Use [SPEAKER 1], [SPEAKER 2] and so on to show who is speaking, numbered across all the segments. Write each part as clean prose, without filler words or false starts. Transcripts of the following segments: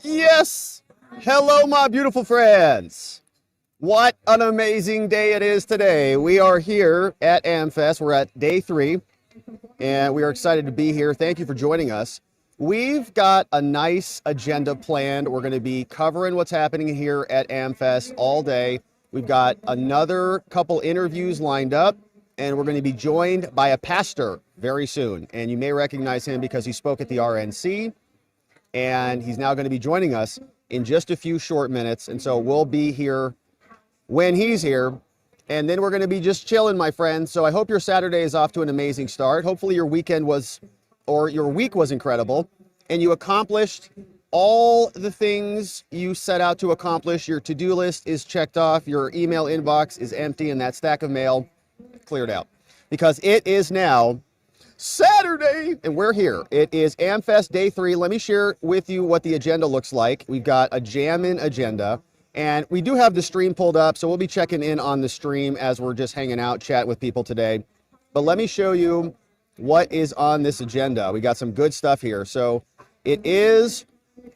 [SPEAKER 1] Yes! Hello, my beautiful friends. What an amazing day it is today. We are here at AmFest. We're at day 3, and we are excited to be here. Thank you for joining us. We've got a nice agenda planned. We're going to be covering what's happening here at AmFest all day. We've got another couple interviews lined up, and we're going to be joined by a pastor very soon. And you may recognize him because he spoke at the RNC, and he's now going to be joining us in just a few short minutes. And so we'll be here when he's here, and then we're going to be just chilling, my friends. So I hope your Saturday is off to an amazing start. Hopefully your weekend was, or your week was incredible, and you accomplished all the things you set out to accomplish. Your to-do list is checked off, your email inbox is empty, and that stack of mail cleared out. Because it is now Saturday, and we're here. It is AmFest Day 3. Let me share with you what the agenda looks like. We've got a jammin' agenda, and we do have the stream pulled up, so we'll be checking in on the stream as we're just hanging out, chatting with people today. But let me show you what is on this agenda. We got some good stuff here. So it is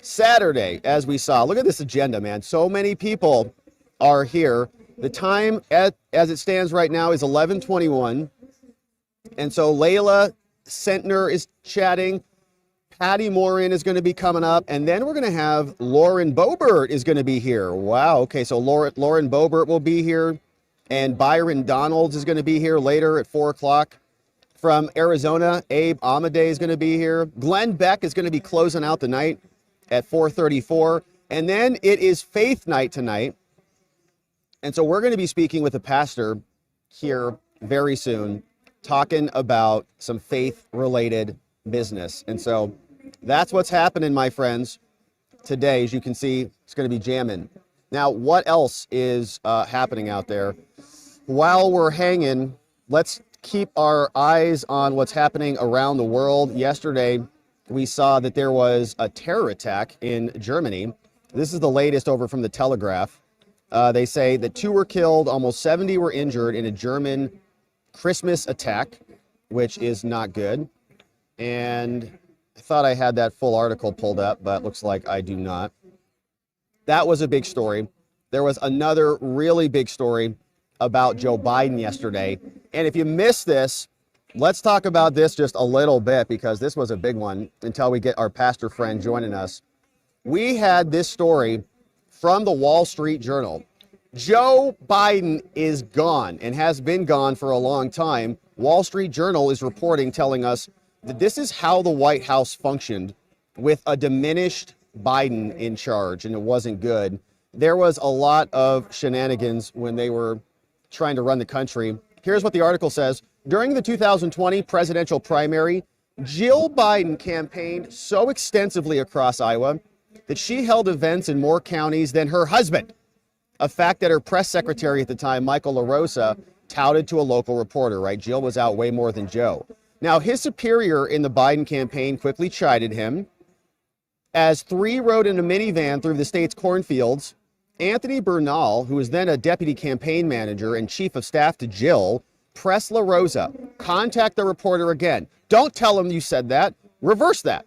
[SPEAKER 1] Saturday, as we saw. Look at this agenda, man. So many people are here. The time as it stands right now is 11:21. And so Layla Sentner is chatting. Patty Morin is going to be coming up. And then we're going to have Lauren Boebert is going to be here. Wow. Okay. So Lauren Boebert will be here. And Byron Donalds is going to be here later at 4 o'clock. From Arizona, Abe Amade is going to be here. Glenn Beck is going to be closing out the night at 4:34. And then it is Faith Night tonight. And so we're going to be speaking with a pastor here very soon, talking about some faith-related business. And so that's what's happening, my friends, today. As you can see, it's going to be jamming. Now, what else is happening out there? While we're hanging, let's keep our eyes on what's happening around the world. Yesterday, we saw that there was a terror attack in Germany. This is the latest over from the Telegraph. They say that 2 were killed, almost 70 were injured in a German Christmas attack, which is not good. And I thought I had that full article pulled up, but looks like I do not. That was a big story. There was another really big story about Joe Biden yesterday. And if you missed this, let's talk about this just a little bit, because this was a big one until we get our pastor friend joining us. We had this story from the Wall Street Journal. Joe Biden is gone and has been gone for a long time. Wall Street Journal is reporting, telling us that this is how the White House functioned with a diminished Biden in charge, and it wasn't good. There was a lot of shenanigans when they were trying to run the country. Here's what the article says. During the 2020 presidential primary, Jill Biden campaigned so extensively across Iowa that she held events in more counties than her husband, a fact that her press secretary at the time, Michael LaRosa, touted to a local reporter, right? Jill was out way more than Joe. Now, his superior in the Biden campaign quickly chided him. As 3 rode in a minivan through the state's cornfields, Anthony Bernal, who was then a deputy campaign manager and chief of staff to Jill, pressed LaRosa, contact the reporter again. Don't tell him you said that. Reverse that.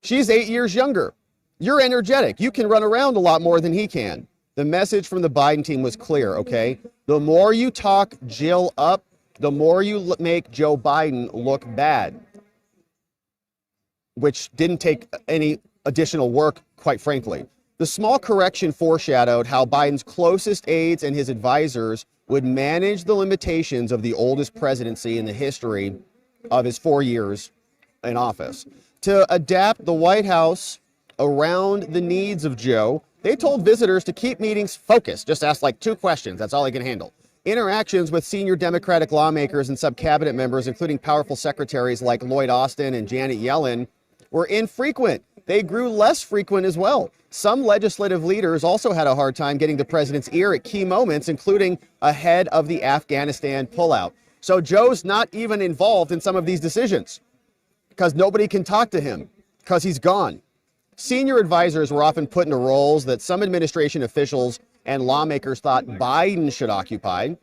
[SPEAKER 1] She's 8 years younger. You're energetic. You can run around a lot more than he can. The message from the Biden team was clear, okay? The more you talk Jill up, the more you make Joe Biden look bad, which didn't take any additional work, quite frankly. The small correction foreshadowed how Biden's closest aides and his advisors would manage the limitations of the oldest presidency in the history of his 4 years in office. To adapt the White House around the needs of Joe, they told visitors to keep meetings focused. Just ask like 2 questions. That's all they can handle. Interactions with senior Democratic lawmakers and sub-cabinet members, including powerful secretaries like Lloyd Austin and Janet Yellen, were infrequent. They grew less frequent as well. Some legislative leaders also had a hard time getting the president's ear at key moments, including ahead of the Afghanistan pullout. So Joe's not even involved in some of these decisions because nobody can talk to him because he's gone. Senior advisors were often put into roles that some administration officials and lawmakers thought Biden should occupy,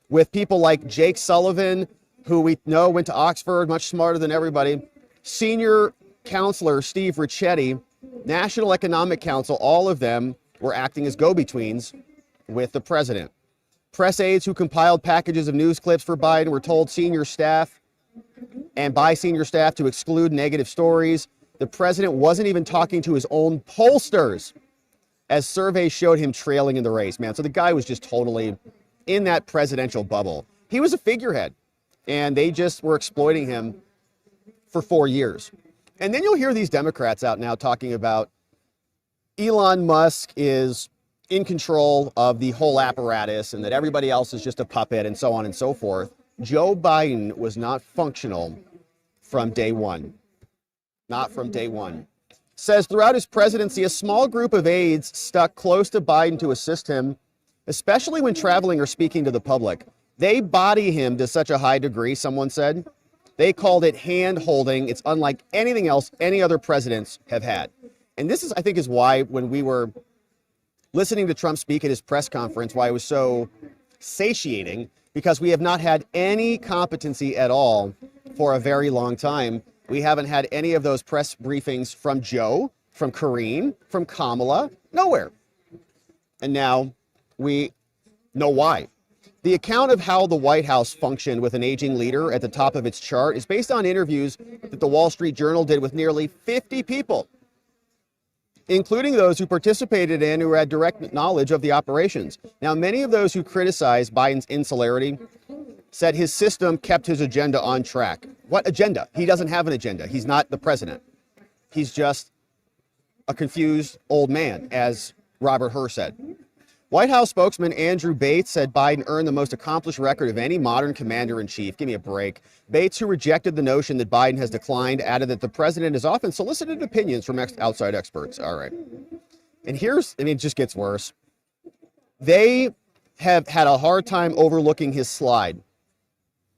[SPEAKER 1] with people like Jake Sullivan, who we know went to Oxford, much smarter than everybody. Senior counselor Steve Ricchetti National Economic Council, all of them were acting as go-betweens with the president. Press aides who compiled packages of news clips for Biden were told senior staff and by senior staff to exclude negative stories. The president wasn't even talking to his own pollsters, as surveys showed him trailing in the race, man. So the guy was just totally in that presidential bubble. He was a figurehead, and they just were exploiting him for 4 years. And then you'll hear these Democrats out now talking about Elon Musk is in control of the whole apparatus and that everybody else is just a puppet and so on and so forth. Joe Biden was not functional from day one. Not from day one. Says throughout his presidency, a small group of aides stuck close to Biden to assist him, especially when traveling or speaking to the public. They body him to such a high degree, someone said. They called it hand-holding. It's unlike anything else any other presidents have had. And this is, I think, is why when we were listening to Trump speak at his press conference, why it was so satiating, because we have not had any competency at all for a very long time. We haven't had any of those press briefings from Joe, from Karine, from Kamala, nowhere. And now we know why. The account of how the White House functioned with an aging leader at the top of its chart is based on interviews that the Wall Street Journal did with nearly 50 people, including those who participated in who had direct knowledge of the operations. Now, many of those who criticized Biden's insularity said his system kept his agenda on track. What agenda? He doesn't have an agenda. He's not the president. He's just a confused old man, as Robert Hur said. White House spokesman Andrew Bates said Biden earned the most accomplished record of any modern commander-in-chief. Give me a break. Bates, who rejected the notion that Biden has declined, added that the president has often solicited opinions from outside experts. All right. And it just gets worse. They have had a hard time overlooking his slide.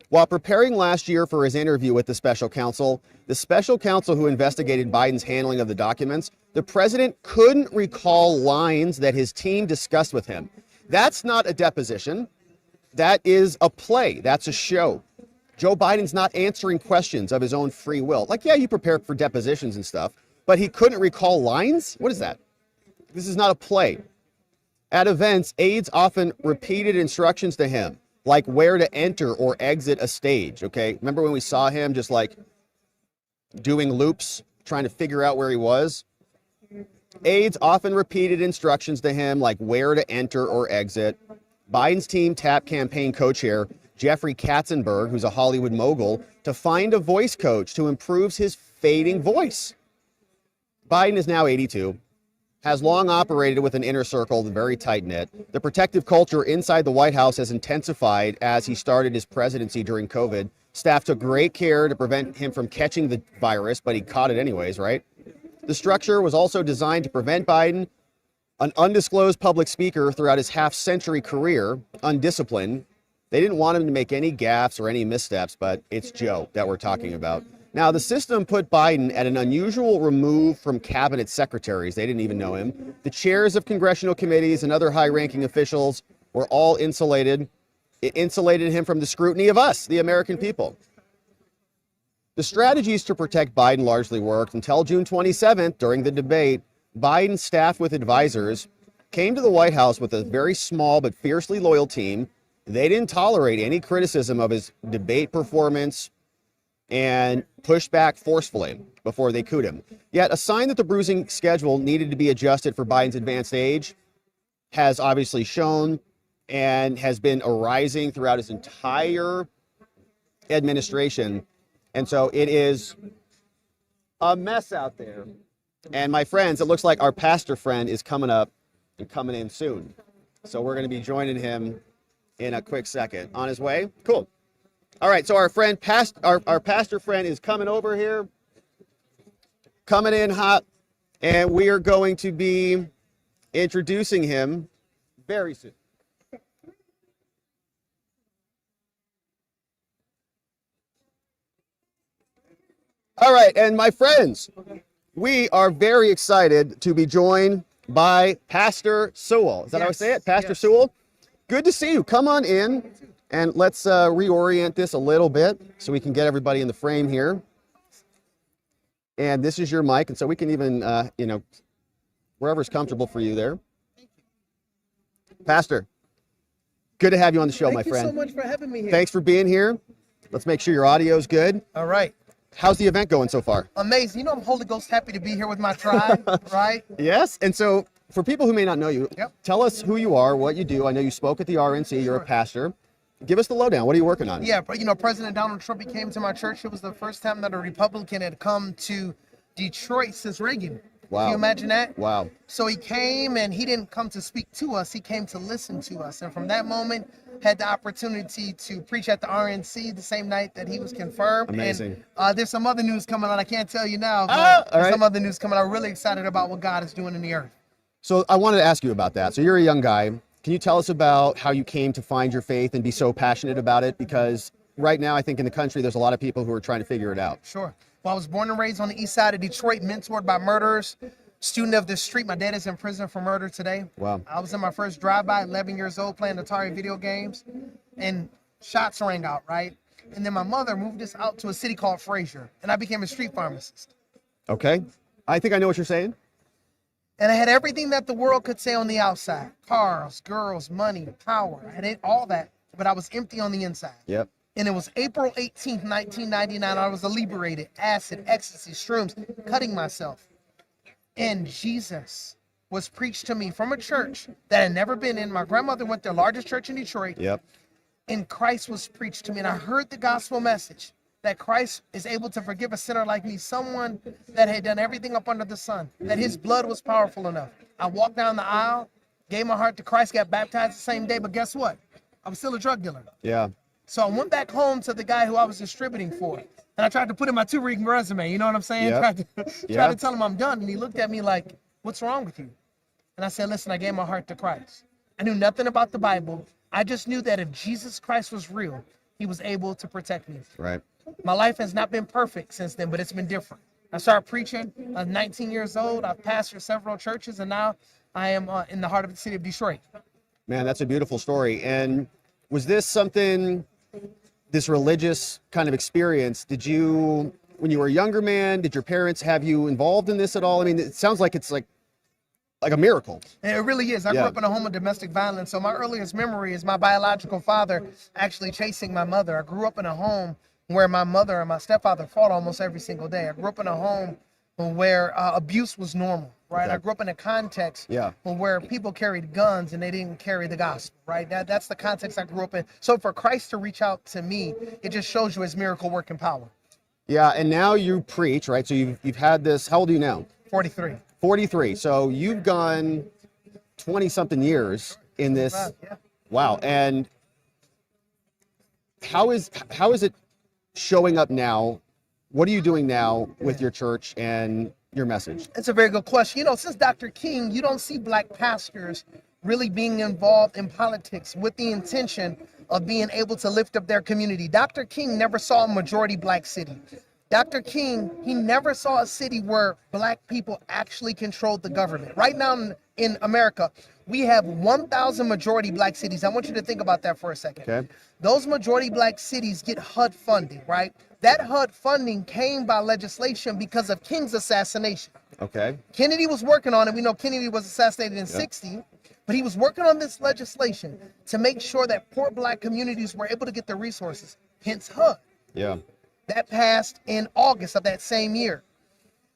[SPEAKER 1] While preparing last year for his interview with the special counsel who investigated Biden's handling of the documents, the president couldn't recall lines that his team discussed with him. That's not a deposition. That is a play. That's a show. Joe Biden's not answering questions of his own free will. Like, yeah, you prepare for depositions and stuff, but he couldn't recall lines? What is that? This is not a play. At events, aides often repeated instructions to him, like where to enter or exit a stage, okay? Remember when we saw him just like doing loops, trying to figure out where he was? Aides often repeated instructions to him, like where to enter or exit. Biden's team tapped campaign co-chair Jeffrey Katzenberg, who's a Hollywood mogul, to find a voice coach to improve his fading voice. Biden is now 82. Has long operated with an inner circle very tight-knit. The protective culture inside the White House has intensified as he started his presidency during COVID. Staff took great care to prevent him from catching the virus, but he caught it anyways, right? The structure was also designed to prevent Biden, an undisclosed public speaker throughout his half-century career, undisciplined. They didn't want him to make any gaffes or any missteps, but it's Joe that we're talking about. Now, the system put Biden at an unusual remove from cabinet secretaries. They didn't even know him. The chairs of congressional committees and other high-ranking officials were all insulated. It insulated him from the scrutiny of us, the American people. The strategies to protect Biden largely worked until June 27th, during the debate. Biden, staffed with advisors, came to the White House with a very small but fiercely loyal team. They didn't tolerate any criticism of his debate performance and pushed back forcefully before they cooed him. Yet a sign that the bruising schedule needed to be adjusted for Biden's advanced age has obviously shown and has been arising throughout his entire administration. And so it is a mess out there. And my friends, it looks like our pastor friend is coming up and coming in soon. So we're going to be joining him in a quick second. On his way? Cool. All right, so our pastor friend is coming over here, coming in hot, and we are going to be introducing him very soon. All right, and my friends, we are very excited to be joined by Pastor Sewell. Is that how I say it? Pastor Sewell? Good to see you. Come on in. And let's reorient this a little bit so we can get everybody in the frame here. And this is your mic, and so we can even, wherever's comfortable for you there. Pastor, good to have you on the show, my friend.
[SPEAKER 2] Thank you so much for having me here.
[SPEAKER 1] Thanks for being here. Let's make sure your audio's good.
[SPEAKER 2] All right.
[SPEAKER 1] How's the event going so far?
[SPEAKER 2] Amazing. You know, I'm Holy Ghost happy to be here with my tribe, right?
[SPEAKER 1] Yes. And so for people who may not know you,
[SPEAKER 2] Yep.
[SPEAKER 1] tell us who you are, what you do. I know you spoke at the RNC. You're a pastor. Give us the lowdown. What are you working on?
[SPEAKER 2] Yeah, but you know, President Donald Trump, he came to my church. It was the first time that a Republican had come to Detroit since Reagan.
[SPEAKER 1] Wow.
[SPEAKER 2] Can you imagine that?
[SPEAKER 1] Wow.
[SPEAKER 2] So he came, and he didn't come to speak to us. He came to listen to us. And from that moment, had the opportunity to preach at the RNC the same night that he was confirmed.
[SPEAKER 1] Amazing.
[SPEAKER 2] And there's some other news coming out. I can't tell you now. But
[SPEAKER 1] all
[SPEAKER 2] there's
[SPEAKER 1] right.
[SPEAKER 2] some other news coming out. I'm really excited about what God is doing in the earth.
[SPEAKER 1] So I wanted to ask you about that. So you're a young guy. Can you tell us about how you came to find your faith and be so passionate about it? Because right now, I think in the country, there's a lot of people who are trying to figure it out.
[SPEAKER 2] Sure. Well, I was born and raised on the east side of Detroit, mentored by murderers, student of the street. My dad is in prison for murder today.
[SPEAKER 1] Wow.
[SPEAKER 2] I was in my first drive-by, 11 years old, playing Atari video games, and shots rang out, right? And then my mother moved us out to a city called Fraser, and I became a street pharmacist.
[SPEAKER 1] Okay. I think I know what you're saying.
[SPEAKER 2] And I had everything that the world could say on the outside: cars, girls, money, power. I had all that, but I was empty on the inside.
[SPEAKER 1] Yep.
[SPEAKER 2] And it was April 18th, 1999. I was liberated, acid, ecstasy, shrooms, cutting myself. And Jesus was preached to me from a church that I had never been in. My grandmother went to the largest church in Detroit.
[SPEAKER 1] Yep.
[SPEAKER 2] And Christ was preached to me. And I heard the gospel message that Christ is able to forgive a sinner like me, someone that had done everything up under the sun, that his blood was powerful enough. I walked down the aisle, gave my heart to Christ, got baptized the same day. But guess what? I was still a drug dealer.
[SPEAKER 1] Yeah.
[SPEAKER 2] So I went back home to the guy who I was distributing for. And I tried to put in my 2-week resume. You know what I'm saying?
[SPEAKER 1] Yep.
[SPEAKER 2] Tried to tell him I'm done. And he looked at me like, "What's wrong with you?" And I said, "Listen, I gave my heart to Christ. I knew nothing about the Bible. I just knew that if Jesus Christ was real, he was able to protect me."
[SPEAKER 1] Right.
[SPEAKER 2] My life has not been perfect since then, but it's been different. I started preaching. I was 19 years old. I've pastored several churches, and now I am in the heart of the city of Detroit.
[SPEAKER 1] Man, that's a beautiful story. And was this something, this religious kind of experience, did you, when you were a younger man, did your parents have you involved in this at all? I mean, it sounds like it's like a miracle.
[SPEAKER 2] And it really is. I grew up in a home of domestic violence. So my earliest memory is my biological father actually chasing my mother. I grew up in a home where my mother and my stepfather fought almost every single day. I grew up in a home where abuse was normal, right?
[SPEAKER 1] Okay.
[SPEAKER 2] I grew up in a context where people carried guns and they didn't carry the gospel, right? That's the context I grew up in. So for Christ to reach out to me, it just shows you his miracle working power.
[SPEAKER 1] Yeah, and now you preach, right? So you've had this, how old are you now?
[SPEAKER 2] 43.
[SPEAKER 1] 43. So you've gone 20-something years in this.
[SPEAKER 2] Yeah.
[SPEAKER 1] Wow. And how is it showing up now? What are you doing now with your church and your message?
[SPEAKER 2] It's a very good question. You know, since Dr. King, you don't see black pastors really being involved in politics with the intention of being able to lift up their community. Dr. King never saw a majority black city. Dr. King, he never saw a city where black people actually controlled the government. Right now in America, we have 1,000 majority black cities. I want you to think about that for a second.
[SPEAKER 1] Okay.
[SPEAKER 2] Those majority black cities get HUD funding, right? That HUD funding came by legislation because of King's assassination.
[SPEAKER 1] Okay.
[SPEAKER 2] Kennedy was working on it. We know Kennedy was assassinated in 60, but he was working on this legislation to make sure that poor black communities were able to get the resources, hence HUD.
[SPEAKER 1] Yeah.
[SPEAKER 2] That passed in August of that same year.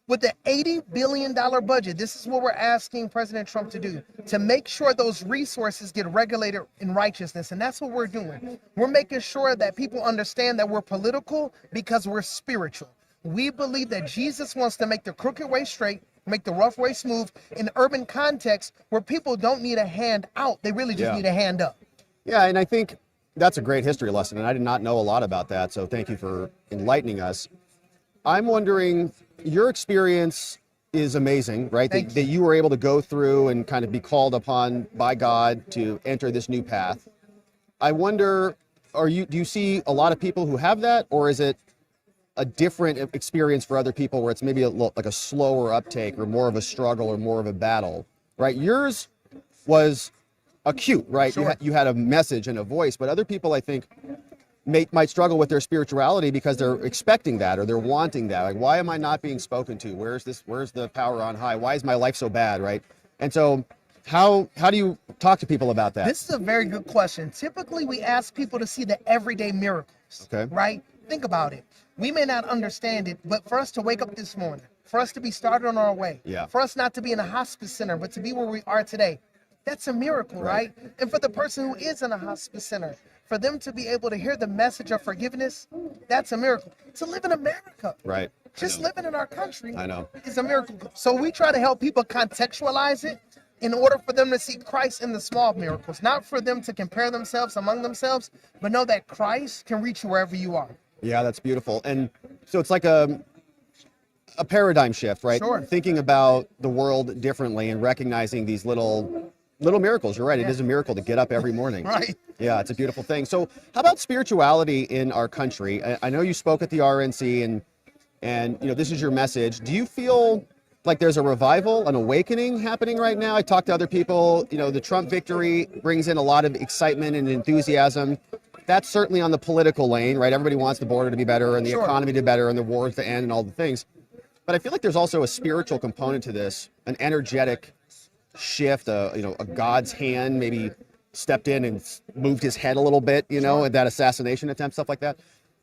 [SPEAKER 2] With the $80 billion budget, this is what we're asking President Trump to do, to make sure those resources get regulated in righteousness. And that's what we're doing. We're making sure that people understand that we're political because we're spiritual. We believe that Jesus wants to make the crooked way straight, make the rough way smooth in urban context where people don't need a hand out. They really just need a hand up.
[SPEAKER 1] Yeah, and I think that's a great history lesson, and I did not know a lot about that, so thank you for enlightening us. I'm wondering, your experience is amazing, right? That you were able to go through and kind of be called upon by God to enter this new path. I wonder, do you see a lot of people who have that, or is it a different experience for other people where it's maybe like a slower uptake or more of a struggle or more of a battle, right? Yours was acute, right?
[SPEAKER 2] Sure.
[SPEAKER 1] You had a message and a voice, but other people, I think, might struggle with their spirituality because they're expecting that or they're wanting that. Like, why am I not being spoken to? Where's the power on high? Why is my life so bad, right? And so how do you talk to people about that?
[SPEAKER 2] This is a very good question. Typically, we ask people to see the everyday miracles,
[SPEAKER 1] Okay.
[SPEAKER 2] right? Think about it. We may not understand it, but for us to wake up this morning, for us to be started on our way,
[SPEAKER 1] Yeah.
[SPEAKER 2] for us not to be in a hospice center, but to be where we are today, that's a miracle, right? And for the person who is in a hospice center, for them to be able to hear the message of forgiveness, that's a miracle. To live in America,
[SPEAKER 1] Right.
[SPEAKER 2] just living in our country,
[SPEAKER 1] I know.
[SPEAKER 2] is a miracle. So we try to help people contextualize it in order for them to see Christ in the small miracles, not for them to compare themselves among themselves, but know that Christ can reach you wherever you are.
[SPEAKER 1] Yeah, that's beautiful. And so it's like a paradigm shift, right?
[SPEAKER 2] Sure.
[SPEAKER 1] Thinking about the world differently and recognizing these little miracles. You're right. It is a miracle to get up every morning.
[SPEAKER 2] Right.
[SPEAKER 1] Yeah, it's a beautiful thing. So how about spirituality in our country? I know you spoke at the RNC and this is your message. Do you feel like there's a revival, an awakening happening right now? I talked to other people, the Trump victory brings in a lot of excitement and enthusiasm. That's certainly on the political lane, right? Everybody wants the border to be better and the economy to be better and the wars to end and all the things. But I feel like there's also a spiritual component to this, an energetic shift, a God's hand maybe stepped in and moved his head a little bit, at that assassination attempt, stuff like that.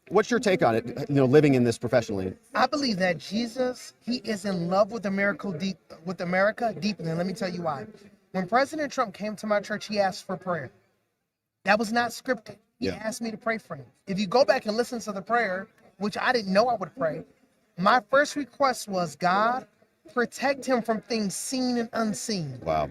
[SPEAKER 1] What's your take on it, living in this professionally?
[SPEAKER 2] I believe that Jesus, he is in love with America deeply, and let me tell you why. When President Trump came to my church, he asked for prayer. That was not scripted. He asked me to pray for him. If you go back and listen to the prayer, which I didn't know I would pray, my first request was, God, protect him from things seen and unseen.
[SPEAKER 1] Wow.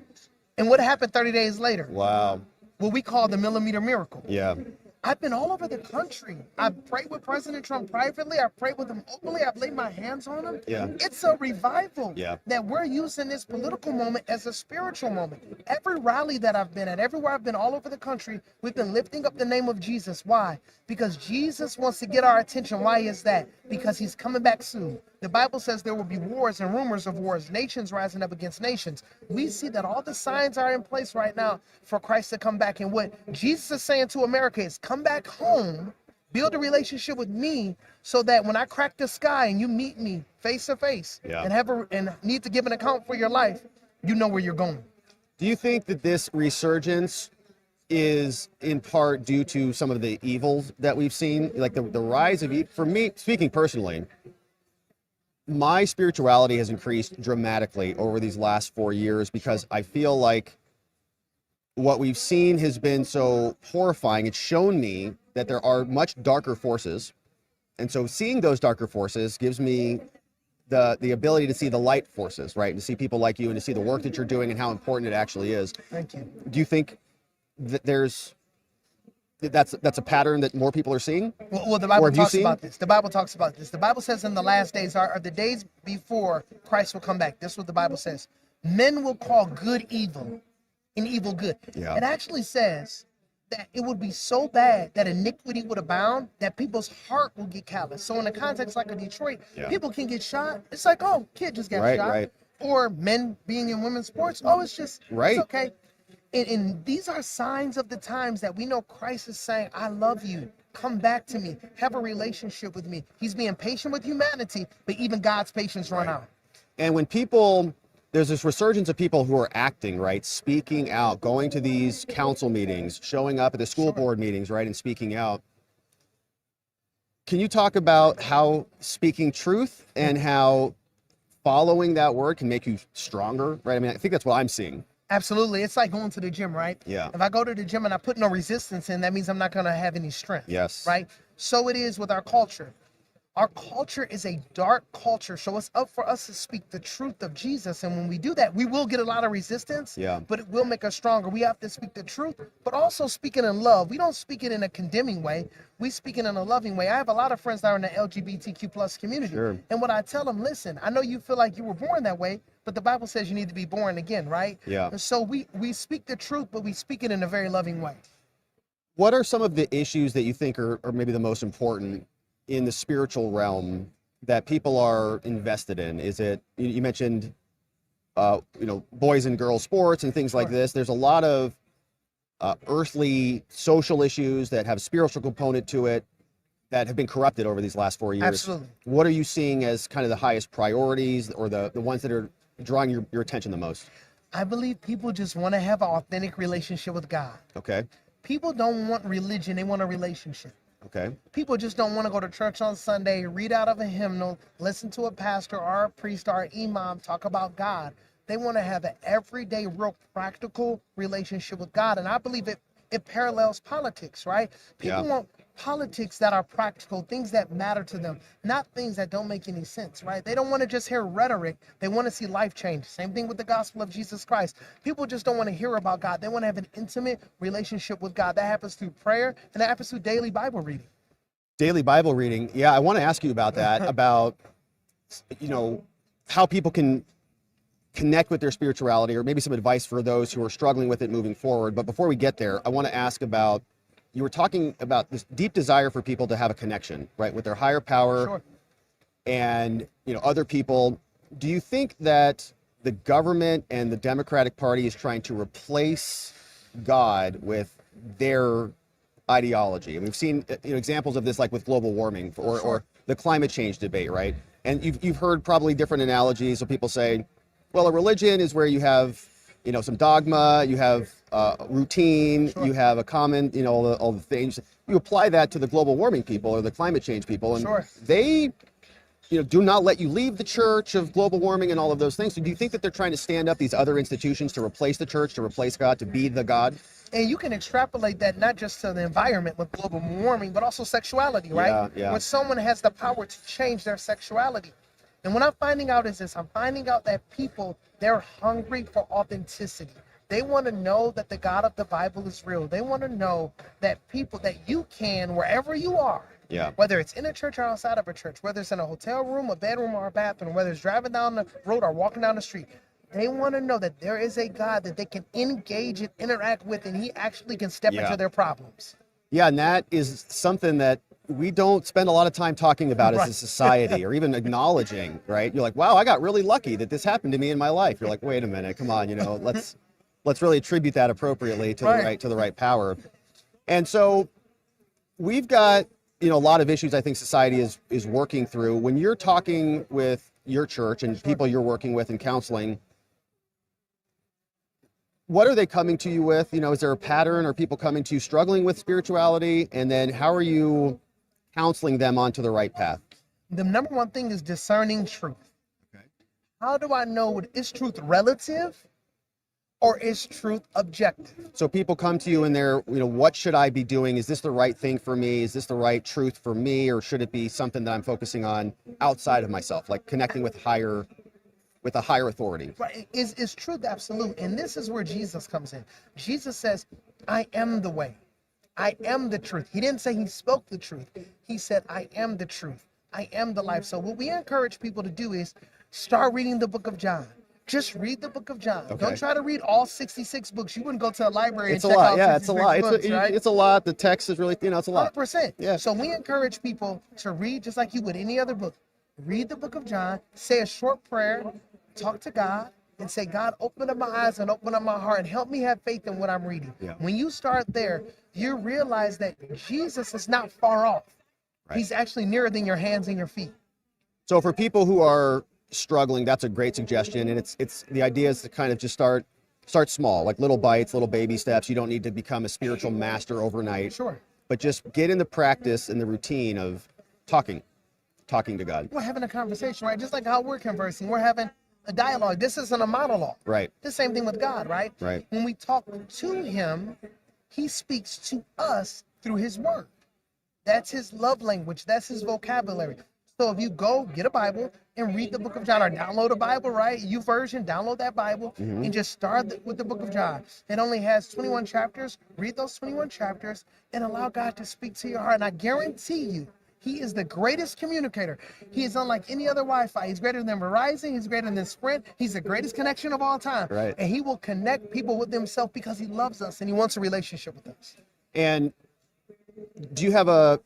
[SPEAKER 2] And what happened 30 days later?
[SPEAKER 1] Wow.
[SPEAKER 2] What we call the millimeter miracle.
[SPEAKER 1] Yeah.
[SPEAKER 2] I've been all over the country. I've prayed with President Trump privately. I've prayed with him openly. I've laid my hands on him.
[SPEAKER 1] Yeah.
[SPEAKER 2] It's a revival
[SPEAKER 1] Yeah.
[SPEAKER 2] that we're using this political moment as a spiritual moment. Every rally that I've been at, everywhere I've been all over the country, we've been lifting up the name of Jesus. Why? Because Jesus wants to get our attention. Why is that? Because he's coming back soon. The Bible says there will be wars and rumors of wars, nations rising up against nations. We see that all the signs are in place right now for Christ to come back. And what Jesus is saying to America is, come back home, build a relationship with me so that when I crack the sky and you meet me face to face and need to give an account for your life, you know where you're going.
[SPEAKER 1] Do you think that this resurgence is in part due to some of the evils that we've seen, like the rise of for me, speaking personally, my spirituality has increased dramatically over these last 4 years because I feel like what we've seen has been so horrifying. It's shown me that there are much darker forces. And so seeing those darker forces gives me the ability to see the light forces, right? And to see people like you and to see the work that you're doing and how important it actually is.
[SPEAKER 2] Thank you.
[SPEAKER 1] Do you think that that's a pattern that more people are seeing?
[SPEAKER 2] Well, the Bible talks about this. The Bible talks about this. The Bible says in the last days are the days before Christ will come back. This is what the Bible says. Men will call good evil and evil good.
[SPEAKER 1] Yeah.
[SPEAKER 2] It actually says that it would be so bad that iniquity would abound that people's heart will get callous. So in a context like a Detroit, people can get shot. It's like, oh, kid just got shot.
[SPEAKER 1] Right.
[SPEAKER 2] Or men being in women's sports. Oh, it's just,
[SPEAKER 1] right.
[SPEAKER 2] It's okay. And these are signs of the times that we know Christ is saying, I love you. Come back to me. Have a relationship with me. He's being patient with humanity, but even God's patience run out.
[SPEAKER 1] And when there's this resurgence of people who are acting, right? Speaking out, going to these council meetings, showing up at the school board meetings, right? And speaking out. Can you talk about how speaking truth and how following that word can make you stronger, right? I mean, I think that's what I'm seeing.
[SPEAKER 2] Absolutely. It's like going to the gym, right?
[SPEAKER 1] Yeah.
[SPEAKER 2] If I go to the gym and I put no resistance in, that means I'm not going to have any strength.
[SPEAKER 1] Yes.
[SPEAKER 2] Right? So it is with our culture. Our culture is a dark culture, so it's up for us to speak the truth of Jesus. And when we do that, we will get a lot of resistance, but it will make us stronger. We have to speak the truth, but also speak it in love. We don't speak it in a condemning way. We speak it in a loving way. I have a lot of friends that are in the LGBTQ plus community.
[SPEAKER 1] Sure. And
[SPEAKER 2] what I tell them, listen, I know you feel like you were born that way, but the Bible says you need to be born again, right?
[SPEAKER 1] Yeah.
[SPEAKER 2] And so we speak the truth, but we speak it in a very loving way.
[SPEAKER 1] What are some of the issues that you think are maybe the most important in the spiritual realm that people are invested in? Is it, you mentioned, boys and girls sports and things like this. There's a lot of earthly social issues that have a spiritual component to it that have been corrupted over these last 4 years.
[SPEAKER 2] Absolutely.
[SPEAKER 1] What are you seeing as kind of the highest priorities or the ones that are drawing your attention the most?
[SPEAKER 2] I believe people just want to have an authentic relationship with God.
[SPEAKER 1] Okay.
[SPEAKER 2] People don't want religion, they want a relationship.
[SPEAKER 1] Okay.
[SPEAKER 2] People just don't want to go to church on Sunday, read out of a hymnal, listen to a pastor or a priest or an imam talk about God. They want to have an everyday, real practical relationship with God. And I believe it parallels politics, right? People want politics that are practical, things that matter to them, not things that don't make any sense, right? They don't want to just hear rhetoric. They want to see life change. Same thing with the gospel of Jesus Christ. People just don't want to hear about God. They want to have an intimate relationship with God. That happens through prayer, and that happens through daily Bible reading.
[SPEAKER 1] Daily Bible reading. Yeah, I want to ask you about that, about, how people can connect with their spirituality, or maybe some advice for those who are struggling with it moving forward. But before we get there, I want to ask about, you were talking about this deep desire for people to have a connection, right, with their higher power.
[SPEAKER 2] Sure.
[SPEAKER 1] And, other people. Do you think that the government and the Democratic Party is trying to replace God with their ideology? And we've seen examples of this, like with global warming or the climate change debate, right? And you've heard probably different analogies of people say, well, a religion is where you have some dogma, you have routine, you have a common, all the things. You apply that to the global warming people or the climate change people, and they, do not let you leave the church of global warming and all of those things. So do you think that they're trying to stand up these other institutions to replace the church, to replace God, to be the God?
[SPEAKER 2] And you can extrapolate that not just to the environment with global warming, but also sexuality, right?
[SPEAKER 1] Yeah.
[SPEAKER 2] When someone has the power to change their sexuality. And what I'm finding out is this: I'm finding out that people, they're hungry for authenticity. They want to know that the God of the Bible is real. They want to know that you can, wherever you are, whether it's in a church or outside of a church, whether it's in a hotel room, a bedroom, or a bathroom, whether it's driving down the road or walking down the street, they want to know that there is a God that they can engage and interact with, and he actually can step into their problems. Yeah,
[SPEAKER 1] and that is something that we don't spend a lot of time talking about as a society, or even acknowledging, right? You're like, wow, I got really lucky that this happened to me in my life. You're like, wait a minute, come on, let's really attribute that appropriately to the right power. And so we've got, a lot of issues I think society is working through. When you're talking with your church and people you're working with and counseling, what are they coming to you with? Is there a pattern? Are people coming to you struggling with spirituality? And then how are you counseling them onto the right path?
[SPEAKER 2] The number one thing is discerning truth.
[SPEAKER 1] Okay.
[SPEAKER 2] How do I know, is truth relative or is truth objective?
[SPEAKER 1] So people come to you and they're, what should I be doing? Is this the right thing for me? Is this the right truth for me? Or should it be something that I'm focusing on outside of myself, like connecting with a higher authority?
[SPEAKER 2] Right. Is truth absolute? And this is where Jesus comes in. Jesus says, I am the way. I am the truth. He didn't say he spoke the truth. He said, I am the truth. I am the life. So what we encourage people to do is start reading the book of John. Just read the book of John. Okay. Don't try to read all 66 books. You wouldn't go to a library and check out 66 books, right?
[SPEAKER 1] It's a lot. The text is really, it's a lot.
[SPEAKER 2] 100%.
[SPEAKER 1] Yeah.
[SPEAKER 2] So we encourage people to read just like you would any other book. Read the book of John, say a short prayer, talk to God, and say, God, open up my eyes and open up my heart and help me have faith in what I'm reading. Yeah. When you start there, you realize that Jesus is not far off. Right. He's actually nearer than your hands and your feet.
[SPEAKER 1] So for people who are struggling, that's a great suggestion. And it's the idea is to kind of just start small, like little bites, little baby steps. You don't need to become a spiritual master overnight.
[SPEAKER 2] Sure.
[SPEAKER 1] But just get in the practice and the routine of talking to God.
[SPEAKER 2] We're having a conversation, right? Just like how we're conversing. We're having a dialogue. This isn't a monologue.
[SPEAKER 1] Right.
[SPEAKER 2] The same thing with God, right?
[SPEAKER 1] Right.
[SPEAKER 2] When we talk to him, he speaks to us through his word. That's his love language. That's his vocabulary. So if you go get a Bible and read the book of John, or download a Bible, right? YouVersion, download that Bible and just start with the book of John. It only has 21 chapters. Read those 21 chapters and allow God to speak to your heart. And I guarantee you, he is the greatest communicator. He is unlike any other Wi-Fi. He's greater than Verizon. He's greater than Sprint. He's the greatest connection of all time.
[SPEAKER 1] Right.
[SPEAKER 2] And he will connect people with himself because he loves us and he wants a relationship with us.
[SPEAKER 1] And do you have a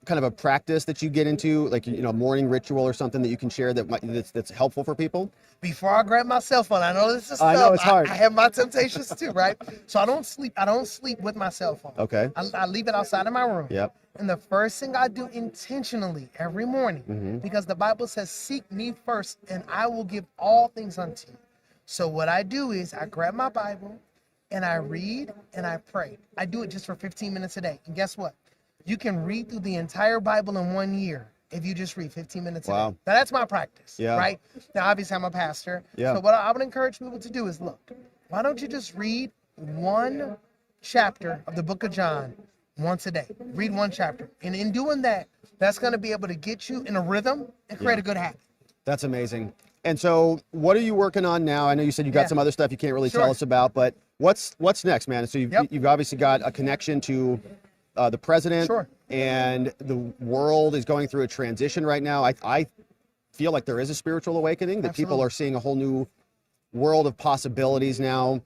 [SPEAKER 1] kind of a practice that you get into, like, you know, morning ritual or something that you can share that's helpful for people?
[SPEAKER 2] Before I grab my cell phone, I know this is
[SPEAKER 1] I know
[SPEAKER 2] tough.
[SPEAKER 1] it's hard.
[SPEAKER 2] I have my temptations too, right? So I don't sleep. I don't sleep with my cell phone.
[SPEAKER 1] Okay.
[SPEAKER 2] I leave it outside of my room.
[SPEAKER 1] Yep.
[SPEAKER 2] And the first thing I do intentionally every morning, because the Bible says, "Seek me first, and I will give all things unto you." So what I do is I grab my Bible, and I read and I pray. I do it just for 15 minutes a day. And guess what? You can read through the entire Bible in 1 year if you just read 15 minutes a day. Now that's my practice, right? Now obviously I'm a pastor. So what I would encourage people to do is, look, why don't you just read one chapter of the book of John once a day? Read one chapter. And in doing that, that's going to be able to get you in a rhythm and create a good habit.
[SPEAKER 1] That's amazing. And so what are you working on now? I know you said you got some other stuff you can't really tell us about, but what's next, man? So you've obviously got a connection to the president, and the world is going through a transition right now. I feel like there is a spiritual awakening, that people are seeing a whole new world of possibilities now,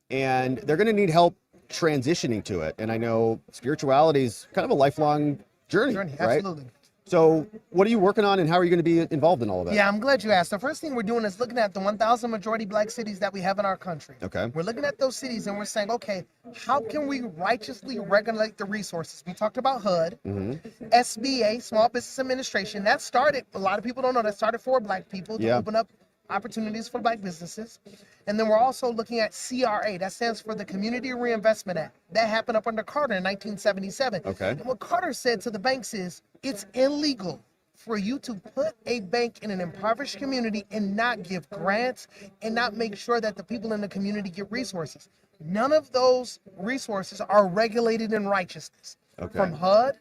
[SPEAKER 1] and they're going to need help transitioning to it. And I know spirituality is kind of a lifelong journey, right?
[SPEAKER 2] Absolutely.
[SPEAKER 1] So what are you working on, and how are you going to be involved in all of that?
[SPEAKER 2] Yeah, I'm glad you asked. The first thing we're doing is looking at the 1,000 majority black cities that we have in our country.
[SPEAKER 1] Okay.
[SPEAKER 2] We're looking at those cities and we're saying, okay, how can we righteously regulate the resources? We talked about HUD, SBA, Small Business Administration. That started, a lot of people don't know, that started for black people to open up opportunities for black businesses. And then we're also looking at CRA, that stands for the Community Reinvestment Act. That happened up under Carter in 1977.
[SPEAKER 1] Okay.
[SPEAKER 2] And what Carter said to the banks is, it's illegal for you to put a bank in an impoverished community and not give grants and not make sure that the people in the community get resources. None of those resources are regulated in righteousness. From HUD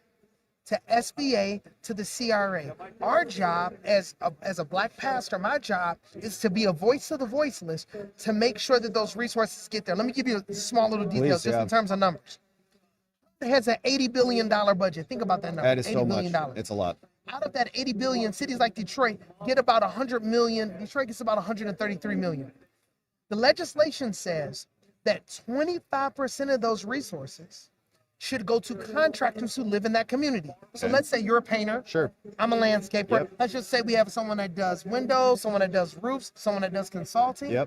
[SPEAKER 2] to SBA to the CRA. Our job as a black pastor, my job is to be a voice to the voiceless, to make sure that those resources get there. Let me give you a small little detail just in terms of numbers. It has an $80 billion budget. Think about that number.
[SPEAKER 1] That is
[SPEAKER 2] $80
[SPEAKER 1] so
[SPEAKER 2] billion.
[SPEAKER 1] much. It's a lot.
[SPEAKER 2] Out of that 80 billion, cities like Detroit get about 100 million. Detroit gets about 133 million. The legislation says that 25% of those resources should go to contractors who live in that community. So let's say you're a painter.
[SPEAKER 1] Sure.
[SPEAKER 2] I'm a landscaper. Let's just say we have someone that does windows, someone that does roofs, someone that does consulting.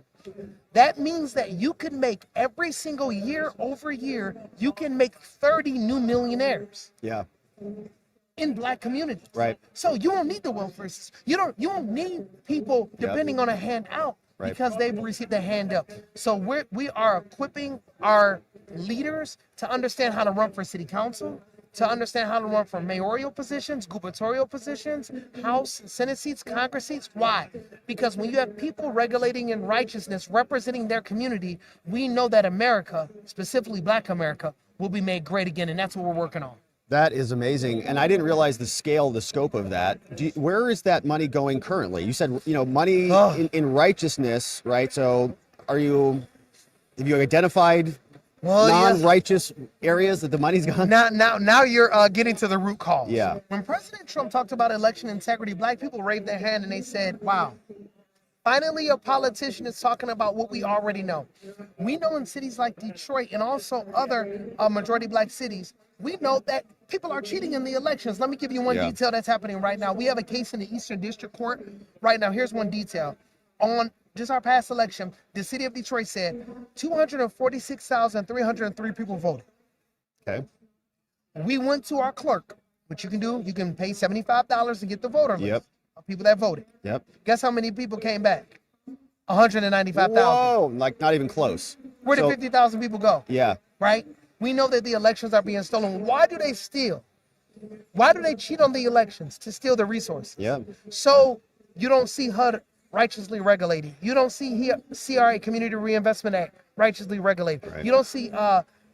[SPEAKER 2] That means that you can make every single year over year, you can make 30 new millionaires. In black communities. Right. So you don't need the welfare system. You don't need people depending on a handout because they've received a handout. So we are equipping our leaders to understand how to run for city council, to understand how to run for mayoral positions, gubernatorial positions, House, Senate seats, Congress seats. Why? Because when you have people regulating in righteousness, representing their community, we know that America, specifically black America, will be made great again, and that's what we're working on.
[SPEAKER 1] That is amazing. And I didn't realize the scale, the scope of that. Where is that money going currently? You said, money in righteousness, right? So have you identified non-righteous areas that the money's gone?
[SPEAKER 2] Now you're getting to the root cause.
[SPEAKER 1] Yeah.
[SPEAKER 2] When President Trump talked about election integrity, black people raised their hand and they said, wow, finally a politician is talking about what we already know. We know in cities like Detroit and also other majority black cities, we know that people are cheating in the elections. Let me give you one detail that's happening right now. We have a case in the Eastern District Court right now. Here's one detail. On just our past election, the city of Detroit said 246,303 people voted.
[SPEAKER 1] Okay.
[SPEAKER 2] We went to our clerk, which you can do. You can pay $75 to get the voter list of people that voted. Guess how many people came back? 195,000.
[SPEAKER 1] Whoa, like not even close.
[SPEAKER 2] Where did 50,000 people go? Right? We know that the elections are being stolen. Why do they steal? Why do they cheat on the elections? To steal the resources. So you don't see HUD righteously regulated. You don't see CRA, Community Reinvestment Act, righteously regulated. You don't see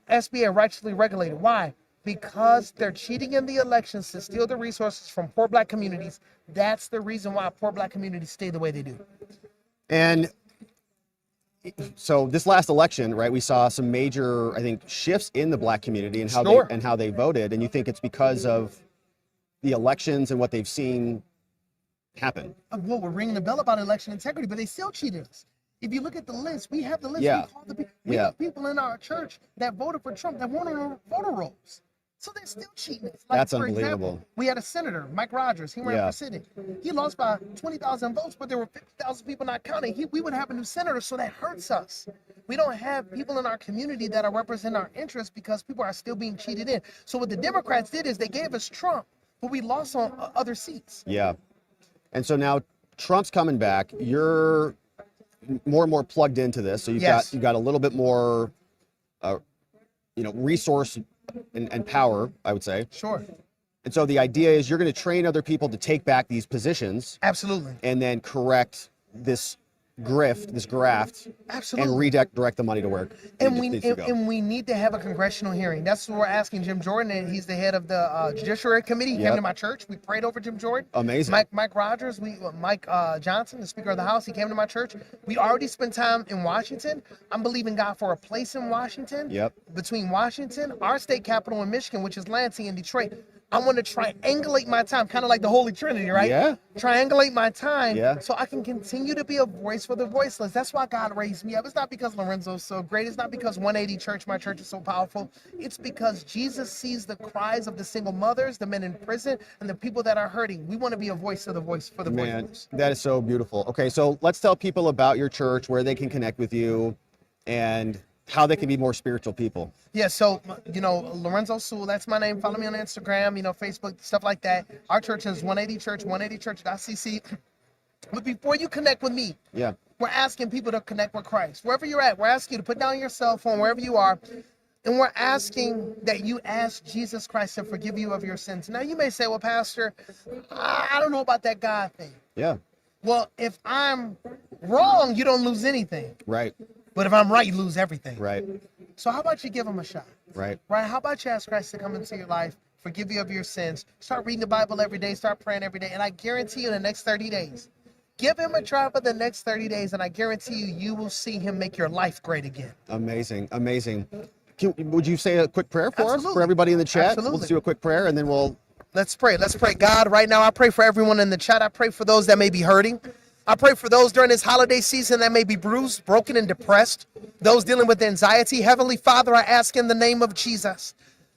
[SPEAKER 2] SBA righteously regulated. Why? Because they're cheating in the elections to steal the resources from poor black communities. That's the reason why poor black communities stay the way they do.
[SPEAKER 1] And so this last election, right, we saw some major, I think, shifts in the black community and how they voted. And you think it's because of the elections and what they've seen happen?
[SPEAKER 2] Well, we're ringing the bell about election integrity, but they still cheated us. If you look at the list, we have the list. We have people in our church that voted for Trump that weren't on voter rolls. So they're still cheating. Like,
[SPEAKER 1] That's
[SPEAKER 2] for
[SPEAKER 1] unbelievable.
[SPEAKER 2] example, we had a senator, Mike Rogers. He ran
[SPEAKER 1] Yeah.
[SPEAKER 2] for Senate. He lost by 20,000 votes, but there were 50,000 people not counting. We would have a new senator, so that hurts us. We don't have people in our community that are representing our interests because people are still being cheated in. So what the Democrats did is they gave us Trump, but we lost on other seats.
[SPEAKER 1] Yeah. And so now Trump's coming back. You're more and more plugged into this. So
[SPEAKER 2] Yes.
[SPEAKER 1] you've got a little bit more, resource and power, I would say.
[SPEAKER 2] Sure.
[SPEAKER 1] And so the idea is you're going to train other people to take back these positions
[SPEAKER 2] Absolutely.
[SPEAKER 1] and then correct this grift, this graft,
[SPEAKER 2] Absolutely.
[SPEAKER 1] and redirect the money to work.
[SPEAKER 2] And we need to have a congressional hearing. That's what we're asking Jim Jordan, and he's the head of the Judiciary Committee. He came to my church. We prayed over Jim Jordan.
[SPEAKER 1] Amazing.
[SPEAKER 2] Mike Rogers, Mike Johnson, the Speaker of the House, he came to my church. We already spent time in Washington. I'm believing God for a place in Washington.
[SPEAKER 1] Yep.
[SPEAKER 2] Between Washington, our state capital in Michigan, which is Lansing, and Detroit. I want to triangulate my time, kind of like the Holy Trinity, right?
[SPEAKER 1] Yeah.
[SPEAKER 2] Triangulate my time
[SPEAKER 1] Yeah.
[SPEAKER 2] so I can continue to be a voice for the voiceless. That's why God raised me up. It's not because Lorenzo's so great. It's not because 180 Church, my church, is so powerful. It's because Jesus sees the cries of the single mothers, the men in prison, and the people that are hurting. We want to be a voice for the
[SPEAKER 1] Man,
[SPEAKER 2] voiceless.
[SPEAKER 1] that is so beautiful. Okay, so let's tell people about your church, where they can connect with you, and how they can be more spiritual people.
[SPEAKER 2] Yeah, so, Lorenzo Sewell, that's my name. Follow me on Instagram, Facebook, stuff like that. Our church is 180 Church, 180church.cc. But before you connect with me,
[SPEAKER 1] Yeah.
[SPEAKER 2] we're asking people to connect with Christ. Wherever you're at, we're asking you to put down your cell phone, wherever you are, and we're asking that you ask Jesus Christ to forgive you of your sins. Now, you may say, well, Pastor, I don't know about that God thing.
[SPEAKER 1] Yeah.
[SPEAKER 2] Well, if I'm wrong, you don't lose anything.
[SPEAKER 1] Right.
[SPEAKER 2] But if I'm right, you lose everything.
[SPEAKER 1] Right.
[SPEAKER 2] So how about you give him a shot?
[SPEAKER 1] Right.
[SPEAKER 2] Right? How about you ask Christ to come into your life, forgive you of your sins, start reading the Bible every day, start praying every day, and I guarantee you in the next 30 days, give him a try for the next 30 days, and I guarantee you, you will see him make your life great again.
[SPEAKER 1] Amazing. Amazing. Would you say a quick prayer for us,
[SPEAKER 2] Absolutely.
[SPEAKER 1] for everybody in the chat?
[SPEAKER 2] Absolutely.
[SPEAKER 1] Let's do a quick prayer, and then we'll...
[SPEAKER 2] Let's pray. Let's pray. God, right now, I pray for everyone in the chat. I pray for those that may be hurting. I pray for those during this holiday season that may be bruised, broken, and depressed. Those dealing with anxiety. Heavenly Father, I ask in the name of Jesus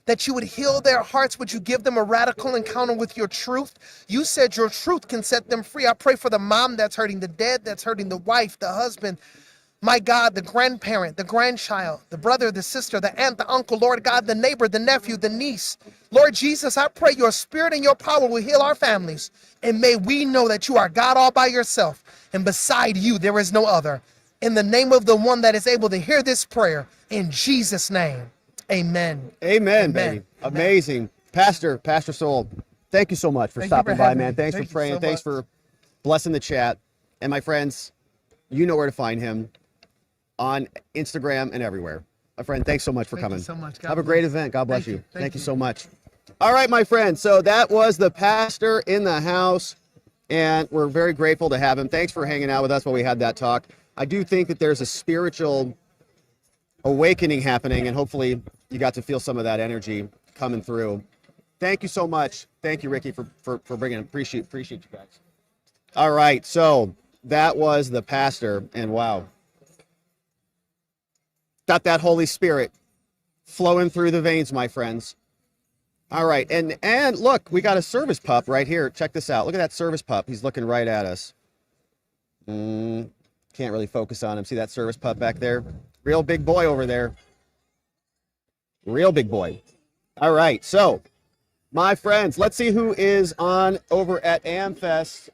[SPEAKER 2] that you would heal their hearts. Would you give them a radical encounter with your truth? You said your truth can set them free. I pray for the mom that's hurting, the dad that's hurting, the wife, the husband. My God, the grandparent, the grandchild, the brother, the sister, the aunt, the uncle, Lord God, the neighbor, the nephew, the niece. Lord Jesus, I pray your spirit and your power will heal our families. And may we know that you are God all by yourself. And beside you, there is no other. In the name of the one that is able to hear this prayer, in Jesus' name, amen.
[SPEAKER 1] Amen,
[SPEAKER 2] Amen.
[SPEAKER 1] baby. Amazing. Pastor Soul, thank you so much for
[SPEAKER 2] Thank you
[SPEAKER 1] stopping
[SPEAKER 2] for
[SPEAKER 1] by,
[SPEAKER 2] having
[SPEAKER 1] man.
[SPEAKER 2] me.
[SPEAKER 1] Thanks
[SPEAKER 2] Thank
[SPEAKER 1] for
[SPEAKER 2] you
[SPEAKER 1] praying.
[SPEAKER 2] so
[SPEAKER 1] Thanks
[SPEAKER 2] much.
[SPEAKER 1] for blessing the chat. And my friends, you know where to find him on Instagram and everywhere. My friend, thanks so much for
[SPEAKER 2] Thank you
[SPEAKER 1] coming.
[SPEAKER 2] so much. God
[SPEAKER 1] Have a
[SPEAKER 2] bless.
[SPEAKER 1] great event. God bless
[SPEAKER 2] Thank you.
[SPEAKER 1] you.
[SPEAKER 2] Thank
[SPEAKER 1] Thank you
[SPEAKER 2] you.
[SPEAKER 1] so much. All right, my friends. So that was the pastor in the house, and we're very grateful to have him. Thanks for hanging out with us while we had that talk. I do think that there's a spiritual awakening happening, and hopefully you got to feel some of that energy coming through. Thank you so much. Thank you, Ricky, for bringing it. Appreciate you guys. All right, so that was the pastor, and wow. Got that Holy Spirit flowing through the veins, my friends. All right, and look, we got a service pup right here. Check this out. Look at that service pup. He's looking right at us. Can't really focus on him. See that service pup back there? Real big boy over there. Real big boy. All right, so my friends, let's see who is on over at AmFest.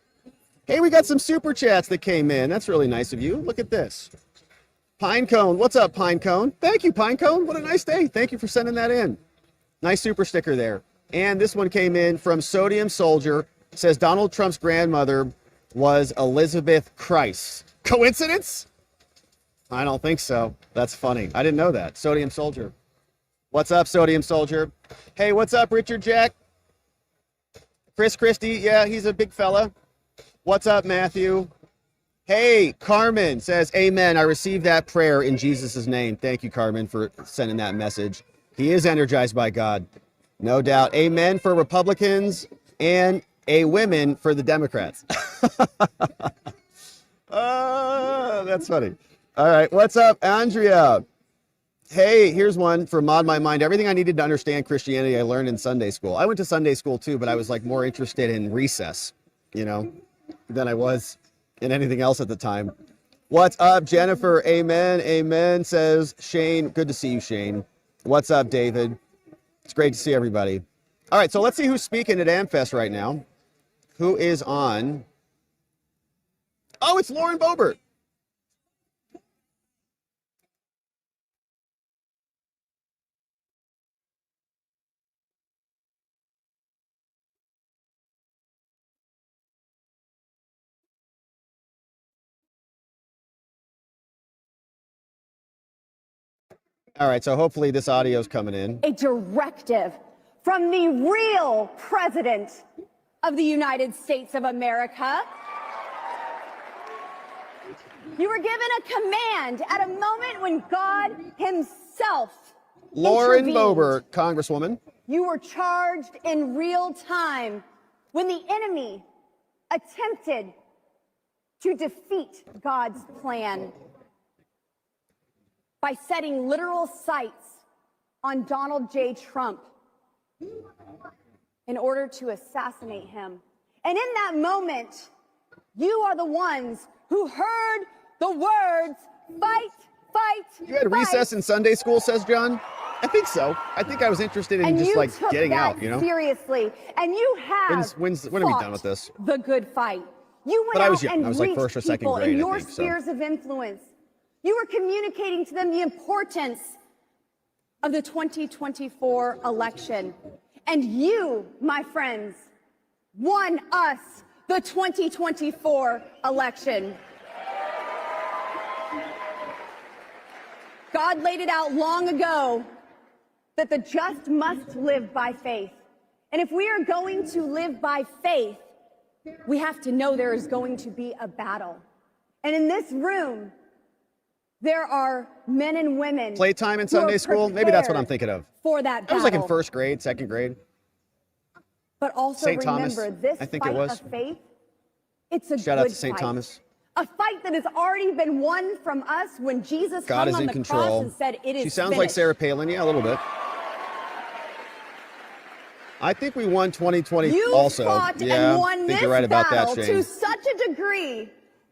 [SPEAKER 1] Hey, we got some super chats that came in. That's really nice of you. Look at this. Pinecone. What's up, Pinecone? Thank you, Pinecone. What a nice day. Thank you for sending that in. Nice super sticker there. And this one came in from Sodium Soldier. It says Donald Trump's grandmother was Elizabeth Christ. Coincidence? I don't think so. That's funny. I didn't know that. Sodium Soldier. What's up, Sodium Soldier? Hey, what's up, Richard Jack? Chris Christie. Yeah, he's a big fella. What's up, Matthew? Hey, Carmen says, amen. I received that prayer in Jesus' name. Thank you, Carmen, for sending that message. He is energized by God. No doubt. Amen for Republicans and a women for the Democrats. That's funny. All right. What's up, Andrea? Hey, here's one from Mod My Mind. Everything I needed to understand Christianity, I learned in Sunday school. I went to Sunday school too, but I was like more interested in recess, you know, than I was in anything else at the time. What's up, Jennifer? Amen. Amen, says Shane. Good to see you, Shane. What's up, David? It's great to see everybody. All right, so let's see who's speaking at AmFest right now. Who is on? Oh, it's Lauren Boebert. All right, so hopefully this audio is coming in.
[SPEAKER 3] A directive from the real president of the United States of America. You were given a command at a moment when God himself
[SPEAKER 1] Lauren
[SPEAKER 3] intervened.
[SPEAKER 1] Boebert, Congresswoman.
[SPEAKER 3] You were charged in real time when the enemy attempted to defeat God's plan by setting literal sights on Donald J. Trump in order to assassinate him. And in that moment, you are the ones who heard the words, fight, fight,
[SPEAKER 1] You had
[SPEAKER 3] fight.
[SPEAKER 1] recess in Sunday school, says John? I think so. I think I was interested in
[SPEAKER 3] And
[SPEAKER 1] just
[SPEAKER 3] you
[SPEAKER 1] like
[SPEAKER 3] took
[SPEAKER 1] getting
[SPEAKER 3] that
[SPEAKER 1] out, you know?
[SPEAKER 3] seriously. And you have
[SPEAKER 1] When are we done with this?
[SPEAKER 3] the good fight. You went
[SPEAKER 1] But I was
[SPEAKER 3] out
[SPEAKER 1] young.
[SPEAKER 3] and
[SPEAKER 1] I was like
[SPEAKER 3] reached
[SPEAKER 1] first or second
[SPEAKER 3] people
[SPEAKER 1] grade,
[SPEAKER 3] in
[SPEAKER 1] I
[SPEAKER 3] your
[SPEAKER 1] think, so.
[SPEAKER 3] spheres of influence. You were communicating to them the importance of the 2024 election. And you, my friends, won us the 2024 election. God laid it out long ago that the just must live by faith. And if we are going to live by faith, we have to know there is going to be a battle. And in this room, there are men and women.
[SPEAKER 1] Playtime in
[SPEAKER 3] who are
[SPEAKER 1] Sunday school? Maybe that's what I'm
[SPEAKER 3] prepared
[SPEAKER 1] thinking of.
[SPEAKER 3] For that
[SPEAKER 1] I
[SPEAKER 3] battle.
[SPEAKER 1] was like in first grade, second grade.
[SPEAKER 3] But also
[SPEAKER 1] St. Thomas,
[SPEAKER 3] remember, this
[SPEAKER 1] I think
[SPEAKER 3] fight
[SPEAKER 1] it was.
[SPEAKER 3] of faith, it's a
[SPEAKER 1] Shout out
[SPEAKER 3] good
[SPEAKER 1] to St.
[SPEAKER 3] fight.
[SPEAKER 1] Thomas.
[SPEAKER 3] A fight that has already been won from us when Jesus
[SPEAKER 1] God
[SPEAKER 3] hung
[SPEAKER 1] is
[SPEAKER 3] on
[SPEAKER 1] in
[SPEAKER 3] the
[SPEAKER 1] control.
[SPEAKER 3] cross and said, "It is
[SPEAKER 1] She sounds like
[SPEAKER 3] finished."
[SPEAKER 1] Sarah Palin. Yeah, a little bit. I think we won 2020
[SPEAKER 3] You
[SPEAKER 1] also.
[SPEAKER 3] fought
[SPEAKER 1] Yeah,
[SPEAKER 3] and
[SPEAKER 1] I
[SPEAKER 3] won
[SPEAKER 1] think
[SPEAKER 3] this
[SPEAKER 1] you're right about
[SPEAKER 3] battle
[SPEAKER 1] that,
[SPEAKER 3] to
[SPEAKER 1] Shane.
[SPEAKER 3] such a degree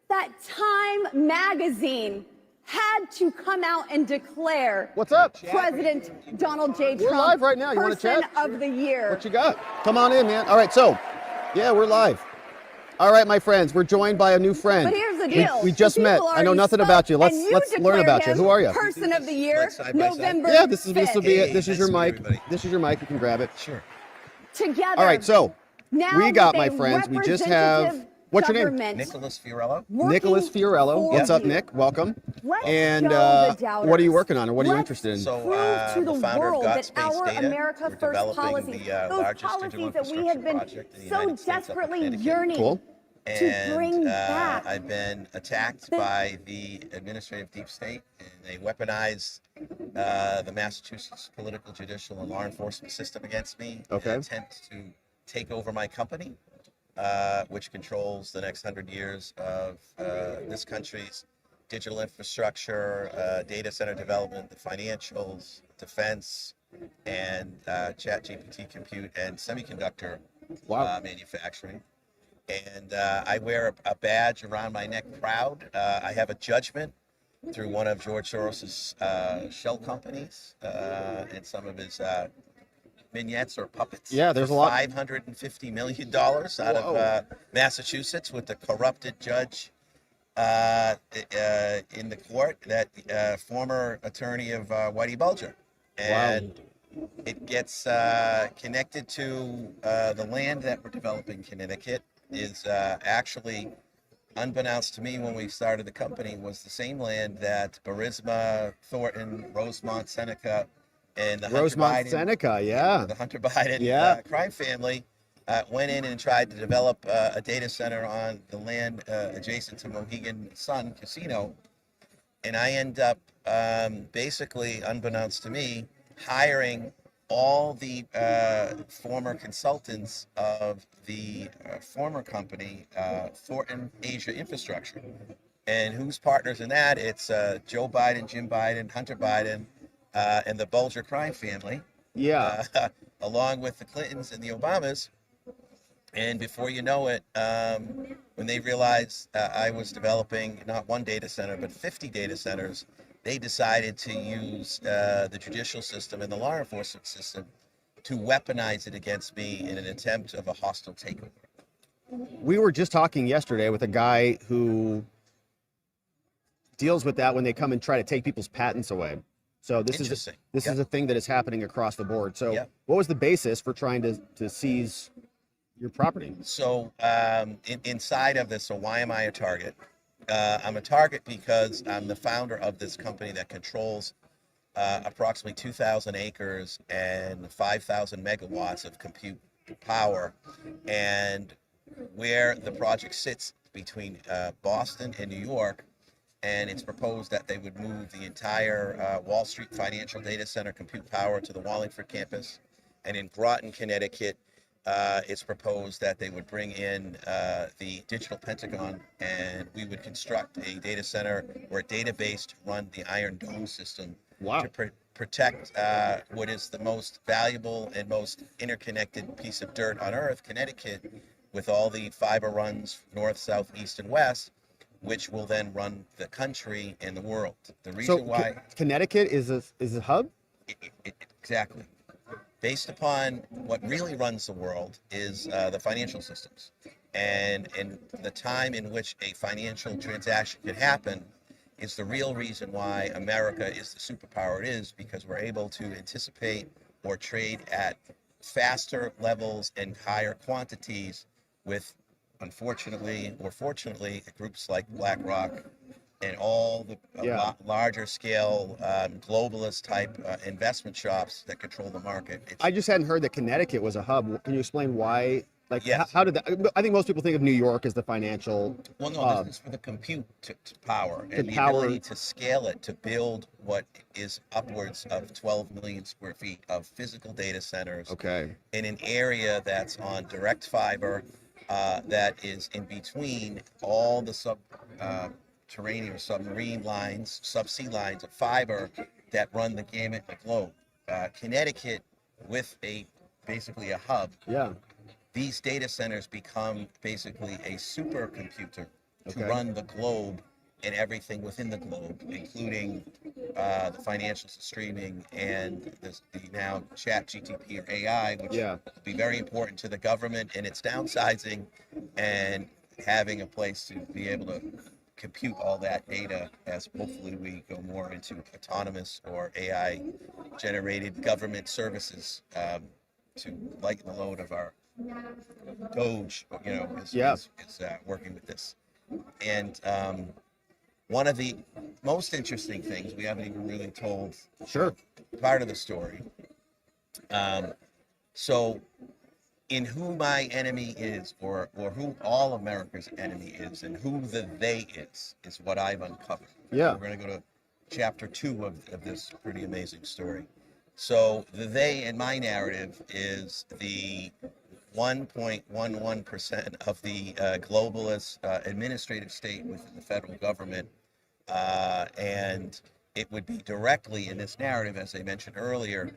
[SPEAKER 3] that Time magazine had to come out and declare
[SPEAKER 1] What's up?
[SPEAKER 3] President Donald J.
[SPEAKER 1] We're
[SPEAKER 3] Trump
[SPEAKER 1] live right now. You wanna
[SPEAKER 3] Person
[SPEAKER 1] chat?
[SPEAKER 3] of the Year.
[SPEAKER 1] What you got? Come on in, man. All right, so, yeah, we're live. All right, my friends, we're joined by a new friend.
[SPEAKER 3] But here's the deal.
[SPEAKER 1] We just
[SPEAKER 3] The
[SPEAKER 1] met.
[SPEAKER 3] people
[SPEAKER 1] I know
[SPEAKER 3] already
[SPEAKER 1] nothing
[SPEAKER 3] spoke,
[SPEAKER 1] about you. Let's
[SPEAKER 3] and
[SPEAKER 1] learn
[SPEAKER 3] declared
[SPEAKER 1] about you.
[SPEAKER 3] him
[SPEAKER 1] Who are you?
[SPEAKER 3] Person of the Year,
[SPEAKER 4] Like side by side?
[SPEAKER 3] November
[SPEAKER 1] Yeah, this will be
[SPEAKER 4] Hey,
[SPEAKER 1] this is
[SPEAKER 4] nice
[SPEAKER 1] your
[SPEAKER 4] to meet
[SPEAKER 1] mic.
[SPEAKER 4] everybody.
[SPEAKER 1] This is your mic. You can grab it.
[SPEAKER 4] Sure.
[SPEAKER 3] Together.
[SPEAKER 1] All right, so
[SPEAKER 3] now
[SPEAKER 1] we got,
[SPEAKER 3] with
[SPEAKER 1] my
[SPEAKER 3] a
[SPEAKER 1] friends, we just have,
[SPEAKER 3] representative
[SPEAKER 1] what's your name?
[SPEAKER 3] government
[SPEAKER 4] Nicholas Fiorello.
[SPEAKER 3] working
[SPEAKER 1] Nicholas Fiorello.
[SPEAKER 3] for
[SPEAKER 1] What's up,
[SPEAKER 3] you.
[SPEAKER 1] Nick? Welcome.
[SPEAKER 3] Let's
[SPEAKER 1] And
[SPEAKER 3] show the doubters.
[SPEAKER 1] what are you working on, or what are you
[SPEAKER 3] Let's
[SPEAKER 1] interested in?
[SPEAKER 4] So,
[SPEAKER 3] prove to
[SPEAKER 4] I'm
[SPEAKER 3] the
[SPEAKER 4] the founder of
[SPEAKER 3] world
[SPEAKER 4] Got
[SPEAKER 3] that
[SPEAKER 4] Space
[SPEAKER 3] our
[SPEAKER 4] Data.
[SPEAKER 3] America
[SPEAKER 4] We're
[SPEAKER 3] First
[SPEAKER 4] developing
[SPEAKER 3] policies,
[SPEAKER 4] the
[SPEAKER 3] those
[SPEAKER 4] largest digital
[SPEAKER 3] policies that we have
[SPEAKER 4] infrastructure
[SPEAKER 3] been
[SPEAKER 4] project in the
[SPEAKER 3] so
[SPEAKER 4] United States up in
[SPEAKER 3] desperately
[SPEAKER 4] Connecticut.
[SPEAKER 3] yearning
[SPEAKER 1] Cool.
[SPEAKER 3] to bring back.
[SPEAKER 4] I've been attacked
[SPEAKER 3] the-
[SPEAKER 4] by the administrative deep state, and they weaponized the Massachusetts political, judicial, and law enforcement system against me
[SPEAKER 1] Okay.
[SPEAKER 4] in an attempt to take over my company, which controls the next 100 years of this country's digital infrastructure, data center development, the financials, defense, and chat GPT compute and semiconductor
[SPEAKER 1] Wow.
[SPEAKER 4] manufacturing. And I wear a badge around my neck proud. I have a judgment through one of George Soros's shell companies and some of his vignettes or puppets.
[SPEAKER 1] Yeah, there's
[SPEAKER 4] for
[SPEAKER 1] a lot.
[SPEAKER 4] $550 million out
[SPEAKER 1] Whoa.
[SPEAKER 4] of Massachusetts with the corrupted judge in the court, that former attorney of Whitey Bulger. And it gets connected to the land that we're developing in Connecticut is actually, unbeknownst to me when we started the company, was the same land that Burisma, Thornton, Rosemont, Seneca, and the
[SPEAKER 1] Rosemont
[SPEAKER 4] Hunter Biden,
[SPEAKER 1] Seneca, yeah.
[SPEAKER 4] the Hunter Biden
[SPEAKER 1] Yeah.
[SPEAKER 4] crime family went in and tried to develop a data center on the land adjacent to Mohegan Sun Casino. And I end up basically, unbeknownst to me, hiring all the former consultants of the former company, Thornton Asia Infrastructure. And who's partners in that? It's Joe Biden, Jim Biden, Hunter Biden, and the Bulger crime family,
[SPEAKER 1] Yeah.
[SPEAKER 4] along with the Clintons and the Obamas. And before you know it, when they realized I was developing not one data center, but 50 data centers, they decided to use the judicial system and the law enforcement system to weaponize it against me in an attempt of a hostile takeover.
[SPEAKER 1] We were just talking yesterday with a guy who deals with that when they come and try to take people's patents away. So this
[SPEAKER 4] Interesting.
[SPEAKER 1] is a thing that is happening across the board. So
[SPEAKER 4] Yep.
[SPEAKER 1] what was the basis for trying to seize your property?
[SPEAKER 4] So inside of this, so why am I a target? I'm a target because I'm the founder of this company that controls approximately 2,000 acres and 5,000 megawatts of compute power. And where the project sits between Boston and New York, and it's proposed that they would move the entire Wall Street financial data center compute power to the Wallingford campus. And in Groton, Connecticut, it's proposed that they would bring in the digital Pentagon, and we would construct a data center or a database to run the Iron Dome system.
[SPEAKER 1] Wow.
[SPEAKER 4] To protect what is the most valuable and most interconnected piece of dirt on Earth, Connecticut, with all the fiber runs north, south, east, and west, which will then run the country and the world. The reason why
[SPEAKER 1] Connecticut is a hub?
[SPEAKER 4] exactly. Based upon what really runs the world is the financial systems. And the time in which a financial transaction can happen is the real reason why America is the superpower it is, because we're able to anticipate or trade at faster levels and higher quantities with, unfortunately or fortunately, groups like BlackRock and all the larger scale globalist type investment shops that control the market.
[SPEAKER 1] I just hadn't heard that Connecticut was a hub. Can you explain why? Like,
[SPEAKER 4] Yes.
[SPEAKER 1] how did that? I think most people think of New York as the financial.
[SPEAKER 4] Well, no,
[SPEAKER 1] hub.
[SPEAKER 4] this is for the compute to power and the
[SPEAKER 1] power.
[SPEAKER 4] ability to scale it to build what is upwards of 12 million square feet of physical data centers
[SPEAKER 1] Okay.
[SPEAKER 4] in an area that's on direct fiber, that is in between all the subterranean or submarine lines, subsea lines of fiber that run the gamut of the globe. Connecticut, with basically a hub.
[SPEAKER 1] Yeah.
[SPEAKER 4] These data centers become basically a supercomputer to
[SPEAKER 1] Okay.
[SPEAKER 4] run the globe and everything within the globe, including the financial streaming and the now chat GTP or AI, which will be very important to the government in its downsizing and having a place to be able to compute all that data as hopefully we go more into autonomous or AI generated government services to lighten the load of our Doge, is working with this. And one of the most interesting things we haven't even really told part of the story. So in who my enemy is, or who all America's enemy is, and who the they is what I've uncovered.
[SPEAKER 1] Yeah.
[SPEAKER 4] We're going to go to chapter 2 of this pretty amazing story. So the they in my narrative is the 1.11% of the globalist administrative state within the federal government. And it would be directly in this narrative, as I mentioned earlier,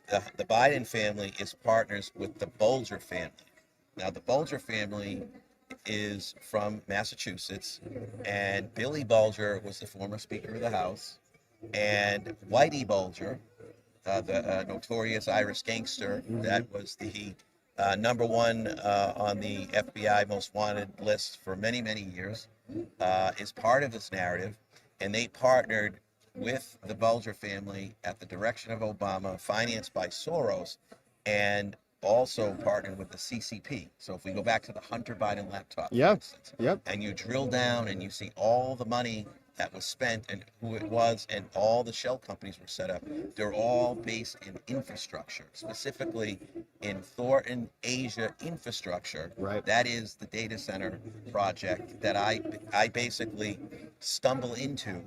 [SPEAKER 4] the Biden family is partners with the Bulger family. Now, the Bulger family is from Massachusetts, and Billy Bulger was the former Speaker of the House, and Whitey Bulger, the notorious Irish gangster that was the number one on the FBI most wanted list for many, many years, is part of this narrative. And they partnered with the Bulger family at the direction of Obama, financed by Soros, and also partnered with the CCP. So if we go back to the Hunter Biden laptop, for instance, and you drill down and you see all the money that was spent and who it was, and all the shell companies were set up, they're all based in infrastructure, specifically in Thornton Asia infrastructure.
[SPEAKER 1] Right.
[SPEAKER 4] That is the data center project that I basically stumble into,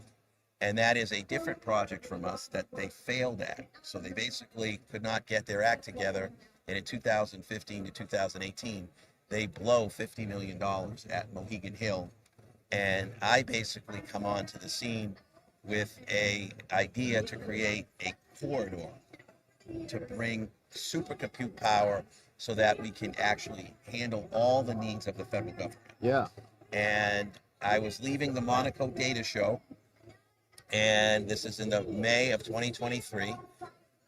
[SPEAKER 4] and that is a different project from us that they failed at. So they basically could not get their act together, and in 2015 to 2018, they blow $50 million at Mohegan Hill. And I basically come onto the scene with a idea to create a corridor to bring supercompute power so that we can actually handle all the needs of the federal government.
[SPEAKER 1] Yeah.
[SPEAKER 4] And I was leaving the Monaco Data Show, and this is in the May of 2023,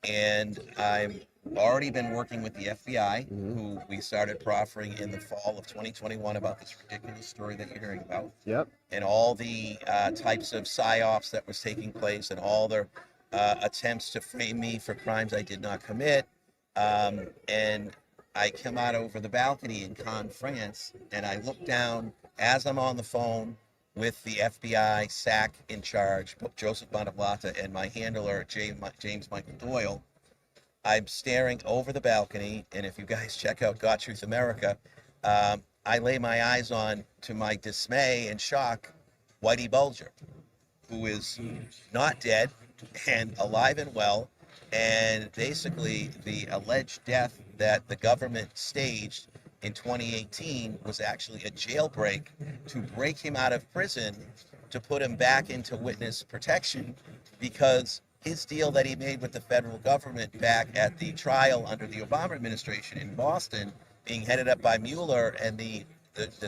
[SPEAKER 4] and I've already been working with the FBI, who we started proffering in the fall of 2021 about this ridiculous story that you're hearing about.
[SPEAKER 1] Yep.
[SPEAKER 4] And all the types of psyops that was taking place, and all their attempts to frame me for crimes I did not commit. And I come out over the balcony in Cannes, France, and I look down as I'm on the phone with the FBI SAC in charge, Joseph Bonavlata, and my handler, James Michael Doyle. I'm staring over the balcony, and if you guys check out Got Truth America, I lay my eyes on, to my dismay and shock, Whitey Bulger, who is not dead and alive and well. And basically, the alleged death that the government staged in 2018 was actually a jailbreak to break him out of prison, to put him back into witness protection, because his deal that he made with the federal government back at the trial under the Obama administration in Boston, being headed up by Mueller and the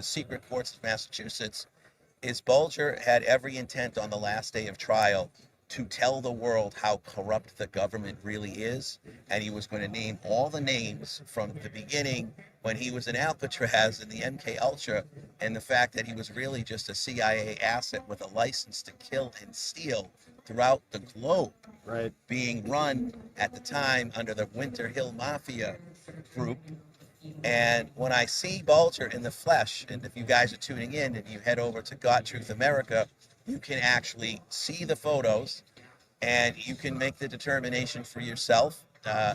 [SPEAKER 4] secret courts of Massachusetts, is Bulger had every intent on the last day of trial to tell the world how corrupt the government really is. And he was going to name all the names from the beginning, when he was in Alcatraz in the MK Ultra, and the fact that he was really just a CIA asset with a license to kill and steal throughout the globe,
[SPEAKER 1] Right.
[SPEAKER 4] being run at the time under the Winter Hill Mafia group. And when I see Bulger in the flesh, and if you guys are tuning in and you head over to Got Truth America, you can actually see the photos, and you can make the determination for yourself.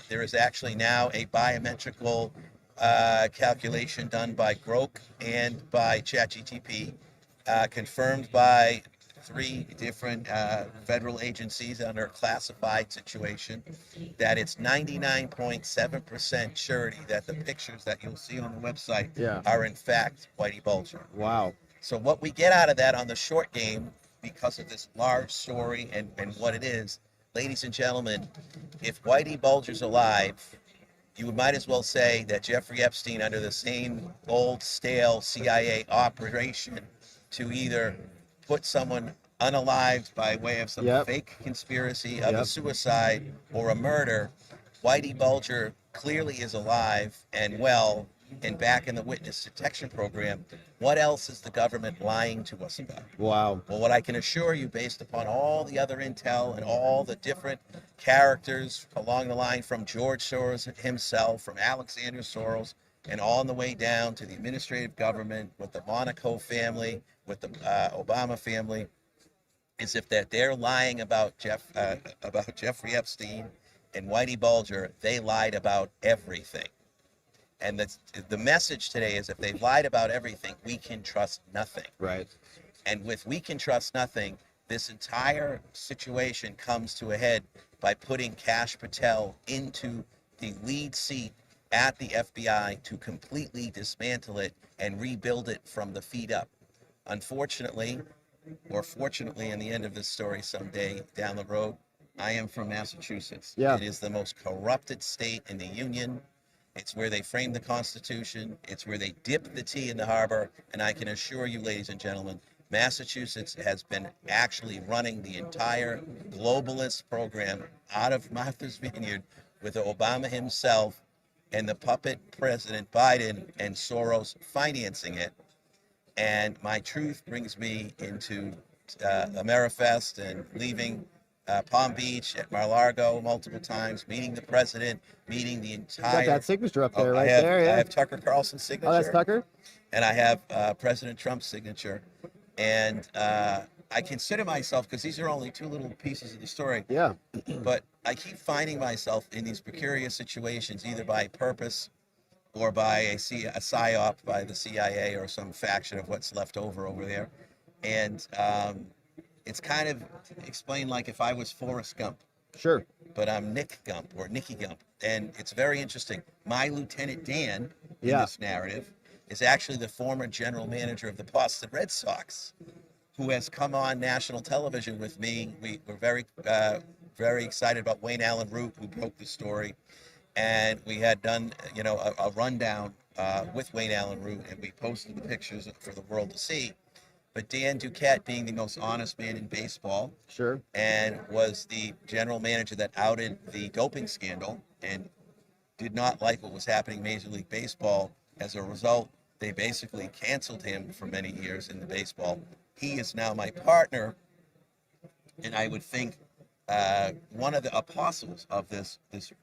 [SPEAKER 4] There is actually now a biometrical calculation done by Grok and by ChatGTP, confirmed by 3 different federal agencies under a classified situation, that it's 99.7% surety that the pictures that you'll see on the website are in fact Whitey Bulger.
[SPEAKER 1] Wow.
[SPEAKER 4] So what we get out of that on the short game, because of this large story and what it is, ladies and gentlemen, if Whitey Bulger's alive, you might as well say that Jeffrey Epstein, under the same old stale CIA operation to either put someone unalived by way of some fake conspiracy of a suicide or a murder, Whitey Bulger clearly is alive and well and back in the witness detection program. What else is the government lying to us about?
[SPEAKER 1] Wow.
[SPEAKER 4] Well, what I can assure you, based upon all the other intel and all the different characters along the line, from George Soros himself, from Alexander Soros, and on the way down to the administrative government, with the Monaco family, with the Obama family, is if that they're lying about Jeffrey Epstein and Whitey Bulger, they lied about everything. And the message today is, if they've lied about everything, we can trust nothing.
[SPEAKER 1] Right.
[SPEAKER 4] And with we can trust nothing, this entire situation comes to a head by putting Kash Patel into the lead seat at the FBI to completely dismantle it and rebuild it from the feet up. Unfortunately, or fortunately, in the end of this story someday down the road, I am from Massachusetts.
[SPEAKER 1] Yeah.
[SPEAKER 4] It is the most corrupted state in the Union. It's where they framed the Constitution. It's where they dipped the tea in the harbor. And I can assure you, ladies and gentlemen, Massachusetts has been actually running the entire globalist program out of Martha's Vineyard, with Obama himself and the puppet President Biden and Soros financing it. And my truth brings me into AmFest and leaving Palm Beach, at Mar-a-Lago multiple times, meeting the president, meeting the entire...
[SPEAKER 1] Got that signature up there, right
[SPEAKER 4] I have,
[SPEAKER 1] there, yeah.
[SPEAKER 4] I have Tucker Carlson's signature.
[SPEAKER 1] Oh, that's Tucker?
[SPEAKER 4] And I have President Trump's signature. And I consider myself, because these are only 2 little pieces of the story,
[SPEAKER 1] Yeah.
[SPEAKER 4] but I keep finding myself in these precarious situations, either by purpose or by a psyop by the CIA or some faction of what's left over there. And it's kind of explained like if I was Forrest Gump.
[SPEAKER 1] Sure.
[SPEAKER 4] But I'm Nick Gump, or Nicky Gump. And it's very interesting. My Lieutenant Dan in this narrative is actually the former general manager of the Boston Red Sox, who has come on national television with me. We're very very excited about Wayne Allen Root, who broke the story. And we had done, a rundown with Wayne Allen Root, and we posted the pictures for the world to see. But Dan Duquette, being the most honest man in baseball,
[SPEAKER 1] Sure.
[SPEAKER 4] and was the general manager that outed the doping scandal and did not like what was happening in Major League Baseball. As a result, they basically canceled him for many years in the baseball. He is now my partner, and I would think one of the apostles of this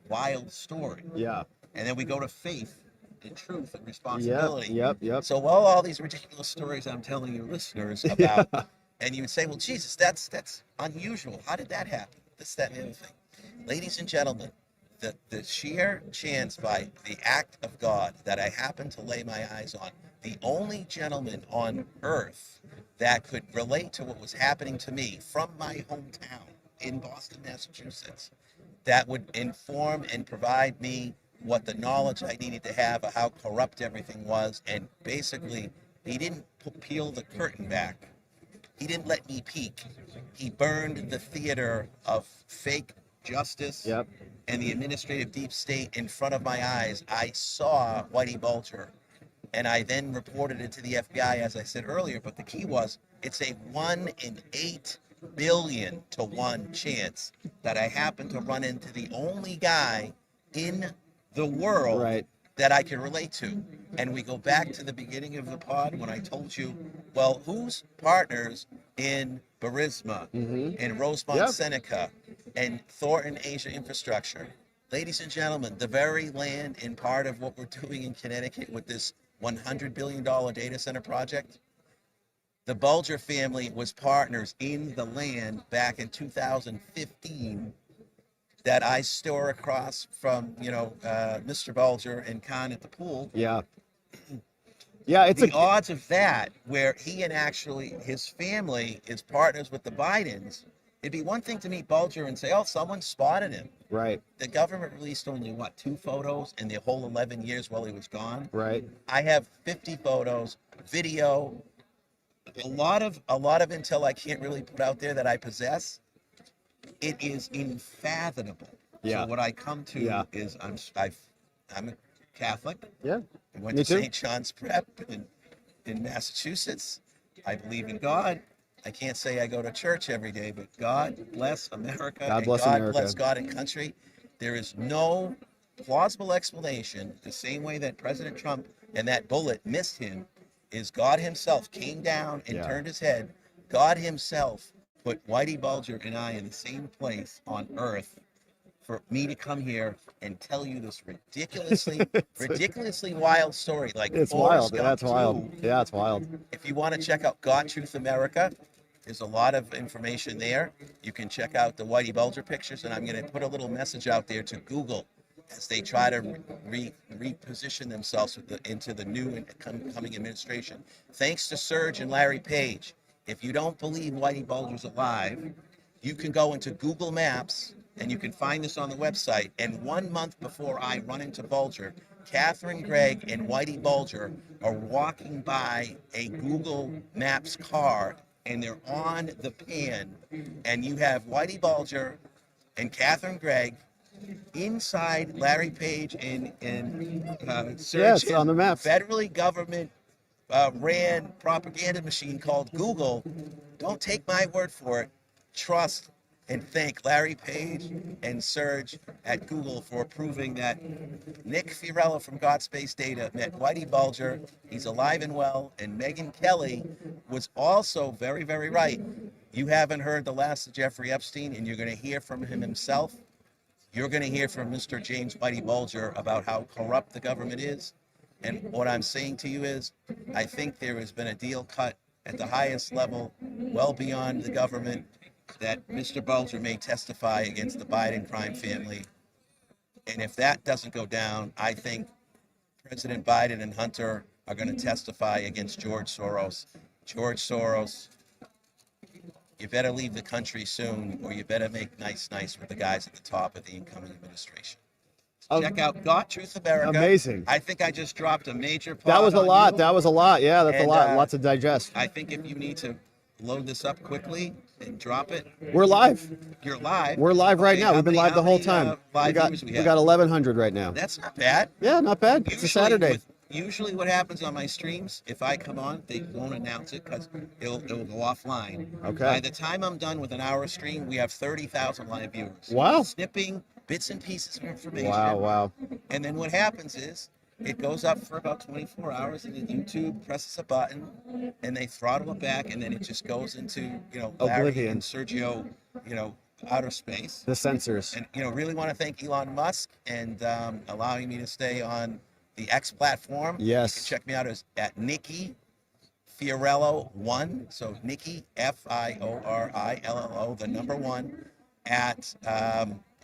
[SPEAKER 4] wild story.
[SPEAKER 1] Yeah.
[SPEAKER 4] And then we go to faith and truth and responsibility.
[SPEAKER 1] Yep.
[SPEAKER 4] So all these ridiculous stories I'm telling your listeners about, and you would say, well, Jesus, that's unusual. How did that happen? This, that, and the other thing. Ladies and gentlemen, the sheer chance by the act of God that I happened to lay my eyes on, the only gentleman on earth that could relate to what was happening to me from my hometown in Boston, Massachusetts, that would inform and provide me what the knowledge I needed to have of how corrupt everything was. And basically, he didn't peel the curtain back. He didn't let me peek. He burned the theater of fake justice and the administrative deep state in front of my eyes. I saw Whitey Bulger, and I then reported it to the FBI, as I said earlier. But the key was, it's a 1 in 8 billion to 1 chance that I happen to run into the only guy in the world that I can relate to. And we go back to the beginning of the pod when I told you, well, who's partners in Burisma and Rosemont Seneca and Thornton Asia Infrastructure? Ladies and gentlemen, the very land and part of what we're doing in Connecticut with this $100 billion data center project, the Bulger family was partners in the land back in 2015 that I store across from, Mr. Bulger and Con at the pool.
[SPEAKER 1] Yeah, it's
[SPEAKER 4] the odds of that, where he and actually his family is partners with the Bidens. It'd be one thing to meet Bulger and say, oh, someone spotted him.
[SPEAKER 1] Right.
[SPEAKER 4] The government released only, 2 photos in the whole 11 years while he was gone?
[SPEAKER 1] Right.
[SPEAKER 4] I have 50 photos, video, a lot of intel I can't really put out there that I possess. It is unfathomable.
[SPEAKER 1] Yeah.
[SPEAKER 4] So what I come to is I'm a Catholic.
[SPEAKER 1] Yeah.
[SPEAKER 4] I went to St. John's Prep in Massachusetts. I believe in God. I can't say I go to church every day, but God bless America.
[SPEAKER 1] God bless America.
[SPEAKER 4] God bless God and country. There is no plausible explanation, the same way that President Trump and that bullet missed him, is God himself came down and turned his head. God himself put Whitey Bulger and I in the same place on earth for me to come here and tell you this ridiculously wild story. Like,
[SPEAKER 1] it's
[SPEAKER 4] Forrest
[SPEAKER 1] wild. Yeah, it's
[SPEAKER 4] Gump
[SPEAKER 1] wild.
[SPEAKER 4] 2.
[SPEAKER 1] Yeah, it's wild.
[SPEAKER 4] If you want to check out God Truth America, there's a lot of information there. You can check out the Whitey Bulger pictures, and I'm going to put a little message out there to Google as they try to reposition themselves into the new and coming administration. Thanks to Serge and Larry Page. If you don't believe Whitey Bulger's alive, you can go into Google Maps, and you can find this on the website. And 1 month before I run into Bulger, Catherine Gregg and Whitey Bulger are walking by a Google Maps car, and they're on the pan. And you have Whitey Bulger and Catherine Gregg inside Larry Page and Serge.
[SPEAKER 1] It's on the map.
[SPEAKER 4] Federally government ran propaganda machine called Google. Don't take my word for it. Trust and thank Larry Page and Serge at Google for proving that Nick Fiorello from God Space Data met Whitey Bulger. He's alive and well. And Megyn Kelly was also very, very right. You haven't heard the last of Jeffrey Epstein, and you're going to hear from him himself. You're going to hear from Mr. James Whitey Bulger about how corrupt the government is. And what I'm saying to you is, I think there has been a deal cut at the highest level, well beyond the government, that Mr. Bulger may testify against the Biden crime family. And if that doesn't go down, I think President Biden and Hunter are going to testify against George Soros. George Soros, you better leave the country soon, or you better make nice with the guys at the top of the incoming administration. Check out God Truth America.
[SPEAKER 1] Amazing.
[SPEAKER 4] I think I just dropped a major pod.
[SPEAKER 1] That was a lot.
[SPEAKER 4] You.
[SPEAKER 1] That was a lot. Yeah, that's
[SPEAKER 4] And,
[SPEAKER 1] a lot. Lots to digest.
[SPEAKER 4] I think if you need to load this up quickly, and drop it.
[SPEAKER 1] We're live.
[SPEAKER 4] You're live.
[SPEAKER 1] We're live right
[SPEAKER 4] Okay,
[SPEAKER 1] now.
[SPEAKER 4] how
[SPEAKER 1] We've been
[SPEAKER 4] many-
[SPEAKER 1] live the
[SPEAKER 4] how
[SPEAKER 1] whole
[SPEAKER 4] many,
[SPEAKER 1] time.
[SPEAKER 4] live
[SPEAKER 1] we got
[SPEAKER 4] viewers
[SPEAKER 1] we
[SPEAKER 4] have?
[SPEAKER 1] got 1,100 right now.
[SPEAKER 4] That's not bad.
[SPEAKER 1] Yeah, not bad. It's a Saturday.
[SPEAKER 4] Usually what happens on my streams, if I come on, they won't announce it because it'll go offline.
[SPEAKER 1] Okay.
[SPEAKER 4] By the time I'm done with an hour stream, we have 30,000 live viewers.
[SPEAKER 1] Wow.
[SPEAKER 4] Snipping bits and pieces of information.
[SPEAKER 1] Wow.
[SPEAKER 4] And then what happens is it goes up for about 24 hours, and then YouTube presses a button, and they throttle it back, and then it just goes into, Larry
[SPEAKER 1] Oblivion.
[SPEAKER 4] and Sergio, outer space.
[SPEAKER 1] The censors.
[SPEAKER 4] And, really want to thank Elon Musk and allowing me to stay on the X platform.
[SPEAKER 1] Yes.
[SPEAKER 4] You can check me out at Nikki Fiorello1. So Nikki, Fiorillo, the number 1, at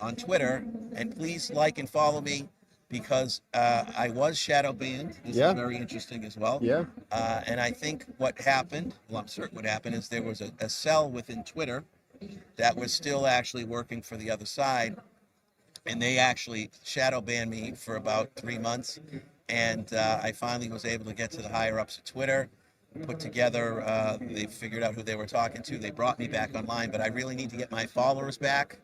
[SPEAKER 4] on Twitter. And please like and follow me, because I was shadow banned. This is very interesting as well.
[SPEAKER 1] Yeah.
[SPEAKER 4] And I think what happened, I'm certain what happened, is there was a cell within Twitter that was still actually working for the other side. And they actually shadow banned me for about 3 months. And I finally was able to get to the higher ups of Twitter, put together, they figured out who they were talking to. They brought me back online, but I really need to get my followers back.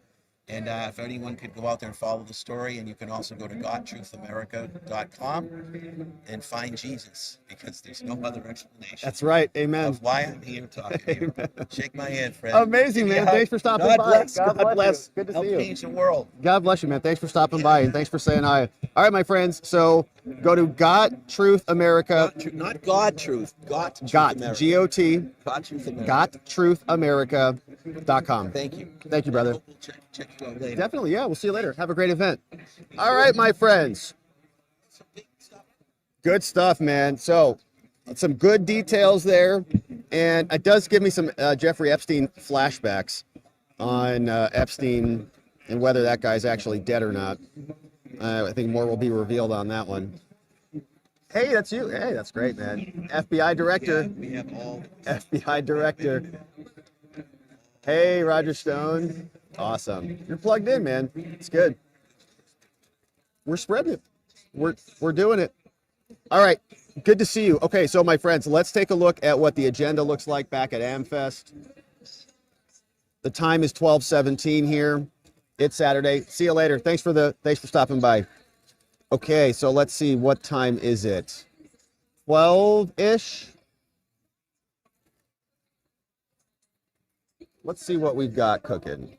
[SPEAKER 4] And if anyone could go out there and follow the story, and you can also go to GodTruthAmerica.com and find Jesus, because there's no other explanation.
[SPEAKER 1] That's right. Amen.
[SPEAKER 4] Of why I'm here talking to you. Shake my hand, friend.
[SPEAKER 1] Amazing, man. Thanks for stopping
[SPEAKER 4] God
[SPEAKER 1] by.
[SPEAKER 4] bless.
[SPEAKER 1] God bless. Good to
[SPEAKER 4] Help
[SPEAKER 1] see you.
[SPEAKER 4] change the world.
[SPEAKER 1] God bless you, man. Thanks for stopping by, and thanks for saying hi. All right, my friends. So go to God Truth America.
[SPEAKER 4] Not God Truth. Got
[SPEAKER 1] Got G-O-T.
[SPEAKER 4] God Truth America.
[SPEAKER 1] GotTruthAmerica.com.
[SPEAKER 4] Thank you.
[SPEAKER 1] Thank you, brother.
[SPEAKER 4] We'll check you out later.
[SPEAKER 1] Definitely, yeah. We'll see you later. Have a great event. All right, my friends. Good stuff, man. So, some good details there, and it does give me some Jeffrey Epstein flashbacks on Epstein and whether that guy's actually dead or not. I think more will be revealed on that one. Hey, that's you. Hey, that's great, man. FBI director.
[SPEAKER 4] We have all.
[SPEAKER 1] FBI director. Hey, Roger Stone. Awesome. You're plugged in, man. It's good. We're spreading it. We're doing it. All right. Good to see you. Okay, so my friends, let's take a look at what the agenda looks like back at AmFest. The time is 12:17 here. It's Saturday. See you later. Thanks for stopping by. Okay, so let's see, what time is it? 12-ish. Let's see what we've got cooking.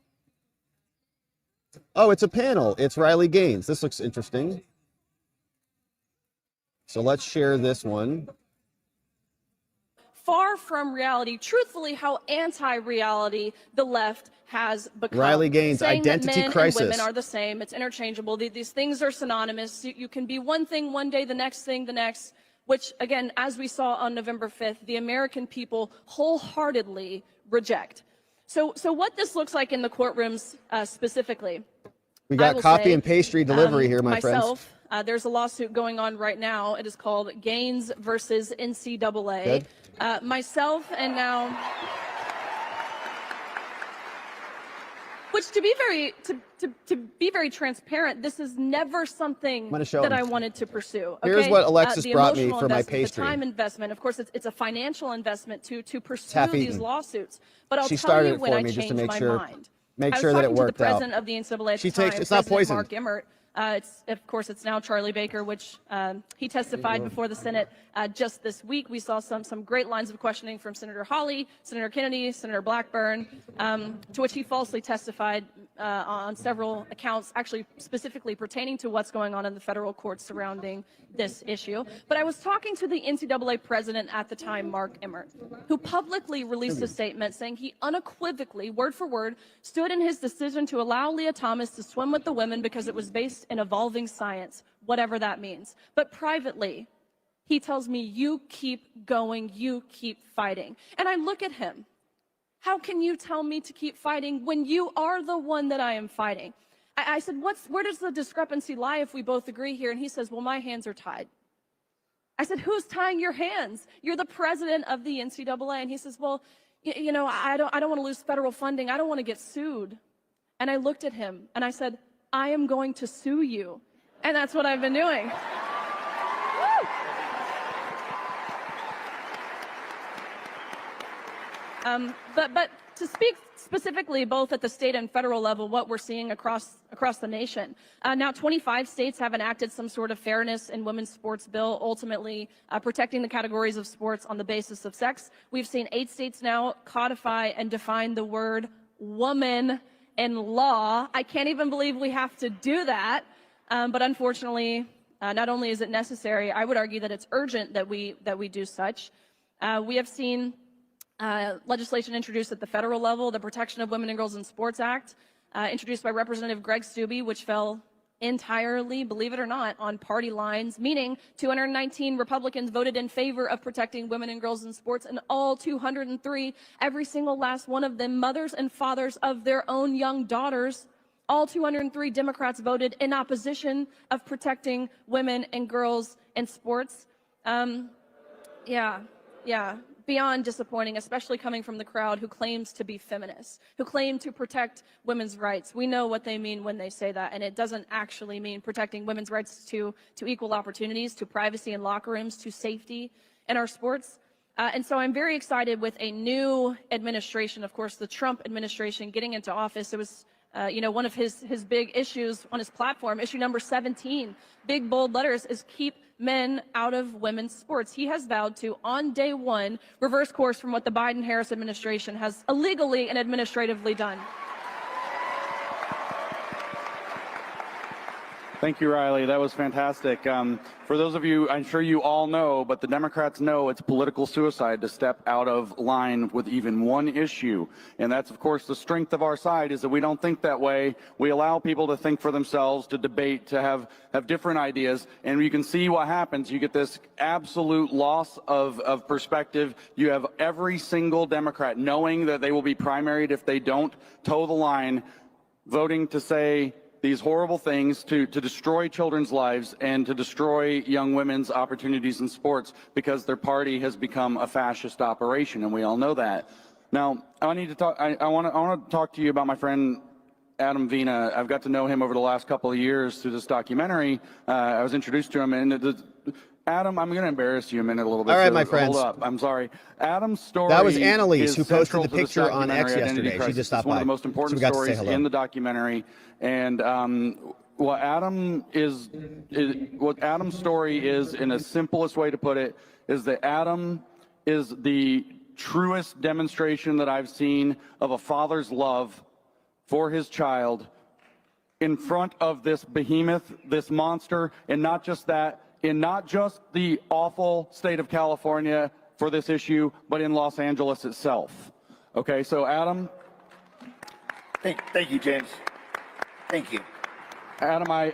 [SPEAKER 1] Oh, it's a panel. It's Riley Gaines. This looks interesting. So let's share this one.
[SPEAKER 5] Far from reality, truthfully, how anti-reality the left has become.
[SPEAKER 1] Riley Gaines,
[SPEAKER 5] saying
[SPEAKER 1] identity
[SPEAKER 5] that men
[SPEAKER 1] crisis.
[SPEAKER 5] and women are the same. It's interchangeable. These things are synonymous. You can be one thing one day, the next thing the next, which, again, as we saw on November 5th, the American people wholeheartedly reject. So what this looks like in the courtrooms specifically.
[SPEAKER 1] We got coffee and pastry delivery here, my
[SPEAKER 5] myself,
[SPEAKER 1] friends.
[SPEAKER 5] There's a lawsuit going on right now. It is called Gaines versus NCAA.
[SPEAKER 1] Good.
[SPEAKER 5] Myself and now, which to be very transparent, this is never something that I wanted to pursue. Okay?
[SPEAKER 1] Here's what Alexis
[SPEAKER 5] the
[SPEAKER 1] brought me
[SPEAKER 5] emotional
[SPEAKER 1] for my
[SPEAKER 5] investment,
[SPEAKER 1] pastry.
[SPEAKER 5] The time investment, of course, it's a financial investment to pursue
[SPEAKER 1] half
[SPEAKER 5] these
[SPEAKER 1] eaten.
[SPEAKER 5] lawsuits. But I'll
[SPEAKER 1] She
[SPEAKER 5] tell
[SPEAKER 1] started
[SPEAKER 5] you
[SPEAKER 1] it
[SPEAKER 5] when
[SPEAKER 1] for
[SPEAKER 5] I
[SPEAKER 1] me just to
[SPEAKER 5] changed
[SPEAKER 1] make
[SPEAKER 5] my
[SPEAKER 1] sure-
[SPEAKER 5] mind.
[SPEAKER 1] Make
[SPEAKER 5] I
[SPEAKER 1] sure
[SPEAKER 5] was
[SPEAKER 1] that it
[SPEAKER 5] talking to
[SPEAKER 1] worked
[SPEAKER 5] the
[SPEAKER 1] out.
[SPEAKER 5] president of the NCAA at
[SPEAKER 1] She
[SPEAKER 5] the time,
[SPEAKER 1] takes- it's not
[SPEAKER 5] President
[SPEAKER 1] poison.
[SPEAKER 5] Mark Emmert. Of course, it's now Charlie Baker, which he testified before the Senate just this week. We saw some great lines of questioning from Senator Hawley, Senator Kennedy, Senator Blackburn, to which he falsely testified on several accounts, actually specifically pertaining to what's going on in the federal courts surrounding this issue. But I was talking to the NCAA president at the time, Mark Emmert, who publicly released a statement saying he unequivocally, word for word, stood in his decision to allow Leah Thomas to swim with the women because it was based in evolving science, whatever that means. But privately, he tells me, you keep going, you keep fighting. And I look at him. How can you tell me to keep fighting when you are the one that I am fighting? I said, where does the discrepancy lie if we both agree here? And he says, well, my hands are tied. I said, who's tying your hands? You're the president of the NCAA. And he says, well, you know, I don't want to lose federal funding. I don't want to get sued. And I looked at him and I said, I am going to sue you. And that's what I've been doing. But to speak specifically both at the state and federal level, what we're seeing across the nation. Now, 25 states have enacted some sort of fairness in women's sports bill, ultimately protecting the categories of sports on the basis of sex. We've seen 8 states now codify and define the word woman in law. I can't even believe we have to do that, but unfortunately, not only is it necessary, I would argue that it's urgent that we do such. We have seen legislation introduced at the federal level, the Protection of Women and Girls in Sports Act, introduced by Representative Greg Steube, which fell entirely, believe it or not, on party lines, meaning 219 Republicans voted in favor of protecting women and girls in sports, and all 203, every single last one of them, mothers and fathers of their own young daughters, all 203 Democrats voted in opposition of protecting women and girls in sports. Yeah. Beyond disappointing, especially coming from the crowd who claims to be feminists, who claim to protect women's rights. We know what they mean when they say that, and it doesn't actually mean protecting women's rights to equal opportunities, to privacy in locker rooms, to safety in our sports. And so I'm very excited with a new administration, of course, the Trump administration getting into office. It was one of his big issues on his platform, issue number 17, big bold letters, is keep men out of women's sports. He has vowed to, on day one, reverse course from what the Biden-Harris administration has illegally and administratively done.
[SPEAKER 6] Thank you, Riley. That was fantastic. For those of you, I'm sure you all know, but the Democrats know it's political suicide to step out of line with even one issue. And that's, of course, the strength of our side, is that we don't think that way. We allow people to think for themselves, to debate, to have different ideas. And you can see what happens. You get this absolute loss of perspective. You have every single Democrat knowing that they will be primaried if they don't toe the line, voting to say these horrible things, to destroy children's lives and to destroy young women's opportunities in sports, because their party has become a fascist operation, and we all know that. Now, I want to talk to you about my friend Adam Vina. I've got to know him over the last couple of years through this documentary. I was introduced to him, and Adam, I'm going to embarrass you a minute a little bit.
[SPEAKER 1] All right,
[SPEAKER 6] so
[SPEAKER 1] my friends.
[SPEAKER 6] Hold up. I'm sorry. Adam's story.
[SPEAKER 1] That was Annalise,
[SPEAKER 6] is
[SPEAKER 1] who posted
[SPEAKER 6] central
[SPEAKER 1] the
[SPEAKER 6] to this
[SPEAKER 1] picture on X
[SPEAKER 6] documentary,
[SPEAKER 1] yesterday.
[SPEAKER 6] Identity
[SPEAKER 1] She
[SPEAKER 6] Crisis.
[SPEAKER 1] just stopped
[SPEAKER 6] It's one
[SPEAKER 1] by.
[SPEAKER 6] of the most important
[SPEAKER 1] So we got to say
[SPEAKER 6] stories
[SPEAKER 1] hello.
[SPEAKER 6] in the documentary. And what Adam's story is, in the simplest way to put it, is that Adam is the truest demonstration that I've seen of a father's love for his child in front of this behemoth, this monster, and not just that, in not just the awful state of California for this issue, but in Los Angeles itself. Okay, so Adam.
[SPEAKER 7] Thank you, James. Thank you.
[SPEAKER 6] Adam,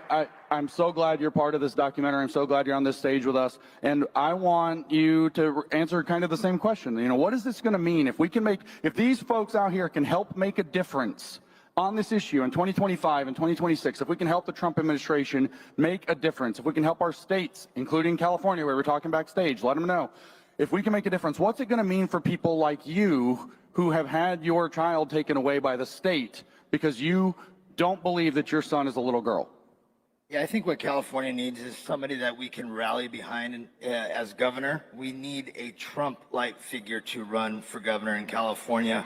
[SPEAKER 6] I'm so glad you're part of this documentary. I'm so glad you're on this stage with us. And I want you to answer kind of the same question. You know, what is this going to mean if these folks out here can help make a difference on this issue in 2025 and 2026, if we can help the Trump administration make a difference, if we can help our states, including California, where we're talking backstage, let them know. If we can make a difference, what's it going to mean for people like you who have had your child taken away by the state because you don't believe that your son is a little girl?
[SPEAKER 7] Yeah, I think what California needs is somebody that we can rally behind as governor. We need a Trump-like figure to run for governor in California.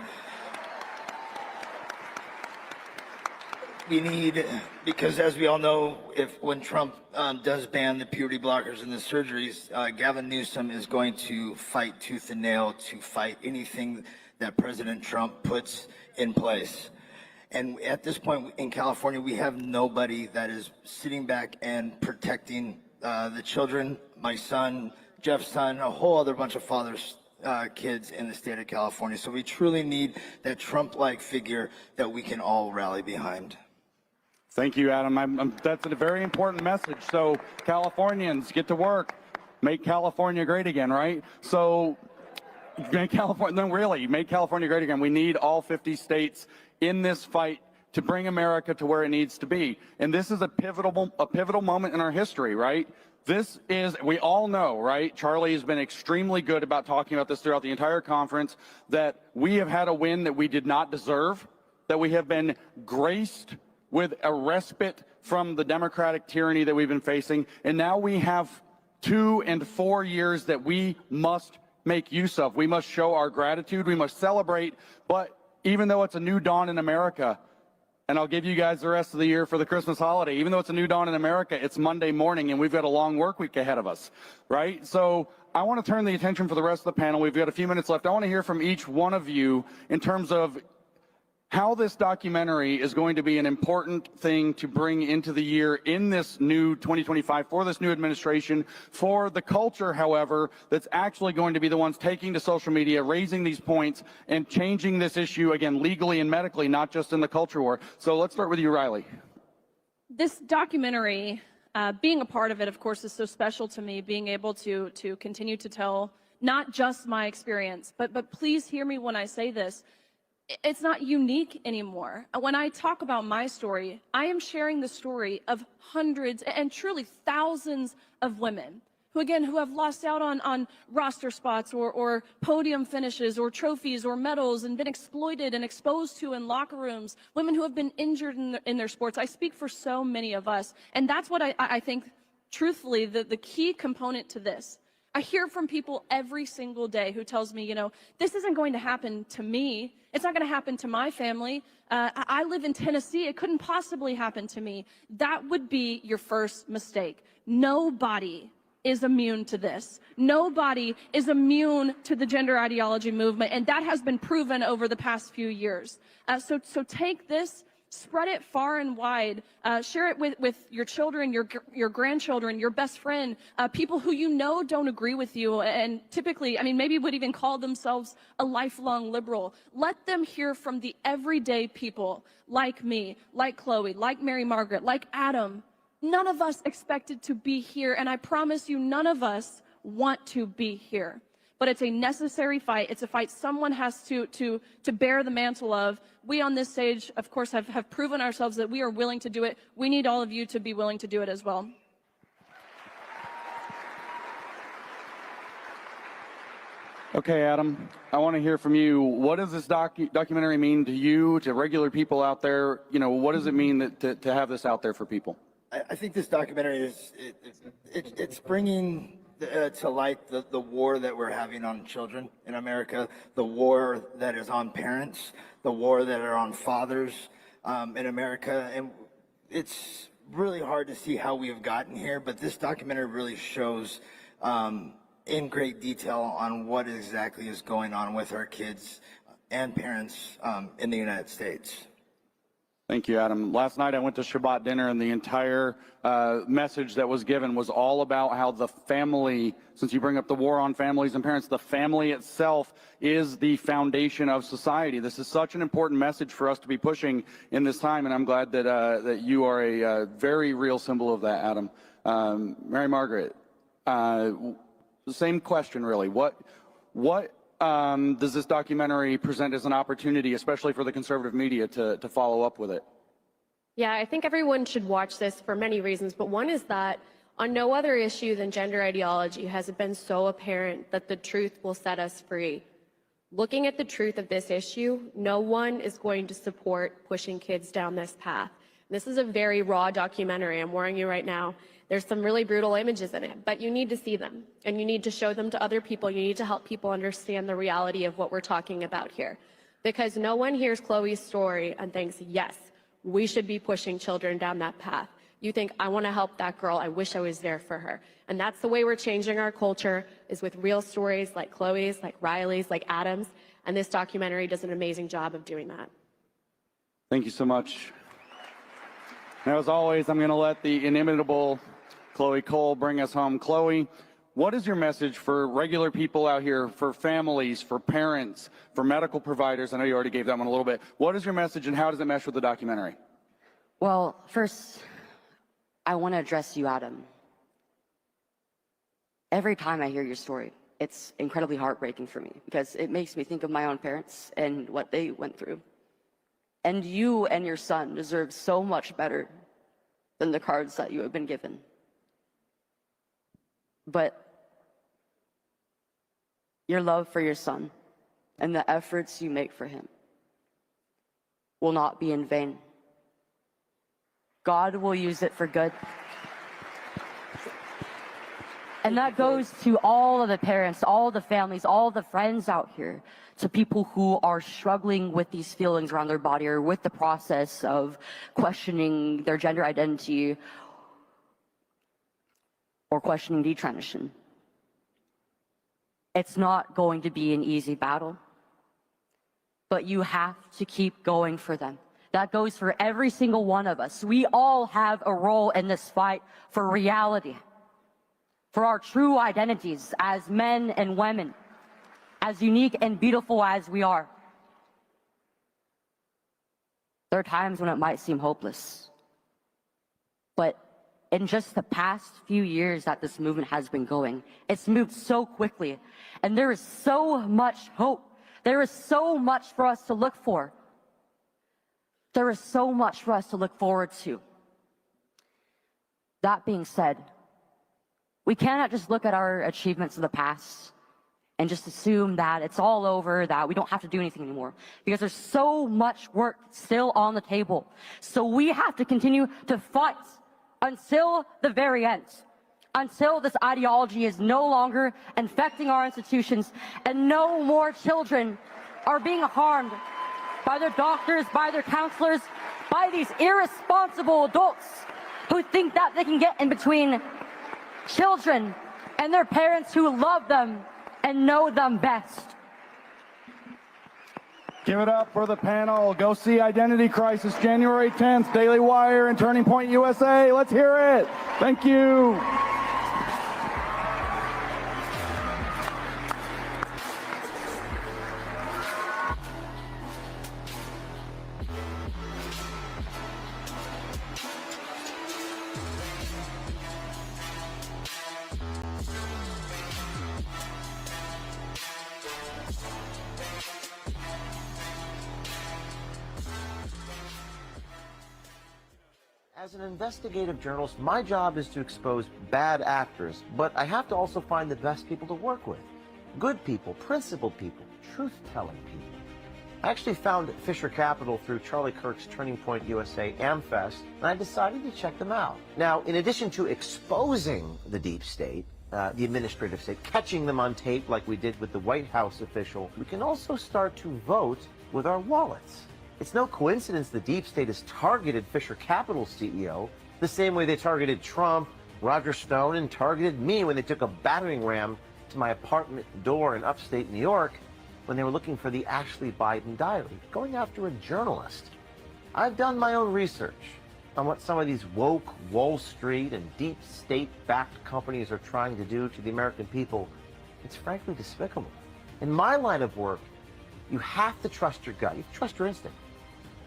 [SPEAKER 7] We need, because as we all know, when Trump does ban the puberty blockers and the surgeries, Gavin Newsom is going to fight tooth and nail to fight anything that President Trump puts in place. And at this point in California, we have nobody that is sitting back and protecting the children, my son, Jeff's son, a whole other bunch of fathers, kids in the state of California. So we truly need that Trump-like figure that we can all rally behind.
[SPEAKER 6] Thank you, Adam. That's a very important message. So Californians, get to work. Make California great again, right? So make California great again. We need all 50 states in this fight to bring America to where it needs to be. And this is a pivotal moment in our history, right? This is, we all know, right? Charlie has been extremely good about talking about this throughout the entire conference, that we have had a win that we did not deserve, that we have been graced with a respite from the Democratic tyranny that we've been facing. And now we have 2 and 4 years that we must make use of. We must show our gratitude. We must celebrate. But even though it's a new dawn in America, and I'll give you guys the rest of the year for the Christmas holiday. Even though it's a new dawn in America, it's Monday morning and we've got a long work week ahead of us, right? So I want to turn the attention for the rest of the panel. We've got a few minutes left. I want to hear from each one of you in terms of how this documentary is going to be an important thing to bring into the year in this new 2025 for this new administration, for the culture, however, that's actually going to be the ones taking to social media, raising these points, and changing this issue, again, legally and medically, not just in the culture war. So let's start with you, Riley.
[SPEAKER 5] This documentary, being a part of it, of course, is so special to me, being able to continue to tell not just my experience, but please hear me when I say this. It's not unique anymore. When I talk about my story, I am sharing the story of hundreds and truly thousands of women who, again, who have lost out on roster spots or podium finishes or trophies or medals and been exploited and exposed to in locker rooms, women who have been injured in their sports. I speak for so many of us. And that's what I think, truthfully, the key component to this. I hear from people every single day who tells me, you know, this isn't going to happen to me. It's not going to happen to my family. I live in Tennessee. It couldn't possibly happen to me. That would be your first mistake. Nobody is immune to this. Nobody is immune to the gender ideology movement, and that has been proven over the past few years. So take this, spread it far and wide, share it with your children, your grandchildren, your best friend, people who you know don't agree with you and typically, I mean, maybe would even call themselves a lifelong liberal. Let them hear from the everyday people like me, like Chloe, like Mary Margaret, like Adam. None of us expected to be here, and I promise you, none of us want to be here. But it's a necessary fight. It's a fight someone has to bear the mantle of. We on this stage, of course, have proven ourselves that we are willing to do it. We need all of you to be willing to do it as well.
[SPEAKER 6] Okay, Adam, I want to hear from you. What does this documentary mean to you, to regular people out there? You know, what does it mean to have this out there for people?
[SPEAKER 7] I think this documentary is it's bringing to light the war that we're having on children in America, the war that is on parents, the war that are on fathers in America. And it's really hard to see how we have gotten here, but this documentary really shows in great detail on what exactly is going on with our kids and parents in the United States.
[SPEAKER 6] Thank you, Adam. Last night I went to Shabbat dinner, and the entire message that was given was all about how the family, since you bring up the war on families and parents, the family itself is the foundation of society. This is such an important message for us to be pushing in this time, and I'm glad that that you are a very real symbol of that, Adam. Mary Margaret, same question, really. What does this documentary present as an opportunity, especially for the conservative media, to follow up with it?
[SPEAKER 8] Yeah, I think everyone should watch this for many reasons, but one is that on no other issue than gender ideology has it been so apparent that the truth will set us free. Looking at the truth of this issue, no one is going to support pushing kids down this path. This is a very raw documentary, I'm warning you right now. There's some really brutal images in it, but you need to see them, and you need to show them to other people. You need to help people understand the reality of what we're talking about here. Because no one hears Chloe's story and thinks, yes, we should be pushing children down that path. You think, I want to help that girl, I wish I was there for her. And that's the way we're changing our culture, is with real stories like Chloe's, like Riley's, like Adam's, and this documentary does an amazing job of doing that.
[SPEAKER 6] Thank you so much. And as always, I'm going to let the inimitable Chloe Cole bring us home. Chloe, what is your message for regular people out here, for families, for parents, for medical providers? I know you already gave that one a little bit. What is your message, and how does it mesh with the documentary?
[SPEAKER 9] Well, first, I want to address you, Adam. Every time I hear your story, it's incredibly heartbreaking for me because it makes me think of my own parents and what they went through. And you and your son deserve so much better than the cards that you have been given. But your love for your son and the efforts you make for him will not be in vain. God will use it for good. And that goes to all of the parents, all the families, all the friends out here, to people who are struggling with these feelings around their body or with the process of questioning their gender identity or questioning detransition. It's not going to be an easy battle, but you have to keep going for them. That goes for every single one of us. We all have a role in this fight for reality, for our true identities as men and women, as unique and beautiful as we are. There are times when it might seem hopeless, but in just the past few years that this movement has been going, it's moved so quickly, and there is so much hope. There is so much for us to look for. There is so much for us to look forward to. That being said, we cannot just look at our achievements of the past and just assume that it's all over, that we don't have to do anything anymore, because there's so much work still on the table. So we have to continue to fight until the very end, until this ideology is no longer infecting our institutions and no more children are being harmed by their doctors, by their counselors, by these irresponsible adults who think that they can get in between children and their parents who love them and know them best.
[SPEAKER 6] Give it up for the panel. Go see Identity Crisis, January 10th, Daily Wire and Turning Point USA. Let's hear it. Thank you.
[SPEAKER 10] As an investigative journalist, my job is to expose bad actors, but I have to also find the best people to work with. Good people, principled people, truth-telling people. I actually found Fisher Capital through Charlie Kirk's Turning Point USA AmFest, and I decided to check them out. Now, in addition to exposing the deep state, the administrative state, catching them on tape like we did with the White House official, we can also start to vote with our wallets. It's no coincidence the deep state has targeted Fisher Capital's CEO the same way they targeted Trump, Roger Stone, and targeted me when they took a battering ram to my apartment door in upstate New York when they were looking for the Ashley Biden diary, going after a journalist. I've done my own research on what some of these woke Wall Street and deep state-backed companies are trying to do to the American people. It's frankly despicable. In my line of work, you have to trust your gut. You have to trust your instinct.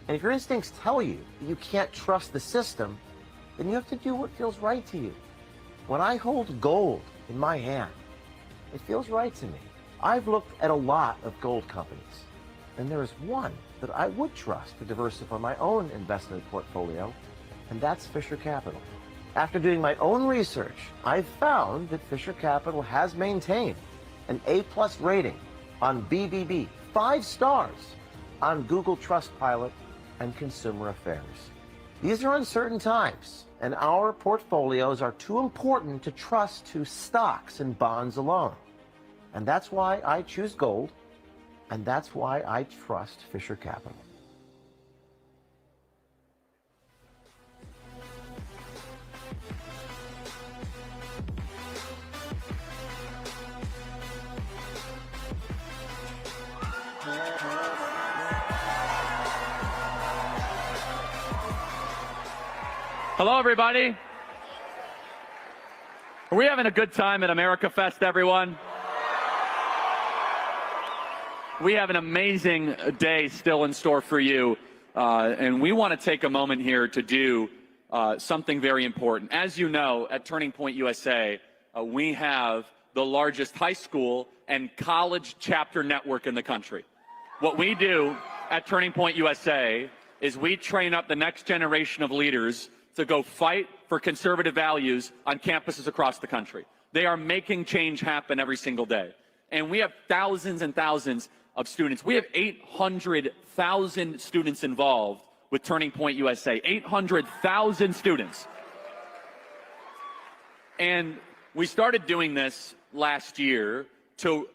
[SPEAKER 10] And if your instincts tell you that you can't trust the system, then you have to do what feels right to you. When I hold gold in my hand, it feels right to me. I've looked at a lot of gold companies, and there is one that I would trust to diversify my own investment portfolio, and that's Fisher Capital. After doing my own research, I've found that Fisher Capital has maintained an A+ rating on BBB, 5 stars on Google Trustpilot and Consumer Affairs. These are uncertain times, and our portfolios are too important to trust to stocks and bonds alone. And that's why I choose gold, and that's why I trust Fisher Capital.
[SPEAKER 11] Hello, everybody. Are we having a good time at America Fest, everyone? We have an amazing day still in store for you, and we want to take a moment here to do something very important. As you know, at Turning Point USA, we have the largest high school and college chapter network in the country. What we do at Turning Point USA is we train up the next generation of leaders to go fight for conservative values on campuses across the country. They are making change happen every single day. And we have thousands and thousands of students. We have 800,000 students involved with Turning Point USA, 800,000 students. And We started doing this last year to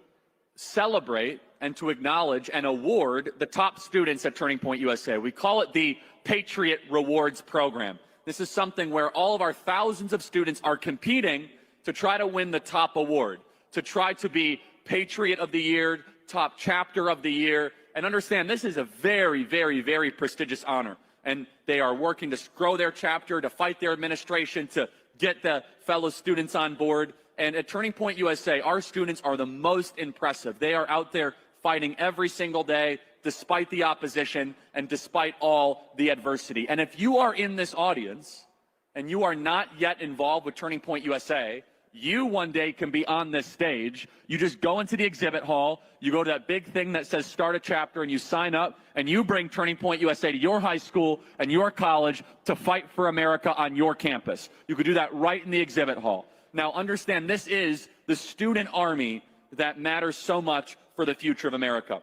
[SPEAKER 11] celebrate and to acknowledge and award the top students at Turning Point USA. We call it the Patriot Rewards Program. This is something where all of our thousands of students are competing to try to win the top award, to try to be Patriot of the Year, top chapter of the year, and understand this is a very, very, very prestigious honor. And they are working to grow their chapter, to fight their administration, to get the fellow students on board. And at Turning Point USA, our students are the most impressive. They are out there fighting every single day, despite the opposition and despite all the adversity. And if you are in this audience and you are not yet involved with Turning Point USA, you one day can be on this stage. You just go into the exhibit hall, you go to that big thing that says start a chapter, and you sign up, and you bring Turning Point USA to your high school and your college to fight for America on your campus. You could do that right in the exhibit hall. Now understand, this is the student army that matters so much for the future of America.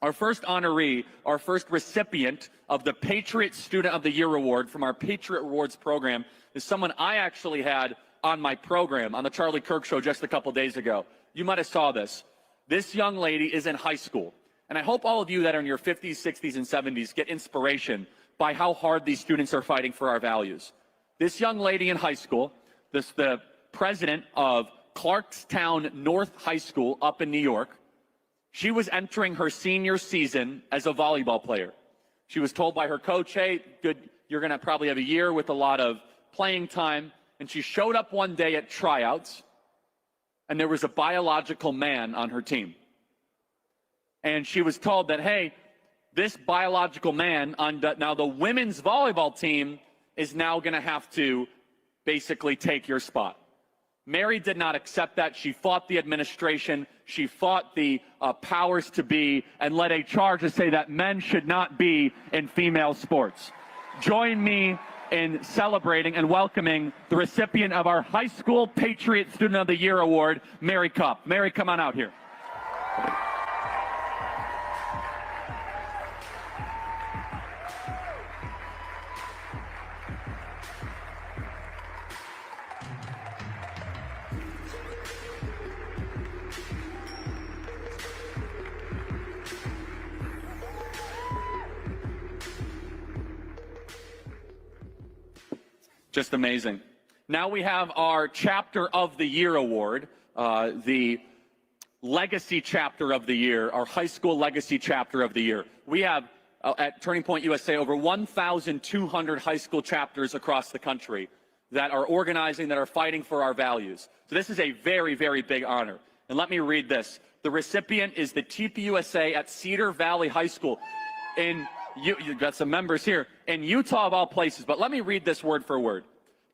[SPEAKER 11] Our first honoree, our first recipient of the Patriot Student of the Year Award from our Patriot Rewards program is someone I actually had on my program on the Charlie Kirk Show just a couple days ago. You might have saw this. This young lady is in high school. And I hope all of you that are in your 50s, 60s, and 70s get inspiration by how hard these students are fighting for our values. This young lady in high school, the president of Clarkstown North High School up in New York, she was entering her senior season as a volleyball player. She was told by her coach, hey, good, you're going to probably have a year with a lot of playing time. And she showed up one day at tryouts, and there was a biological man on her team. And she was told that, hey, this biological man on now the women's volleyball team is now going to have to basically take your spot. Mary did not accept that. She fought the administration. She fought the powers to be and led a charge to say that men should not be in female sports. Join me in celebrating and welcoming the recipient of our High School Patriot Student of the Year Award, Mary Cupp. Mary, come on out here. Just amazing. Now we have our Chapter of the Year Award, the Legacy Chapter of the Year, our High School Legacy Chapter of the Year. We have, at Turning Point USA, over 1,200 high school chapters across the country that are organizing, that are fighting for our values. So this is a very, very big honor. And let me read this. The recipient is the TPUSA at Cedar Valley High School. You've got some members here in Utah of all places, but let me read this word for word.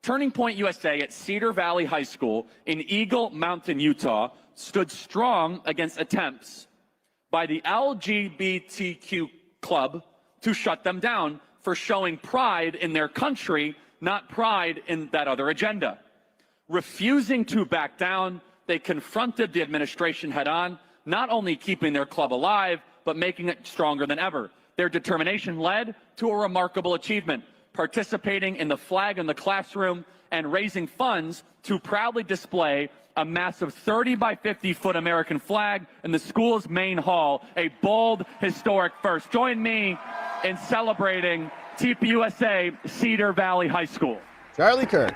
[SPEAKER 11] Turning Point USA at Cedar Valley High School in Eagle Mountain, Utah, stood strong against attempts by the LGBTQ club to shut them down for showing pride in their country, not pride in that other agenda. Refusing to back down, they confronted the administration head on, not only keeping their club alive, but making it stronger than ever. Their determination led to a remarkable achievement, participating in the flag in the classroom and raising funds to proudly display a massive 30 by 50 foot American flag in the school's main hall, a bold, historic first. Join me in celebrating TPUSA Cedar Valley High School.
[SPEAKER 1] Charlie Kirk.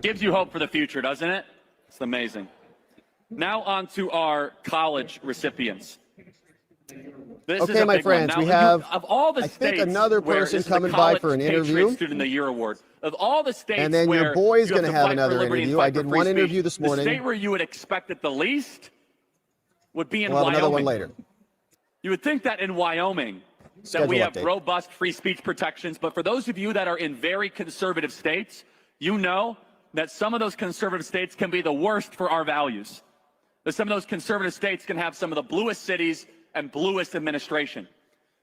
[SPEAKER 11] Gives you hope for the future, doesn't it? It's amazing. Now on to our college recipients. This
[SPEAKER 1] okay, my friends, we have,
[SPEAKER 11] of all the
[SPEAKER 1] I
[SPEAKER 11] states
[SPEAKER 1] think, another person coming by for an interview.
[SPEAKER 11] Student of the Year Award. Of all the states,
[SPEAKER 1] and then your boy's going to have another interview. I did one interview this morning.
[SPEAKER 11] The state where you would expect it the least would be in
[SPEAKER 1] Wyoming.
[SPEAKER 11] Wyoming.
[SPEAKER 1] Another one later.
[SPEAKER 11] You would think that in Wyoming, that we have robust free speech protections. But for those of you that are in very conservative states, you know that some of those conservative states can be the worst for our values. that some of those conservative states can have some of the bluest cities and bluest administration.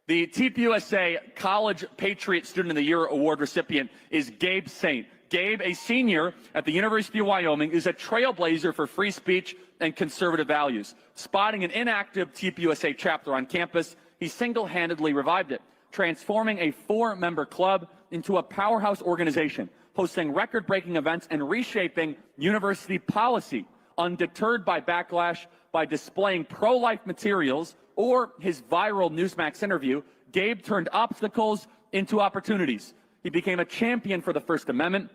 [SPEAKER 11] The TPUSA College Patriot Student of the Year Award recipient is Gabe Saint. Gabe, a senior at the University of Wyoming, is a trailblazer for free speech and conservative values. Spotting an inactive TPUSA chapter on campus, he single-handedly revived it, transforming a 4-member club into a powerhouse organization, hosting record-breaking events and reshaping university policy. Undeterred by backlash, by displaying pro-life materials, or his viral Newsmax interview, Gabe turned obstacles into opportunities. He became a champion for the First Amendment.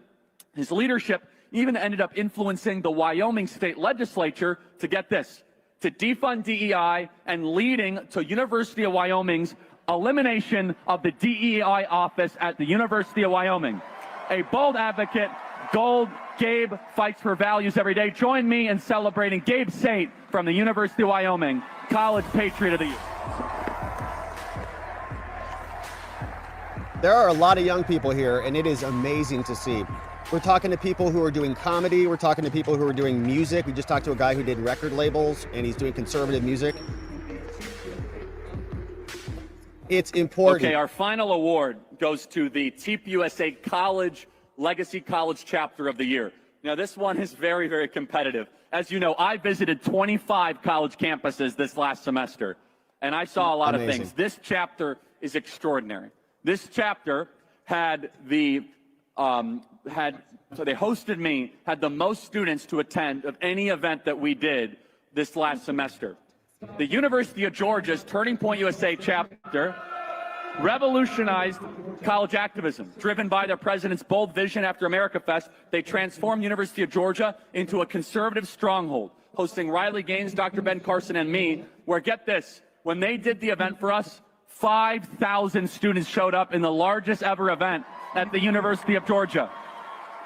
[SPEAKER 11] His leadership even ended up influencing the Wyoming state legislature to get this, to defund DEI and leading to University of Wyoming's elimination of the DEI office at the University of Wyoming. A bold advocate, gold, Gabe fights for values every day. Join me in celebrating Gabe Saint from the University of Wyoming, College Patriot of the Year.
[SPEAKER 1] There are a lot of young people here, and it is amazing to see. We're talking to people who are doing comedy. We're talking to people who are doing music. We just talked to a guy who did record labels, and he's doing conservative music. It's important.
[SPEAKER 11] Okay, our final award goes to the TPUSA College Legacy College Chapter of the Year. Now, this one is very, very competitive. As you know, I visited 25 college campuses this last semester, and I saw a lot of things. This chapter is extraordinary. This chapter had the so they hosted me, had the most students to attend of any event that we did this last semester. The University of Georgia's Turning Point USA chapter revolutionized college activism. Driven by their president's bold vision after AmericaFest, they transformed University of Georgia into a conservative stronghold, hosting Riley Gaines, Dr. Ben Carson, and me, where, get this, when they did the event for us, 5,000 students showed up in the largest ever event at the University of Georgia.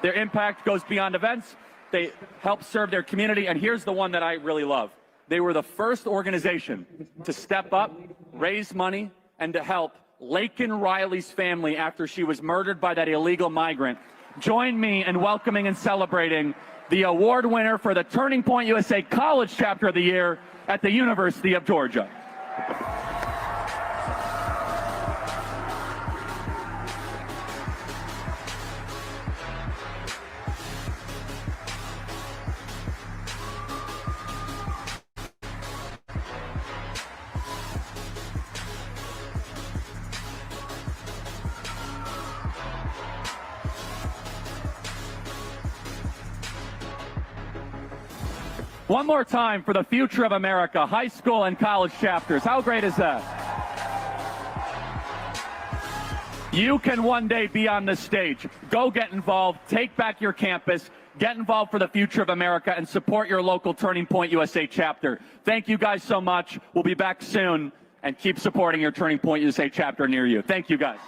[SPEAKER 11] Their impact goes beyond events. They help serve their community, and here's the one that I really love. They were the first organization to step up, raise money, and to help Laken Riley's family after she was murdered by that illegal migrant. Join me in welcoming and celebrating the award winner for the Turning Point USA College Chapter of the Year at the University of Georgia. One more time for the future of America, high school and college chapters. How great is that? You can one day be on this stage. Go get involved, take back your campus, get involved for the future of America, and support your local Turning Point USA chapter. Thank you guys so much. We'll be back soon, and keep supporting your Turning Point USA chapter near you. Thank you guys.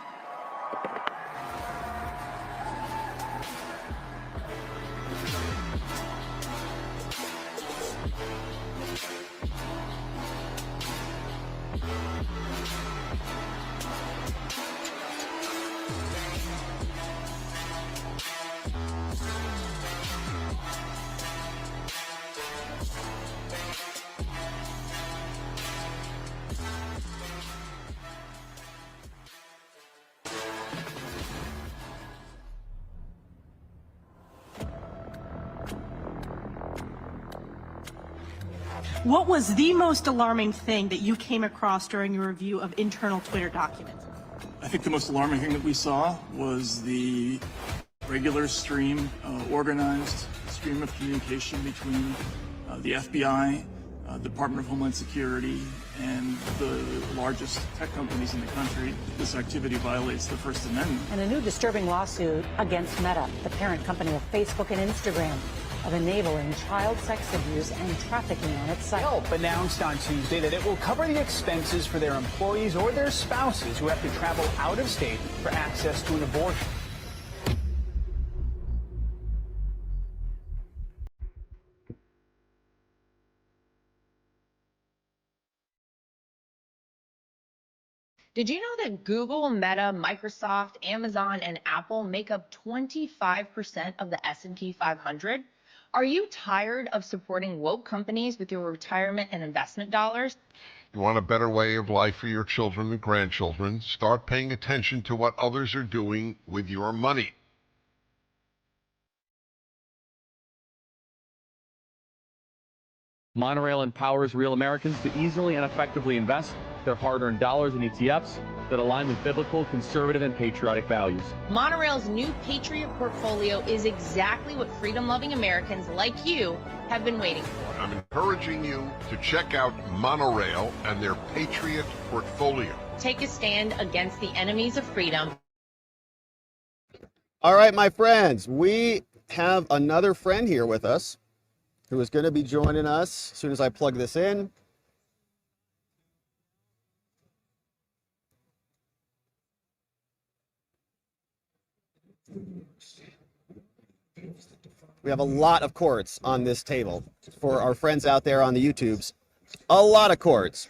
[SPEAKER 12] What was the most alarming thing that you came across during your review of internal Twitter documents?
[SPEAKER 13] I think the most alarming thing that we saw was the regular stream, organized stream of communication between the FBI, Department of Homeland Security, and the largest tech companies in the country. This activity violates the First Amendment.
[SPEAKER 14] And a new disturbing lawsuit against Meta, the parent company of Facebook and Instagram, of enabling child sex abuse and trafficking on its site.
[SPEAKER 15] Yelp announced on Tuesday that it will cover the expenses for their employees or their spouses who have to travel out of state for access to an abortion.
[SPEAKER 16] Did you know that Google, Meta, Microsoft, Amazon, and Apple make up 25% of the S&P 500? Are you tired of supporting woke companies with your retirement and investment dollars?
[SPEAKER 17] You want a better way of life for your children and grandchildren? Start paying attention to what others are doing with your money.
[SPEAKER 11] Monorail empowers real Americans to easily and effectively invest their hard-earned dollars in ETFs that align with biblical, conservative, and patriotic values.
[SPEAKER 16] Monorail's new Patriot portfolio is exactly what freedom-loving Americans like you have been waiting for.
[SPEAKER 17] I'm encouraging you to check out Monorail and their Patriot portfolio.
[SPEAKER 16] Take a stand against the enemies of freedom.
[SPEAKER 1] All right, my friends, we have another friend here with us who is going to be joining us as soon as I plug this in. We have a lot of cords on this table for our friends out there on the YouTubes. A lot of cords.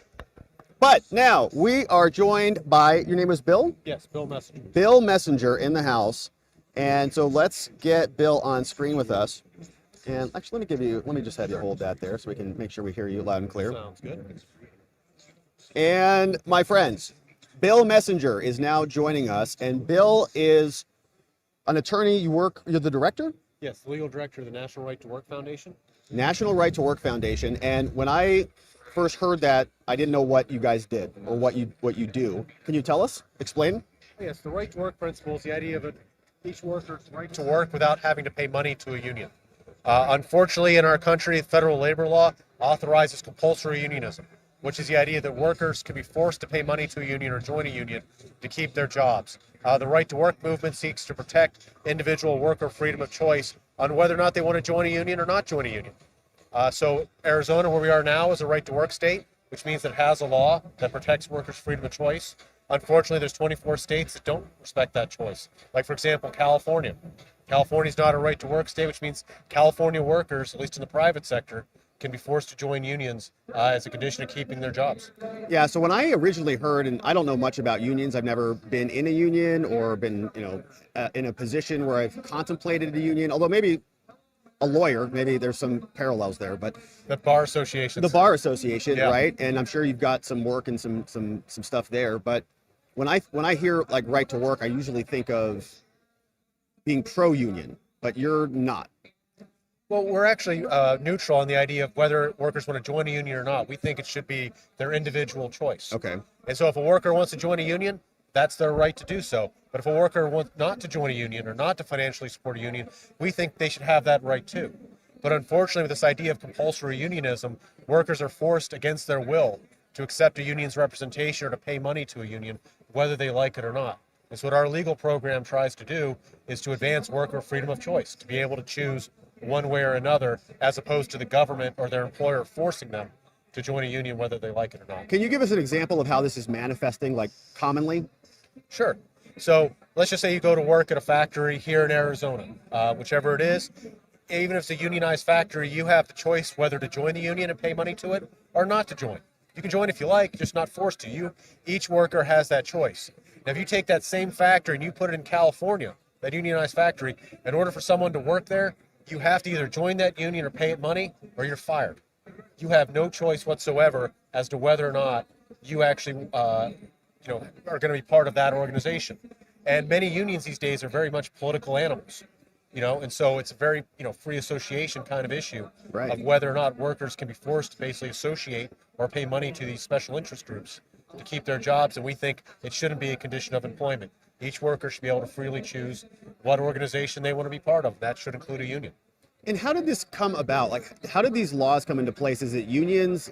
[SPEAKER 1] But now we are joined by, your name was Bill?
[SPEAKER 18] Yes, Bill Messenger.
[SPEAKER 1] Bill Messenger in the house. And so let's get Bill on screen with us. And actually, let me just have you hold that there so we can make sure we hear you loud and clear.
[SPEAKER 18] Sounds good.
[SPEAKER 1] And my friends, Bill Messenger is now joining us. And Bill is an attorney. You're the director?
[SPEAKER 18] Yes, the legal director of the National Right to Work Foundation.
[SPEAKER 1] National Right to Work Foundation. And when I first heard that, I didn't know what you guys did or what you do. Can you tell us? Explain?
[SPEAKER 18] Yes, the right to work principle is the idea of each worker's right to work without having to pay money to a union. Unfortunately, in our country, federal labor law authorizes compulsory unionism, which is the idea that workers can be forced to pay money to a union or join a union to keep their jobs. The right to work movement seeks to protect individual worker freedom of choice on whether or not they want to join a union or not join a union. So Arizona, where we are now, is a right to work state, which means it has a law that protects workers' freedom of choice. Unfortunately, there's 24 states that don't respect that choice. Like, for example, California. California's not a right to work state, which means California workers, at least in the private sector, can be forced to join unions as a condition of keeping their jobs.
[SPEAKER 1] Yeah, so when I originally heard, and I don't know much about unions, I've never been in a union or been, in a position where I've contemplated a union, although maybe a lawyer, maybe there's some parallels there, but
[SPEAKER 18] the bar association.
[SPEAKER 1] The bar association,
[SPEAKER 18] Yeah.
[SPEAKER 1] right? And I'm sure you've got some work and some stuff there, but when I hear like right to work, I usually think of being pro-union, but you're not.
[SPEAKER 18] Well, we're actually neutral on the idea of whether workers want to join a union or not. We think it should be their individual choice.
[SPEAKER 1] Okay.
[SPEAKER 18] And so if a worker wants to join a union, that's their right to do so. But if a worker wants not to join a union or not to financially support a union, we think they should have that right too. But unfortunately, with this idea of compulsory unionism, workers are forced against their will to accept a union's representation or to pay money to a union, whether they like it or not. And so what our legal program tries to do is to advance worker freedom of choice, to be able to choose one way or another, as opposed to the government or their employer forcing them to join a union whether they like it or not.
[SPEAKER 1] Can you give us an example of how this is manifesting, like, commonly?
[SPEAKER 18] Sure. So let's just say you go to work at a factory here in Arizona, whichever it is. Even if it's a unionized factory, you have the choice whether to join the union and pay money to it or not to join. You can join if you like, just not forced to. Each worker has that choice. Now, if you take that same factory and you put it in California, that unionized factory, in order for someone to work there, you have to either join that union or pay it money, or you're fired. You have no choice whatsoever as to whether or not you actually, are going to be part of that organization. And many unions these days are very much political animals, and so it's a very, free association kind of issue of whether or not workers can be forced to basically associate or pay money to these special interest groups to keep their jobs. And we think it shouldn't be a condition of employment. Each worker should be able to freely choose what organization they want to be part of. That should include a union.
[SPEAKER 1] And how did this come about? Like, how did these laws come into place? Is it unions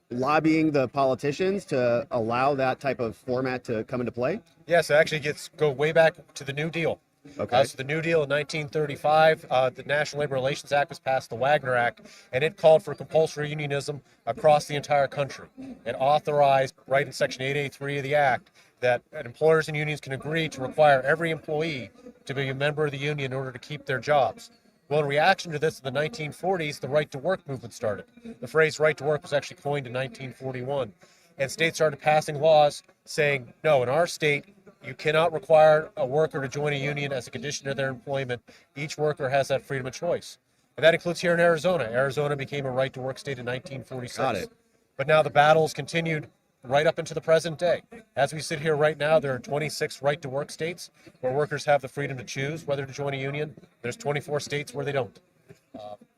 [SPEAKER 1] lobbying the politicians to allow that type of format to come into play?
[SPEAKER 18] Yes, it actually go way back to the New Deal.
[SPEAKER 1] Okay.
[SPEAKER 18] So the New Deal in 1935, the National Labor Relations Act was passed, the Wagner Act, and it called for compulsory unionism across the entire country. It authorized, right in Section 8A3 of the Act, that employers and unions can agree to require every employee to be a member of the union in order to keep their jobs. Well, in reaction to this, in the 1940s, the right to work movement started. The phrase right to work was actually coined in 1941. And states started passing laws saying, no, in our state, You cannot require a worker to join a union as a condition of their employment. Each worker has that freedom of choice. And that includes here in Arizona. Arizona became a right to work state in 1946.
[SPEAKER 1] Got it.
[SPEAKER 18] But now the battle's continued right up into the present day. As we sit here right now, there are 26 right to work states where workers have the freedom to choose whether to join a union. There's 24 states where they don't.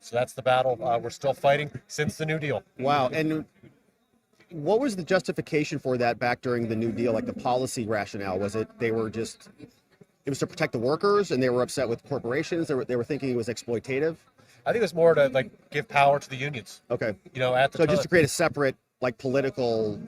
[SPEAKER 18] So that's the battle we're still fighting since the New Deal.
[SPEAKER 1] Wow. And what was the justification for that back during the New Deal? Like the policy rationale? Was it it was to protect the workers and they were upset with corporations? They were thinking it was exploitative?
[SPEAKER 18] I think it was more to like give power to the unions.
[SPEAKER 1] Okay.
[SPEAKER 18] At the
[SPEAKER 1] so
[SPEAKER 18] time.
[SPEAKER 1] just to create a separate like political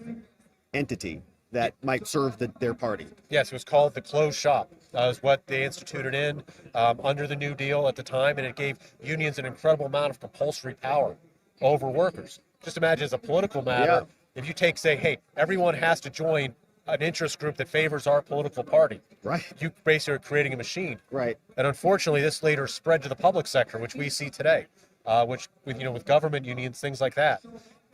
[SPEAKER 1] entity that might serve their party.
[SPEAKER 18] Yes, it was called the closed shop. Is what they instituted under the New Deal at the time, and it gave unions an incredible amount of compulsory power over workers. Just imagine as a political matter, if you say, hey, everyone has to join an interest group that favors our political party.
[SPEAKER 1] Right.
[SPEAKER 18] You basically are creating a machine.
[SPEAKER 1] Right.
[SPEAKER 18] And unfortunately, this later spread to the public sector, which we see today, with government unions, things like that.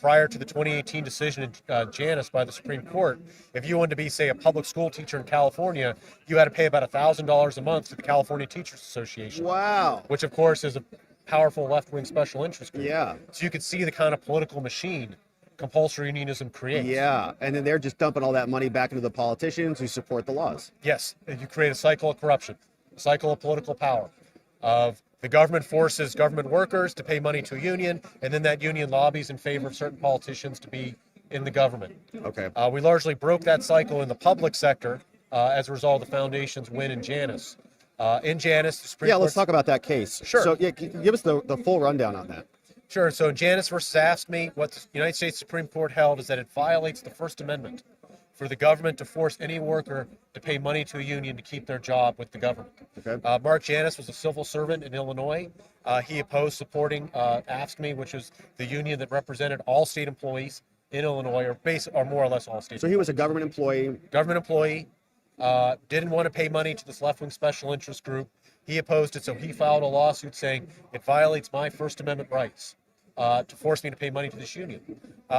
[SPEAKER 18] Prior to the 2018 decision in Janus by the Supreme Court, if you wanted to be, say, a public school teacher in California, you had to pay about $1,000 a month to the California Teachers Association.
[SPEAKER 1] Wow.
[SPEAKER 18] Which, of course, is a powerful left-wing special interest group.
[SPEAKER 1] Yeah.
[SPEAKER 18] So you could see the kind of political machine compulsory unionism creates.
[SPEAKER 1] Yeah, and then they're just dumping all that money back into the politicians who support the laws.
[SPEAKER 18] Yes, and you create a cycle of corruption, a cycle of political power, of the government forces government workers to pay money to a union, and then that union lobbies in favor of certain politicians to be in the government.
[SPEAKER 1] Okay.
[SPEAKER 18] We largely broke that cycle in the public sector as a result of the foundation's win in Janus. In Janus, the Supreme Court...
[SPEAKER 1] let's talk about that case.
[SPEAKER 18] Sure.
[SPEAKER 1] So, give us the full rundown on that.
[SPEAKER 18] Sure. So in Janus versus AFSCME, what the United States Supreme Court held is that it violates the First Amendment for the government to force any worker to pay money to a union to keep their job with the government.
[SPEAKER 1] Okay.
[SPEAKER 18] Mark Janus was a civil servant in Illinois. He opposed supporting AFSCME, which was the union that represented all state employees in Illinois, or more or less all state.
[SPEAKER 1] So he was a government employee.
[SPEAKER 18] Government employee, didn't want to pay money to this left-wing special interest group. He opposed it, so he filed a lawsuit saying it violates my First Amendment rights to force me to pay money to this union.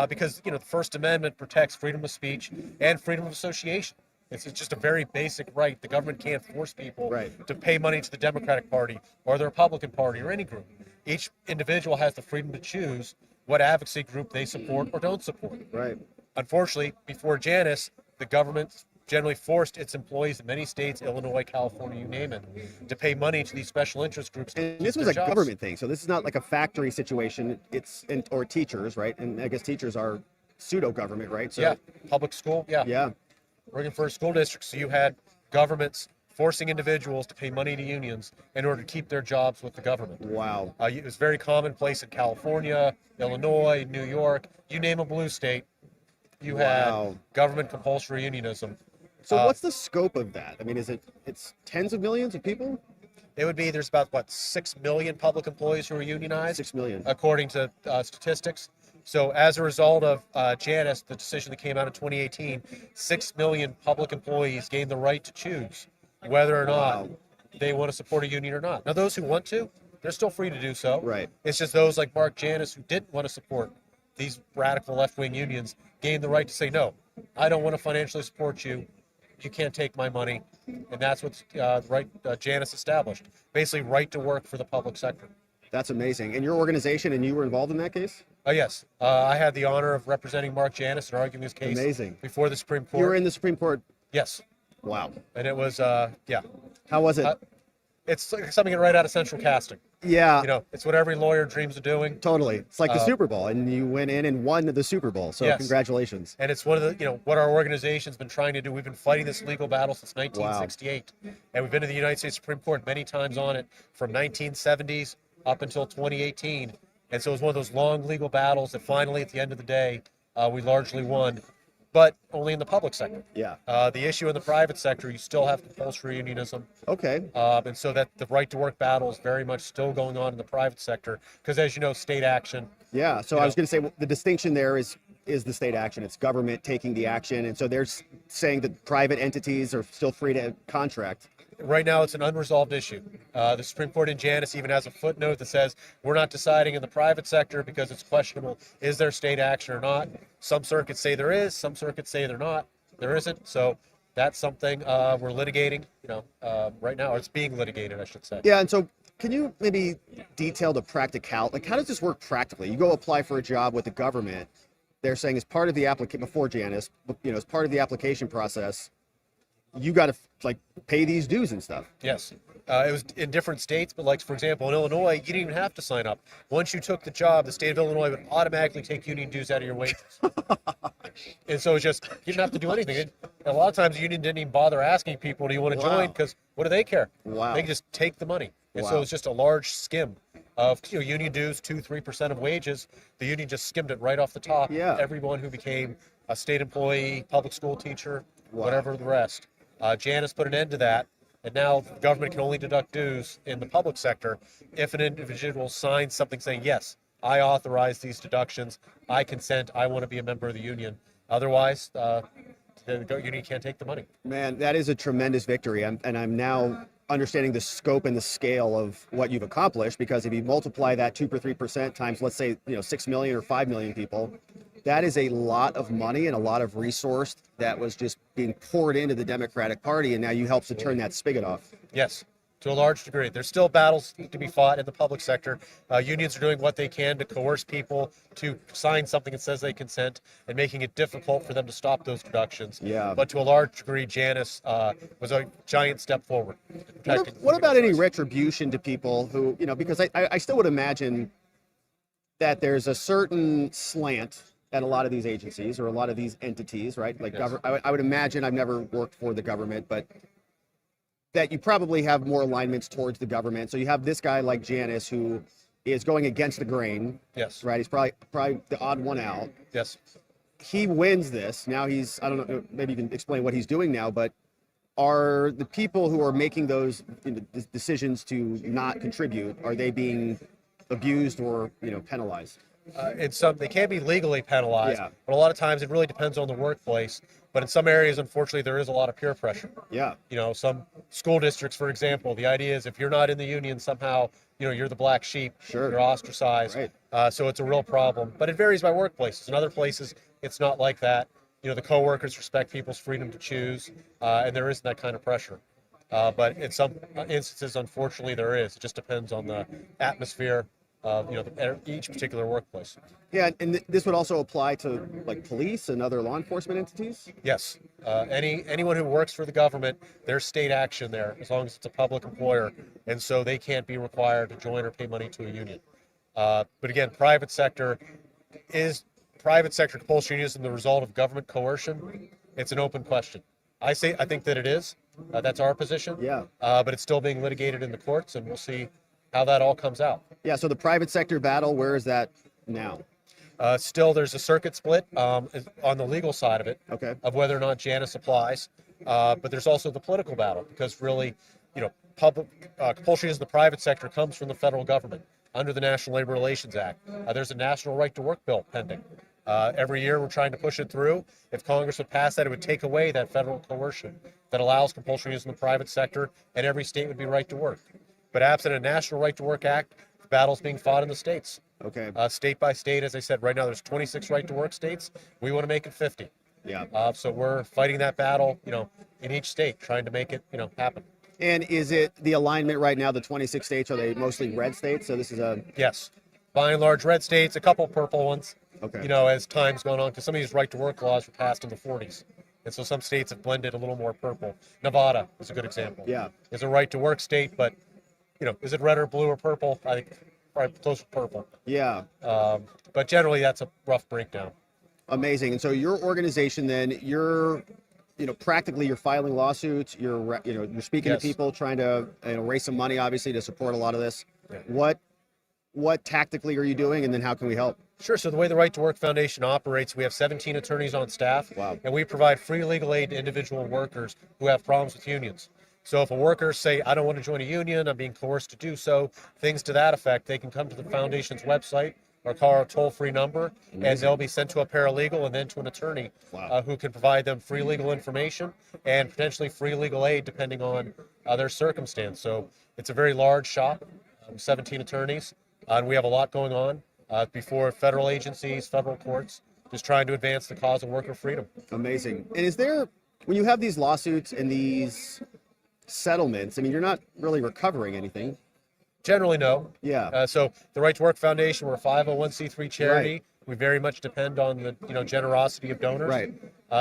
[SPEAKER 18] Because, the First Amendment protects freedom of speech and freedom of association. It's just a very basic right. The government can't force people to pay money to the Democratic Party or the Republican Party or any group. Each individual has the freedom to choose what advocacy group they support or don't support.
[SPEAKER 1] Right.
[SPEAKER 18] Unfortunately, before Janus, the government generally forced its employees in many states, Illinois, California, you name it, to pay money to these special interest groups.
[SPEAKER 1] And this was a government thing, so this is not like a factory situation. Or teachers, right? And I guess teachers are pseudo-government, right? So,
[SPEAKER 18] public school,
[SPEAKER 1] Yeah.
[SPEAKER 18] Working for a school district, so you had governments forcing individuals to pay money to unions in order to keep their jobs with the government.
[SPEAKER 1] Wow.
[SPEAKER 18] It was very commonplace in California, Illinois, New York, you name a blue state, you had government compulsory unionism.
[SPEAKER 1] So what's the scope of that? I mean, it's tens of millions of people?
[SPEAKER 18] It would be, there's about, 6 million public employees who are unionized.
[SPEAKER 1] 6 million.
[SPEAKER 18] According to statistics. So as a result of Janus, the decision that came out in 2018, 6 million public employees gained the right to choose whether or not they want to support a union or not. Now, those who want to, they're still free to do so.
[SPEAKER 1] Right.
[SPEAKER 18] It's just those like Mark Janus who didn't want to support these radical left-wing unions gained the right to say, no, I don't want to financially support you. You can't take my money. And that's what Janus established. Basically, right to work for the public sector.
[SPEAKER 1] That's amazing. And your organization, and you were involved in that case?
[SPEAKER 18] Yes. I had the honor of representing Mark Janus and arguing his case before the Supreme Court.
[SPEAKER 1] You were in the Supreme Court?
[SPEAKER 18] Yes.
[SPEAKER 1] Wow.
[SPEAKER 18] And it was,
[SPEAKER 1] How was it?
[SPEAKER 18] It's like something right out of central casting.
[SPEAKER 1] Yeah.
[SPEAKER 18] It's what every lawyer dreams of doing.
[SPEAKER 1] Totally. It's like the Super Bowl, and you went in and won the Super Bowl. So congratulations.
[SPEAKER 18] And it's one of the, what our organization's been trying to do. We've been fighting this legal battle since 1968. And we've been to the United States Supreme Court many times on it, from 1970s up until 2018. And so it was one of those long legal battles that finally, at the end of the day, we largely won, but only in the public sector.
[SPEAKER 1] Yeah.
[SPEAKER 18] The issue in the private sector, you still have compulsory unionism.
[SPEAKER 1] Okay.
[SPEAKER 18] And so that the right to work battle is very much still going on in the private sector, because as you know, state action.
[SPEAKER 1] Yeah. So I was going to say the distinction there is the state action. It's government taking the action. And so they're saying that private entities are still free to contract.
[SPEAKER 18] Right now, it's an unresolved issue. The Supreme Court in Janus even has a footnote that says we're not deciding in the private sector because it's questionable. Is there state action or not? Some circuits say there is. Some circuits say there isn't. So that's something we're litigating, right now. Or it's being litigated, I should say.
[SPEAKER 1] Yeah, and so can you maybe detail the practicality? Like, how does this work practically? You go apply for a job with the government. They're saying as part of the application, before Janice, as part of the application process, you got to like pay these dues and stuff.
[SPEAKER 18] Yes. It was in different states, but like, for example, in Illinois, you didn't even have to sign up. Once you took the job, the state of Illinois would automatically take union dues out of your wages. And so it's just, you didn't have to do anything. A lot of times the union didn't even bother asking people, do you want to join? Because what do they care?
[SPEAKER 1] Wow.
[SPEAKER 18] They can just take the money. And
[SPEAKER 1] Wow.
[SPEAKER 18] so it's just a large skim of union dues, 2-3% of wages. The union just skimmed it right off the top.
[SPEAKER 1] Yeah.
[SPEAKER 18] Everyone who became a state employee, public school teacher,
[SPEAKER 1] Wow.
[SPEAKER 18] whatever the rest. Janice put an end to that. And now the government can only deduct dues in the public sector if an individual signs something saying, yes, I authorize these deductions, I consent, I want to be a member of the union. Otherwise, the union can't take the money.
[SPEAKER 1] Man, that is a tremendous victory. I'm now understanding the scope and the scale of what you've accomplished, because if you multiply that 2 or 3% times, let's say, 6 million or 5 million people, that is a lot of money and a lot of resource that was just being poured into the Democratic Party, and now you helped to turn that spigot off.
[SPEAKER 18] Yes, to a large degree. There's still battles to be fought in the public sector. Unions are doing what they can to coerce people to sign something that says they consent and making it difficult for them to stop those deductions.
[SPEAKER 1] Yeah.
[SPEAKER 18] But to a large degree, Janice was a giant step forward.
[SPEAKER 1] What about any retribution to people who, because I still would imagine that there's a certain slant at a lot of these agencies or a lot of these entities, right? Like,
[SPEAKER 18] Yes.
[SPEAKER 1] I would imagine, I've never worked for the government, but that you probably have more alignments towards the government. So you have this guy like Janice who is going against the grain.
[SPEAKER 18] Yes.
[SPEAKER 1] Right? He's probably the odd one out.
[SPEAKER 18] Yes.
[SPEAKER 1] He wins this. Now he's, I don't know, maybe you can explain what he's doing now, but are the people who are making those decisions to not contribute, are they being abused or, penalized?
[SPEAKER 18] They can be legally penalized,
[SPEAKER 1] Yeah.
[SPEAKER 18] but a lot of times it really depends on the workplace. But in some areas, unfortunately, there is a lot of peer pressure.
[SPEAKER 1] Yeah.
[SPEAKER 18] Some school districts, for example, the idea is if you're not in the union, somehow, you're the black sheep.
[SPEAKER 1] Sure.
[SPEAKER 18] You're ostracized.
[SPEAKER 1] Right.
[SPEAKER 18] So it's a real problem. But it varies by workplaces. In other places, it's not like that. The coworkers respect people's freedom to choose, and there isn't that kind of pressure. But in some instances, unfortunately, there is. It just depends on the atmosphere of each particular workplace.
[SPEAKER 1] Yeah, and this would also apply to like police and other law enforcement entities?
[SPEAKER 18] Yes. Anyone who works for the government, there's state action there as long as it's a public employer, and so they can't be required to join or pay money to a union. But again, private sector compulsory unionism the result of government coercion? It's an open question. I think that it is. That's our position.
[SPEAKER 1] Yeah.
[SPEAKER 18] But it's still being litigated in the courts, and we'll see how that all comes out.
[SPEAKER 1] Yeah, so the private sector battle, where is that now?
[SPEAKER 18] Still, there's a circuit split on the legal side of it,
[SPEAKER 1] Okay.
[SPEAKER 18] of whether or not Janice applies. But there's also the political battle, because really, public compulsory in the private sector comes from the federal government under the National Labor Relations Act. There's a national right to work bill pending. Every year we're trying to push it through. If Congress would pass that, it would take away that federal coercion that allows compulsory use in the private sector, and every state would be right to work. But absent a National Right to Work Act, the battle's being fought in the states.
[SPEAKER 1] Okay.
[SPEAKER 18] State by state, as I said, right now there's 26 right to work states. We want to make it 50.
[SPEAKER 1] Yeah.
[SPEAKER 18] So we're fighting that battle, in each state, trying to make it, happen.
[SPEAKER 1] And is it the alignment right now, the 26 states, are they mostly red states? So this is a...
[SPEAKER 18] Yes. By and large, red states, a couple purple ones.
[SPEAKER 1] Okay.
[SPEAKER 18] As time's gone on, because some of these right to work laws were passed in the 40s. And so some states have blended a little more purple. Nevada is a good example.
[SPEAKER 1] Yeah.
[SPEAKER 18] It's a right to work state, but, is it red or blue or purple? I think probably close to purple.
[SPEAKER 1] Yeah.
[SPEAKER 18] But generally, that's a rough breakdown.
[SPEAKER 1] Amazing. And so your organization then, you're, practically you're filing lawsuits, you're speaking
[SPEAKER 18] Yes.
[SPEAKER 1] to people, trying to raise some money, obviously, to support a lot of this.
[SPEAKER 18] Yeah.
[SPEAKER 1] What tactically are you doing, and then how can we help?
[SPEAKER 18] Sure. So the way the Right to Work Foundation operates, we have 17 attorneys on staff.
[SPEAKER 1] Wow.
[SPEAKER 18] And we provide free legal aid to individual workers who have problems with unions. So if a worker say, I don't want to join a union, I'm being coerced to do so, things to that effect, they can come to the foundation's website or call our toll-free number, and they'll be sent to a paralegal and then to an attorney.
[SPEAKER 1] Wow.
[SPEAKER 18] Who can provide them free legal information and potentially free legal aid depending on their circumstance. So it's a very large shop, 17 attorneys, and we have a lot going on before federal agencies, federal courts, just trying to advance the cause of worker freedom.
[SPEAKER 1] Amazing. And is there when you have these lawsuits and these settlements, I mean, you're not really recovering anything.
[SPEAKER 18] Generally, no.
[SPEAKER 1] Yeah.
[SPEAKER 18] So the Right to Work Foundation, we're a 501c3 charity.
[SPEAKER 1] Right.
[SPEAKER 18] We very much depend on the generosity of donors.
[SPEAKER 1] Right.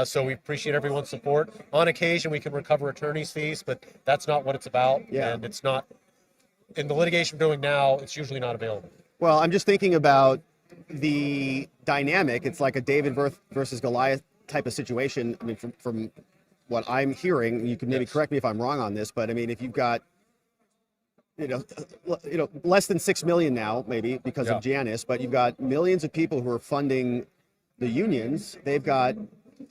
[SPEAKER 18] So we appreciate everyone's support. On occasion, we can recover attorney's fees, but that's not what it's about.
[SPEAKER 1] Yeah.
[SPEAKER 18] And it's not in the litigation we're doing now. It's usually not available.
[SPEAKER 1] Well, I'm just thinking about the dynamic. It's like a David versus Goliath type of situation. I mean, from what I'm hearing, you can maybe correct me if I'm wrong on this, but I mean, if you've got less than 6 million now, maybe because of Janus, but you've got millions of people who are funding the unions. They've got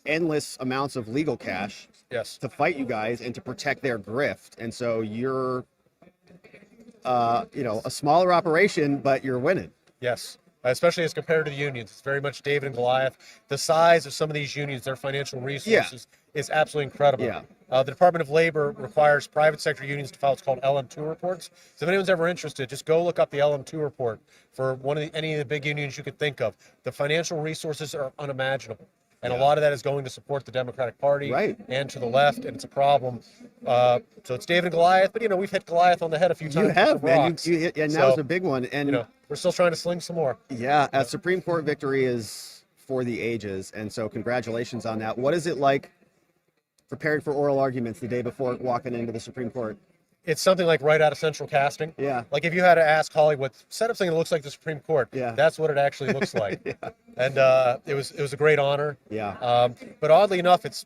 [SPEAKER 1] endless amounts of legal cash to fight you guys and to protect their grift. And so you're, a smaller operation, but you're winning.
[SPEAKER 18] Yes. Especially as compared to the unions. It's very much David and Goliath. The size of some of these unions, their financial resources is absolutely incredible.
[SPEAKER 1] Yeah.
[SPEAKER 18] The Department of Labor requires private sector unions to file what's called LM2 reports. So if anyone's ever interested, just go look up the LM2 report for any of the big unions you could think of. The financial resources are unimaginable. And a lot of that is going to support the Democratic Party and to the left, and it's a problem. So it's David and Goliath, but we've hit Goliath on the head a few times.
[SPEAKER 1] You have, man. You hit, and that was a big one. And
[SPEAKER 18] we're still trying to sling some more.
[SPEAKER 1] Yeah, a Supreme Court victory is for the ages, and so congratulations on that. What is it like preparing for oral arguments the day before walking into the Supreme Court?
[SPEAKER 18] It's something like right out of central casting.
[SPEAKER 1] Yeah.
[SPEAKER 18] Like if you had to ask Hollywood, set up something that looks like the Supreme Court.
[SPEAKER 1] Yeah.
[SPEAKER 18] That's what it actually looks like. And it was a great honor.
[SPEAKER 1] Yeah.
[SPEAKER 18] But oddly enough, it's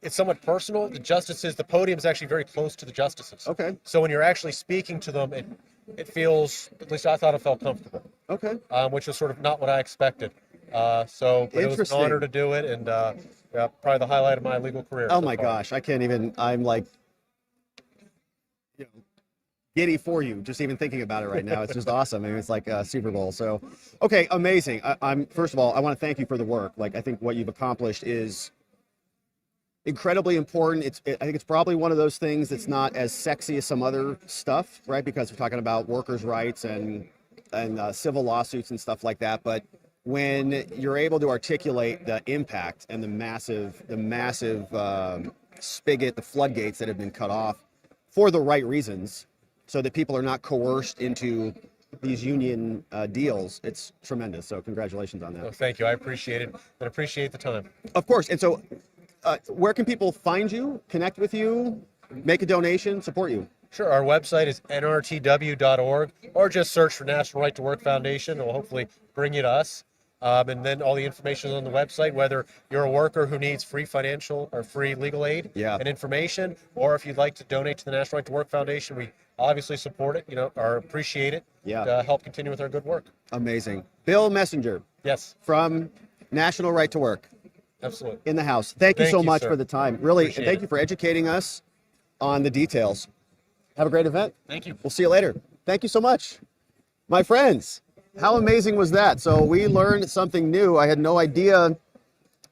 [SPEAKER 18] somewhat personal. The justices, the podium is actually very close to the justices.
[SPEAKER 1] Okay.
[SPEAKER 18] So when you're actually speaking to them, it feels, at least I thought it felt comfortable.
[SPEAKER 1] Okay.
[SPEAKER 18] Which was sort of not what I expected. But it was an honor to do it, and probably the highlight of my legal career.
[SPEAKER 1] Oh
[SPEAKER 18] so
[SPEAKER 1] my
[SPEAKER 18] far.
[SPEAKER 1] gosh, I can't even. I'm like, giddy for you just even thinking about it right now. It's just awesome. I mean, it's like a Super Bowl. So, okay, amazing. I'm first of all, I want to thank you for the work. Like, I think what you've accomplished is incredibly important. I think it's probably one of those things that's not as sexy as some other stuff, right? Because we're talking about workers' rights and civil lawsuits and stuff like that. But when you're able to articulate the impact and the massive spigot, the floodgates that have been cut off for the right reasons, so that people are not coerced into these union deals, it's tremendous. So congratulations on that.
[SPEAKER 18] Well, thank you. I appreciate it and appreciate the time.
[SPEAKER 1] Of course. And so where can people find you, connect with you, make a donation, support you?
[SPEAKER 18] Sure. Our website is nrtw.org, or just search for National Right to Work Foundation. It will hopefully bring you to us. And then all the information is on the website, whether you're a worker who needs free financial or free legal aid and information, or if you'd like to donate to the National Right to Work Foundation, we obviously support it, or appreciate it to help continue with our good work.
[SPEAKER 1] Amazing. Bill Messenger.
[SPEAKER 18] Yes.
[SPEAKER 1] From National Right to Work.
[SPEAKER 18] Absolutely.
[SPEAKER 1] In the house. Thank you so much
[SPEAKER 18] sir.
[SPEAKER 1] for the time. Really,
[SPEAKER 18] Appreciate
[SPEAKER 1] thank
[SPEAKER 18] it.
[SPEAKER 1] you for educating us on the details. Have a great event.
[SPEAKER 18] Thank you.
[SPEAKER 1] We'll see you later. Thank you so much. My friends, how amazing was that? So we learned something new. I had no idea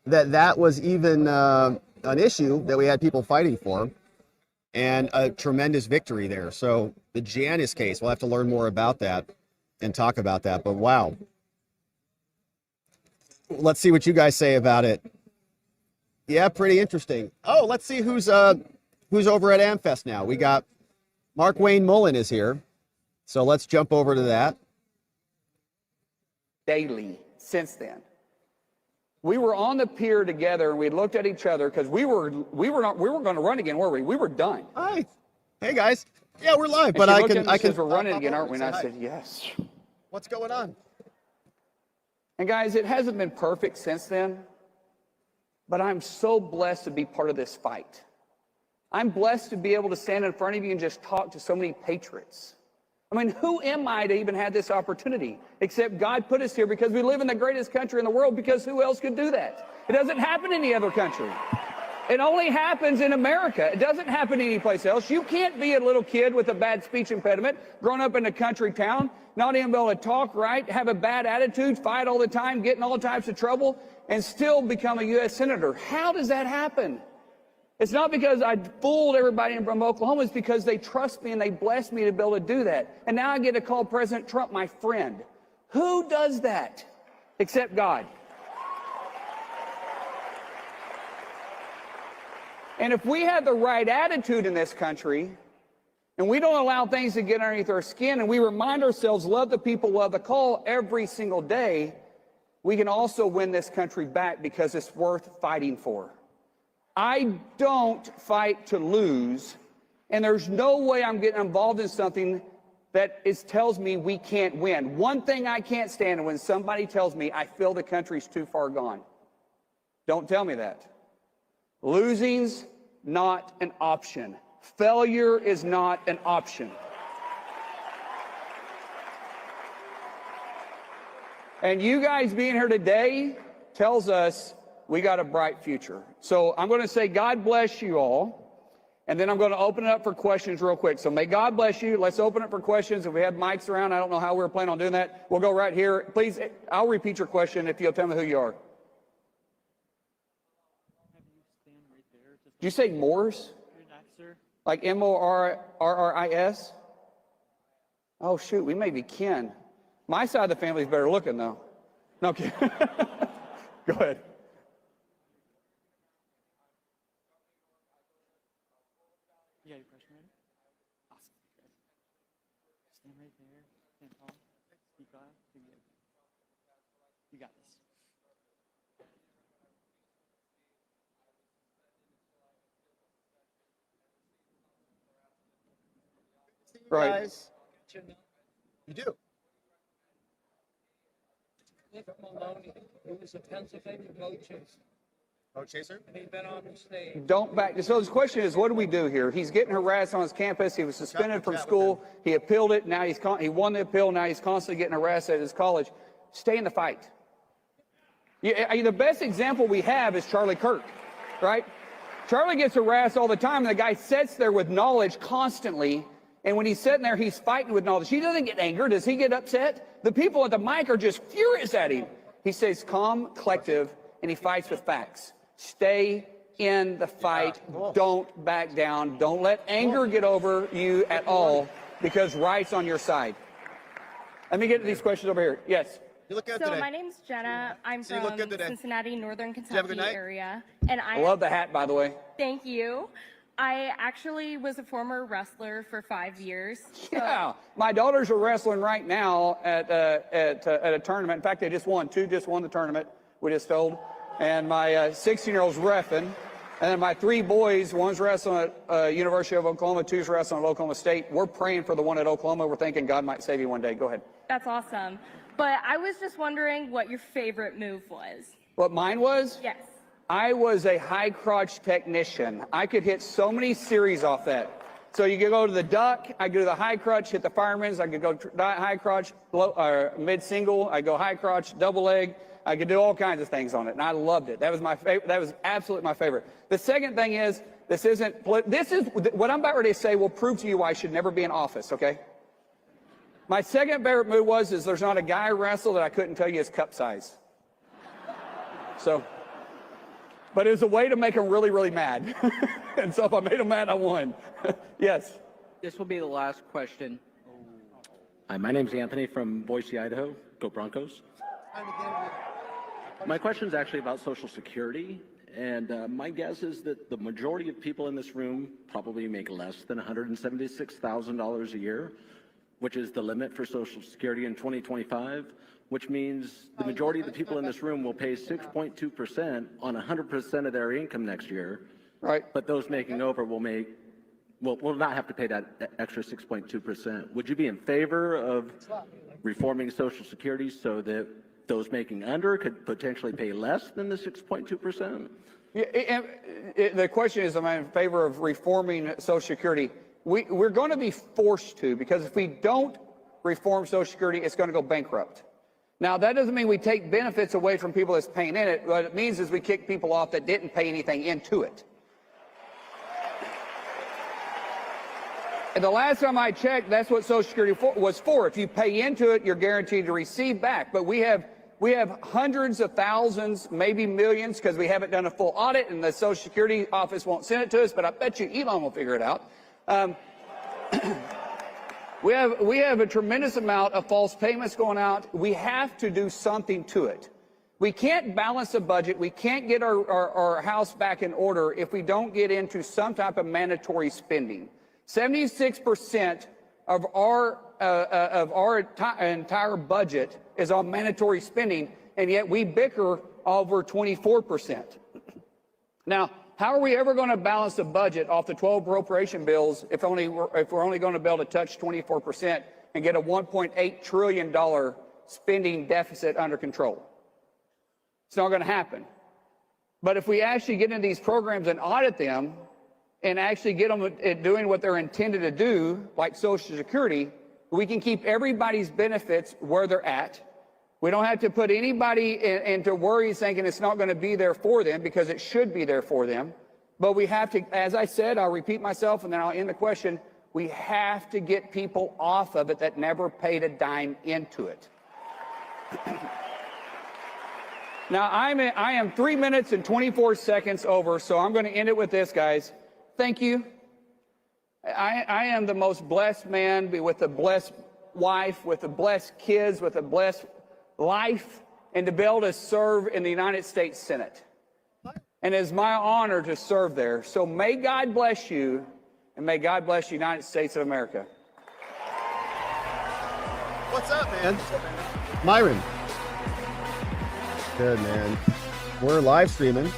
[SPEAKER 1] that was even an issue that we had people fighting for, and a tremendous victory there. So the Janus case, we'll have to learn more about that and talk about that, but wow. Let's see what you guys say about it. Yeah, pretty interesting. Oh, let's see who's over at AmFest now. We got Mark Wayne Mullen is here. So let's jump over to that.
[SPEAKER 19] Daily since then. We were on the pier together and we looked at each other because we weren't going to run again, were we? We were done.
[SPEAKER 1] Hi. Hey guys. Yeah, we're live,
[SPEAKER 19] And
[SPEAKER 1] but
[SPEAKER 19] she
[SPEAKER 1] I
[SPEAKER 19] looked at
[SPEAKER 1] can
[SPEAKER 19] me and says, we're running again, aren't we? And I said, yes.
[SPEAKER 1] What's going on?
[SPEAKER 19] And guys, it hasn't been perfect since then, but I'm so blessed to be part of this fight. I'm blessed to be able to stand in front of you and just talk to so many patriots. I mean, who am I to even have this opportunity? Except God put us here because we live in the greatest country in the world, because who else could do that? It doesn't happen in any other country. It only happens in America. It doesn't happen anyplace else. You can't be a little kid with a bad speech impediment, growing up in a country town, not even be able to talk right, have a bad attitude, fight all the time, get in all types of trouble, and still become a U.S. Senator. How does that happen? It's not because I fooled everybody from Oklahoma. It's because they trust me and they bless me to be able to do that. And now I get to call President Trump my friend. Who does that except God? And if we have the right attitude in this country, and we don't allow things to get underneath our skin, and we remind ourselves, love the people, love the call every single day, we can also win this country back because it's worth fighting for. I don't fight to lose, and there's no way I'm getting involved in something that tells me we can't win. One thing I can't stand is when somebody tells me I feel the country's too far gone. Don't tell me that. Losing's not an option. Failure is not an option. And you guys being here today tells us we got a bright future. So I'm going to say God bless you all, and then I'm going to open it up for questions real quick. So may God bless you. Let's open it for questions. If we had mics around, I don't know how we're planning on doing that. We'll go right here. Please, I'll repeat your question if you'll tell me who you are. Did you say Morris? Like M-O-R-R-R-I-S? Oh, shoot, we may be kin. My side of the family is better looking, though. No, okay. Go ahead.
[SPEAKER 20] You got your question ready? Awesome. Stand right there. Stand tall. Speak loud. You got this.
[SPEAKER 19] Right.
[SPEAKER 18] Guys. You do.
[SPEAKER 21] Nick Maloney, who was a Pennsylvania vote chaser.
[SPEAKER 18] Vote chaser?
[SPEAKER 21] And he's been on the stage.
[SPEAKER 19] Don't back. So his question is, what do we do here? He's getting harassed on his campus. He was suspended from school. He appealed it. Now he won the appeal. Now he's constantly getting harassed at his college. Stay in the fight. The best example we have is Charlie Kirk, right? Charlie gets harassed all the time, and the guy sits there with knowledge constantly. And when he's sitting there, he's fighting with knowledge. He doesn't get angry. Does he get upset? The people at the mic are just furious at him. He stays calm, collective, and he fights with facts. Stay in the fight. Don't back down. Don't let anger get over you at all, because right's on your side. Let me get to these questions over here. Yes.
[SPEAKER 18] You look good
[SPEAKER 22] So
[SPEAKER 18] today.
[SPEAKER 22] my name's Jenna. I'm
[SPEAKER 18] So you
[SPEAKER 22] from
[SPEAKER 18] look good today.
[SPEAKER 22] Cincinnati, Northern
[SPEAKER 18] have a
[SPEAKER 22] Kentucky
[SPEAKER 18] good night?
[SPEAKER 22] area, and
[SPEAKER 19] I love the hat, by the way.
[SPEAKER 22] Thank you. I actually was a former wrestler for 5 years.
[SPEAKER 19] Yeah, my daughters are wrestling right now at a tournament. In fact, they just won. Two just won the tournament. We just told. And my 16-year-old's reffing. And then my 3 boys, one's wrestling at University of Oklahoma, 2's wrestling at Oklahoma State. We're praying for the one at Oklahoma. We're thinking God might save you one day. Go ahead.
[SPEAKER 22] That's awesome. But I was just wondering what your favorite move was.
[SPEAKER 19] What mine was?
[SPEAKER 22] Yes.
[SPEAKER 19] I was a high crotch technician. I could hit so many series off that. So you could go to the duck, I could do the high crotch, hit the fireman's, I could go high crotch, mid single, I go high crotch, double leg. I could do all kinds of things on it, and I loved it. That was my favorite. That was absolutely my favorite. The second thing is, this is what I'm about ready to say will prove to you why I should never be in office, okay? My second favorite move is there's not a guy I wrestle that I couldn't tell you his cup size. So, but it was a way to make him really, really mad. And so if I made him mad, I won. Yes.
[SPEAKER 23] This will be the last question. Hi, my name's Anthony from Boise, Idaho. Go Broncos. My question is actually about Social Security. And my guess is that the majority of people in this room probably make less than $176,000 a year, which is the limit for Social Security in 2025, which means the majority of the people in this room will pay 6.2% on 100% of their income next year.
[SPEAKER 19] Right.
[SPEAKER 23] But those making over will not have to pay that extra 6.2%. Would you be in favor of reforming Social Security so that those making under could potentially pay less than the 6.2%?
[SPEAKER 19] Yeah, the question is, am I in favor of reforming Social Security? We're going to be forced to, because if we don't reform Social Security, it's going to go bankrupt. Now, that doesn't mean we take benefits away from people that's paying in it. What it means is we kick people off that didn't pay anything into it. And the last time I checked, that's what Social Security was for. If you pay into it, you're guaranteed to receive back. But we have hundreds of thousands, maybe millions, because we haven't done a full audit, and the Social Security office won't send it to us, but I bet you Elon will figure it out. We have a tremendous amount of false payments going out. We have to do something to it. We can't balance a budget. We can't get our house back in order if we don't get into some type of mandatory spending. 76% of our entire budget is on mandatory spending, and yet we bicker over 24%. Now, how are we ever going to balance the budget off the 12 appropriation bills if we're only going to be able to touch 24% and get a $1.8 trillion spending deficit under control? It's not going to happen. But if we actually get into these programs and audit them and actually get them at doing what they're intended to do, like Social Security, we can keep everybody's benefits where they're at. We don't have to put anybody into worries thinking it's not going to be there for them, because it should be there for them. But we have to, as I said, I'll repeat myself and then I'll end the question, we have to get people off of it that never paid a dime into it. Now, I am 3 minutes and 24 seconds over, so I'm going to end it with this, guys. Thank you. I am the most blessed man with a blessed wife, with a blessed kids, with a blessed life, and to be able to serve in the United States Senate. And it's my honor to serve there. So may God bless you, and may God bless the United States of America.
[SPEAKER 1] What's up, man? Myron. Good, man. We're live streaming.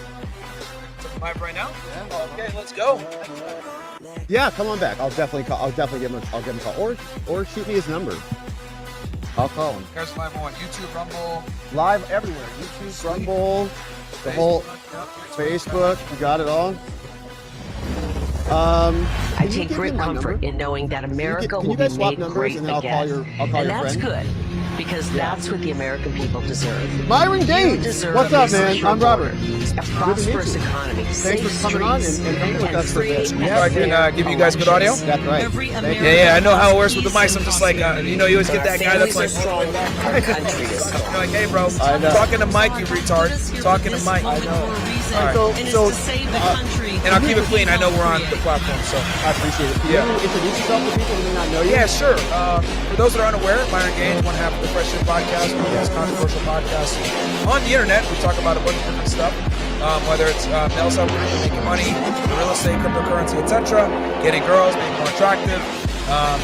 [SPEAKER 2] Live right now? Yeah. Okay, let's go.
[SPEAKER 1] Yeah, come on back. I'll definitely call. I'll definitely give him a call, or shoot me his number. I'll call him.
[SPEAKER 2] Guys, live on YouTube, Rumble.
[SPEAKER 1] Live everywhere. YouTube, Rumble, the whole Facebook. You got it all.
[SPEAKER 3] I take great comfort in knowing that America will be made great again. And that's good, because that's what the American people deserve.
[SPEAKER 1] Myron Gaines, what's up, man? I'm Robert.
[SPEAKER 3] A prosperous economy,
[SPEAKER 1] thanks for coming on and hanging with us for this.
[SPEAKER 2] Yeah, I can give you guys good audio.
[SPEAKER 1] That's right.
[SPEAKER 2] Yeah, I know how it works with the mics. I'm just like, you always get that guy that's like, you're like, hey, bro, talking to Mike, you retard. Talking to Mike. I know.
[SPEAKER 1] So,
[SPEAKER 2] and I'll keep it clean. I know we're on the platform, so
[SPEAKER 1] I appreciate it. Can you introduce yourself to people who may not know you?
[SPEAKER 2] Yeah, sure. For those that are unaware, Myron Gaines, one half of the Fresh Shit Podcast, one of the controversial podcasts on the internet. We talk about a bunch of different stuff, whether it's male self-improvement, making money, real estate, cryptocurrency, etc., getting girls, being more attractive,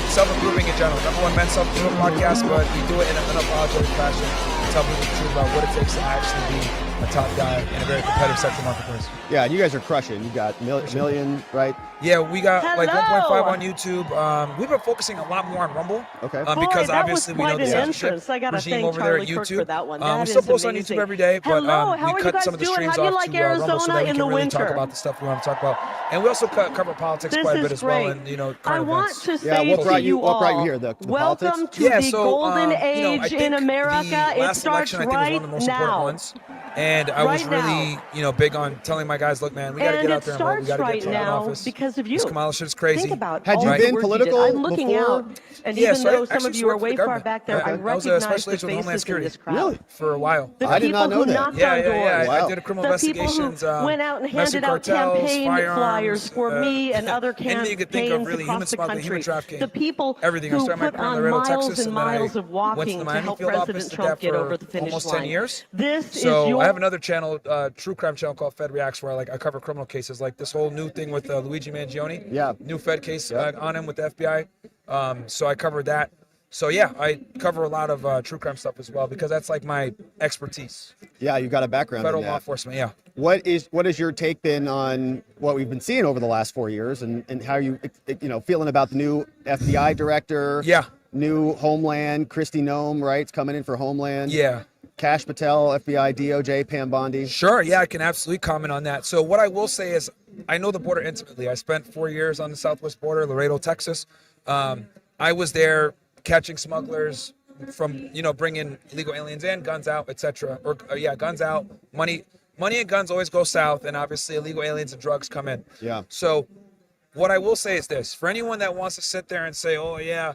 [SPEAKER 2] self-improving in general. Number one men's self-improvement podcast, but we do it in an unapologetic fashion to tell people the truth about what it takes to actually be a top guy in a very competitive sexual marketplace.
[SPEAKER 1] Yeah, and you guys are crushing. You got million, right?
[SPEAKER 2] Yeah, we got like 1.5 on YouTube. We've been focusing a lot more on Rumble.
[SPEAKER 1] Okay.
[SPEAKER 2] Because obviously we know the censorship regime over there at YouTube. We still post on YouTube every day, but we cut some of the streams off to Rumble so that we can really talk about the stuff we want to talk about. And we also cover politics quite a bit as well, and current events.
[SPEAKER 1] Yeah, what brought you here? The
[SPEAKER 4] welcome
[SPEAKER 1] politics?
[SPEAKER 4] to the golden age in America. It starts
[SPEAKER 2] right now. I think was one of the most important ones. And I was really, big on telling my guys, look, man, we got to get out there and vote. We got to get to the office.
[SPEAKER 4] Because of you.
[SPEAKER 2] This Kamala shit is crazy.
[SPEAKER 4] Think about
[SPEAKER 1] Had you been political
[SPEAKER 4] I'm looking
[SPEAKER 1] before?
[SPEAKER 4] out, and even though some of you are way far back there, I recognize the faces in this crowd.
[SPEAKER 2] Really? For a while.
[SPEAKER 1] I did not know that.
[SPEAKER 2] Yeah.
[SPEAKER 1] Wow.
[SPEAKER 2] I did a criminal
[SPEAKER 4] The people
[SPEAKER 2] investigations.
[SPEAKER 4] who went out and handed out campaign flyers for me and other campaigns across the country. The people who put on miles and miles of walking to help President Trump get over the finish line.
[SPEAKER 2] Almost 10 years.
[SPEAKER 4] This is
[SPEAKER 2] So I have another channel, true crime channel called Fed Reacts, where I cover criminal cases, like this whole new thing with Luigi Mangione.
[SPEAKER 1] Yeah.
[SPEAKER 2] New Fed case on him with the FBI. So I covered that. So yeah, I cover a lot of true crime stuff as well, because that's like my expertise.
[SPEAKER 1] Yeah, you got a background
[SPEAKER 2] Federal
[SPEAKER 1] in that.
[SPEAKER 2] law enforcement, yeah.
[SPEAKER 1] What is your take been on what we've been seeing over the last 4 years, and how you feeling about the new FBI director?
[SPEAKER 2] Yeah.
[SPEAKER 1] New Homeland, Kristi Noem, right? It's coming in for Homeland.
[SPEAKER 2] Yeah.
[SPEAKER 1] Kash Patel, FBI, DOJ, Pam Bondi.
[SPEAKER 2] Sure, yeah, I can absolutely comment on that. So what I will say is, I know the border intimately. I spent 4 years on the southwest border, Laredo, Texas. I was there catching smugglers from, bringing illegal aliens in, guns out, etc. Guns out. Money and guns always go south, and obviously illegal aliens and drugs come in.
[SPEAKER 1] Yeah.
[SPEAKER 2] So what I will say is this: for anyone that wants to sit there and say, "Oh yeah,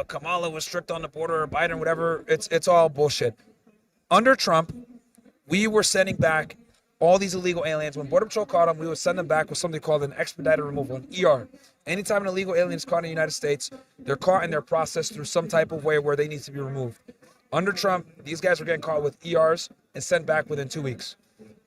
[SPEAKER 2] Kamala was strict on the border," or Biden, whatever, it's all bullshit. Under Trump, we were sending back all these illegal aliens. When Border Patrol caught them, we would send them back with something called an expedited removal, an ER. Anytime an illegal alien is caught in the United States, they're caught and they're processed through some type of way where they need to be removed. Under Trump, these guys were getting caught with ERs and sent back within 2 weeks.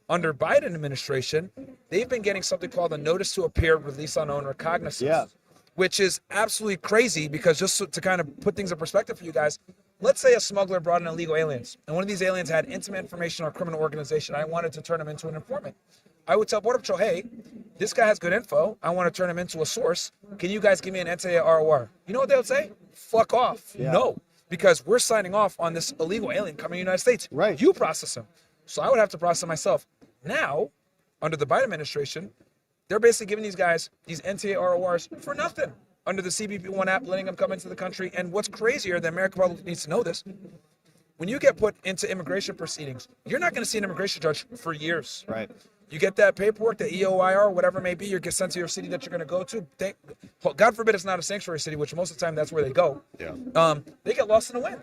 [SPEAKER 2] Under Biden administration, they've been getting something called a notice to appear, release unknown, or cognizance, which is absolutely crazy because just to kind of put things in perspective for you guys, let's say a smuggler brought in illegal aliens, and one of these aliens had intimate information on a criminal organization. I wanted to turn him into an informant. I would tell Border Patrol, hey, this guy has good info. I want to turn him into a source. Can you guys give me an NTA ROR? You know what they would say? Fuck off. No, because we're signing off on this illegal alien coming to the United States.
[SPEAKER 1] Right.
[SPEAKER 2] You process him. So I would have to process him myself. Now, under the Biden administration, they're basically giving these guys these NTA RORs for nothing under the CBP-1 app, letting them come into the country. And what's crazier, the American public needs to know this, when you get put into immigration proceedings, you're not going to see an immigration judge for years.
[SPEAKER 1] Right.
[SPEAKER 2] You get that paperwork, the EOIR, whatever it may be, you get sent to your city that you're going to go to. God forbid it's not a sanctuary city, which most of the time that's where they go.
[SPEAKER 1] Yeah.
[SPEAKER 2] They get lost in the wind.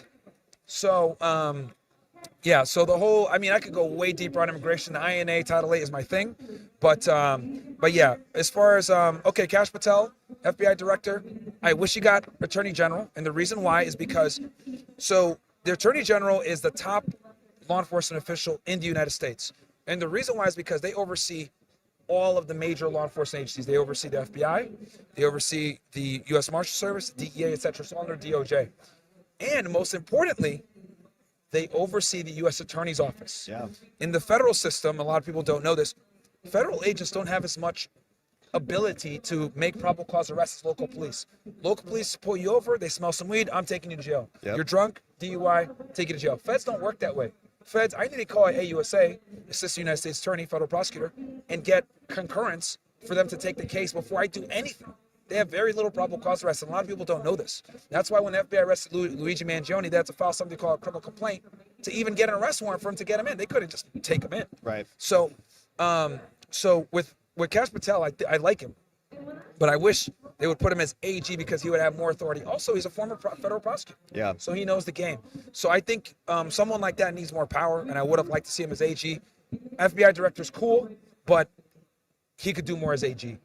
[SPEAKER 2] So, yeah, so the whole, I mean, I could go way deeper on immigration. The INA, Title 8 is my thing. But yeah, as far as, okay, Kash Patel, FBI director, I wish he got Attorney General. And the reason why is because, so the Attorney General is the top law enforcement official in the United States. And the reason why is because they oversee all of the major law enforcement agencies. They oversee the FBI, they oversee the U.S. Marshal Service, DEA, etc. So under DOJ. And most importantly, they oversee the U.S. Attorney's Office.
[SPEAKER 1] Yeah.
[SPEAKER 2] In the federal system, a lot of people don't know this, federal agents don't have as much ability to make probable cause arrests as local police. Local police pull you over, they smell some weed, I'm taking you to jail.
[SPEAKER 1] Yep.
[SPEAKER 2] You're drunk, DUI, take you to jail. Feds don't work that way. Feds, I need to call AUSA, Assistant United States Attorney, Federal Prosecutor, and get concurrence for them to take the case before I do anything. They have very little probable cause arrests, and a lot of people don't know this. That's why when the FBI arrested Luigi Mangione, they had to file something called a criminal complaint to even get an arrest warrant for him to get him in. They couldn't just take him in.
[SPEAKER 1] Right.
[SPEAKER 2] So, so with Kash Patel, I like him, but I wish they would put him as AG because he would have more authority. Also, he's a former federal prosecutor.
[SPEAKER 1] Yeah.
[SPEAKER 2] So he knows the game. So I think someone like that needs more power, and I would have liked to see him as AG. FBI director's cool, but he could do more as AG.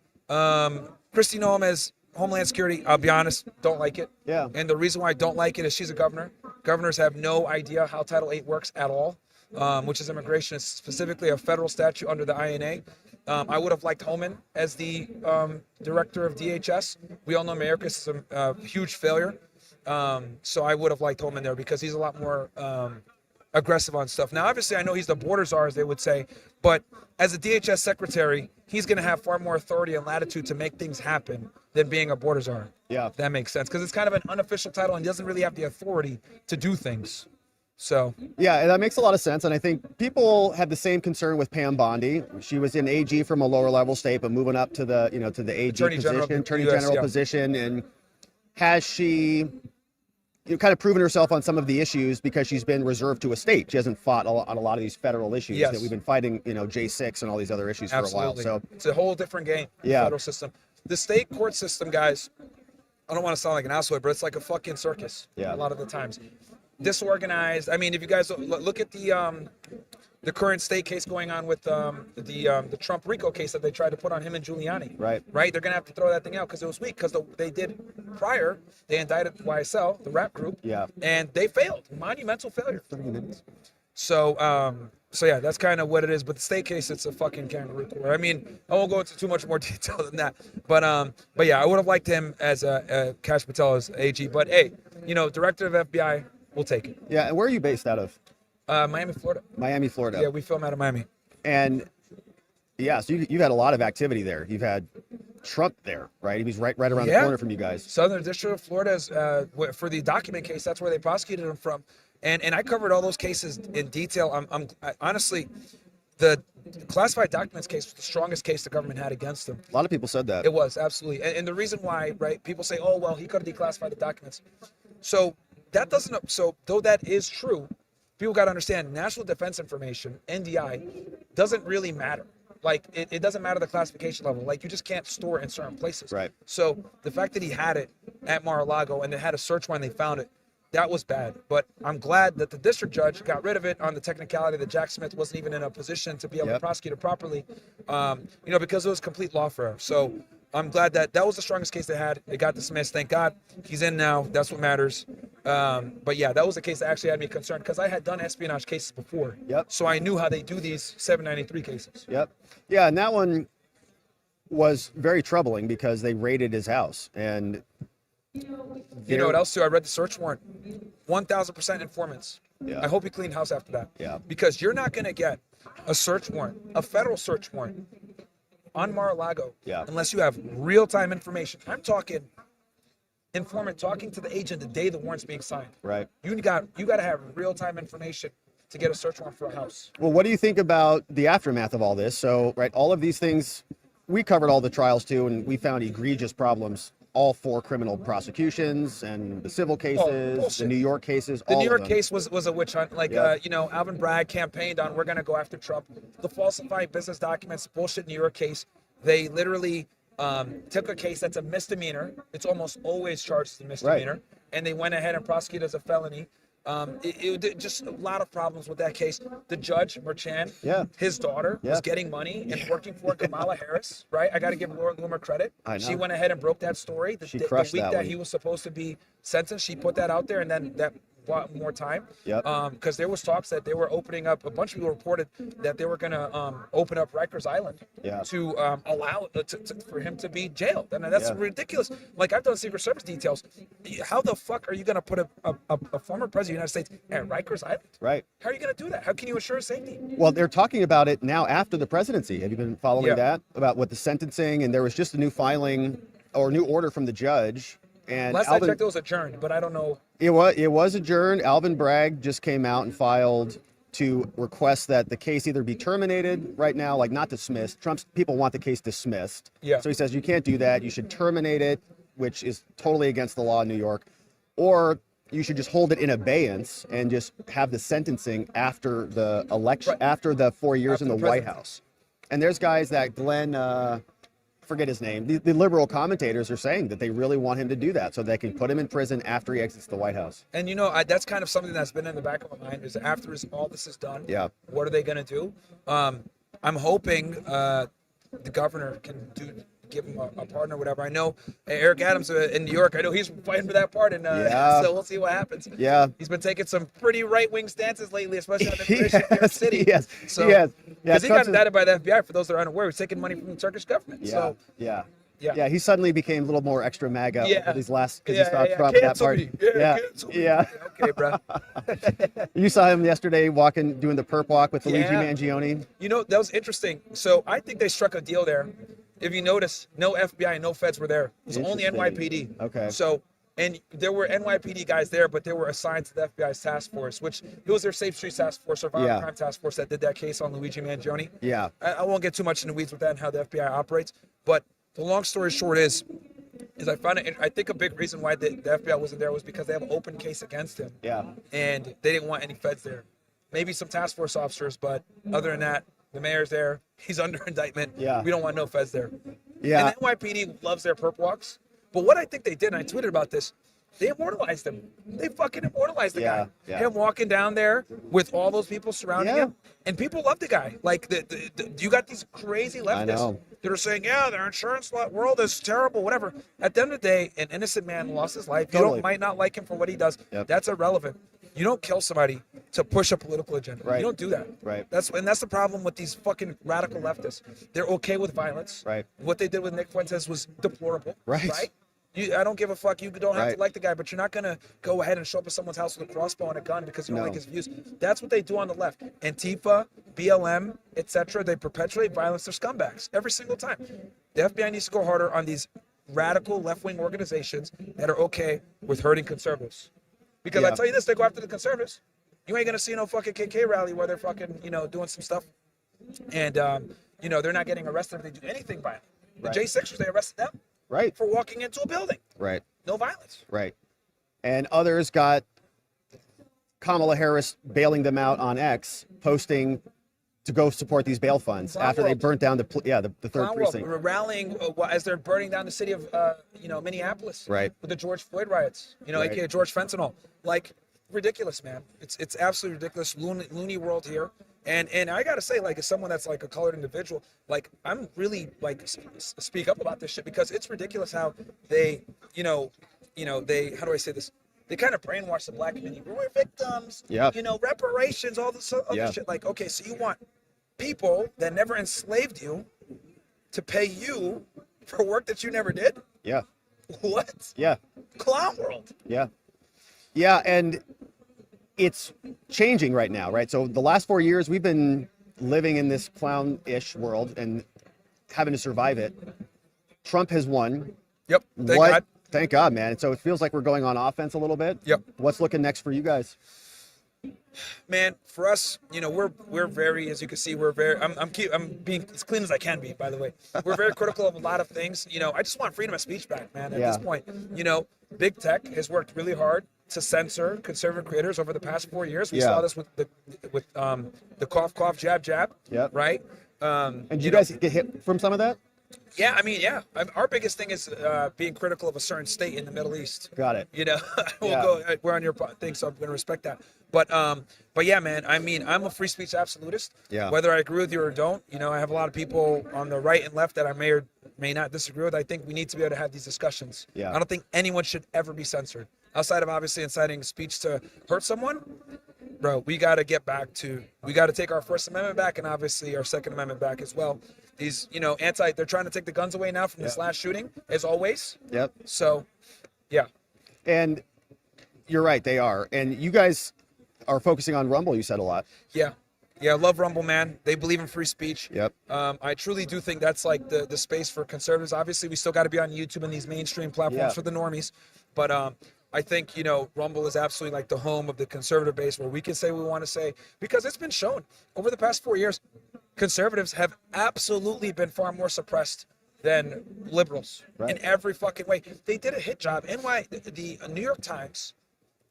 [SPEAKER 2] Kristi Noem as Homeland Security, I'll be honest, don't like it.
[SPEAKER 1] Yeah.
[SPEAKER 2] And the reason why I don't like it is she's a governor. Governors have no idea how Title VIII works at all, which is immigration. It's specifically a federal statute under the INA. I would have liked Homan as the director of DHS. We all know Mayorkas is a huge failure. So I would have liked Homan there because he's a lot more aggressive on stuff. Now, obviously, I know he's the border czar, as they would say, but as a DHS secretary, he's going to have far more authority and latitude to make things happen than being a border czar.
[SPEAKER 1] Yeah.
[SPEAKER 2] If that makes sense, because it's kind of an unofficial title and he doesn't really have the authority to do things. So
[SPEAKER 1] yeah, that makes a lot of sense, and I think people had the same concern with Pam Bondi. She was in AG from a lower level state, but moving up to the to the AG Attorney General position, and has she kind of proven herself on some of the issues because she's been reserved to a state. She hasn't fought on a lot of these federal issues that we've been fighting, J6 and all these other issues for a while. So
[SPEAKER 2] it's a whole different game.
[SPEAKER 1] Yeah.
[SPEAKER 2] The federal system, the state court system, guys. I don't want to sound like an asshole, but it's like a fucking circus.
[SPEAKER 1] Yeah.
[SPEAKER 2] A lot of the times, disorganized. I mean, if you guys look at the current state case going on with the Trump RICO case that they tried to put on him and Giuliani.
[SPEAKER 1] Right.
[SPEAKER 2] They're gonna have to throw that thing out because it was weak. Because they did prior, they indicted YSL, the rap group.
[SPEAKER 1] Yeah.
[SPEAKER 2] And they failed, monumental failure.
[SPEAKER 1] 30 minutes.
[SPEAKER 2] So yeah, that's kind of what it is. But the state case, it's a fucking kangaroo court. I mean, I won't go into too much more detail than that. But yeah, I would have liked him as Kash Patel as AG. But hey, director of FBI, we'll take it.
[SPEAKER 1] Yeah, and where are you based out of?
[SPEAKER 2] Miami, Florida.
[SPEAKER 1] Miami, Florida.
[SPEAKER 2] Yeah, we film out of Miami.
[SPEAKER 1] And yeah, so you've had a lot of activity there. You've had Trump there, right? He's right around the corner from you guys.
[SPEAKER 2] Southern District of Florida is for the document case. That's where they prosecuted him from, and I covered all those cases in detail. I honestly, the classified documents case was the strongest case the government had against him.
[SPEAKER 1] A lot of people said that.
[SPEAKER 2] It was absolutely, and the reason why, right? People say, oh well, he could have declassified the documents. So that doesn't. So though that is true, people got to understand national defense information, NDI, doesn't really matter. Like, it doesn't matter the classification level. Like, you just can't store it in certain places.
[SPEAKER 1] Right.
[SPEAKER 2] So the fact that he had it at Mar-a-Lago and they had a search when they found it, that was bad. But I'm glad that the district judge got rid of it on the technicality that Jack Smith wasn't even in a position to be able to prosecute it properly, because it was complete law for her. So I'm glad that was the strongest case they had. It got dismissed. Thank God. He's in now. That's what matters. But yeah, that was a case that actually had me concerned because I had done espionage cases before.
[SPEAKER 1] Yep.
[SPEAKER 2] So I knew how they do these 793 cases.
[SPEAKER 1] Yep. Yeah, and that one was very troubling because they raided his house. And
[SPEAKER 2] you know what else too? I read the search warrant. 1,000% informants.
[SPEAKER 1] Yeah.
[SPEAKER 2] I hope he cleaned house after that.
[SPEAKER 1] Yeah.
[SPEAKER 2] Because you're not going to get a search warrant, a federal search warrant on Mar-a-Lago unless you have real-time information. I'm talking informant talking to the agent the day the warrant's being signed.
[SPEAKER 1] Right.
[SPEAKER 2] You got to have real-time information to get a search warrant for a house.
[SPEAKER 1] Well, what do you think about the aftermath of all this? So, right, all of these things, we covered all the trials too, and we found egregious problems. All 4 criminal prosecutions and the civil cases, the New York cases.
[SPEAKER 2] The New York case was a witch hunt. Like, Alvin Bragg campaigned on, we're going to go after Trump. The falsifying business documents, bullshit New York case. They literally took a case that's a misdemeanor. It's almost always charged as a misdemeanor. Right. And they went ahead and prosecuted as a felony. It just a lot of problems with that case. The judge, Merchan, his daughter was getting money and working for Kamala Harris, right? I got to give Laura Loomer credit.
[SPEAKER 1] I know.
[SPEAKER 2] She went ahead and broke that story. The week that he was supposed to be sentenced, she put that out there, and then that bought more time. Because there was talks that they were opening up. A bunch of people reported that they were going to open up Rikers Island to allow for him to be jailed. And that's ridiculous. Like, I've done Secret Service details. How the fuck are you going to put a former president of the United States at Rikers Island?
[SPEAKER 1] Right.
[SPEAKER 2] How are you going to do that? How can you assure safety?
[SPEAKER 1] Well, they're talking about it now after the presidency. Have you been following that? About what the sentencing, and there was just a new filing or new order from the judge. And
[SPEAKER 2] last I checked, it was adjourned, but I don't know.
[SPEAKER 1] It was adjourned. Alvin Bragg just came out and filed to request that the case either be terminated right now, like not dismissed. Trump's people want the case dismissed. So he says you can't do that. You should terminate it, which is totally against the law in New York, or you should just hold it in abeyance and just have the sentencing after the election, after the 4 years in the White House. And there's guys that Glenn. Forget his name. The liberal commentators are saying that they really want him to do that so they can put him in prison after he exits the White House.
[SPEAKER 2] And that's kind of something that's been in the back of my mind is after all this is done, what are they going to do? I'm hoping the governor can give him a pardon or whatever. I know Eric Adams in New York, I know he's fighting for that pardon. So we'll see what happens. He's been taking some pretty right-wing stances lately, especially on immigration in New York City. Because he got indicted by the FBI, for those that are unaware. He's taking money from the Turkish government.
[SPEAKER 1] Yeah, he suddenly became a little more extra MAGA over these last, because he thought Trump that part. Okay, bro. You saw him yesterday doing the perp walk with Luigi Mangione.
[SPEAKER 2] That was interesting. So I think they struck a deal there. If you notice, no FBI, no feds were there. It was only NYPD.
[SPEAKER 1] Okay.
[SPEAKER 2] So, and there were NYPD guys there, but they were assigned to the FBI's task force, which it was their Safe Streets task force or violent crime task force that did that case on Luigi Mangione. I won't get too much in the weeds with that and how the FBI operates, but the long story short is I found it. I think a big reason why the FBI wasn't there was because they have an open case against him. And they didn't want any feds there. Maybe some task force officers, but other than that, the mayor's there. He's under indictment. We don't want no feds there. And NYPD loves their perp walks. But what I think they did, and I tweeted about this, they immortalized him. They fucking immortalized the guy. Him walking down there with all those people surrounding him. And people love the guy. Like, you got these crazy leftists that are saying, their insurance world is terrible, whatever. At the end of the day, an innocent man lost his life. You might not like him for what he does. That's irrelevant. You don't kill somebody to push a political agenda. You don't do that. That's the problem with these fucking radical leftists. They're okay with violence. What they did with Nick Fuentes was deplorable. I don't give a fuck. You don't have to like the guy, but you're not going to go ahead and show up at someone's house with a crossbow and a gun because you don't like his views. That's what they do on the left. Antifa, BLM, etc. They perpetuate violence. They're scumbags every single time. The FBI needs to go harder on these radical left-wing organizations that are okay with hurting conservatives. Because I tell you this, they go after the conservatives. You ain't going to see no fucking KK rally where they're fucking, doing some stuff. And, they're not getting arrested if they do anything violent. The J6ers, they arrested them. For walking into a building. No violence.
[SPEAKER 1] And others got Kamala Harris bailing them out on X, posting to go support these bail funds after they burnt down the third precinct.
[SPEAKER 2] Rallying as they're burning down the city of Minneapolis. With the George Floyd riots. AKA George Fentanyl. Like, ridiculous, man. It's absolutely ridiculous. Loony world here. And I gotta say, like, as someone that's like a colored individual, like, I'm really like speak up about this shit because it's ridiculous how they, how do I say this? they kind of brainwash the black community. We're victims.
[SPEAKER 1] Yeah.
[SPEAKER 2] You know, reparations, all this other shit. Like, okay, so you want people that never enslaved you to pay you for work that you never did?
[SPEAKER 1] Yeah.
[SPEAKER 2] What?
[SPEAKER 1] Yeah.
[SPEAKER 2] Clown world.
[SPEAKER 1] Yeah. Yeah, and it's changing right now, right? So the last 4 years, we've been living in this clown-ish world and having to survive it. Trump has won.
[SPEAKER 2] Yep. Thank God.
[SPEAKER 1] Thank God, man. And so it feels like we're going on offense a little bit.
[SPEAKER 2] Yep.
[SPEAKER 1] What's looking next for you guys?
[SPEAKER 2] Man, for us, you know, we're very, as you can see, we're very. I'm being as clean as I can be. By the way, we're very critical of a lot of things. You know, I just want freedom of speech back, man. At this point, you know, big tech has worked really hard to censor conservative creators over the past 4 years. We saw this with the cough, jab, jab.
[SPEAKER 1] Yep.
[SPEAKER 2] Right.
[SPEAKER 1] And did you guys get hit from some of that?
[SPEAKER 2] Yeah, I mean, our biggest thing is being critical of a certain state in the Middle East.
[SPEAKER 1] Got it.
[SPEAKER 2] You know, we're on your thing, so I'm going to respect that. But yeah, man, I mean, I'm a free speech absolutist.
[SPEAKER 1] Yeah.
[SPEAKER 2] Whether I agree with you or don't, you know, I have a lot of people on the right and left that I may or may not disagree with. I think we need to be able to have these discussions.
[SPEAKER 1] Yeah.
[SPEAKER 2] I don't think anyone should ever be censored. Outside of obviously inciting speech to hurt someone, bro, we got to take our First Amendment back and obviously our Second Amendment back as well. These, you know, they're trying to take the guns away now from this last shooting, as always.
[SPEAKER 1] Yep.
[SPEAKER 2] So, yeah.
[SPEAKER 1] And you're right, they are. And you guys are focusing on Rumble, you said a lot.
[SPEAKER 2] Yeah. Yeah, I love Rumble, man. They believe in free speech.
[SPEAKER 1] Yep.
[SPEAKER 2] I truly do think that's like the space for conservatives. Obviously, we still got to be on YouTube and these mainstream platforms for the normies. But I think, you know, Rumble is absolutely like the home of the conservative base where we can say what we want to say, because it's been shown over the past 4 years, conservatives have absolutely been far more suppressed than liberals in every fucking way. They did a hit job. The New York Times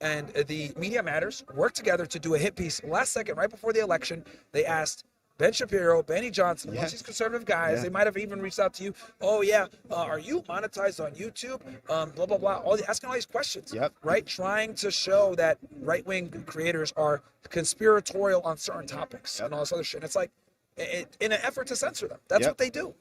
[SPEAKER 2] and the Media Matters worked together to do a hit piece last second, right before the election. They asked Ben Shapiro, Benny Johnson, all these conservative guys, they might have even reached out to you. Oh, yeah, are you monetized on YouTube? Blah, blah, blah. Asking all these questions, right? Trying to show that right-wing creators are conspiratorial on certain topics and all this other shit. It's like, in an effort to censor them. That's what they do.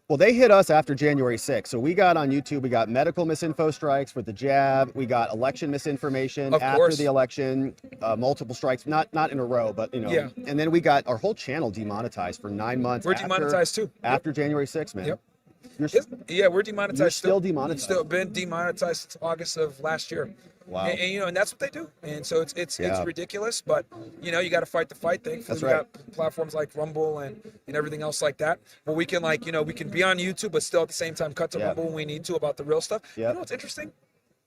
[SPEAKER 1] Well, they hit us after January 6th. So we got on YouTube, we got medical misinfo strikes with the jab. We got election misinformation after the election, multiple strikes, not in a row, but, you know.
[SPEAKER 2] Yeah.
[SPEAKER 1] And then we got our whole channel demonetized for 9 months.
[SPEAKER 2] We're demonetized too.
[SPEAKER 1] After January 6th, man.
[SPEAKER 2] Yep. We're demonetized.
[SPEAKER 1] You're still demonetized.
[SPEAKER 2] Still been demonetized since August of last year.
[SPEAKER 1] Wow.
[SPEAKER 2] And you know, and that's what they do. And so it's ridiculous, but you know, you got to fight the fight. Thankfully, we got platforms like Rumble and everything else like that, where we can, like, you know, we can be on YouTube, but still at the same time cut to Rumble when we need to about the real stuff. You know what's interesting?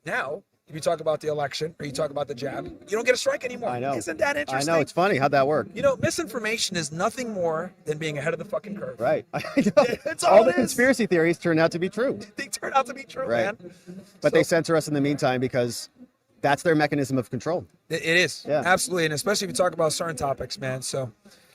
[SPEAKER 2] Now, if you talk about the election or you talk about the jab, you don't get a strike anymore.
[SPEAKER 1] I know.
[SPEAKER 2] Isn't that interesting?
[SPEAKER 1] I know. It's funny. How'd that work?
[SPEAKER 2] You know, misinformation is nothing more than being ahead of the fucking curve.
[SPEAKER 1] Right.
[SPEAKER 2] It's
[SPEAKER 1] all the conspiracy theories turn out to be true.
[SPEAKER 2] They turn out to be true, man.
[SPEAKER 1] But they censor us in the meantime because that's their mechanism of control.
[SPEAKER 2] It is.
[SPEAKER 1] Yeah.
[SPEAKER 2] Absolutely. And especially if you talk about certain topics, man. So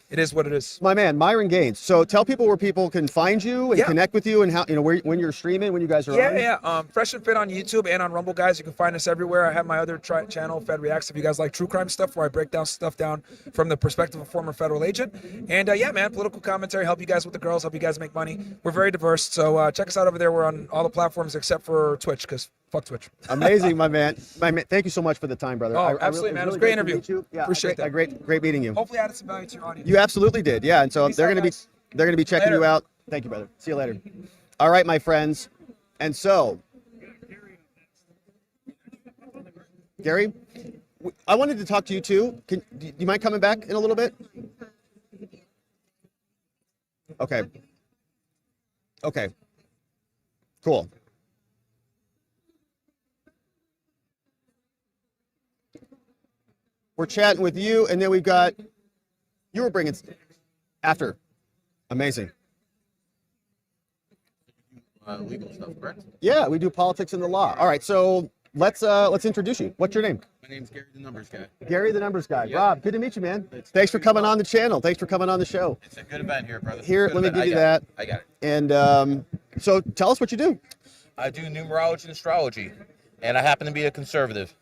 [SPEAKER 2] it is what it is.
[SPEAKER 1] My man, Myron Gaines. So tell people where people can find you and connect with you and how, you know, when you're streaming, when you guys are on.
[SPEAKER 2] Yeah. Fresh and Fit on YouTube and on Rumble, guys. You can find us everywhere. I have my other channel, Fed Reacts, if you guys like true crime stuff, where I break down stuff down from the perspective of a former federal agent. And yeah, man, political commentary, help you guys with the girls, help you guys make money. We're very diverse. So check us out over there. We're on all the platforms except for Twitch, because fuck Twitch.
[SPEAKER 1] Amazing, my man. Thank you so much for the time, brother.
[SPEAKER 2] Oh, absolutely, man. It was a great interview.
[SPEAKER 1] Yeah,
[SPEAKER 2] appreciate that.
[SPEAKER 1] Great meeting you.
[SPEAKER 2] Hopefully added some value to your audience.
[SPEAKER 1] You absolutely did. Yeah. And so they're going to be checking you out. Thank you, brother. See you later. All right, my friends. And so, Gary, I wanted to talk to you too. Do you mind coming back in a little bit? Okay. Okay. Cool. We're chatting with you, and then we've got, you were bringing after. Amazing.
[SPEAKER 5] Legal stuff, correct?
[SPEAKER 1] Yeah, we do politics and the law. All right, so let's introduce you. What's your name?
[SPEAKER 5] My name's Gary, the Numbers Guy.
[SPEAKER 1] Gary, the Numbers Guy.
[SPEAKER 5] Yeah.
[SPEAKER 1] Rob, good to meet you, man. Thanks for coming on the channel. Thanks for coming on the show.
[SPEAKER 5] It's a good event here, brother.
[SPEAKER 1] Here, let me give you that.
[SPEAKER 5] I got it.
[SPEAKER 1] And so tell us what you do.
[SPEAKER 5] I do numerology and astrology, and I happen to be a conservative.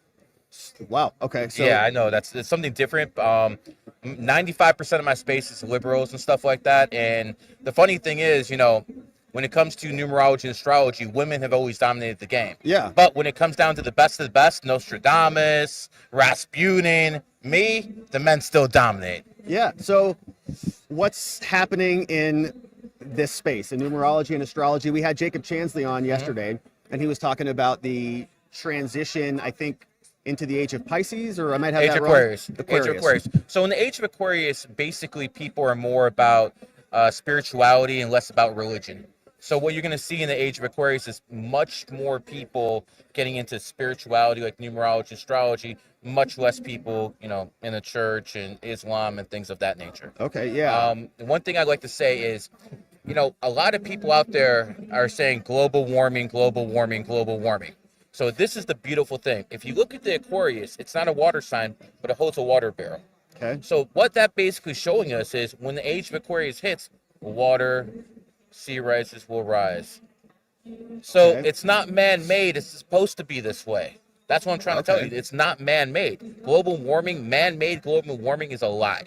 [SPEAKER 1] Wow. Okay. So
[SPEAKER 5] yeah, I know it's something different. 95% of my space is liberals and stuff like that. And the funny thing is, you know, when it comes to numerology and astrology, women have always dominated the game.
[SPEAKER 1] Yeah.
[SPEAKER 5] But when it comes down to the best of the best, Nostradamus, Rasputin, me, the men still dominate.
[SPEAKER 1] Yeah. So what's happening in this space, in numerology and astrology? We had Jacob Chansley on yesterday, and he was talking about the transition, I think, into the age of Pisces, or I might have
[SPEAKER 5] Age
[SPEAKER 1] that
[SPEAKER 5] of
[SPEAKER 1] wrong.
[SPEAKER 5] Aquarius. Age of Aquarius. So in the age of Aquarius, basically people are more about spirituality and less about religion. So what you're going to see in the age of Aquarius is much more people getting into spirituality, like numerology, astrology, much less people, you know, in the church and Islam and things of that nature.
[SPEAKER 1] Okay, yeah.
[SPEAKER 5] One thing I'd like to say is, you know, a lot of people out there are saying global warming, global warming, global warming. So this is the beautiful thing. If you look at the Aquarius, it's not a water sign, but it holds a water barrel.
[SPEAKER 1] Okay.
[SPEAKER 5] So what that basically showing us is when the age of Aquarius hits, water, sea rises will rise. So it's not man-made. It's supposed to be this way. That's what I'm trying to tell you. It's not man-made. Global warming, man-made global warming is a lie.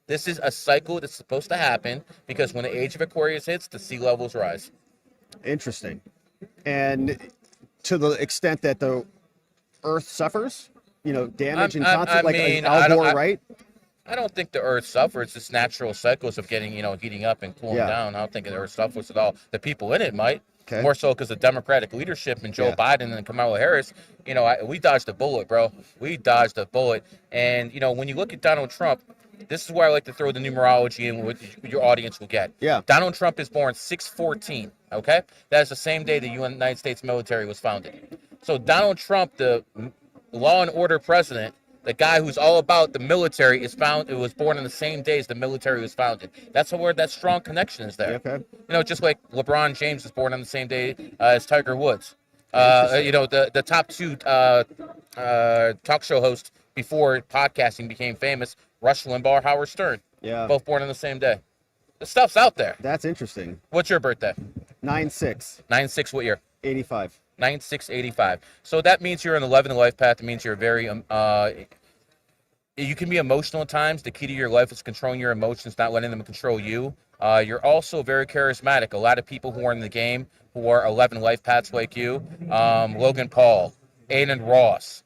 [SPEAKER 5] This is a cycle that's supposed to happen because when the age of Aquarius hits, the sea levels rise.
[SPEAKER 1] Interesting. And to the extent that the Earth suffers, you know, damage and constant, like Al Gore, right?
[SPEAKER 5] I don't think the Earth suffers. It's natural cycles of getting, you know, heating up and cooling down. I don't think the Earth suffers at all. The people in it might.
[SPEAKER 1] Okay.
[SPEAKER 5] More so because the Democratic leadership and Joe Biden and Kamala Harris, you know, we dodged a bullet, bro. We dodged a bullet. And, you know, when you look at Donald Trump, this is where I like to throw the numerology in what your audience will get.
[SPEAKER 1] Yeah.
[SPEAKER 5] Donald Trump is born 6/14, okay? That is the same day the United States military was founded. So Donald Trump, the law and order president, the guy who's all about the military, it was born on the same day as the military was founded. That's where that strong connection is there.
[SPEAKER 1] Okay.
[SPEAKER 5] You know, just like LeBron James was born on the same day as Tiger Woods. You know, the top two talk show hosts before podcasting became famous, Rush Limbaugh, Howard Stern.
[SPEAKER 1] Yeah.
[SPEAKER 5] Both born on the same day. The stuff's out there.
[SPEAKER 1] That's interesting.
[SPEAKER 5] What's your birthday?
[SPEAKER 1] 9/6.
[SPEAKER 5] 9/6 what year?
[SPEAKER 1] 85.
[SPEAKER 5] 9/6/85. So that means you're on the 11th life path. It means you're very you can be emotional at times. The key to your life is controlling your emotions, not letting them control you. You're also very charismatic. A lot of people who are in the game who are 11 life paths like you, Logan Paul, Aiden Ross,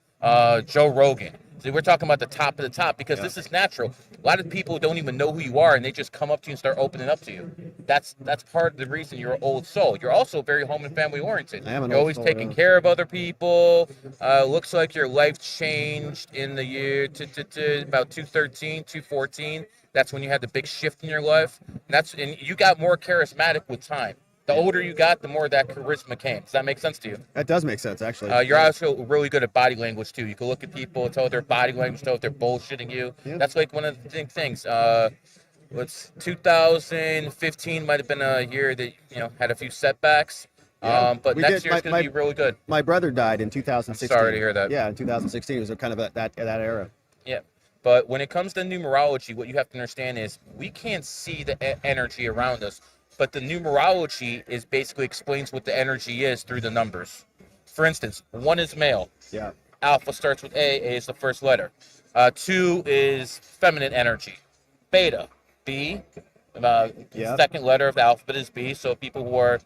[SPEAKER 5] Joe Rogan. So we're talking about the top of the top because this is natural. A lot of people don't even know who you are, and they just come up to you and start opening up to you. That's part of the reason you're an old soul. You're also very home and family oriented. You're always taking care of other people. Looks like your life changed in the year about 213, 214. That's when you had the big shift in your life. And you got more charismatic with time. The older you got, the more that charisma came. Does that make sense to you?
[SPEAKER 1] That does make sense, actually.
[SPEAKER 5] You're also really good at body language, too. You can look at people, tell their body language, tell if they're bullshitting you.
[SPEAKER 1] Yeah.
[SPEAKER 5] That's like one of the things. 2015 might have been a year that, you know, had a few setbacks.
[SPEAKER 1] Yeah.
[SPEAKER 5] But next year's going to be really good.
[SPEAKER 1] My brother died in 2016.
[SPEAKER 5] I'm sorry to hear that.
[SPEAKER 1] Yeah, in 2016. It was kind of that era.
[SPEAKER 5] Yeah. But when it comes to numerology, what you have to understand is we can't see the energy around us. But the numerology is basically explains what the energy is through the numbers. For instance, 1 is male.
[SPEAKER 1] Yeah.
[SPEAKER 5] Alpha starts with A. A is the first letter. 2 is feminine energy. Beta, B. Second letter of the alphabet is B. So people who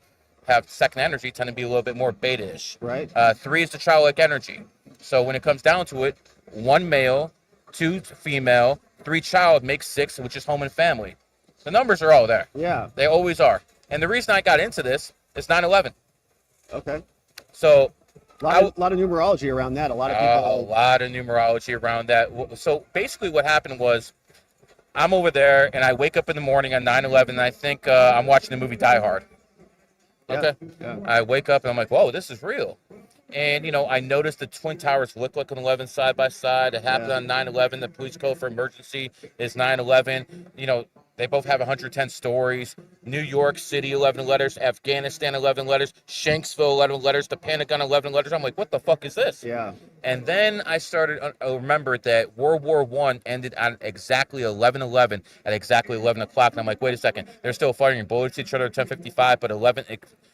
[SPEAKER 5] have second energy tend to be a little bit more beta-ish.
[SPEAKER 1] Right.
[SPEAKER 5] 3 is the childlike energy. So when it comes down to it, 1 male, 2 female, 3 child makes 6, which is home and family. The numbers are all there.
[SPEAKER 1] Yeah.
[SPEAKER 5] They always are. And the reason I got into this is 9/11.
[SPEAKER 1] Okay.
[SPEAKER 5] So
[SPEAKER 1] a lot of numerology around that. A lot of people.
[SPEAKER 5] A lot of numerology around that. So basically what happened was I'm over there and I wake up in the morning on 9/11 and I think I'm watching the movie Die Hard. Okay.
[SPEAKER 1] Yeah.
[SPEAKER 5] I wake up and I'm like, whoa, this is real. And, you know, I noticed the Twin Towers look like an 11 side by side. It happened on 9/11. The police code for emergency is 9/11. You know, they both have 110 stories. New York City, 11 letters. Afghanistan, 11 letters. Shanksville, 11 letters. The Pentagon, 11 letters. I'm like, what the fuck is this?
[SPEAKER 1] Yeah.
[SPEAKER 5] And then I remembered that World War I ended on exactly 11/11 at exactly 11 o'clock. And I'm like, wait a second. They're still firing bullets at each other at 10:55, but 11.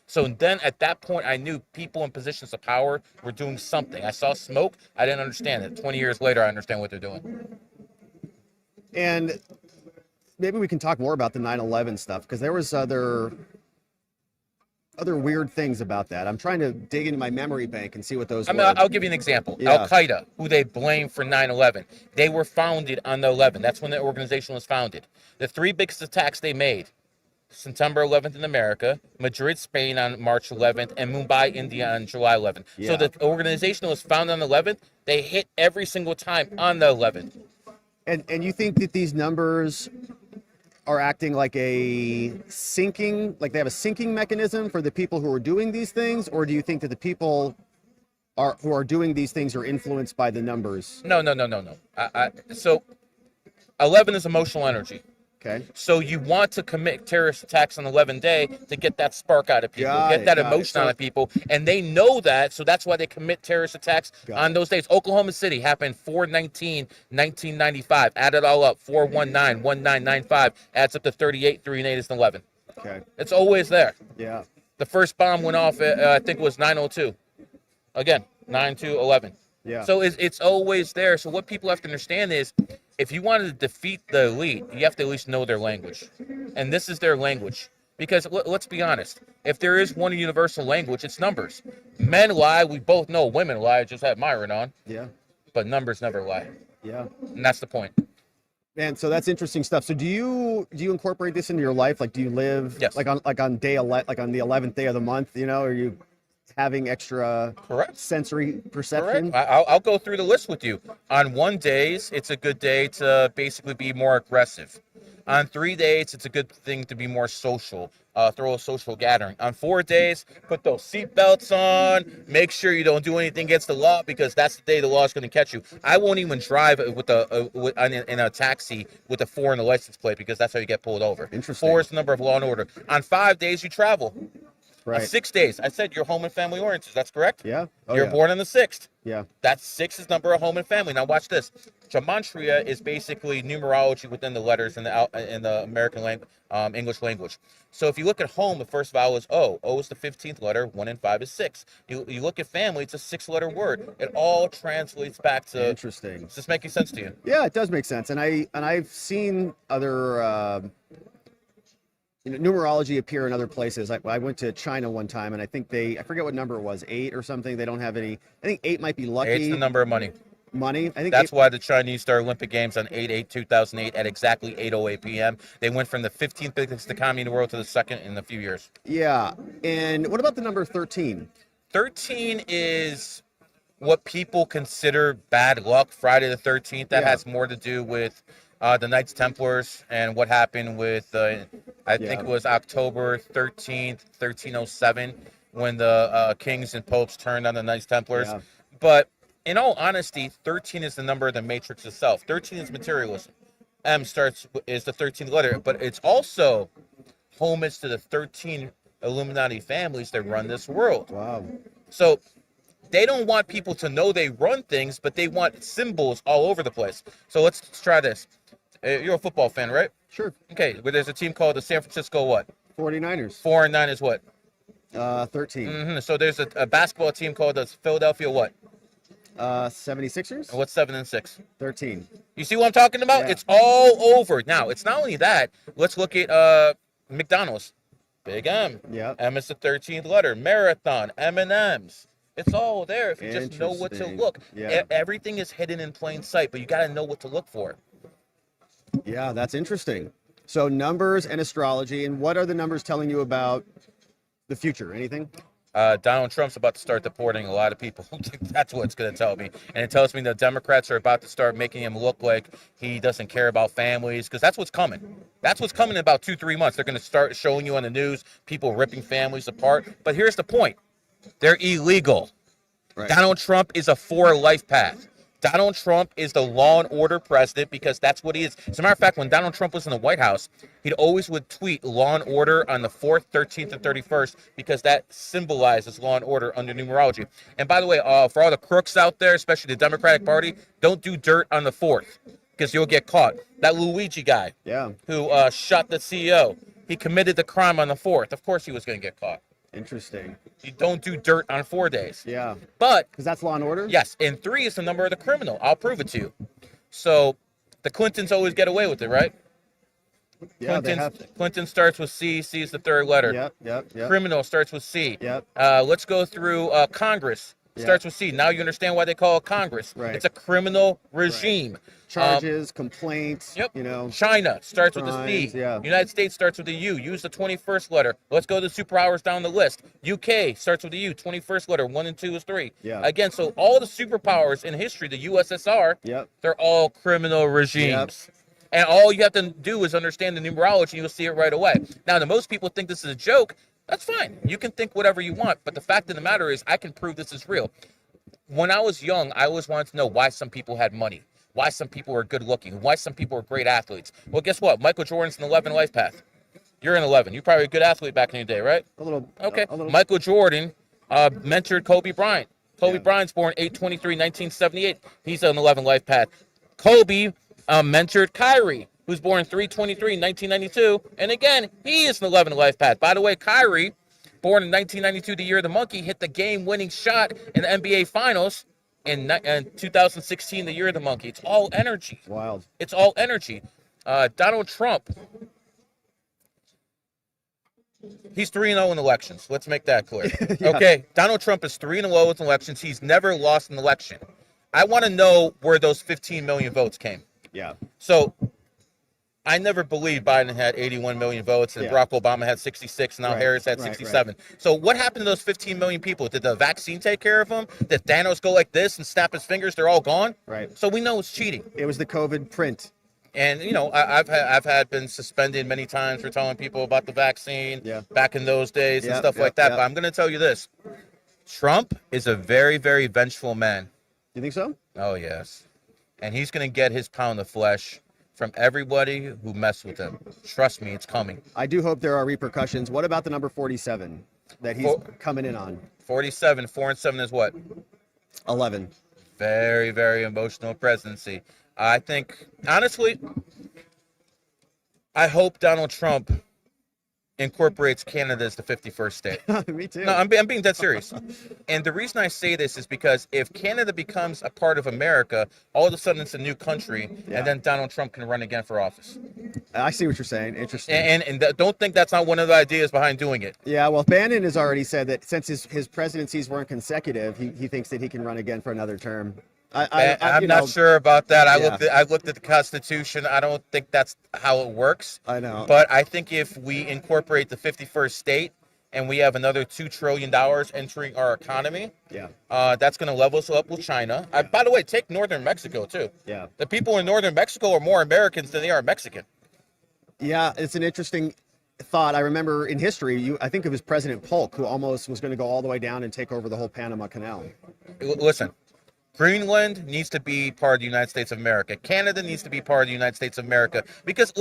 [SPEAKER 5] So then at that point, I knew people in positions of power were doing something. I saw smoke. I didn't understand it. 20 years later, I understand what they're doing.
[SPEAKER 1] And maybe we can talk more about the 9/11 stuff because there was other other weird things about that? I'm trying to dig into my memory bank and see what those were.
[SPEAKER 5] I'll give you an example.
[SPEAKER 1] Yeah.
[SPEAKER 5] Al-Qaeda, who they blame for 9/11, they were founded on the 11th. That's when the organization was founded. The three biggest attacks they made: September 11th in America, Madrid, Spain on March 11th, and Mumbai, India on July 11th.
[SPEAKER 1] Yeah.
[SPEAKER 5] So the organization was founded on the 11th. They hit every single time on the 11th.
[SPEAKER 1] And you think that these numbers are acting like a sinking, like they have a sinking mechanism for the people who are doing these things, or do you think that the people who are doing these things are influenced by the numbers?
[SPEAKER 5] No. So 11 is emotional energy.
[SPEAKER 1] Okay.
[SPEAKER 5] So you want to commit terrorist attacks on 11 day to get that spark out of people, get that emotion out of people, and they know that, so that's why they commit terrorist attacks on those days. Oklahoma City happened 4/19/1995. Add it all up, 4/19/1995 adds up to 38. 3 and 8 is 11.
[SPEAKER 1] Okay.
[SPEAKER 5] It's always there.
[SPEAKER 1] Yeah.
[SPEAKER 5] The first bomb went off at, I think it was 9:02. Again, 9/2/11.
[SPEAKER 1] Yeah.
[SPEAKER 5] So it's always there. So what people have to understand is, if you wanted to defeat the elite, you have to at least know their language. And this is their language. Because let's be honest, if there is one universal language, it's numbers. Men lie, we both know. Women lie. I just had Myron on.
[SPEAKER 1] Yeah.
[SPEAKER 5] But numbers never lie.
[SPEAKER 1] Yeah.
[SPEAKER 5] And that's the point.
[SPEAKER 1] Man, so that's interesting stuff. So do you incorporate this into your life? Like, do you live like on the 11th day of the month? You know, are you having extra sensory perception?
[SPEAKER 5] Correct. I'll go through the list with you. On 1 days, it's a good day to basically be more aggressive. On 3 days, it's a good thing to be more social, throw a social gathering. On 4 days, put those seatbelts on, make sure you don't do anything against the law, because that's the day the law is going to catch you. I won't even drive with in a taxi with a 4 in the license plate, because that's how you get pulled over.
[SPEAKER 1] Interesting.
[SPEAKER 5] 4 is the number of law and order. On 5 days, you travel.
[SPEAKER 1] Right.
[SPEAKER 5] 6 days. I said you're home and family oriented. That's correct?
[SPEAKER 1] Yeah.
[SPEAKER 5] You're born on the 6th.
[SPEAKER 1] Yeah.
[SPEAKER 5] That's 6 is number of home and family. Now watch this. Gematria is basically numerology within the letters in the American language, English language. So if you look at home, the first vowel is O. O is the 15th letter. 1 and 5 is 6. You look at family, it's a 6-letter word. It all translates back to.
[SPEAKER 1] Interesting.
[SPEAKER 5] Does this making sense to you?
[SPEAKER 1] Yeah, it does make sense. And I've seen other numerology appear in other places. I went to China one time, and I think I forget what number it was, 8 or something. They don't have any. I think 8 might be lucky.
[SPEAKER 5] 8's the number of money.
[SPEAKER 1] I think
[SPEAKER 5] that's why the Chinese started Olympic Games on 8/8/2008 at exactly 8:08 p.m. They went from the 15th biggest economy in the world to the second in a few years.
[SPEAKER 1] Yeah. And what about the number 13?
[SPEAKER 5] 13 is what people consider bad luck. Friday the 13th. That has more to do with the Knights Templars and what happened with I think it was October 13th, 1307, when the kings and popes turned on the Knights Templars.
[SPEAKER 1] Yeah.
[SPEAKER 5] But in all honesty, 13 is the number of the matrix itself. 13 is materialism. M is the 13th letter, but it's also homage to the 13 Illuminati families that run this world.
[SPEAKER 1] Wow.
[SPEAKER 5] So they don't want people to know they run things, but they want symbols all over the place. So let's try this. You're a football fan, right?
[SPEAKER 1] Sure.
[SPEAKER 5] Okay, well, there's a team called the San Francisco what?
[SPEAKER 1] 49ers.
[SPEAKER 5] 4 and 9 is what?
[SPEAKER 1] 13.
[SPEAKER 5] Mm-hmm. So there's a basketball team called the Philadelphia what?
[SPEAKER 1] 76ers.
[SPEAKER 5] And what's 7 and 6?
[SPEAKER 1] 13.
[SPEAKER 5] You see what I'm talking about?
[SPEAKER 1] Yeah.
[SPEAKER 5] It's all over. Now, it's not only that. Let's look at McDonald's. Big M.
[SPEAKER 1] Yeah.
[SPEAKER 5] M is the 13th letter. Marathon. M&M's. It's all there if you just know what to look.
[SPEAKER 1] Yeah.
[SPEAKER 5] Everything is hidden in plain sight, but you got to know what to look for.
[SPEAKER 1] Yeah, that's interesting. So numbers and astrology, and what are the numbers telling you about the future? Anything?
[SPEAKER 5] Donald Trump's about to start deporting a lot of people. That's what it's going to tell me. And it tells me the Democrats are about to start making him look like he doesn't care about families, because that's what's coming. That's what's coming in about 2-3 months. They're going to start showing you on the news people ripping families apart. But here's the point. They're illegal. Right. Donald Trump is a for-life path. Donald Trump is the law and order president, because that's what he is. As a matter of fact, when Donald Trump was in the White House, he'd always would tweet law and order on the 4th, 13th, and 31st, because that symbolizes law and order under numerology. And by the way, for all the crooks out there, especially the Democratic Party, don't do dirt on the 4th, because you'll get caught. That Luigi guy who shot the CEO, he committed the crime on the 4th. Of course he was going to get caught.
[SPEAKER 1] Interesting.
[SPEAKER 5] You don't do dirt on 4 days.
[SPEAKER 1] Yeah.
[SPEAKER 5] But
[SPEAKER 1] because that's law and order?
[SPEAKER 5] Yes. And 3 is the number of the criminal. I'll prove it to you. So the Clintons always get away with it, right?
[SPEAKER 1] Yeah,
[SPEAKER 5] Clinton starts with C. C is the third letter.
[SPEAKER 1] Yep.
[SPEAKER 5] Criminal starts with C.
[SPEAKER 1] Yep.
[SPEAKER 5] Let's go through Congress. Starts with C. Now you understand why they call it Congress.
[SPEAKER 1] Right.
[SPEAKER 5] It's a criminal regime.
[SPEAKER 1] Right. Charges, complaints.
[SPEAKER 5] Yep.
[SPEAKER 1] You know.
[SPEAKER 5] China starts
[SPEAKER 1] crimes,
[SPEAKER 5] with a C.
[SPEAKER 1] Yeah.
[SPEAKER 5] United States starts with a U. Use the 21st letter. Let's go to the superpowers down the list. UK starts with a U. 21st letter. 1 and 2 is 3.
[SPEAKER 1] Yeah.
[SPEAKER 5] Again, so all the superpowers in history, the USSR, they're all criminal regimes. Yep. And all you have to do is understand the numerology, and you'll see it right away. Now, to most people think this is a joke. That's fine. You can think whatever you want. But the fact of the matter is, I can prove this is real. When I was young, I always wanted to know why some people had money, why some people were good looking, why some people were great athletes. Well, guess what? Michael Jordan's an 11 life path. You're an 11. You're probably a good athlete back in your day, right?
[SPEAKER 1] A little.
[SPEAKER 5] Okay.
[SPEAKER 1] A little.
[SPEAKER 5] Michael Jordan mentored Kobe Bryant. Kobe Bryant's born 8/23/1978. He's an 11 life path. Kobe mentored Kyrie, who's born 3/23/1992. And again, he is an 11 life path. By the way, Kyrie, born in 1992, the year of the monkey, hit the game-winning shot in the NBA Finals in 2016, the year of the monkey. It's all energy.
[SPEAKER 1] Wild.
[SPEAKER 5] It's all energy. Donald Trump, he's 3-0 in elections. Let's make that clear. Okay, Donald Trump is 3-0 in elections. He's never lost an election. I want to know where those 15 million votes came.
[SPEAKER 1] Yeah.
[SPEAKER 5] So I never believed Biden had 81 million votes and Barack Obama had 66, now Harris had 67. So what happened to those 15 million people? Did the vaccine take care of them? Did Thanos go like this and snap his fingers? They're all gone?
[SPEAKER 1] Right.
[SPEAKER 5] So we know it's cheating.
[SPEAKER 1] It was the COVID print.
[SPEAKER 5] And, you know, I've been suspended many times for telling people about the vaccine back in those days and stuff like that. But I'm going to tell you this. Trump is a very, very vengeful man.
[SPEAKER 1] You think so?
[SPEAKER 5] Oh, yes. And he's going to get his pound of flesh from everybody who messed with him. Trust me, it's coming.
[SPEAKER 1] I do hope there are repercussions. What about the number 47 that he's coming in on?
[SPEAKER 5] 47, 4 and 7 is what?
[SPEAKER 1] 11.
[SPEAKER 5] Very, very emotional presidency. I think, honestly, I hope Donald Trump incorporates Canada as the 51st state.
[SPEAKER 1] Me too.
[SPEAKER 5] No, I'm being dead serious. And the reason I say this is because if Canada becomes a part of America, all of a sudden it's a new country, and then Donald Trump can run again for office.
[SPEAKER 1] I see what you're saying. Interesting.
[SPEAKER 5] And don't think that's not one of the ideas behind doing it.
[SPEAKER 1] Yeah, well, Bannon has already said that since his presidencies weren't consecutive, he thinks that he can run again for another term.
[SPEAKER 5] I'm not sure about that. I looked at the Constitution. I don't think that's how it works.
[SPEAKER 1] I know.
[SPEAKER 5] But I think if we incorporate the 51st state and we have another $2 trillion entering our economy, that's going to level us up with China. By the way, take northern Mexico, too.
[SPEAKER 1] Yeah.
[SPEAKER 5] The people in northern Mexico are more Americans than they are Mexican.
[SPEAKER 1] Yeah, it's an interesting thought. I remember in history, I think it was President Polk who almost was going to go all the way down and take over the whole Panama Canal.
[SPEAKER 5] Listen. Greenland needs to be part of the United States of America. Canada needs to be part of the United States of America. Because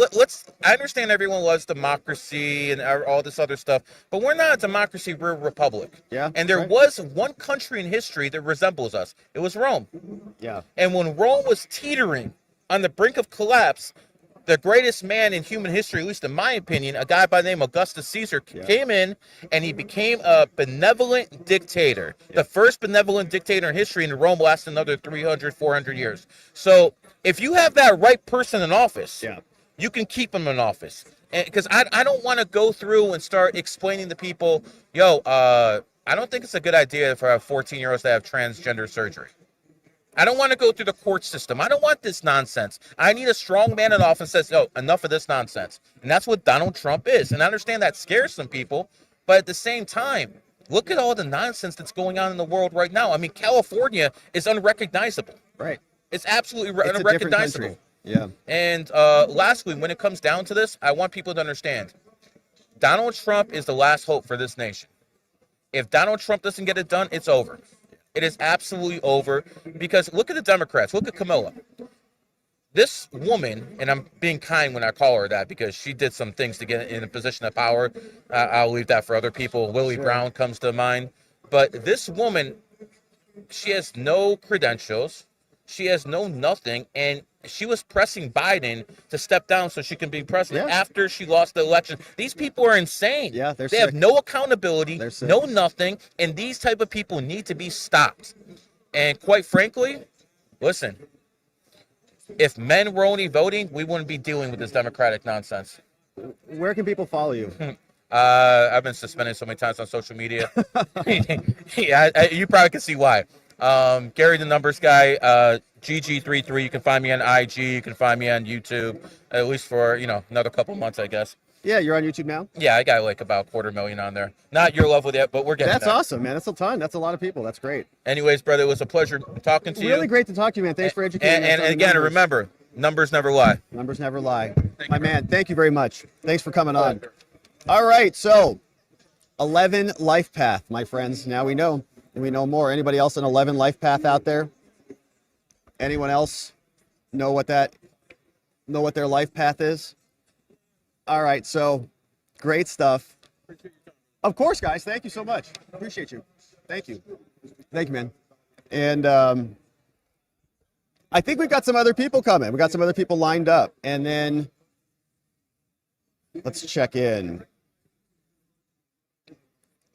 [SPEAKER 5] I understand everyone loves democracy and all this other stuff, but we're not a democracy, we're a republic.
[SPEAKER 1] Yeah.
[SPEAKER 5] And there was one country in history that resembles us. It was Rome.
[SPEAKER 1] Yeah.
[SPEAKER 5] And when Rome was teetering on the brink of collapse, the greatest man in human history, at least in my opinion, a guy by the name of Augustus Caesar, came in and he became a benevolent dictator. The first benevolent dictator in history, and Rome lasted another 300, 400 years. So if you have that right person in office, you can keep him in office. Because I don't want to go through and start explaining to people, I don't think it's a good idea for 14-year-olds to have transgender surgery. I don't want to go through the court system. I don't want this nonsense. I need a strong man in office that says, enough of this nonsense. And that's what Donald Trump is. And I understand that scares some people. But at the same time, look at all the nonsense that's going on in the world right now. I mean, California is unrecognizable.
[SPEAKER 1] Right.
[SPEAKER 5] It's absolutely
[SPEAKER 1] it's
[SPEAKER 5] unrecognizable.
[SPEAKER 1] Yeah.
[SPEAKER 5] And lastly, when it comes down to this, I want people to understand, Donald Trump is the last hope for this nation. If Donald Trump doesn't get it done, it's over. It is absolutely over, because look at the Democrats. Look at Camilla. This woman, and I'm being kind when I call her that because she did some things to get in a position of power. I'll leave that for other people. Willie Brown comes to mind. But this woman, she has no credentials. She has no nothing. And she was pressing Biden to step down so she can be president after she lost the election. These people are insane.
[SPEAKER 1] Yeah,
[SPEAKER 5] they have no accountability, no nothing, and these type of people need to be stopped. And quite frankly, listen, If men were only voting, we wouldn't be dealing with this Democratic nonsense.
[SPEAKER 1] Where can people follow you?
[SPEAKER 5] I've been suspended so many times on social media. Yeah, you probably can see why. Gary the Numbers Guy, GG33. You can find me on IG. You can find me on YouTube, at least for another couple months, I guess.
[SPEAKER 1] Yeah, you're on YouTube now?
[SPEAKER 5] Yeah, I got like about 250,000 on there. Not your level yet, but we're getting
[SPEAKER 1] That's
[SPEAKER 5] there.
[SPEAKER 1] awesome, man. That's a ton. That's a lot of people. That's great.
[SPEAKER 5] Anyways, brother, it was a pleasure talking to you.
[SPEAKER 1] Really great to talk to you, man. Thanks for educating us.
[SPEAKER 5] And again, remember, numbers never lie.
[SPEAKER 1] Numbers never lie. My man, thank you very much. Thanks for coming on. All right, so 11 life path, my friends. Now we know more. Anybody else an 11 life path out there? Anyone else know what their life path is? All right, so great stuff. Of course, guys. Thank you so much. Appreciate you. Thank you. Thank you, man. And I think we've got some other people coming. We got some other people lined up. And then let's check in.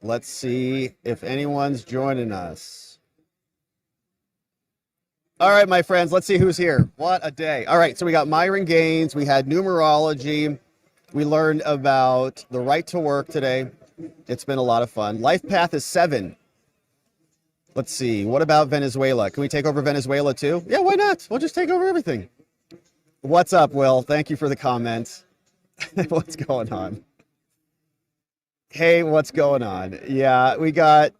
[SPEAKER 1] Let's see if anyone's joining us. All right, my friends, let's see who's here. What a day. All right, so we got Myron Gaines. We had numerology. We learned about the right to work today. It's been a lot of fun. Life path is 7. Let's see. What about Venezuela? Can we take over Venezuela too? Yeah, why not? We'll just take over everything. What's up, Will? Thank you for the comments. What's going on? Hey, what's going on? Yeah, we got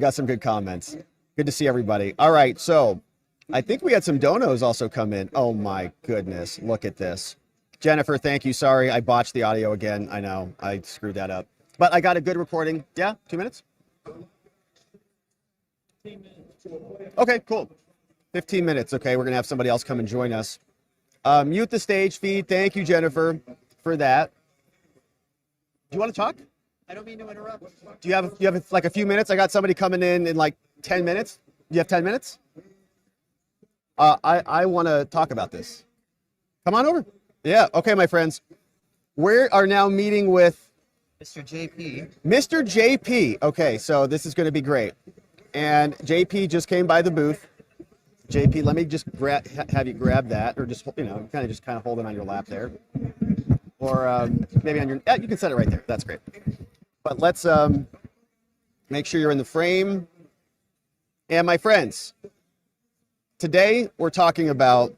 [SPEAKER 1] some good comments. Good to see everybody. All right, so I think we had some donos also come in. Oh my goodness, look at this. Jennifer, thank you. Sorry, I botched the audio again. I know, I screwed that up. But I got a good recording. Yeah, 2 minutes? Okay, cool. 15 minutes. Okay, we're going to have somebody else come and join us. Mute the stage feed. Thank you, Jennifer, for that. Do you want to talk?
[SPEAKER 7] I don't mean to interrupt.
[SPEAKER 1] Do you have like a few minutes? I got somebody coming in like 10 minutes. Do you have 10 minutes? I want to talk about this. Come on over. Yeah. Okay, my friends. We are now meeting with
[SPEAKER 7] Mr. JP.
[SPEAKER 1] Mr. JP. Okay, so this is going to be great. And JP just came by the booth. JP, let me just have you grab that, or just kind of hold it on your lap there, or maybe on your. Yeah, you can set it right there. That's great. But let's make sure you're in the frame. And my friends, today we're talking about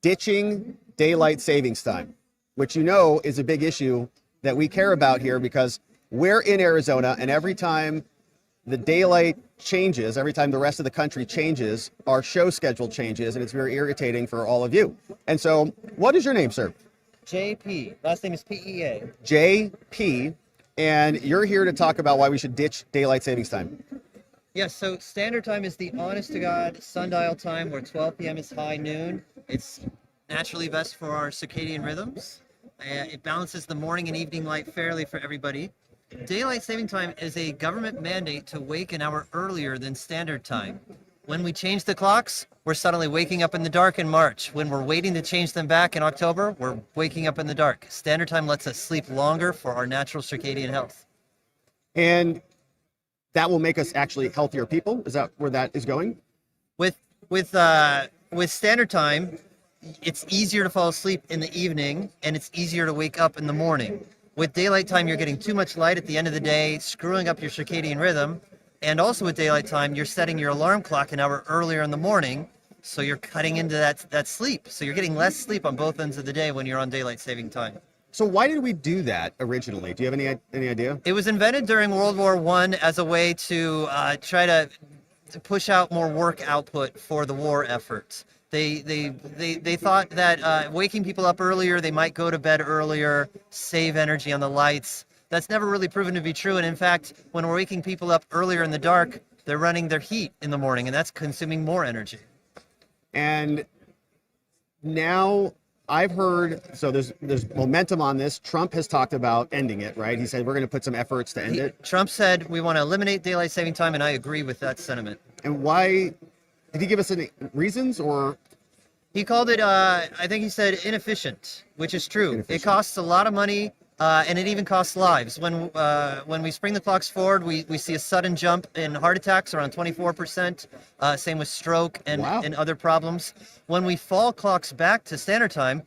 [SPEAKER 1] ditching daylight savings time, which is a big issue that we care about here because we're in Arizona, and every time the daylight changes, every time the rest of the country changes, our show schedule changes, and it's very irritating for all of you. And so, what is your name, sir?
[SPEAKER 7] JP. Last name is PEA.
[SPEAKER 1] JP, and you're here to talk about why we should ditch daylight savings time.
[SPEAKER 7] Yes, so standard time is the honest-to-God sundial time where 12 p.m. is high noon. It's naturally best for our circadian rhythms. It balances the morning and evening light fairly for everybody. Daylight saving time is a government mandate to wake an hour earlier than standard time. When we change the clocks, we're suddenly waking up in the dark in March. When we're waiting to change them back in October, we're waking up in the dark. Standard time lets us sleep longer for our natural circadian health.
[SPEAKER 1] And that will make us actually healthier people? Is that where that is going?
[SPEAKER 7] With standard time, it's easier to fall asleep in the evening, and it's easier to wake up in the morning. With daylight time, you're getting too much light at the end of the day, screwing up your circadian rhythm. And also with daylight time, you're setting your alarm clock an hour earlier in the morning, so you're cutting into that sleep. So you're getting less sleep on both ends of the day when you're on daylight saving time.
[SPEAKER 1] So why did we do that originally? Do you have any idea?
[SPEAKER 7] It was invented during World War I as a way to try to push out more work output for the war effort. They thought that waking people up earlier, they might go to bed earlier, save energy on the lights. That's never really proven to be true. And in fact, when we're waking people up earlier in the dark, they're running their heat in the morning, and that's consuming more energy.
[SPEAKER 1] And now I've heard, so there's momentum on this. Trump has talked about ending it, right? He said we're going to put some efforts to end it.
[SPEAKER 7] Trump said we want to eliminate daylight saving time, and I agree with that sentiment.
[SPEAKER 1] And why? Did he give us any reasons, or?
[SPEAKER 7] He called it, I think he said inefficient, which is true. It costs a lot of money, and it even costs lives. When we spring the clocks forward, we see a sudden jump in heart attacks, around 24%. Same with stroke and other problems. When we fall clocks back to standard time,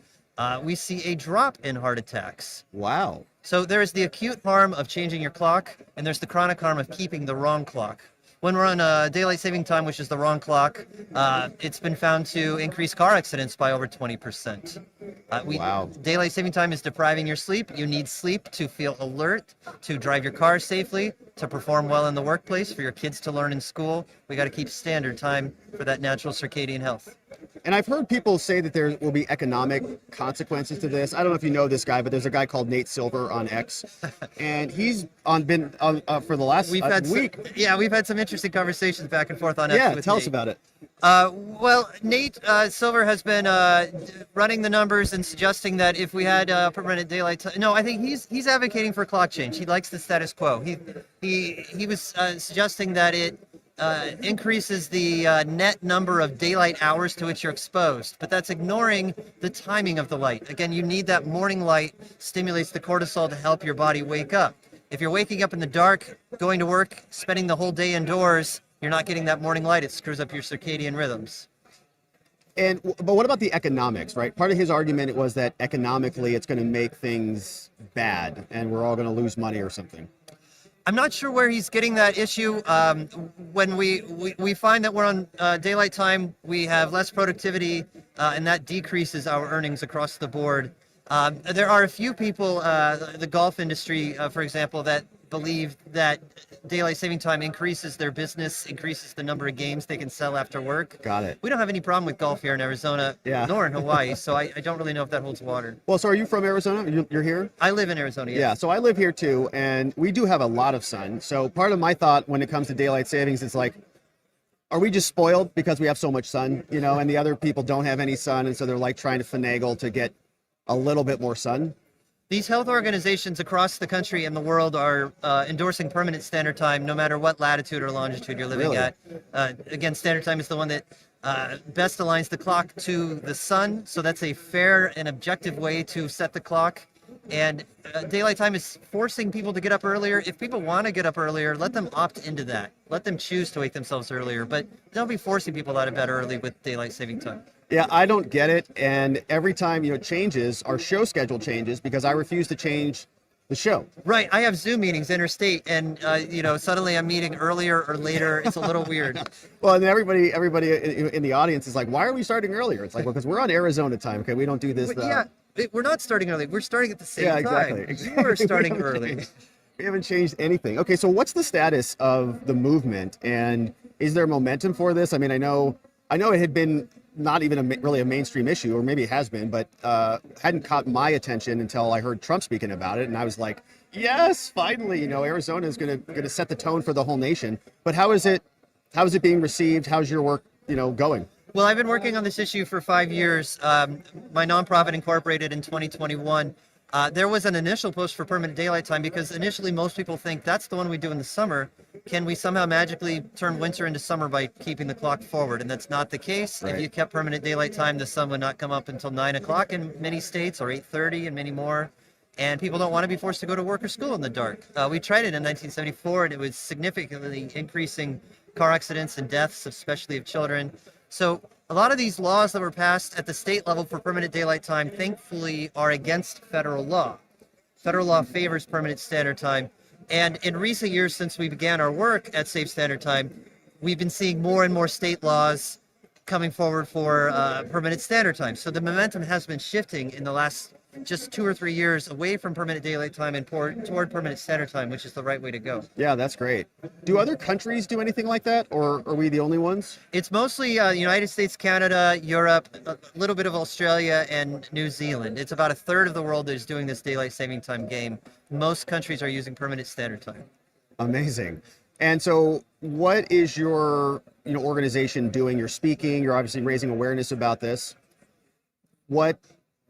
[SPEAKER 7] we see a drop in heart attacks.
[SPEAKER 1] Wow.
[SPEAKER 7] So there's the acute harm of changing your clock, and there's the chronic harm of keeping the wrong clock. When we're on daylight saving time, which is the wrong clock, it's been found to increase car accidents by over 20%.
[SPEAKER 1] Wow.
[SPEAKER 7] Daylight saving time is depriving your sleep. You need sleep to feel alert, to drive your car safely, to perform well in the workplace, for your kids to learn in school. We got to keep standard time for that natural circadian health.
[SPEAKER 1] And I've heard people say that there will be economic consequences to this. I don't know if you know this guy, but there's a guy called Nate Silver on X, and he's been on for the last week.
[SPEAKER 7] We've had some interesting conversations back and forth on X.
[SPEAKER 1] Yeah, tell us about it.
[SPEAKER 7] Well, Nate Silver has been running the numbers and suggesting that if we had permanent daylight time, no, I think he's advocating for clock change. He likes the status quo. He was suggesting that it increases the net number of daylight hours to which you're exposed, but that's ignoring the timing of the light. Again, you need that morning light, stimulates the cortisol to help your body wake up. If you're waking up in the dark, going to work, spending the whole day indoors, you're not getting that morning light. It screws up your circadian rhythms.
[SPEAKER 1] But what about the economics, right? Part of his argument was that economically it's going to make things bad and we're all going to lose money or something.
[SPEAKER 7] I'm not sure where he's getting that issue. When we find that we're on daylight time, we have less productivity, and that decreases our earnings across the board. There are a few people, the golf industry, for example, that believe that daylight saving time increases their business, increases the number of games they can sell after work.
[SPEAKER 1] Got it.
[SPEAKER 7] We don't have any problem with golf here in Arizona, nor in Hawaii, so I don't really know if that holds water.
[SPEAKER 1] Well, so are you from Arizona? You're here?
[SPEAKER 7] I live in Arizona, yes.
[SPEAKER 1] Yeah, so I live here too, and we do have a lot of sun. So part of my thought when it comes to daylight savings is like, are we just spoiled because we have so much sun, and the other people don't have any sun, and so they're like trying to finagle to get a little bit more sun?
[SPEAKER 7] These health organizations across the country and the world are endorsing permanent standard time no matter what latitude or longitude you're living at. Again, standard time is the one that best aligns the clock to the sun, so that's a fair and objective way to set the clock. And daylight time is forcing people to get up earlier. If people want to get up earlier, let them opt into that. Let them choose to wake themselves earlier, but don't be forcing people out of bed early with daylight saving time.
[SPEAKER 1] Yeah, I don't get it. And every time, it changes, our show schedule changes because I refuse to change the show.
[SPEAKER 7] Right. I have Zoom meetings interstate and, suddenly I'm meeting earlier or later. It's a little weird.
[SPEAKER 1] Well, and everybody in the audience is like, why are we starting earlier? It's like, well, because we're on Arizona time. Okay. We don't do this.
[SPEAKER 7] We're not starting early. We're starting at the same
[SPEAKER 1] time.
[SPEAKER 7] Exactly. We're starting early.
[SPEAKER 1] We haven't changed anything. Okay. So what's the status of the movement and is there momentum for this? I mean, I know it had been not even really a mainstream issue, or maybe it has been, but hadn't caught my attention until I heard Trump speaking about it, and I was like, yes, finally, Arizona is going to set the tone for the whole nation. But how is it being received? How's your work, going?
[SPEAKER 7] Well, I've been working on this issue for 5 years. My nonprofit incorporated in 2021. There was an initial push for permanent daylight time because initially most people think that's the one we do in the summer. Can we somehow magically turn winter into summer by keeping the clock forward? And that's not the case. Right. If you kept permanent daylight time, the sun would not come up until 9 o'clock in many states, or 8:30 in many more. And people don't want to be forced to go to work or school in the dark. We tried it in 1974, and it was significantly increasing car accidents and deaths, especially of children. So a lot of these laws that were passed at the state level for permanent daylight time, thankfully, are against federal law. Federal law favors permanent standard time. And in recent years, since we began our work at Safe Standard Time, we've been seeing more and more state laws coming forward for permanent standard time. So the momentum has been shifting in the last just 2 or 3 years away from permanent daylight time and toward permanent standard time, which is the right way to go.
[SPEAKER 1] Yeah, that's great. Do other countries do anything like that, or are we the only ones?
[SPEAKER 7] It's mostly United States, Canada, Europe, a little bit of Australia, and New Zealand. It's about a third of the world that is doing this daylight saving time game. Most countries are using permanent standard time. Amazing.
[SPEAKER 1] And so what is your organization doing? You're speaking, you're obviously raising awareness about this.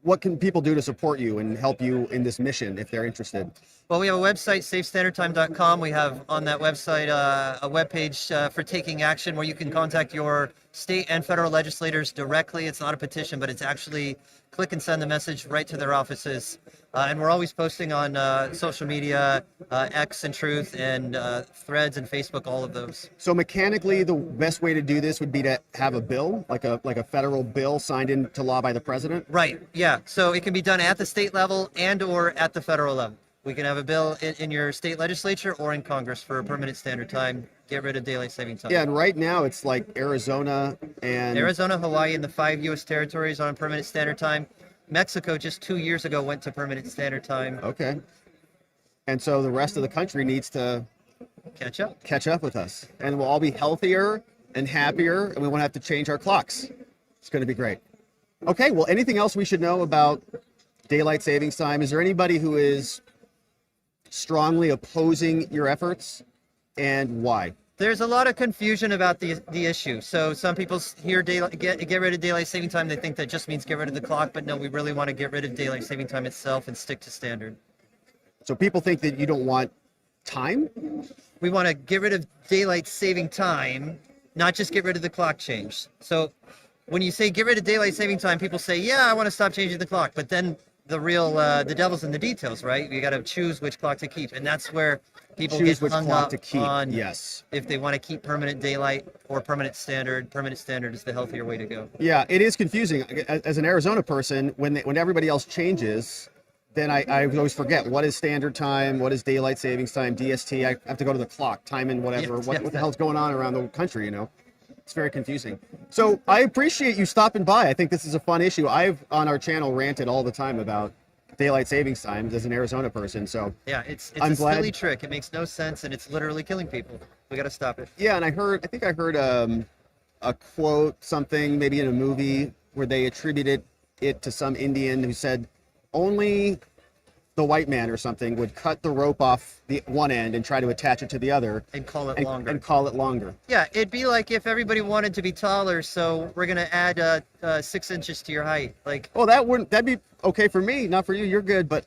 [SPEAKER 1] What can people do to support you and help you in this mission if they're interested?
[SPEAKER 7] Well, we have a website, safestandardtime.com. We have on that website a webpage for taking action where you can contact your state and federal legislators directly. It's not a petition, but it's actually click and send the message right to their offices. And we're always posting on social media, X and Truth, and Threads and Facebook, all of those.
[SPEAKER 1] So mechanically, the best way to do this would be to have a bill, like a federal bill signed into law by the president?
[SPEAKER 7] Right, yeah. So it can be done at the state level and or at the federal level. We can have a bill in your state legislature or in Congress for a permanent standard time. Get rid of daylight saving time.
[SPEAKER 1] Yeah, and right now it's like Arizona,
[SPEAKER 7] Hawaii, and the 5 U.S. territories on permanent standard time. Mexico just 2 years ago went to permanent standard time.
[SPEAKER 1] Okay. And so the rest of the country needs to
[SPEAKER 7] catch up
[SPEAKER 1] with us. And we'll all be healthier and happier, and we won't have to change our clocks. It's going to be great. Okay, well, anything else we should know about daylight savings time? Is there anybody who is strongly opposing your efforts, and why?
[SPEAKER 7] There's a lot of confusion about the issue. So some people hear get rid of daylight saving time. They think that just means get rid of the clock, but no, we really want to get rid of daylight saving time itself and stick to standard.
[SPEAKER 1] So people think that you don't want time?
[SPEAKER 7] We want to get rid of daylight saving time, not just get rid of the clock change. So when you say get rid of daylight saving time, people say, yeah, I want to stop changing the clock. But then the devil's in the details, right? You got to choose which clock to keep. And that's where people get hung up on if they want to keep permanent daylight or permanent standard. Permanent standard is the healthier way to go.
[SPEAKER 1] Yeah, it is confusing. As an Arizona person, when everybody else changes, then I always forget what is standard time, what is daylight savings time, DST. I have to go to the clock, time and whatever. What the hell's going on around the country, you know? It's very confusing. So I appreciate you stopping by. I think this is a fun issue. I've, on our channel, ranted all the time about daylight savings time as an Arizona person. So
[SPEAKER 7] yeah, it's a silly trick. It makes no sense, and it's literally killing people. We got to stop it.
[SPEAKER 1] Yeah, and I think I heard a quote, something maybe in a movie where they attributed it to some Indian who said only the white man or something would cut the rope off the one end and try to attach it to the other
[SPEAKER 7] and call it longer.
[SPEAKER 1] And call it longer.
[SPEAKER 7] Yeah, it'd be like if everybody wanted to be taller, so we're gonna add 6 inches to your height. Like,
[SPEAKER 1] oh, that'd be okay for me, not for you. You're good, but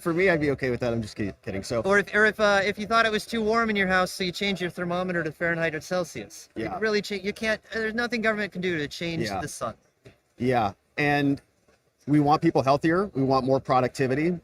[SPEAKER 1] for me, I'd be okay with that. I'm just kidding. So,
[SPEAKER 7] or if you thought it was too warm in your house, so you change your thermometer to Fahrenheit or Celsius.
[SPEAKER 1] Yeah.
[SPEAKER 7] You really change. You can't. There's nothing government can do to change the sun.
[SPEAKER 1] Yeah, and we want people healthier. We want more productivity.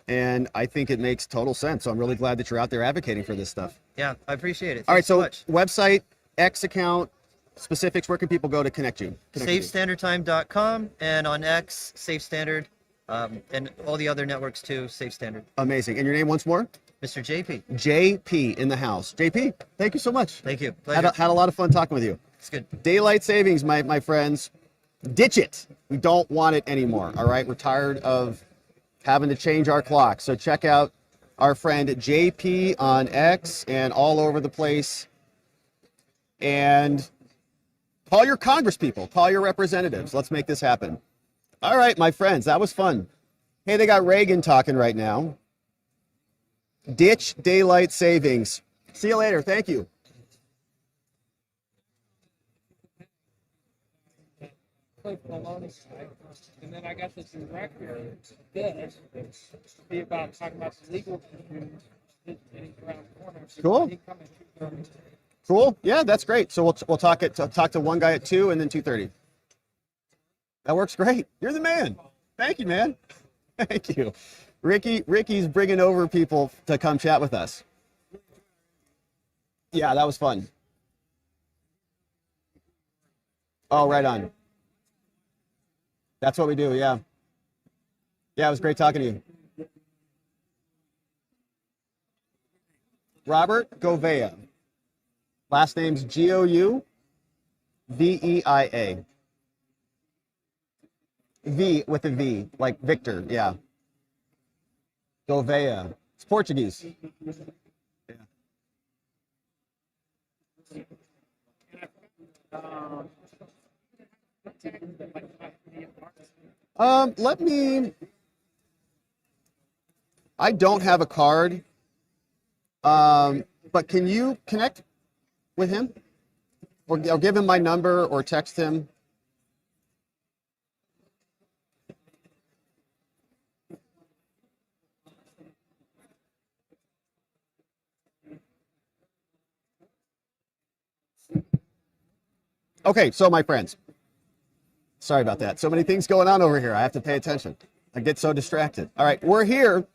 [SPEAKER 1] And I think it makes total sense. So I'm really glad that you're out there advocating for this stuff.
[SPEAKER 7] Yeah, I appreciate it.
[SPEAKER 1] All right, so website, X account, specifics, where can people go to connect you?
[SPEAKER 7] SafeStandardTime.com, and on X, Safe Standard, and all the other networks too, Safe Standard.
[SPEAKER 1] Amazing. And your name once more?
[SPEAKER 7] Mr. JP.
[SPEAKER 1] JP in the house. JP, thank you so much.
[SPEAKER 7] Thank you.
[SPEAKER 1] Had a lot of fun talking with you.
[SPEAKER 7] It's good.
[SPEAKER 1] Daylight savings, my friends. Ditch it. We don't want it anymore, all right? We're tired of having to change our clock. So check out our friend JP on X and all over the place. And call your Congress people, call your representatives. Let's make this happen. All right, my friends, that was fun. Hey, they got Reagan talking right now. Ditch daylight savings. See you later. Thank you.
[SPEAKER 21] And then I got this director of this to be about talking about the legal issues around the corner.
[SPEAKER 1] Cool. Cool. Yeah, that's great. So we'll talk to one guy at 2 and then 2:30. That works great. You're the man. Thank you, man. Thank you. Ricky's bringing over people to come chat with us. Yeah, that was fun. Oh, right on. That's what we do, yeah. Yeah, it was great talking to you. Robert Gouveia. Last name's Gouveia. V with a V, like Victor, yeah. Gouveia. It's Portuguese. I don't have a card, but can you connect with him? Or give him my number or text him? Okay, so my friends, sorry about that. So many things going on over here. I have to pay attention. I get so distracted. All right, we're here,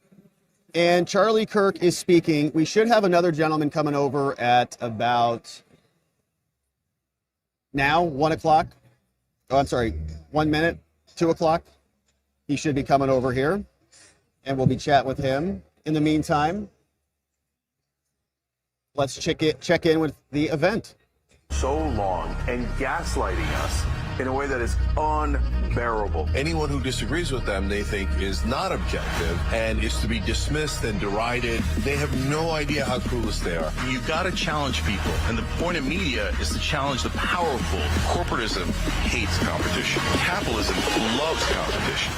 [SPEAKER 1] and Charlie Kirk is speaking. We should have another gentleman coming over at about now, 1 o'clock. Oh, I'm sorry, 1 minute, 2 o'clock. He should be coming over here, and we'll be chatting with him. In the meantime, let's check in with the event.
[SPEAKER 6] So long and gaslighting us in a way that is unbearable. Anyone who disagrees with them, they think, is not objective and is to be dismissed and derided. They have no idea how clueless they are. You've got to challenge people, and the point of media is to challenge the powerful. Corporatism hates competition. Capitalism loves competition.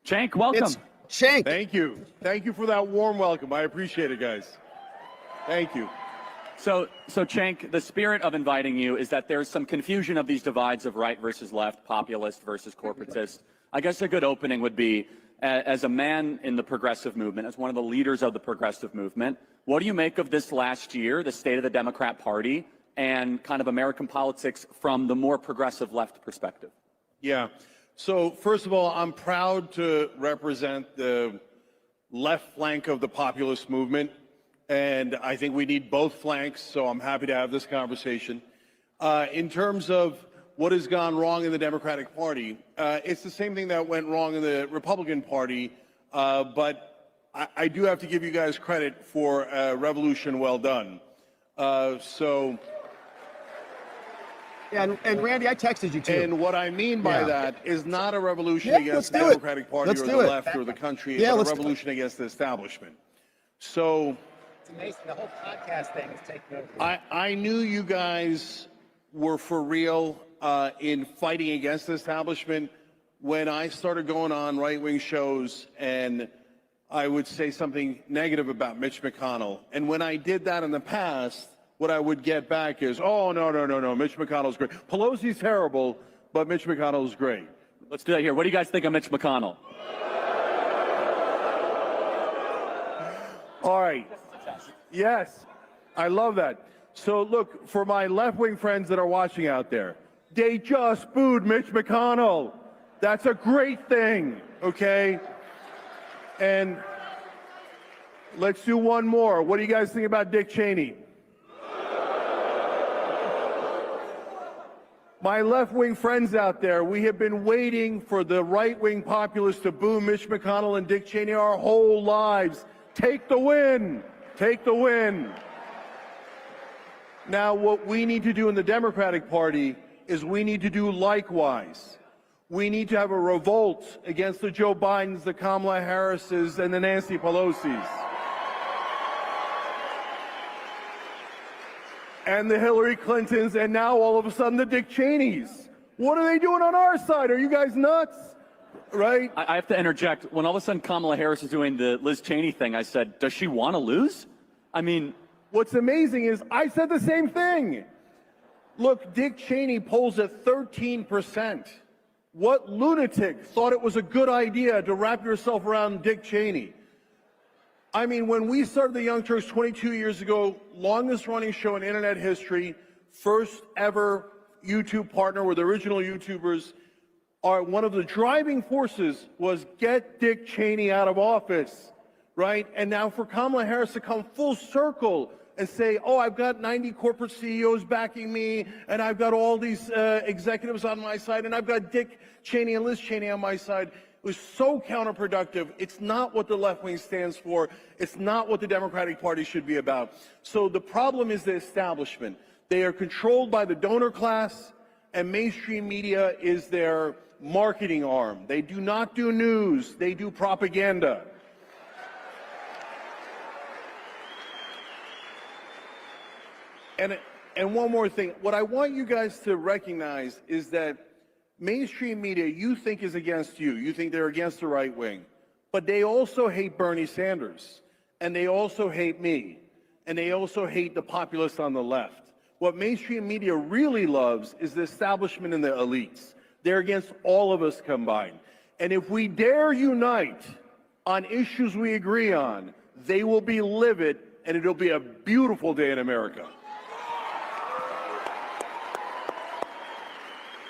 [SPEAKER 11] Cenk, welcome.
[SPEAKER 1] It's Cenk.
[SPEAKER 8] Thank you. Thank you for that warm welcome. I appreciate it, guys. Thank you.
[SPEAKER 11] So Cenk, the spirit of inviting you is that there's some confusion of these divides of right versus left, populist versus corporatist. I guess a good opening would be, as a man in the progressive movement, as one of the leaders of the progressive movement, what do you make of this last year, the state of the Democrat Party, and kind of American politics from the more progressive left perspective?
[SPEAKER 8] Yeah. So first of all, I'm proud to represent the left flank of the populist movement, and I think we need both flanks, so I'm happy to have this conversation. In terms of what has gone wrong in the Democratic Party, it's the same thing that went wrong in the Republican Party, but I do have to give you guys credit for a revolution well done.
[SPEAKER 1] Yeah, and Randy, I texted you too.
[SPEAKER 8] And what I mean by that is not a revolution against the Democratic Party or the left or the country, but a revolution against the establishment. So
[SPEAKER 21] it's amazing. The whole podcast thing is taking over.
[SPEAKER 8] I knew you guys were for real in fighting against the establishment when I started going on right-wing shows and I would say something negative about Mitch McConnell. And when I did that in the past, what I would get back is, oh, no, Mitch McConnell's great. Pelosi's terrible, but Mitch McConnell's great.
[SPEAKER 11] Let's do that here. What do you guys think of Mitch McConnell?
[SPEAKER 8] All right. Yes, I love that. So look, for my left-wing friends that are watching out there, they just booed Mitch McConnell. That's a great thing, okay? And let's do one more. What do you guys think about Dick Cheney? My left-wing friends out there, we have been waiting for the right-wing populists to boo Mitch McConnell and Dick Cheney our whole lives. Take the win. Take the win. Now, what we need to do in the Democratic Party is we need to do likewise. We need to have a revolt against the Joe Bidens, the Kamala Harrises, and the Nancy Pelosi's. And the Hillary Clintons, and now all of a sudden the Dick Cheneys. What are they doing on our side? Are you guys nuts? Right?
[SPEAKER 11] I have to interject. When all of a sudden Kamala Harris is doing the Liz Cheney thing, I said, does she want to lose? I mean,
[SPEAKER 8] what's amazing is I said the same thing. Look, Dick Cheney polls at 13%. What lunatic thought it was a good idea to wrap yourself around Dick Cheney? I mean, when we started the Young Turks 22 years ago, longest running show in internet history, first ever YouTube partner with original YouTubers, one of the driving forces was get Dick Cheney out of office, right? And now for Kamala Harris to come full circle and say, oh, I've got 90 corporate CEOs backing me, and I've got all these executives on my side, and I've got Dick Cheney and Liz Cheney on my side. It was so counterproductive. It's not what the left wing stands for. It's not what the Democratic Party should be about. So the problem is the establishment. They are controlled by the donor class, and mainstream media is their marketing arm. They do not do news. They do propaganda. And one more thing. What I want you guys to recognize is that mainstream media you think is against you. You think they're against the right wing. But they also hate Bernie Sanders. And they also hate me. and they also hate the populists on the left. What mainstream media really loves is the establishment and the elites. They're against all of us combined. And if we dare unite on issues we agree on, they will be livid, and it'll be a beautiful day in America.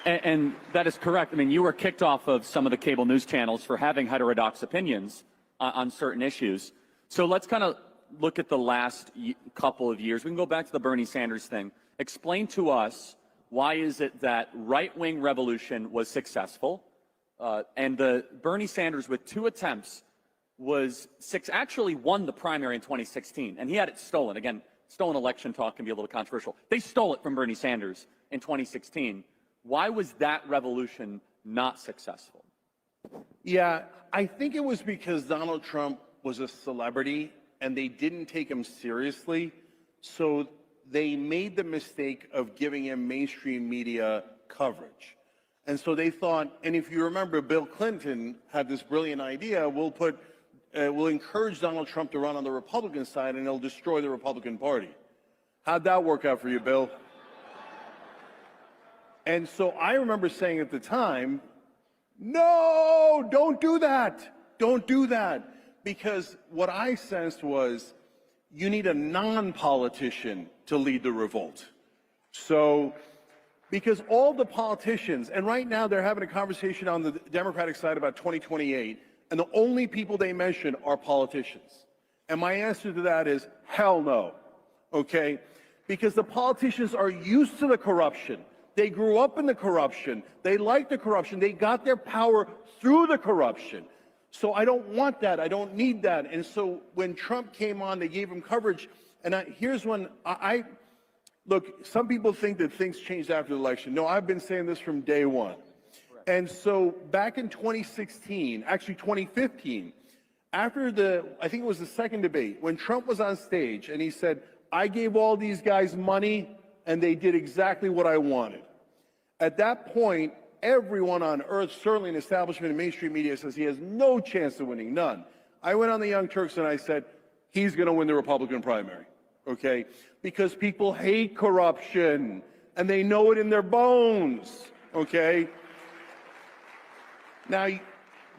[SPEAKER 11] And that is correct. I mean, you were kicked off of some of the cable news channels for having heterodox opinions on certain issues. So let's kind of look at the last couple of years. We can go back to the Bernie Sanders thing. Explain to us, why is it that right-wing revolution was successful, and the Bernie Sanders with 2 attempts actually won the primary in 2016, and he had it stolen. Again, stolen election talk can be a little controversial. They stole it from Bernie Sanders in 2016. Why was that revolution not successful?
[SPEAKER 8] Yeah, I think it was because Donald Trump was a celebrity and they didn't take him seriously. So they made the mistake of giving him mainstream media coverage. And so they thought, and if you remember, Bill Clinton had this brilliant idea, we'll encourage Donald Trump to run on the Republican side and it'll destroy the Republican Party. How'd that work out for you, Bill? And so I remember saying at the time, no, don't do that. Don't do that. Because what I sensed was you need a non-politician to lead the revolt. So, because all the politicians, and right now they're having a conversation on the Democratic side about 2028, and the only people they mention are politicians. And my answer to that is hell no, okay? Because the politicians are used to the corruption. They grew up in the corruption. They like the corruption. They got their power through the corruption. So I don't want that. I don't need that. And so when Trump came on, they gave him coverage. And here's when look, some people think that things changed after the election. No, I've been saying this from day one. And so back in 2016, actually 2015, after I think it was the second debate, when Trump was on stage and he said, I gave all these guys money and they did exactly what I wanted. At that point, everyone on earth, certainly in establishment and mainstream media, says he has no chance of winning, none. I went on the Young Turks and I said, he's going to win the Republican primary, okay? Because people hate corruption and they know it in their bones, okay? Now,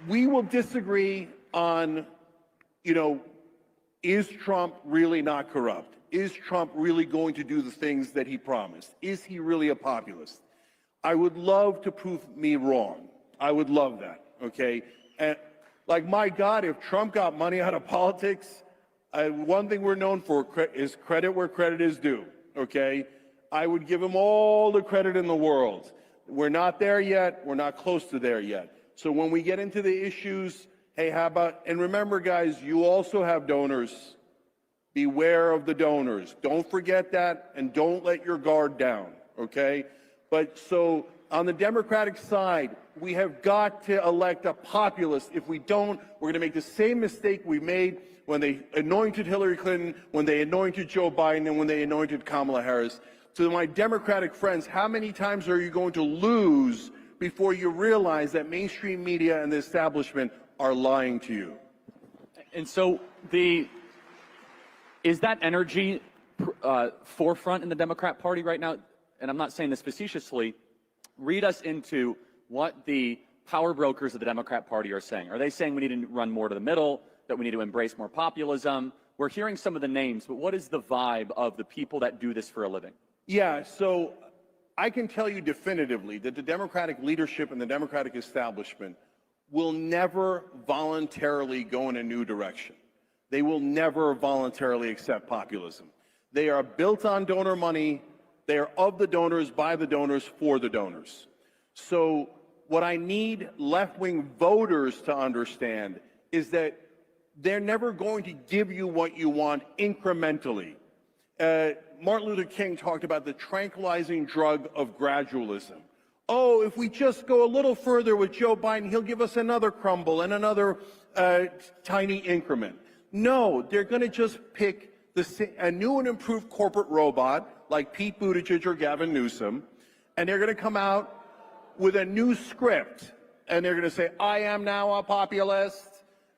[SPEAKER 8] we will disagree on, is Trump really not corrupt? Is Trump really going to do the things that he promised? Is he really a populist? I would love to prove me wrong. I would love that, okay? And like, my God, if Trump got money out of politics, one thing we're known for is credit where credit is due, okay? I would give him all the credit in the world. We're not there yet. We're not close to there yet. So when we get into the issues, hey, how about, and remember, guys, you also have donors. Beware of the donors. Don't forget that, and don't let your guard down, okay? But so on the Democratic side, we have got to elect a populist. If we don't, we're going to make the same mistake we made when they anointed Hillary Clinton, when they anointed Joe Biden, and when they anointed Kamala Harris. To my Democratic friends, how many times are you going to lose before you realize that mainstream media and the establishment are lying to you?
[SPEAKER 11] And so is that energy forefront in the Democrat Party right now? And I'm not saying this facetiously. Read us into what the power brokers of the Democrat Party are saying. Are they saying we need to run more to the middle, that we need to embrace more populism? We're hearing some of the names, but what is the vibe of the people that do this for a living?
[SPEAKER 8] Yeah, so I can tell you definitively that the Democratic leadership and the Democratic establishment will never voluntarily go in a new direction. They will never voluntarily accept populism. They are built on donor money. They are of the donors, by the donors, for the donors. So what I need left-wing voters to understand is that they're never going to give you what you want incrementally. Martin Luther King talked about the tranquilizing drug of gradualism. Oh, if we just go a little further with Joe Biden, he'll give us another crumble and another tiny increment. No, they're going to just pick a new and improved corporate robot like Pete Buttigieg or Gavin Newsom, and they're going to come out with a new script, and they're going to say, I am now a populist,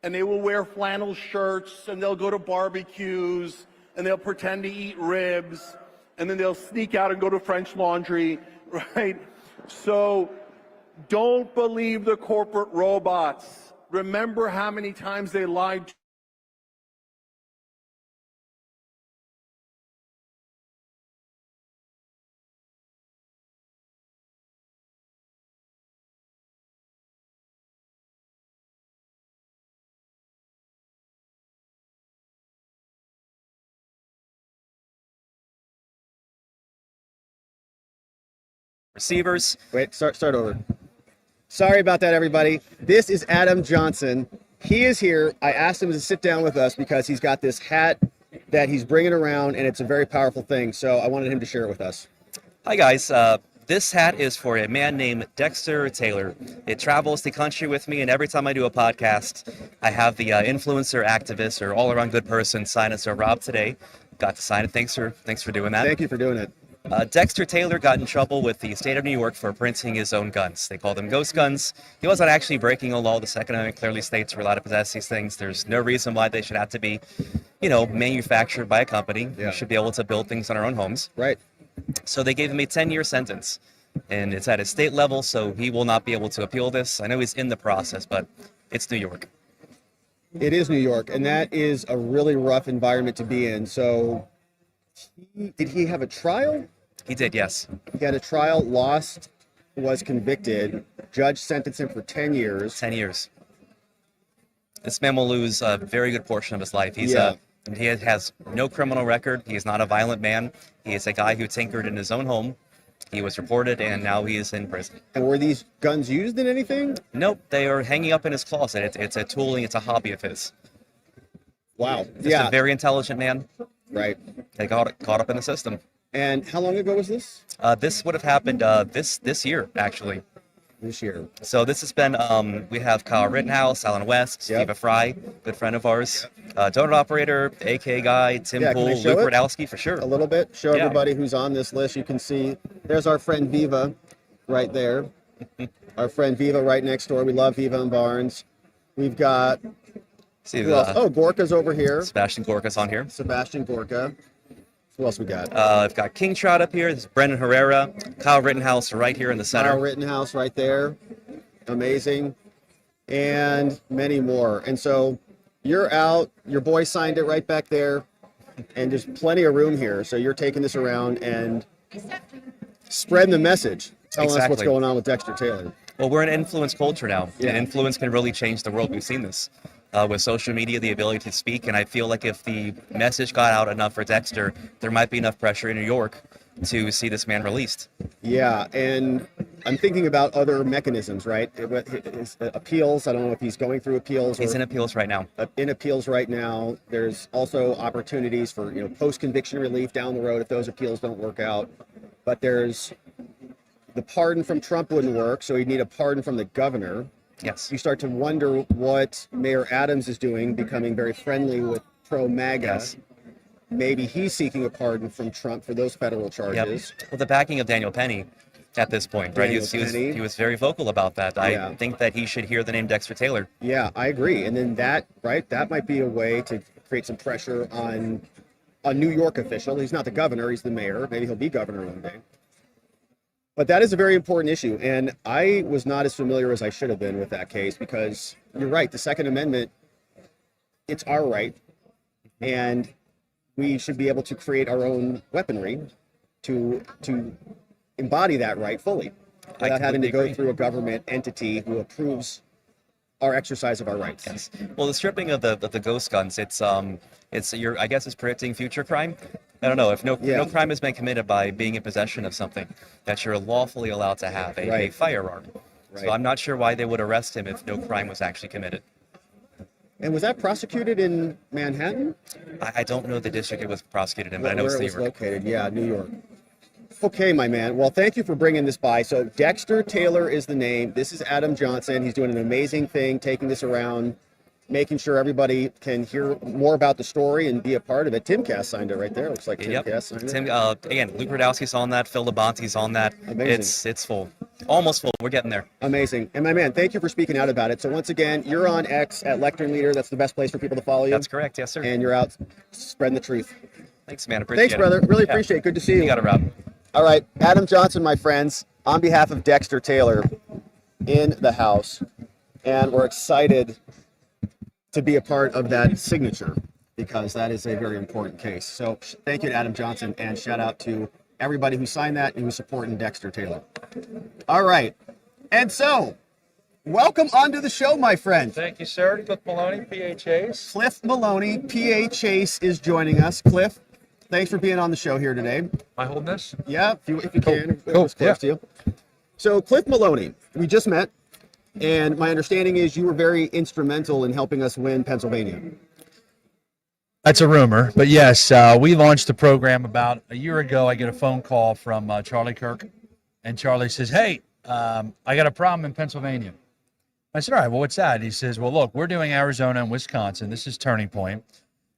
[SPEAKER 8] and they will wear flannel shirts, and they'll go to barbecues, and they'll pretend to eat ribs, and then they'll sneak out and go to French Laundry, right? So don't believe the corporate robots. Remember how many times they lied to
[SPEAKER 1] Receivers. Wait, start over. Sorry about that, everybody. This is Adam Johnson. He is here. I asked him to sit down with us because he's got this hat that he's bringing around, and it's a very powerful thing. So I wanted him to share it with us.
[SPEAKER 9] Hi, guys. This hat is for a man named Dexter Taylor. It travels the country with me, and every time I do a podcast, I have the influencer, activist, or all-around good person sign it. So Rob today got to sign it. Thanks for doing that.
[SPEAKER 1] Thank you for doing it.
[SPEAKER 9] Dexter Taylor got in trouble with the state of New York for printing his own guns. They call them ghost guns. He wasn't actually breaking a law. The Second Amendment clearly states you're allowed to possess these things. There's no reason why they should have to be, manufactured by a company. Yeah. We should be able to build things on our own homes.
[SPEAKER 1] Right.
[SPEAKER 9] So they gave him a 10-year sentence, and it's at a state level, so he will not be able to appeal this. I know he's in the process, but it's New York.
[SPEAKER 1] It is New York, and that is a really rough environment to be in. So did he have a trial?
[SPEAKER 9] He did, yes.
[SPEAKER 1] He had a trial, lost, was convicted. Judge sentenced him for 10 years.
[SPEAKER 9] 10 years. This man will lose a very good portion of his life. He has no criminal record. He is not a violent man. He is a guy who tinkered in his own home. He was reported, and now he is in prison.
[SPEAKER 1] And were these guns used in anything?
[SPEAKER 9] Nope. They are hanging up in his closet. It's a tooling. It's a hobby of his.
[SPEAKER 1] Wow.
[SPEAKER 9] Just a very intelligent man.
[SPEAKER 1] Right.
[SPEAKER 9] They got caught up in the system.
[SPEAKER 1] And how long ago was this?
[SPEAKER 9] This would have happened this year, actually.
[SPEAKER 1] This year.
[SPEAKER 9] So this has been, we have Kyle Rittenhouse, Alan West, Steve Fry, good friend of ours, donut operator, AK guy, Tim Pool, Luke Radowski, for sure.
[SPEAKER 1] A little bit. Show everybody who's on this list. You can see there's our friend Viva right there. Our friend Viva right next door. We love Viva and Barnes. We've got, who else? Oh, Gorka's over here.
[SPEAKER 9] Sebastian Gorka's on here.
[SPEAKER 1] Sebastian Gorka. Who else we got?
[SPEAKER 9] I've got King Trout up here. This is Brendan Herrera. Kyle Rittenhouse right here in the center.
[SPEAKER 1] Kyle Rittenhouse right there. Amazing. And many more. And so you're out. Your boy signed it right back there. And there's plenty of room here. So you're taking this around and spreading the message. Telling us what's going on with Dexter Taylor.
[SPEAKER 9] Well, we're in influence culture now. Yeah. And influence can really change the world. We've seen this. With social media, the ability to speak, and I feel like if the message got out enough for Dexter, there might be enough pressure in New York to see this man released.
[SPEAKER 1] Yeah, and I'm thinking about other mechanisms, right? His appeals, I don't know if he's going through appeals.
[SPEAKER 9] He's in appeals right now.
[SPEAKER 1] In appeals right now. There's also opportunities for post-conviction relief down the road if those appeals don't work out. But there's the pardon from Trump wouldn't work, so he'd need a pardon from the governor.
[SPEAKER 9] Yes.
[SPEAKER 1] You start to wonder what Mayor Adams is doing, becoming very friendly with pro-MAGA.
[SPEAKER 9] Yes.
[SPEAKER 1] Maybe he's seeking a pardon from Trump for those federal charges.
[SPEAKER 9] Yep. Well, the backing of Daniel Penny at this point, right? He was very vocal about that. I think that he should hear the name Dexter Taylor.
[SPEAKER 1] Yeah, I agree. And then that might be a way to create some pressure on a New York official. He's not the governor, he's the mayor. Maybe he'll be governor one day. But that is a very important issue, and I was not as familiar as I should have been with that case because you're right, the Second Amendment, it's our right, and we should be able to create our own weaponry to embody that right fully without having to go through a government entity who approves our exercise of our rights.
[SPEAKER 9] Yes. Well, the stripping of the ghost guns, I guess it's predicting future crime. I don't know if no crime has been committed by being in possession of something that you're lawfully allowed to have a firearm. Right. So I'm not sure why they would arrest him if no crime was actually committed.
[SPEAKER 1] And was that prosecuted in Manhattan?
[SPEAKER 9] I don't know the district it was prosecuted in, but I know it's New York.
[SPEAKER 1] Located. Yeah, New York. Okay, my man. Well, thank you for bringing this by. So Dexter Taylor is the name. This is Adam Johnson. He's doing an amazing thing, taking this around, making sure everybody can hear more about the story and be a part of it. Tim Cass signed it right there. Looks like Tim Cass signed it.
[SPEAKER 9] Again, Luke Radowski's on that. Phil Labonte's on that.
[SPEAKER 1] Amazing.
[SPEAKER 9] It's full. Almost full. We're getting there.
[SPEAKER 1] Amazing. And my man, thank you for speaking out about it. So once again, you're on X at Lectern Leader. That's the best place for people to follow you.
[SPEAKER 9] That's correct. Yes, sir.
[SPEAKER 1] And you're out spreading the truth.
[SPEAKER 9] Thanks, man. Appreciate
[SPEAKER 1] Thanks, brother. Really appreciate it. Good to see you.
[SPEAKER 9] You got it, Rob.
[SPEAKER 1] All right, Adam Johnson, my friends, on behalf of Dexter Taylor in the house, and we're excited to be a part of that signature because that is a very important case. So thank you to Adam Johnson, and shout out to everybody who signed that and who's supporting Dexter Taylor. All right, and so welcome onto the show, my friend.
[SPEAKER 10] Thank you, sir. Cliff Maloney, PA Chase.
[SPEAKER 1] Cliff Maloney, PA Chase is joining us. Cliff, thanks for being on the show here today.
[SPEAKER 10] Am I holding this?
[SPEAKER 1] Yeah, if you can.
[SPEAKER 10] Cool.
[SPEAKER 1] Close to you. So Cliff Maloney, we just met, and my understanding is you were very instrumental in helping us win Pennsylvania.
[SPEAKER 10] That's a rumor, but yes, we launched the program about a year ago. I get a phone call from Charlie Kirk, and Charlie says, hey, I got a problem in Pennsylvania. I said, all right, well, what's that? He says, well, look, we're doing Arizona and Wisconsin. This is Turning Point.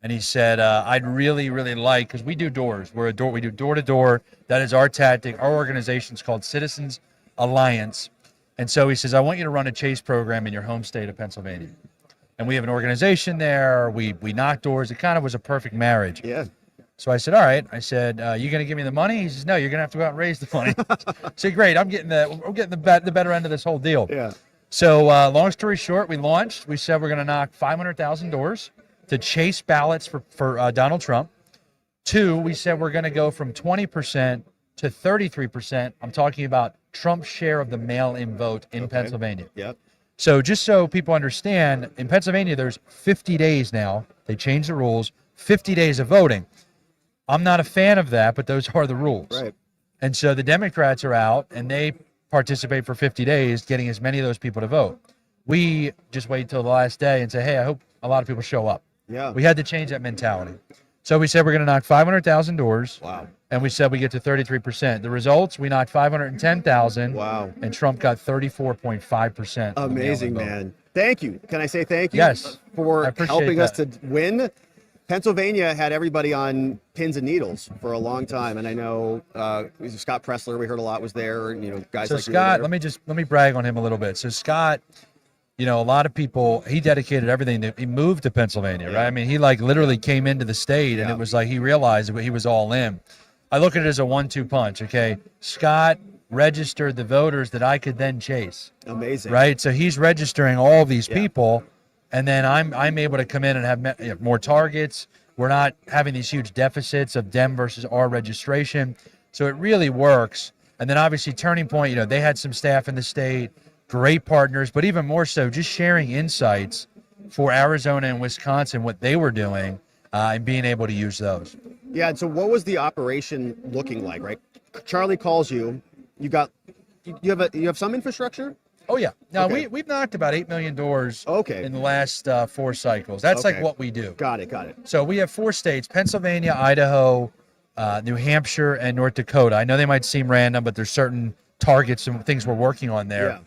[SPEAKER 10] And he said, I'd really, really like, because we do doors. We do door-to-door. That is our tactic. Our organization's called Citizens Alliance. And so he says, I want you to run a Chase program in your home state of Pennsylvania. And we have an organization there. We knock doors. It kind of was a perfect marriage.
[SPEAKER 1] Yeah.
[SPEAKER 10] So I said, all right. I said, you going to give me the money? He says, no, you're going to have to go out and raise the money. I said, great. We're getting the better end of this whole deal.
[SPEAKER 1] Yeah.
[SPEAKER 10] So long story short, we launched. We said we're going to knock 500,000 doors to chase ballots for Donald Trump. 2, we said we're going to go from 20% to 33%. I'm talking about Trump's share of the mail-in vote in Pennsylvania.
[SPEAKER 1] Yep.
[SPEAKER 10] So just so people understand, in Pennsylvania, there's 50 days now. They changed the rules, 50 days of voting. I'm not a fan of that, but those are the rules.
[SPEAKER 1] Right.
[SPEAKER 10] And so the Democrats are out, and they participate for 50 days, getting as many of those people to vote. We just wait till the last day and say, hey, I hope a lot of people show up.
[SPEAKER 1] Yeah.
[SPEAKER 10] We had to change that mentality. So we said we're going to knock 500,000 doors.
[SPEAKER 1] Wow.
[SPEAKER 10] And we said we get to 33%. The results, we knocked 510,000.
[SPEAKER 1] Wow.
[SPEAKER 10] And Trump got 34.5%.
[SPEAKER 1] Amazing, man. Thank you. Can I say thank you?
[SPEAKER 10] Yes.
[SPEAKER 1] For helping us to win. Pennsylvania had everybody on pins and needles for a long time, and I know Scott Pressler, we heard a lot, was there. Guys
[SPEAKER 10] so
[SPEAKER 1] like
[SPEAKER 10] Scott, let me brag on him a little bit. So Scott, a lot of people, he dedicated everything. He moved to Pennsylvania, right? I mean, he literally came into the state, and it was like he realized he was all in. I look at it as a 1-2 punch. Okay, Scott registered the voters that I could then chase.
[SPEAKER 1] Amazing,
[SPEAKER 10] right? So he's registering all these people. And then I'm able to come in and have more targets. We're not having these huge deficits of Dem versus R registration. So it really works. And then obviously Turning Point, they had some staff in the state, great partners, but even more so just sharing insights for Arizona and Wisconsin, what they were doing and being able to use those.
[SPEAKER 1] Yeah, and so what was the operation looking like, right? Charlie calls you. You have some infrastructure?
[SPEAKER 10] Oh, yeah. Now,
[SPEAKER 1] Okay.
[SPEAKER 10] we've knocked about 8 million doors in the last 4 cycles. That's
[SPEAKER 1] Okay.
[SPEAKER 10] like what we do.
[SPEAKER 1] Got it.
[SPEAKER 10] So we have 4 states, Pennsylvania, Idaho, New Hampshire, and North Dakota. I know they might seem random, but there's certain targets and things we're working on there.
[SPEAKER 1] Yeah.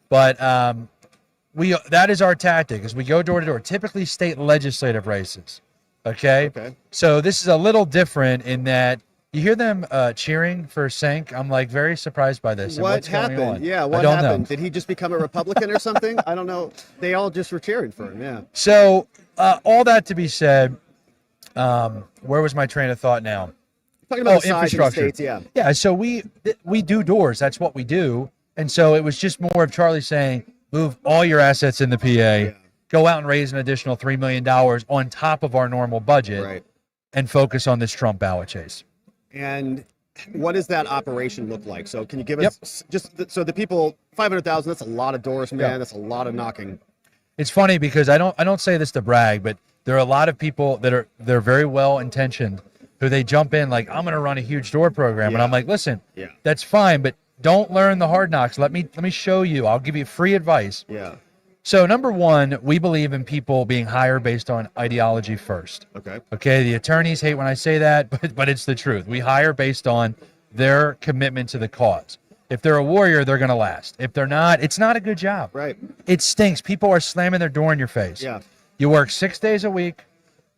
[SPEAKER 10] But that is our tactic, is we go door to door, typically state legislative races. Okay? So this is a little different in that you hear them cheering for Sink. I'm very surprised by this. And
[SPEAKER 1] What
[SPEAKER 10] what's going
[SPEAKER 1] happened?
[SPEAKER 10] on?
[SPEAKER 1] Yeah,
[SPEAKER 10] I
[SPEAKER 1] what
[SPEAKER 10] don't
[SPEAKER 1] happened?
[SPEAKER 10] know.
[SPEAKER 1] Did he just become a Republican or something? I don't know. They all just were cheering for him. Yeah.
[SPEAKER 10] So all that to be said, where was my train of thought now?
[SPEAKER 1] Talking about the size of the states, yeah.
[SPEAKER 10] Yeah, so we do doors. That's what we do. And so it was just more of Charlie saying, move all your assets in the PA, go out and raise an additional $3 million on top of our normal budget, and focus on this Trump ballot chase.
[SPEAKER 1] And what does that operation look like? So can you give us so the people, 500,000, that's a lot of doors, man.
[SPEAKER 10] Yeah.
[SPEAKER 1] That's a lot of knocking.
[SPEAKER 10] It's funny because I don't say this to brag, but there are a lot of people they're very well intentioned who they jump in like, I'm going to run a huge door program. And I'm like, listen, that's fine, but don't learn the hard knocks. Let me show you. I'll give you free advice.
[SPEAKER 1] Yeah.
[SPEAKER 10] So number 1, we believe in people being hired based on ideology first. Okay. The attorneys hate when I say that, but it's the truth. We hire based on their commitment to the cause. If they're a warrior, they're going to last. If they're not, it's not a good job.
[SPEAKER 1] Right.
[SPEAKER 10] It stinks. People are slamming their door in your face.
[SPEAKER 1] Yeah.
[SPEAKER 10] You work 6 days a week,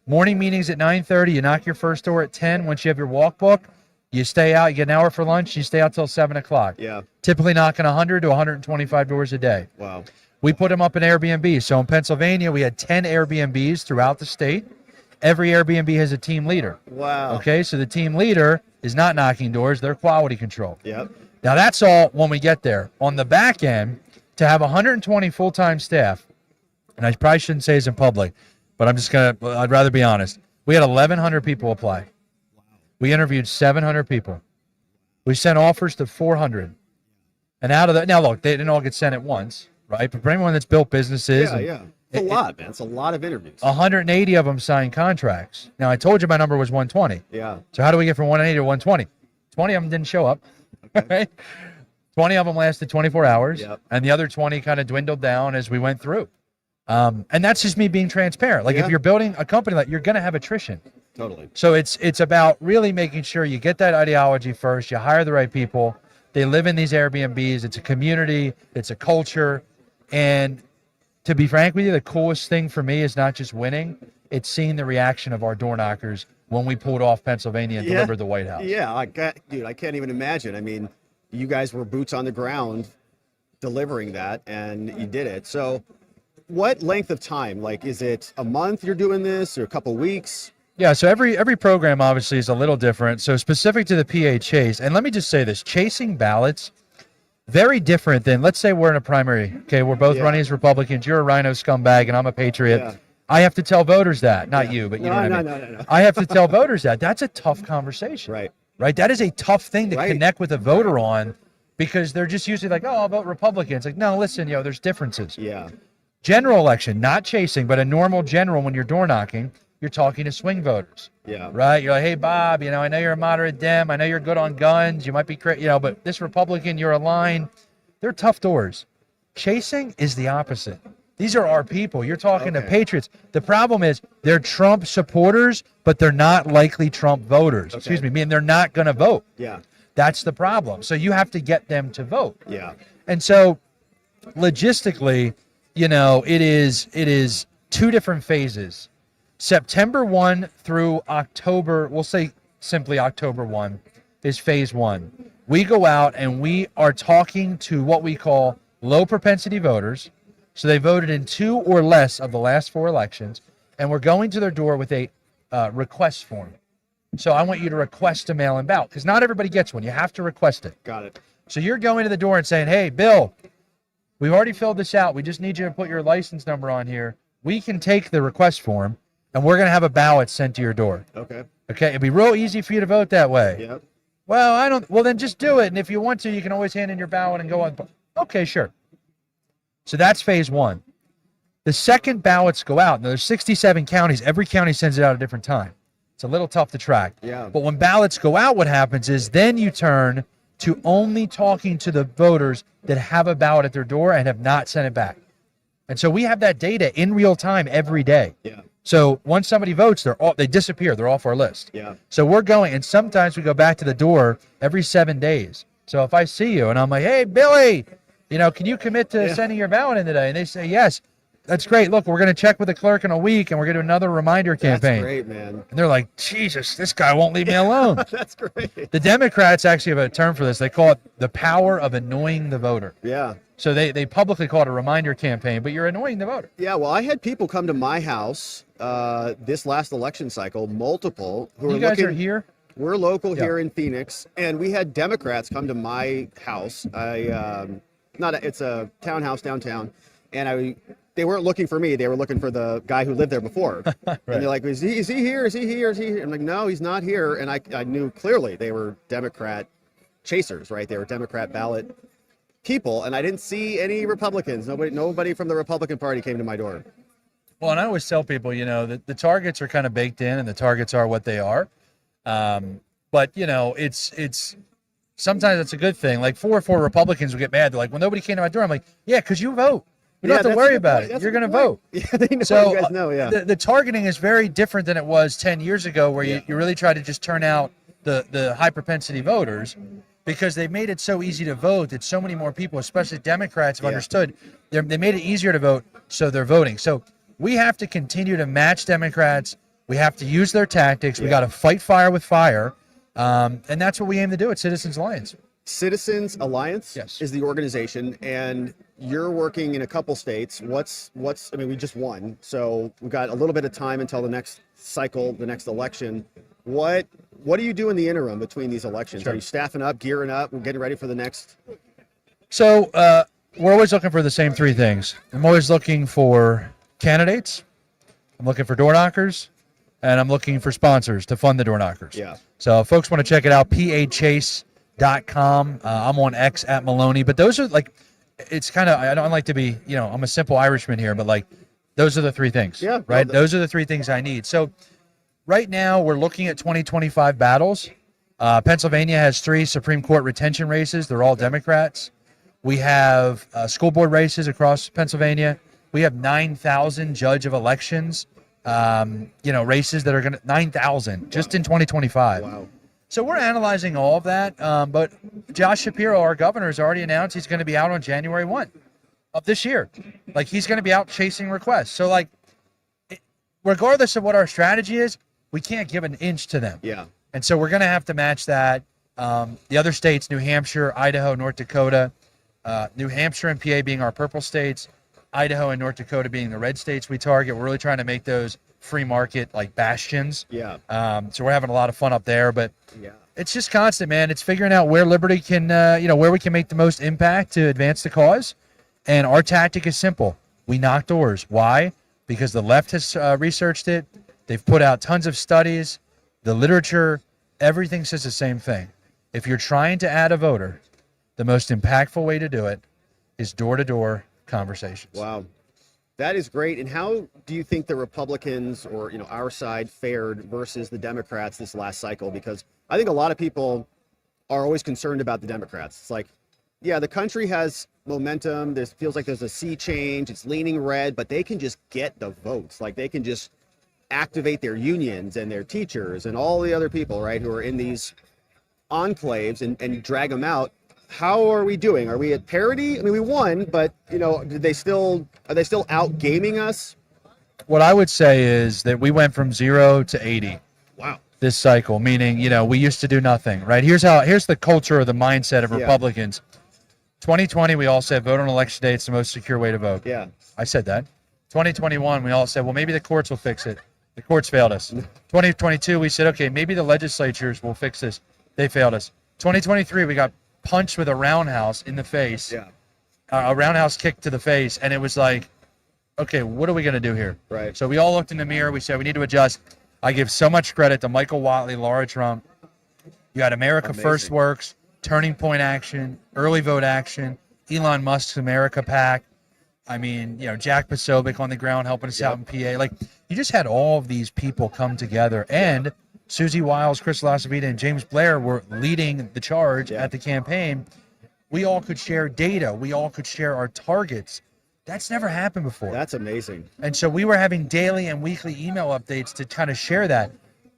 [SPEAKER 10] morning meetings at 9:30. You knock your first door at 10. Once you have your walk book, you stay out. You get an hour for lunch. You stay out till 7 o'clock.
[SPEAKER 1] Yeah.
[SPEAKER 10] Typically knocking 100 to 125 doors a day.
[SPEAKER 1] Wow.
[SPEAKER 10] We put them up in Airbnb. So in Pennsylvania, we had 10 Airbnbs throughout the state. every Airbnb has a team leader.
[SPEAKER 1] Wow.
[SPEAKER 10] Okay, so the team leader is not knocking doors, they're quality control.
[SPEAKER 1] Yep.
[SPEAKER 10] Now that's all when we get there. On the back end, to have 120 full-time staff, and I probably shouldn't say this in public, but I'd rather be honest. We had 1,100 people apply. We interviewed 700 people. We sent offers to 400. And out of that, now look, they didn't all get sent at once, right? But for anyone that's built businesses.
[SPEAKER 1] Yeah. It's a lot, man. It's a lot of interviews.
[SPEAKER 10] 180 of them signed contracts. Now, I told you my number was 120.
[SPEAKER 1] Yeah.
[SPEAKER 10] So how do we get from 180 to 120? 20 of them didn't show up. Okay. 20 of them lasted 24 hours.
[SPEAKER 1] Yep.
[SPEAKER 10] And the other 20 kind of dwindled down as we went through. And that's just me being transparent. Like if you're building a company, like you're going to have attrition.
[SPEAKER 1] Totally.
[SPEAKER 10] So it's about really making sure you get that ideology first. You hire the right people. They live in these Airbnbs. It's a community. It's a culture. And to be frank with you, the coolest thing for me is not just winning. It's seeing the reaction of our door knockers when we pulled off Pennsylvania and delivered the White House.
[SPEAKER 1] Yeah, I can't even imagine. I mean, you guys were boots on the ground delivering that, and you did it. So what length of time? Like, is it a month you're doing this or a couple weeks?
[SPEAKER 10] Yeah, so every program obviously is a little different. So specific to the PA chase, and let me just say this, chasing ballots, very different than, let's say we're in a primary. Okay, we're both running as Republicans. You're a rhino scumbag and I'm a patriot. Yeah. I have to tell voters that. Not you, but you know what I mean. No. I have to tell voters that. That's a tough conversation. Right? That is a tough thing to connect with a voter on because they're just usually like, oh, I'll vote Republicans. Like, no, listen, there's differences.
[SPEAKER 1] Yeah.
[SPEAKER 10] General election, not chasing, but a normal general when you're door knocking, you're talking to swing voters.
[SPEAKER 1] Yeah.
[SPEAKER 10] Right? You're like, hey, Bob, I know you're a moderate Dem. I know you're good on guns. You might be, but this Republican, you're a line. They're tough doors. Chasing is the opposite. These are our people. You're talking to patriots. The problem is they're Trump supporters, but they're not likely Trump voters. Excuse me. I mean, they're not going to vote.
[SPEAKER 1] Yeah.
[SPEAKER 10] That's the problem. So you have to get them to vote.
[SPEAKER 1] Yeah.
[SPEAKER 10] And so logistically, it is two different phases. September 1 through October, we'll say simply October 1, is phase 1. We go out and we are talking to what we call low propensity voters. So they voted in 2 or less of the last 4 elections, and we're going to their door with a request form. So I want you to request a mail-in ballot because not everybody gets one. You have to request it.
[SPEAKER 1] Got it.
[SPEAKER 10] So you're going to the door and saying, hey, Bill, we've already filled this out. We just need you to put your license number on here. We can take the request form, and we're going to have a ballot sent to your door.
[SPEAKER 1] Okay.
[SPEAKER 10] Okay, it'd be real easy for you to vote that way.
[SPEAKER 1] Yep.
[SPEAKER 10] Well, then just do it. And if you want to, you can always hand in your ballot and go on. Okay, sure. So that's phase 1. The second ballots go out. Now, there's 67 counties. Every county sends it out at a different time. It's a little tough to track.
[SPEAKER 1] Yeah.
[SPEAKER 10] But when ballots go out, what happens is then you turn to only talking to the voters that have a ballot at their door and have not sent it back. And so we have that data in real time every day.
[SPEAKER 1] Yeah.
[SPEAKER 10] So once somebody votes, they disappear. They're off our list.
[SPEAKER 1] Yeah.
[SPEAKER 10] So we're going, and sometimes we go back to the door every 7 days. So if I see you and I'm like, hey, Billy, can you commit to sending your ballot in today? And they say, yes. That's great. Look, we're going to check with the clerk in a week, and we're going to do another reminder campaign.
[SPEAKER 1] That's great, man.
[SPEAKER 10] And they're like, Jesus, this guy won't leave me alone.
[SPEAKER 1] That's great.
[SPEAKER 10] The Democrats actually have a term for this. They call it the power of annoying the voter.
[SPEAKER 1] Yeah.
[SPEAKER 10] So they publicly call it a reminder campaign, but you're annoying the voter.
[SPEAKER 1] Yeah, well, I had people come to my house this last election cycle, multiple, who
[SPEAKER 10] You guys are here?
[SPEAKER 1] We're local here in Phoenix, and we had Democrats come to my house. It's a townhouse downtown, and they weren't looking for me. They were looking for the guy who lived there before. Right. And they're like, is he here? Is he here? Is he here? I'm like, no, he's not here. And I knew clearly they were Democrat chasers, right? They were Democrat ballot people. And I didn't see any Republicans. Nobody from the Republican Party came to my door.
[SPEAKER 10] Well, and I always tell people, that the targets are kind of baked in and the targets are what they are. But, it's sometimes it's a good thing. Like 4 Republicans will get mad. They're like, well, nobody came to my door. I'm like, yeah, because you vote. You don't have to worry about it. You're going to vote.
[SPEAKER 1] Yeah, they know.
[SPEAKER 10] So
[SPEAKER 1] you guys know, yeah.
[SPEAKER 10] The targeting is very different than it was 10 years ago where you really tried to just turn out the high propensity voters because they made it so easy to vote that so many more people, especially Democrats, have understood. They made it easier to vote, so they're voting. So we have to continue to match Democrats. We have to use their tactics. We got to fight fire with fire. And that's what we aim to do at Citizens Alliance.
[SPEAKER 1] Citizens Alliance is the organization, and you're working in a couple states. I mean, we just won, so we've got a little bit of time until the next cycle, the next election. What do you do in the interim between these elections?
[SPEAKER 10] Sure.
[SPEAKER 1] Are you staffing up, gearing up, getting ready for the next?
[SPEAKER 10] So we're always looking for the same three things. I'm always looking for candidates. I'm looking for door knockers, and I'm looking for sponsors to fund the door knockers.
[SPEAKER 1] Yeah.
[SPEAKER 10] So if folks want to check it out, pahchase.com. I'm on X at Maloney, but those are like, it's kind of, I don't like to be, I'm a simple Irishman here, but like, those are the three things.
[SPEAKER 1] Yeah.
[SPEAKER 10] Right. Those are the three things I need. So right now we're looking at 2025 battles. Pennsylvania has 3 Supreme Court retention races. They're all Democrats. We have school board races across Pennsylvania. We have 9,000 judge of elections, races that are going to 9,000 just in 2025.
[SPEAKER 1] Wow.
[SPEAKER 10] So we're analyzing all of that. But Josh Shapiro, our governor, has already announced he's going to be out on January 1 of this year. Like, he's going to be out chasing requests. So, like, regardless of what our strategy is, we can't give an inch to them.
[SPEAKER 1] Yeah.
[SPEAKER 10] And so we're going to have to match that. The other states, New Hampshire, Idaho, North Dakota, New Hampshire and PA being our purple states, Idaho and North Dakota being the red states we target. We're really trying to make those free market, like, bastions.
[SPEAKER 1] Yeah.
[SPEAKER 10] So we're having a lot of fun up there. But
[SPEAKER 1] yeah,
[SPEAKER 10] it's just constant, man. It's figuring out where Liberty can, where we can make the most impact to advance the cause. And our tactic is simple. We knock doors. Why? Because the left has researched it. They've put out tons of studies. The literature, everything says the same thing. If you're trying to add a voter, the most impactful way to do it is door-to-door conversations.
[SPEAKER 1] Wow. That is great. And how do you think the Republicans or, our side fared versus the Democrats this last cycle? Because I think a lot of people are always concerned about the Democrats. It's like, yeah, the country has momentum. There feels like there's a sea change. It's leaning red, but they can just get the votes. Like, they can just activate their unions and their teachers and all the other people, right, who are in these enclaves and drag them out. How are we doing? Are we at parity? I mean, we won, but are they still out gaming us?
[SPEAKER 10] What I would say is that we went from 0 to 80.
[SPEAKER 1] Wow.
[SPEAKER 10] This cycle, meaning, we used to do nothing, right? Here's the culture or the mindset of Republicans. 2020, we all said vote on election day. It's the most secure way to vote.
[SPEAKER 1] Yeah.
[SPEAKER 10] I said that. 2021, we all said, well, maybe the courts will fix it. The courts failed us. 2022, we said, okay, maybe the legislatures will fix this. They failed us. 2023, we got punched with a roundhouse in the face.
[SPEAKER 1] Yeah.
[SPEAKER 10] A roundhouse kick to the face, and it was like, okay, what are we going to do here?
[SPEAKER 1] Right.
[SPEAKER 10] So we all looked in the mirror. We said, we need to adjust. I give so much credit to Michael Whatley, Laura Trump. You had America First Works, Turning Point Action, Early Vote Action, Elon Musk's America PAC. I mean, Jack Posobiec on the ground helping us out in PA. Like, you just had all of these people come together, and Susie Wiles, Chris Lasavita, and James Blair were leading the charge at the campaign. We all could share data. We all could share our targets. That's never happened before.
[SPEAKER 1] That's amazing.
[SPEAKER 10] And so we were having daily and weekly email updates to kind of share that.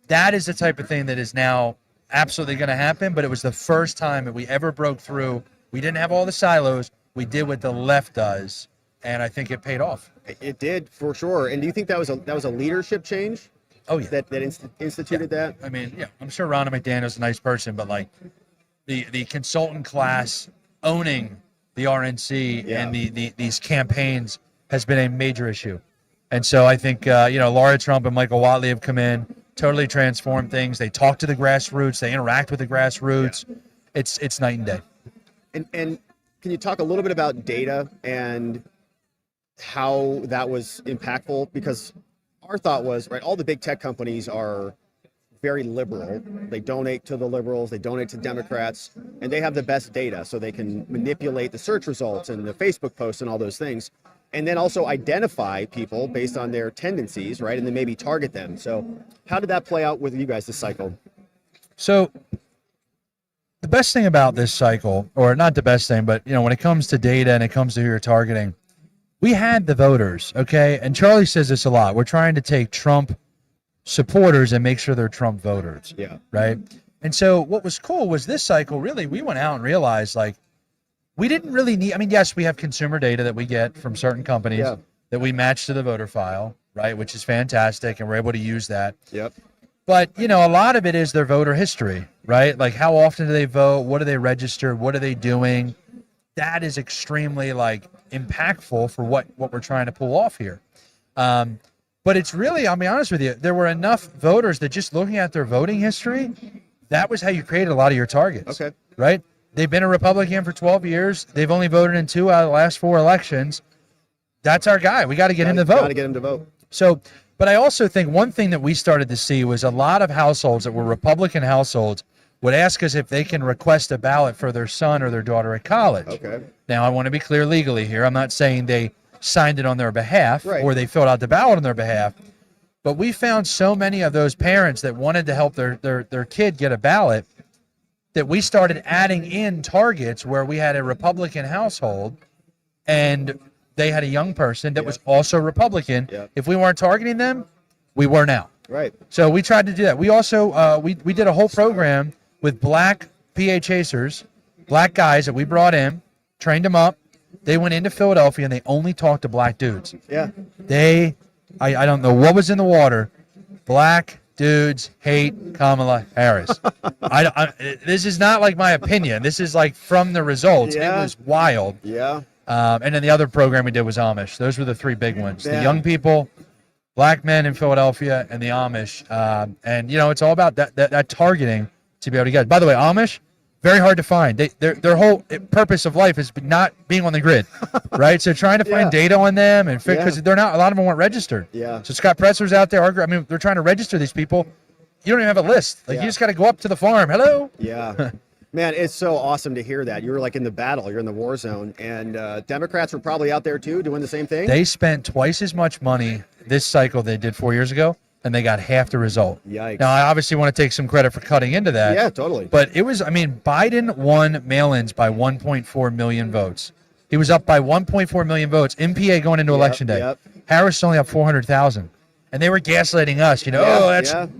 [SPEAKER 10] That is the type of thing that is now absolutely going to happen, but it was the first time that we ever broke through. We didn't have all the silos. We did what the left does, and I think it paid off.
[SPEAKER 1] It did, for sure. And do you think that was a leadership change?
[SPEAKER 10] Oh, yeah.
[SPEAKER 1] That instituted that?
[SPEAKER 10] I mean, I'm sure Ronna McDaniel's a nice person, but like the consultant class owning the RNC and these campaigns has been a major issue. And so I think, Laura Trump and Michael Whatley have come in, totally transformed things. They talk to the grassroots. They interact with the grassroots. Yeah. It's night and day.
[SPEAKER 1] And can you talk a little bit about data and how that was impactful? Because our thought was, right, all the big tech companies are very liberal. They donate to the liberals, they donate to Democrats, and they have the best data, so they can manipulate the search results and the Facebook posts and all those things, and then also identify people based on their tendencies, right, and then maybe target them. So how did that play out with you guys this cycle?
[SPEAKER 10] So the best thing about this cycle, or not the best thing, but when it comes to data and it comes to who you're targeting, we had the voters, okay? And Charlie says this a lot. We're trying to take Trump supporters and make sure they're Trump voters.
[SPEAKER 1] Yeah.
[SPEAKER 10] Right? And so what was cool was this cycle, really, we went out and realized, like, we didn't really need, yes, we have consumer data that we get from certain companies that we match to the voter file, right? Which is fantastic, and we're able to use that.
[SPEAKER 1] Yep.
[SPEAKER 10] But, a lot of it is their voter history, right? Like, how often do they vote? What do they register? What are they doing? That is extremely, impactful for what we're trying to pull off here. But it's really, I'll be honest with you, there were enough voters that just looking at their voting history, that was how you created a lot of your targets.
[SPEAKER 1] Okay.
[SPEAKER 10] Right? They've been a Republican for 12 years. They've only voted in 2 out of the last 4 elections. That's our guy. We got to get him to vote.
[SPEAKER 1] Got to get him to vote.
[SPEAKER 10] So, but I also think one thing that we started to see was a lot of households that were Republican households would ask us if they can request a ballot for their son or their daughter at college.
[SPEAKER 1] Okay.
[SPEAKER 10] Now, I want to be clear legally here. I'm not saying they signed it on their behalf
[SPEAKER 1] Right.
[SPEAKER 10] or they filled out the ballot on their behalf. But we found so many of those parents that wanted to help their kid get a ballot that we started adding in targets where we had a Republican household and they had a young person that was also Republican.
[SPEAKER 1] Yeah.
[SPEAKER 10] If we weren't targeting them, we were now.
[SPEAKER 1] Right.
[SPEAKER 10] So we tried to do that. We also we did a whole program with black PA chasers, black guys that we brought in, trained them up. They went into Philadelphia and they only talked to black dudes.
[SPEAKER 1] Yeah.
[SPEAKER 10] I don't know what was in the water. Black dudes hate Kamala Harris. This is not like my opinion. This is like from the results.
[SPEAKER 1] Yeah.
[SPEAKER 10] It was wild.
[SPEAKER 1] Yeah.
[SPEAKER 10] And then the other program we did was Amish. Those were the 3 big ones.
[SPEAKER 1] Yeah.
[SPEAKER 10] The young people, black men in Philadelphia, and the Amish. And, it's all about that targeting to be able to get. By the way, Amish, very hard to find. Their whole purpose of life is not being on the grid, right? So trying to find data on them and because they're not, a lot of them weren't registered.
[SPEAKER 1] Yeah.
[SPEAKER 10] So Scott Pretzler's out there. They're trying to register these people. You don't even have a list. You just got to go up to the farm. Hello.
[SPEAKER 1] Yeah. Man, it's so awesome to hear that. You're like in the battle. You're in the war zone. And Democrats were probably out there too doing the same thing.
[SPEAKER 10] They spent twice as much money this cycle they did 4 years ago, and they got half the result.
[SPEAKER 1] Yikes.
[SPEAKER 10] Now, I obviously want to take some credit for cutting into that.
[SPEAKER 1] Yeah, totally.
[SPEAKER 10] But it was, Biden won mail-ins by 1.4 million votes. He was up by 1.4 million votes in PA going into Election Day.
[SPEAKER 1] Yep.
[SPEAKER 10] Harris only up 400,000. And they were gaslighting us,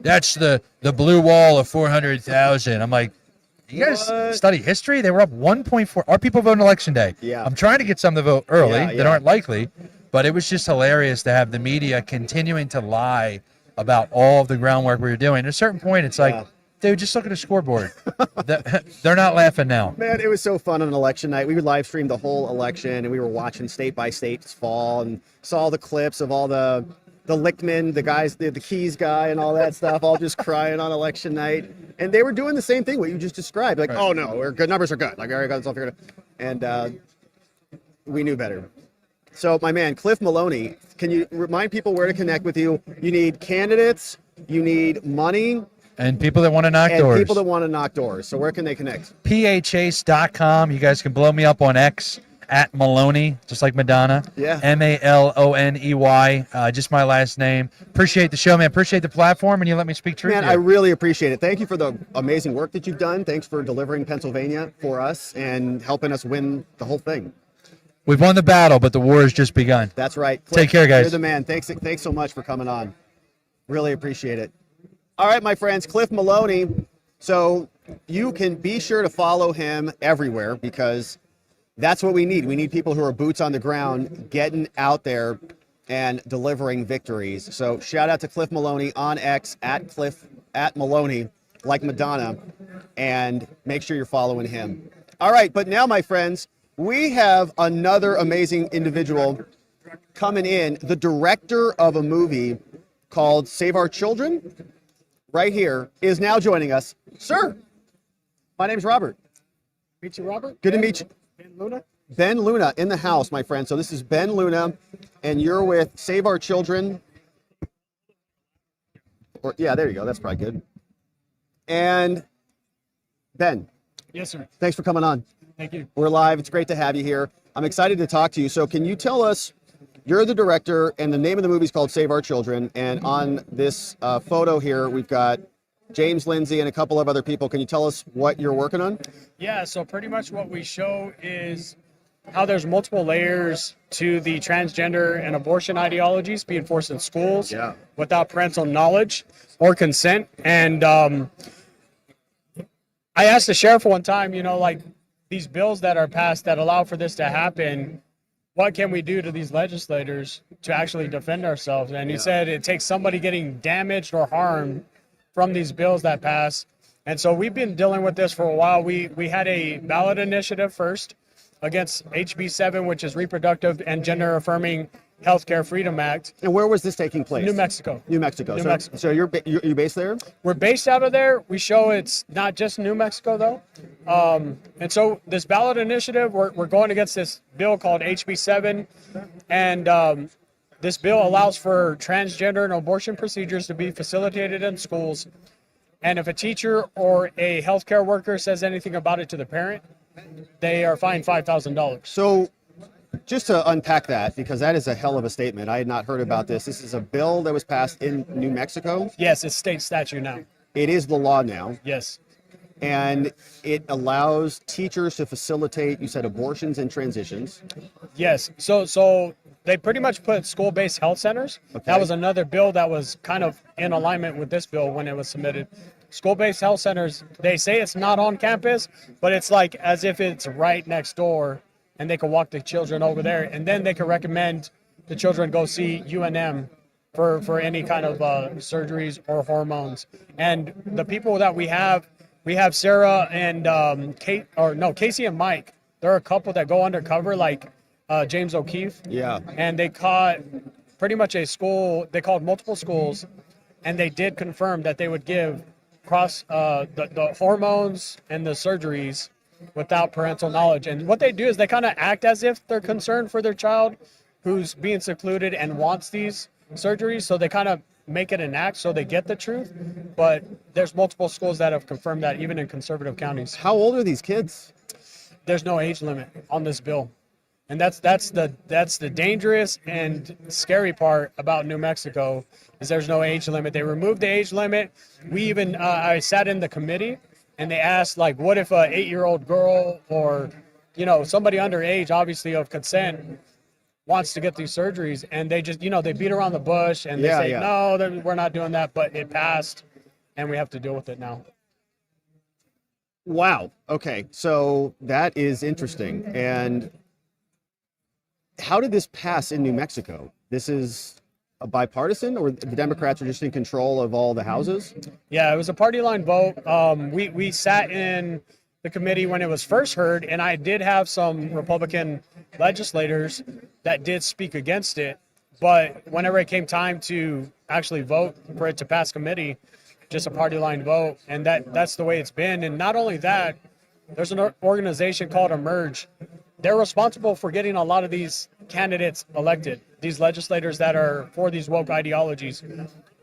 [SPEAKER 10] that's the blue wall of 400,000. I'm like, you guys study history? They were up 1.4. Our people vote on Election Day.
[SPEAKER 1] Yeah.
[SPEAKER 10] I'm trying to get some to vote early
[SPEAKER 1] Yeah.
[SPEAKER 10] that aren't likely, but it was just hilarious to have the media continuing to lie about all of the groundwork we were doing. At a certain point, it's like, dude, just look at the scoreboard. They're not laughing now.
[SPEAKER 1] Man, it was so fun on election night. We would live stream the whole election, and we were watching state by state fall and saw the clips of all the Lickman, the guys, the Keys guy and all that stuff, all just crying on election night. And they were doing the same thing, what you just described. Like, oh, no, we're good. Numbers are good. Like, I already got this all figured out. And we knew better. So, my man, Cliff Maloney, can you remind people where to connect with you? You need candidates. You need money.
[SPEAKER 10] And people that want to knock
[SPEAKER 1] and
[SPEAKER 10] doors.
[SPEAKER 1] people that want to knock doors. So, where can they connect?
[SPEAKER 10] PAChase.com. You guys can blow me up on X. At Maloney, just like Madonna.
[SPEAKER 1] Yeah.
[SPEAKER 10] Maloney, just my last name. Appreciate the show, man. Appreciate the platform, and you let me speak truth.
[SPEAKER 1] Man, I really appreciate it. Thank you for the amazing work that you've done. Thanks for delivering Pennsylvania for us and helping us win the whole thing.
[SPEAKER 10] We've won the battle, but the war has just begun.
[SPEAKER 1] That's right. Cliff,
[SPEAKER 10] Take care, guys.
[SPEAKER 1] You're the man. Thanks so much for coming on. Really appreciate it. All right, my friends, Cliff Maloney. So you can be sure to follow him everywhere because that's what we need. We need people who are boots on the ground, getting out there and delivering victories. So shout out to Cliff Maloney on X at Maloney, like Madonna, and make sure you're following him. All right, but now, my friends, we have another amazing individual coming in, the director of a movie called Save Our Children, right here, is now joining us. Sir, my name's Robert.
[SPEAKER 21] Meet you, Robert.
[SPEAKER 1] Good to meet you.
[SPEAKER 21] Ben Luna.
[SPEAKER 1] Ben Luna in the house, my friend. So this is Ben Luna, and you're with Save Our Children. Yeah, there you go. That's probably good. And Ben.
[SPEAKER 21] Yes, sir.
[SPEAKER 1] Thanks for coming on.
[SPEAKER 21] Thank you.
[SPEAKER 1] We're live. It's great to have you here. I'm excited to talk to you. So can you tell us, you're the director, and the name of the movie is called Save Our Children. And on this photo here, we've got James Lindsay and a couple of other people. Can you tell us what you're working on?
[SPEAKER 21] Yeah, so pretty much what we show is how there's multiple layers to the transgender and abortion ideologies being forced in schools without parental knowledge or consent. And I asked the sheriff one time, like these bills that are passed that allow for this to happen, what can we do to these legislators to actually defend ourselves? And he said it takes somebody getting damaged or harmed from these bills that pass. And so we've been dealing with this for a while. We had a ballot initiative first, against HB 7, which is Reproductive and Gender Affirming Healthcare Freedom Act.
[SPEAKER 1] And where was this taking place?
[SPEAKER 21] New Mexico.
[SPEAKER 1] New Mexico.
[SPEAKER 21] New
[SPEAKER 1] So,
[SPEAKER 21] Mexico.
[SPEAKER 1] so you're based there?
[SPEAKER 21] We're based out of there. We show it's not just New Mexico, though. And so this ballot initiative, we're going against this bill called HB 7. And this bill allows for transgender and abortion procedures to be facilitated in schools. And if a teacher or a healthcare worker says anything about it to the parent, they are fined $5,000.
[SPEAKER 1] So just to unpack that, because that is a hell of a statement. I had not heard about this. This is a bill that was passed in New Mexico.
[SPEAKER 21] Yes, it's state statute now.
[SPEAKER 1] It is the law now.
[SPEAKER 21] Yes.
[SPEAKER 1] And it allows teachers to facilitate, you said, abortions and transitions.
[SPEAKER 21] Yes. So they pretty much put school-based health centers.
[SPEAKER 1] Okay.
[SPEAKER 21] That was another bill that was kind of in alignment with this bill when it was submitted. School-based health centers, they say it's not on campus, but it's like as if it's right next door and they can walk the children over there, and then they can recommend the children go see UNM for any kind of surgeries or hormones. And the people that we have Sarah and Casey and Mike. There are a couple that go undercover, like James O'Keefe.
[SPEAKER 1] Yeah.
[SPEAKER 21] And they caught pretty much a school. They called multiple schools, and they did confirm that they would give the hormones and the surgeries without parental knowledge. And what they do is they kind of act as if they're concerned for their child who's being secluded and wants these surgeries. So they kind of make it an act so they get the truth. But there's multiple schools that have confirmed that, even in conservative counties.
[SPEAKER 1] How old are these kids?
[SPEAKER 21] There's no age limit on this bill. And that's the dangerous and scary part about New Mexico is there's no age limit. They removed the age limit. We even I sat in the committee and they asked, like, what if a 8-year-old girl or somebody underage, obviously of consent, wants to get these surgeries, and they just they beat around the bush and they say no, we're not doing that, but it passed and we have to deal with it now.
[SPEAKER 1] Wow. Okay. So that is interesting. And how did this pass in New Mexico? This is a bipartisan, or the Democrats are just in control of all the houses?
[SPEAKER 21] Yeah, it was a party line vote. We sat in the committee when it was first heard, and I did have some Republican legislators that did speak against it. But whenever it came time to actually vote for it to pass committee, just a party line vote, and that's the way it's been. And not only that, there's an organization called Emerge. They're responsible for getting a lot of these candidates elected, these legislators that are for these woke ideologies.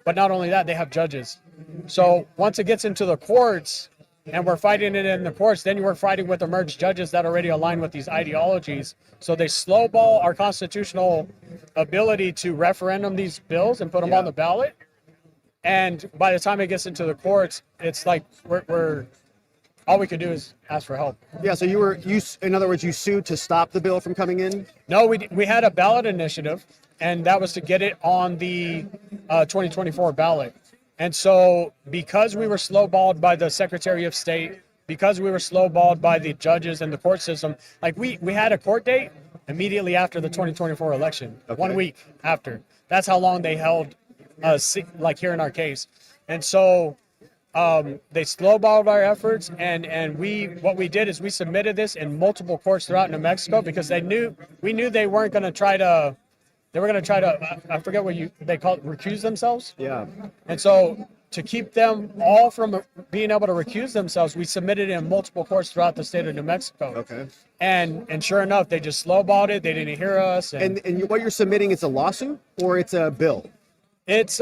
[SPEAKER 21] But not only that, they have judges. So once it gets into the courts and we're fighting it in the courts, then we're fighting with Emerge judges that already align with these ideologies. So they slowball our constitutional ability to referendum these bills and put them on the ballot. And by the time it gets into the courts, it's like we're all we could do is ask for help.
[SPEAKER 1] Yeah, so in other words, you sued to stop the bill from coming in?
[SPEAKER 21] No, we had a ballot initiative, and that was to get it on the 2024 ballot. And so because we were slowballed by the Secretary of State, because we were slowballed by the judges and the court system, like we had a court date immediately after the 2024 election, 1 week after. That's how long they held like here in our case. And so they slowballed our efforts, and what we did is we submitted this in multiple courts throughout New Mexico because we knew they weren't going to try to, I forget what they call it, recuse themselves.
[SPEAKER 1] Yeah.
[SPEAKER 21] And so to keep them all from being able to recuse themselves, we submitted it in multiple courts throughout the state of New Mexico.
[SPEAKER 1] Okay.
[SPEAKER 21] And sure enough, they just slowballed it. They didn't hear us.
[SPEAKER 1] And what you're submitting, it's a lawsuit or it's a bill?
[SPEAKER 21] It's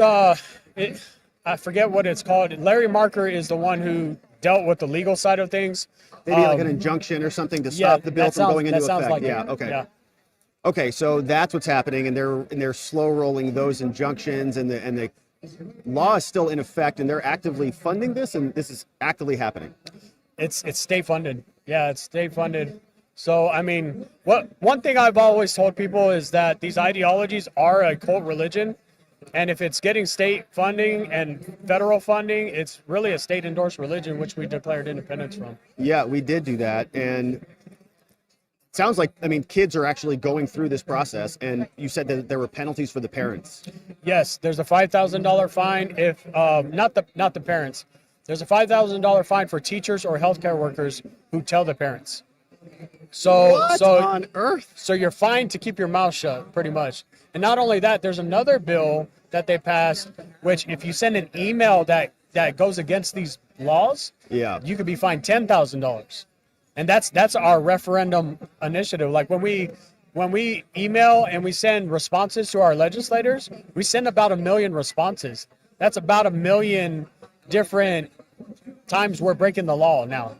[SPEAKER 21] I forget what it's called. Larry Marker is the one who dealt with the legal side of things.
[SPEAKER 1] Maybe like an injunction or something to stop the bill from going into effect.
[SPEAKER 21] Like
[SPEAKER 1] Okay.
[SPEAKER 21] Yeah.
[SPEAKER 1] Okay, so that's what's happening, and they're slow rolling those injunctions, and the law is still in effect, and they're actively funding this, and this is actively happening.
[SPEAKER 21] It's state funded. Yeah, it's state funded. So I mean, one thing I've always told people is that these ideologies are a cult religion. And if it's getting state funding and federal funding, it's really a state-endorsed religion, which we declared independence from.
[SPEAKER 1] Yeah, we did do that. And it sounds like, kids are actually going through this process. And you said that there were penalties for the parents.
[SPEAKER 21] Yes, there's a $5,000 fine if, not the parents. There's a $5,000 fine for teachers or healthcare workers who tell the parents. So
[SPEAKER 1] What on earth?
[SPEAKER 21] So you're fine to keep your mouth shut, pretty much. And not only that, there's another bill that they passed, which if you send an email that goes against these laws, you could be fined $10,000. And that's our referendum initiative. Like when we email and we send responses to our legislators, we send about 1 million responses. That's about 1 million different times we're breaking the law now.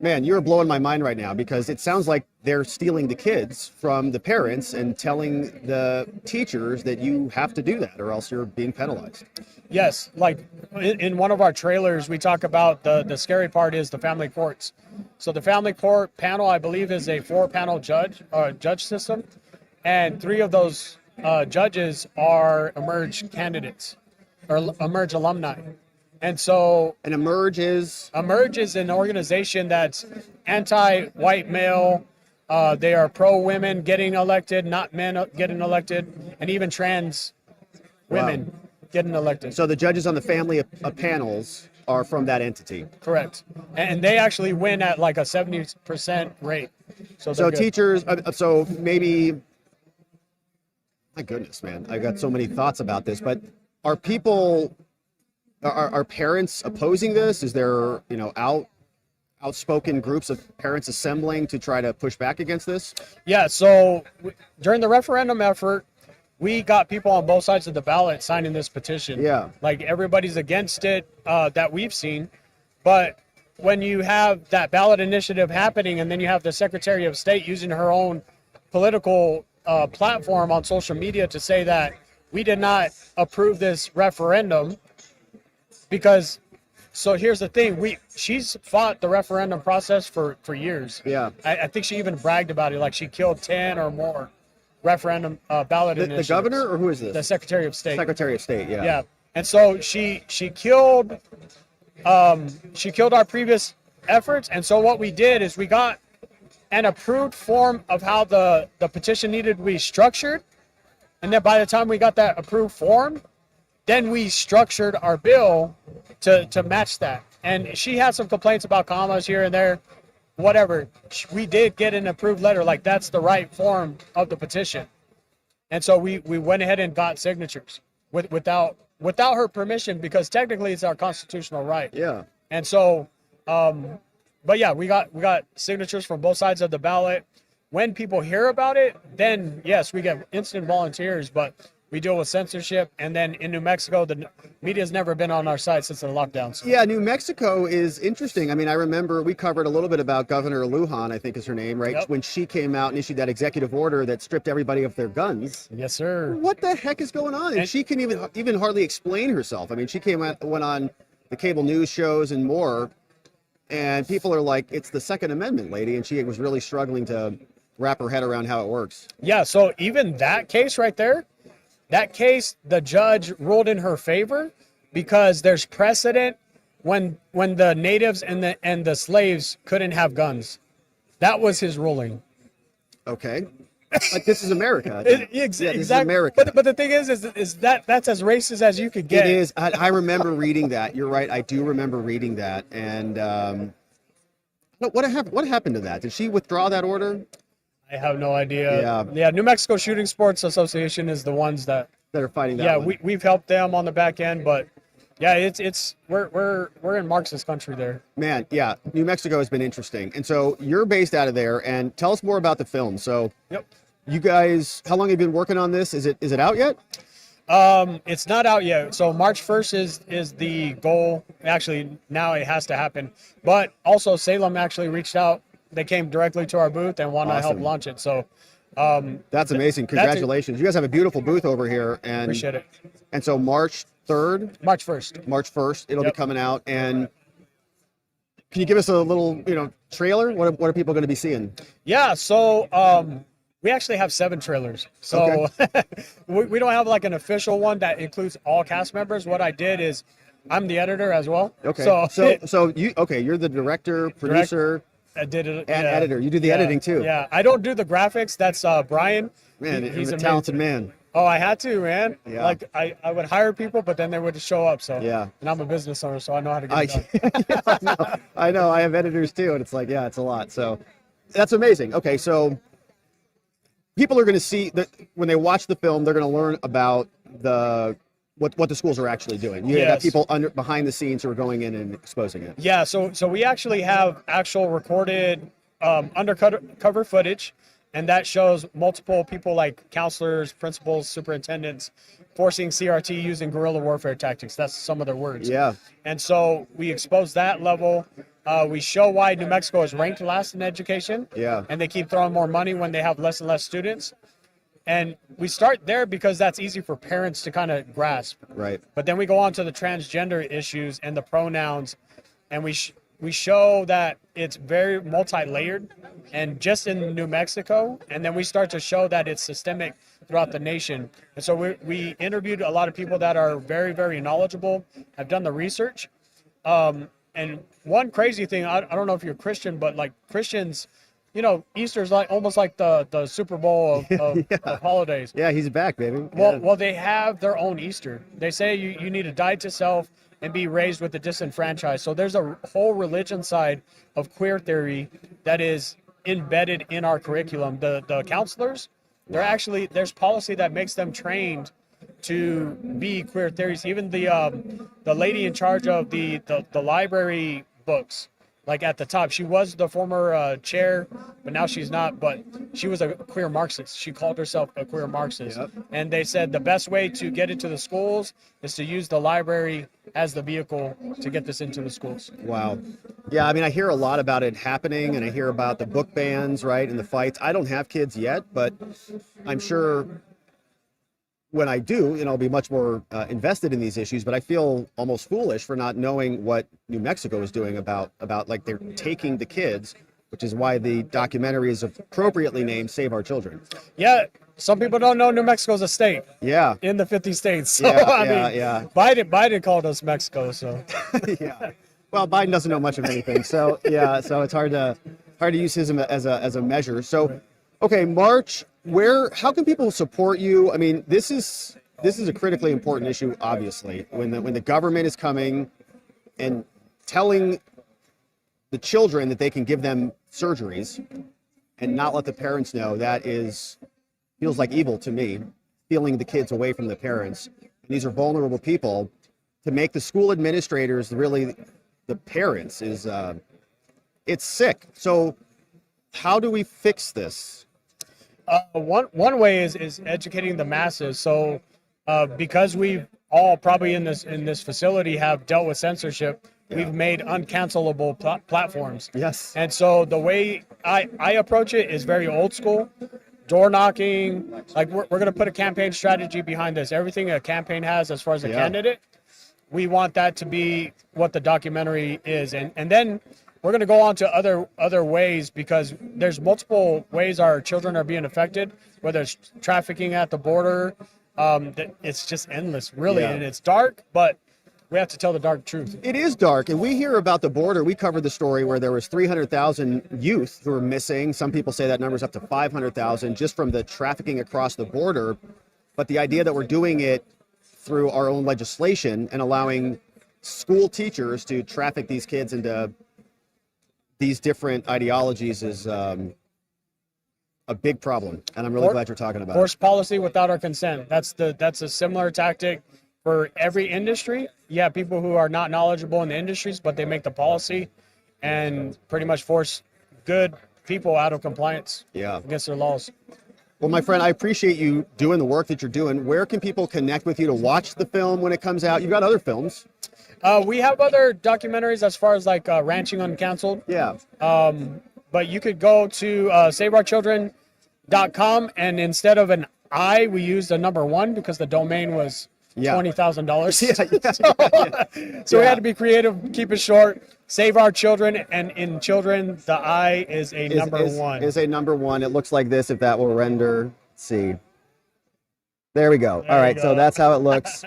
[SPEAKER 1] Man, you're blowing my mind right now because it sounds like they're stealing the kids from the parents and telling the teachers that you have to do that or else you're being penalized.
[SPEAKER 21] Yes, like in one of our trailers, we talk about the scary part is the family courts. So the family court panel, I believe, is a 4-panel judge system, and 3 of those judges are Emerge candidates or Emerge alumni. And so
[SPEAKER 1] an Emerge is
[SPEAKER 21] an organization that's anti-white male. They are pro-women getting elected, not men getting elected, and even trans women getting elected.
[SPEAKER 1] So the judges on the family of panels are from that entity.
[SPEAKER 21] Correct. And they actually win at like a 70% rate. So
[SPEAKER 1] teachers, so maybe, my goodness, man, I got so many thoughts about this, but are people... Are parents opposing this? Is there, outspoken groups of parents assembling to try to push back against this?
[SPEAKER 21] Yeah, so during the referendum effort, we got people on both sides of the ballot signing this petition.
[SPEAKER 1] Yeah.
[SPEAKER 21] Like everybody's against it that we've seen. But when you have that ballot initiative happening and then you have the Secretary of State using her own political platform on social media to say that we did not approve this referendum, because, so here's the thing, she's fought the referendum process for years.
[SPEAKER 1] Yeah.
[SPEAKER 21] I think she even bragged about it, like she killed 10 or more referendum ballot initiatives.
[SPEAKER 1] The governor, or who is this?
[SPEAKER 21] The Secretary of State.
[SPEAKER 1] Secretary of State, yeah.
[SPEAKER 21] Yeah. And so she killed our previous efforts, and so what we did is we got an approved form of how the petition needed to be structured, and then by the time we got that approved form, then we structured our bill to match that. And she had some complaints about commas here and there, whatever. We did get an approved letter, like that's the right form of the petition. And so we went ahead and got signatures without her permission, because technically it's our constitutional right.
[SPEAKER 1] Yeah.
[SPEAKER 21] And so, but yeah, we got signatures from both sides of the ballot. When people hear about it, then yes, we get instant volunteers, but we deal with censorship. And then in New Mexico, the media's never been on our side since the lockdown. So.
[SPEAKER 1] Yeah, New Mexico is interesting. I mean, I remember we covered a little bit about Governor Lujan, I think is her name, right?
[SPEAKER 21] Yep.
[SPEAKER 1] When she came out and issued that executive order that stripped everybody of their guns.
[SPEAKER 21] Yes, sir.
[SPEAKER 1] What the heck is going on? And she can even hardly explain herself. I mean, she went on the cable news shows and more, and people are like, it's the Second Amendment, lady, and she was really struggling to wrap her head around how it works.
[SPEAKER 21] Yeah, so even that case right there, that case, the judge ruled in her favor because there's precedent when the natives and the slaves couldn't have guns. That was his ruling.
[SPEAKER 1] Okay. Like, this is America.
[SPEAKER 21] Exactly.
[SPEAKER 1] This is America.
[SPEAKER 21] But the thing is that's as racist as you could get.
[SPEAKER 1] It is. I remember reading that. You're right. I do remember reading that. And what happened to that? Did she withdraw that order?
[SPEAKER 21] I have no idea. Yeah. New Mexico Shooting Sports Association is the ones that
[SPEAKER 1] are fighting that.
[SPEAKER 21] Yeah,
[SPEAKER 1] one.
[SPEAKER 21] we've helped them on the back end, but yeah, it's we're in Marxist country there.
[SPEAKER 1] Man, yeah, New Mexico has been interesting, and so you're based out of there. And tell us more about the film. So,
[SPEAKER 21] yep.
[SPEAKER 1] You guys, how long have you been working on this? Is it out yet?
[SPEAKER 21] It's not out yet. So March 1st is the goal. Actually, now it has to happen. But also Salem actually reached out. They came directly to our booth and want to help launch it. So
[SPEAKER 1] that's amazing. Congratulations. You guys have a beautiful booth over here. And
[SPEAKER 21] appreciate it.
[SPEAKER 1] And so March 3rd?
[SPEAKER 21] March 1st.
[SPEAKER 1] March 1st. It'll be coming out. And can you give us a little, trailer? What are people going to be seeing?
[SPEAKER 21] Yeah. So we actually have 7 trailers. So okay. we don't have like an official one that includes all cast members. What I did is I'm the editor as well.
[SPEAKER 1] Okay. So you're the director, producer.
[SPEAKER 21] I did it.
[SPEAKER 1] And editor. You do the editing too.
[SPEAKER 21] Yeah. I don't do the graphics. That's Brian.
[SPEAKER 1] Man, he's a talented man.
[SPEAKER 21] Oh, I had to, man.
[SPEAKER 1] Yeah.
[SPEAKER 21] Like I would hire people, but then they would just show up. So
[SPEAKER 1] yeah.
[SPEAKER 21] And I'm a business owner, so I know how to get it done.
[SPEAKER 1] Yeah, I know. I have editors too, and it's like, yeah, it's a lot. So that's amazing. Okay, so people are going to see that when they watch the film, they're going to learn about what the schools are actually doing. You have people behind the scenes who are going in and exposing it.
[SPEAKER 21] Yeah, so we actually have actual recorded undercover footage, and that shows multiple people like counselors, principals, superintendents forcing CRT using guerrilla warfare tactics. That's some of their words.
[SPEAKER 1] Yeah.
[SPEAKER 21] And so we expose that level. We show why New Mexico is ranked last in education.
[SPEAKER 1] Yeah.
[SPEAKER 21] And they keep throwing more money when they have less and less students. And we start there because that's easy for parents to kind of grasp.
[SPEAKER 1] Right.
[SPEAKER 21] But then we go on to the transgender issues and the pronouns, and we show that it's very multi-layered and just in New Mexico, and then we start to show that it's systemic throughout the nation. And so we interviewed a lot of people that are very, very knowledgeable, have done the research. And one crazy thing, I don't know if you're Christian, but like Christians, you know, Easter's like almost like the Super Bowl of holidays.
[SPEAKER 1] Yeah, he's back, baby.
[SPEAKER 21] Well, they have their own Easter. They say you need to die to self and be raised with the disenfranchised. So there's a whole religion side of queer theory that is embedded in our curriculum. The counselors, there's policy that makes them trained to be queer theories. Even the lady in charge of the library books, like at the top, she was the former chair, but now she's not. But she was a queer Marxist. She called herself a queer Marxist. Yep. And they said the best way to get into the schools is to use the library as the vehicle to get this into the schools.
[SPEAKER 1] Wow. Yeah, I mean, I hear a lot about it happening, and I hear about the book bans, right, and the fights. I don't have kids yet, but I'm sure when I do, I'll be much more invested in these issues, but I feel almost foolish for not knowing what New Mexico is doing about like they're taking the kids, which is why the documentary is appropriately named Save Our Children.
[SPEAKER 21] Yeah, some people don't know New Mexico's a state.
[SPEAKER 1] Yeah.
[SPEAKER 21] In the 50 states. So,
[SPEAKER 1] yeah.
[SPEAKER 21] Biden called us Mexico, so.
[SPEAKER 1] Yeah. Well, Biden doesn't know much of anything, so yeah, so it's hard to use him as a measure. So, okay, March. How can people support you? I mean, this is a critically important issue, obviously. When the government is coming and telling the children that they can give them surgeries and not let the parents know, feels like evil to me, stealing the kids away from the parents. And these are vulnerable people. To make the school administrators really the parents it's sick. So how do we fix this?
[SPEAKER 21] One way is educating the masses. So because we've all probably in this facility have dealt with censorship, we've made uncancelable platforms.
[SPEAKER 1] Yes.
[SPEAKER 21] And so the way I approach it is very old school. Door knocking, like we're going to put a campaign strategy behind this. Everything a campaign has as far as a candidate, we want that to be what the documentary is. And then we're going to go on to other ways, because there's multiple ways our children are being affected, whether it's trafficking at the border. It's just endless, really. And it's dark, but we have to tell the dark truth.
[SPEAKER 1] It is dark, and we hear about the border. We covered the story where there was 300,000 youth who are missing. Some people say that number's up to 500,000 just from the trafficking across the border. But the idea that we're doing it through our own legislation and allowing school teachers to traffic these kids into these different ideologies is a big problem, and I'm really glad you're talking about it.
[SPEAKER 21] Forced policy without our consent. That's a similar tactic for every industry. You have people who are not knowledgeable in the industries, but they make the policy and pretty much force good people out of compliance against their laws.
[SPEAKER 1] Well, my friend, I appreciate you doing the work that you're doing. Where can people connect with you to watch the film when it comes out? You've got other films.
[SPEAKER 21] We have other documentaries as far as like Ranching Uncanceled.
[SPEAKER 1] Yeah.
[SPEAKER 21] But you could go to saveourchildren.com, and instead of an I, we used a number 1 because the domain was $20,000. So we had to be creative, keep it short. Save Our Children, and in children, the I is a number 1.
[SPEAKER 1] Is a number 1. It looks like this, if that will render. Let's see. There we go. All right, so that's how it looks.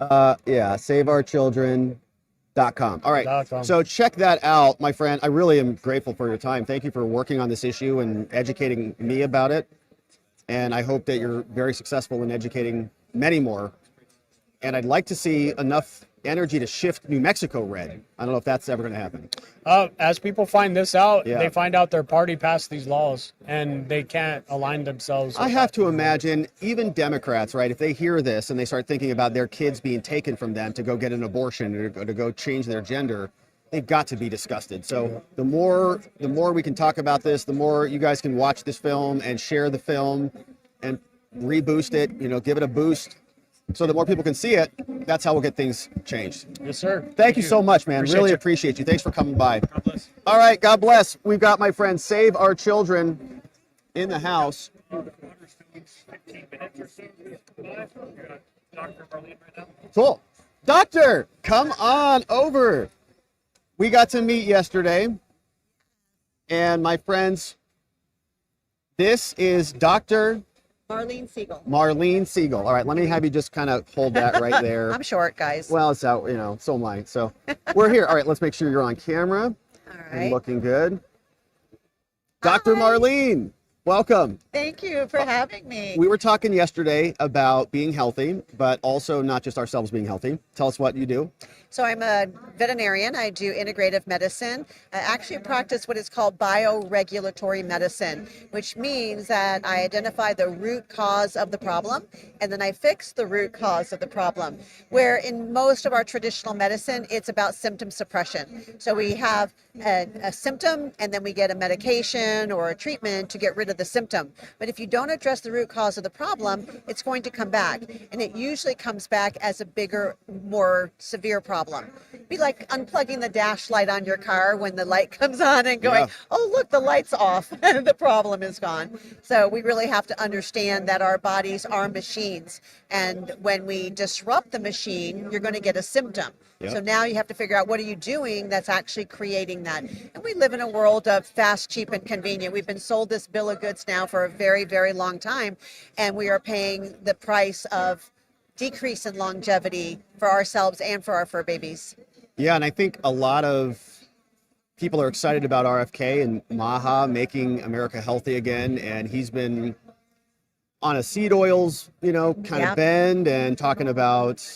[SPEAKER 1] saveourchildren.com. All right, so check that out, my friend. I really am grateful for your time. Thank you for working on this issue and educating me about it. And I hope that you're very successful in educating many more. And I'd like to see enough energy to shift New Mexico red. I don't know if that's ever going to happen.
[SPEAKER 21] As people find this out,
[SPEAKER 1] Yeah.
[SPEAKER 21] they find out their party passed these laws and they can't align themselves.
[SPEAKER 1] I have to imagine even Democrats, right, if they hear this and they start thinking about their kids being taken from them to go get an abortion or to go change their gender, they've got to be disgusted. So the more we can talk about this, the more you guys can watch this film and share the film and reboost it, give it a boost so that more people can see it. That's how we'll get things changed.
[SPEAKER 21] Yes, sir.
[SPEAKER 1] Thank you so much, man. Really appreciate you. Thanks for coming by. God bless. All right, God bless. We've got my friend Save Our Children in the house. Cool. Doctor, come on over. We got to meet yesterday. And my friends, this is Dr.
[SPEAKER 12] Marlene Siegel.
[SPEAKER 1] Marlene Siegel. All right, let me have you just kind of hold that right there.
[SPEAKER 12] I'm short, guys.
[SPEAKER 1] Well, it's out, so am I. So we're here. All right, let's make sure you're on camera.
[SPEAKER 12] All right.
[SPEAKER 1] And looking good. Dr. Marlene, welcome.
[SPEAKER 12] Thank you for having me.
[SPEAKER 1] We were talking yesterday about being healthy, but also not just ourselves being healthy. Tell us what you do.
[SPEAKER 12] So I'm a veterinarian. I do integrative medicine. I actually practice what is called bioregulatory medicine, which means that I identify the root cause of the problem and then I fix the root cause of the problem. Where in most of our traditional medicine, it's about symptom suppression. So we have a symptom and then we get a medication or a treatment to get rid of the symptom. But if you don't address the root cause of the problem, it's going to come back. And it usually comes back as a bigger, more severe problem. Be like unplugging the dash light on your car when the light comes on and going, oh, look, the light's off. The problem is gone. So we really have to understand that our bodies are machines. And when we disrupt the machine, you're going to get a symptom. So now you have to figure out what are you doing that's actually creating that. And we live in a world of fast, cheap, and convenient. We've been sold this bill of goods now for a very, very long time. And we are paying the price of decrease in longevity for ourselves and for our fur babies.
[SPEAKER 1] Yeah, and I think a lot of people are excited about RFK and Maha making America healthy again. And he's been on a seed oils, kind of bend and talking about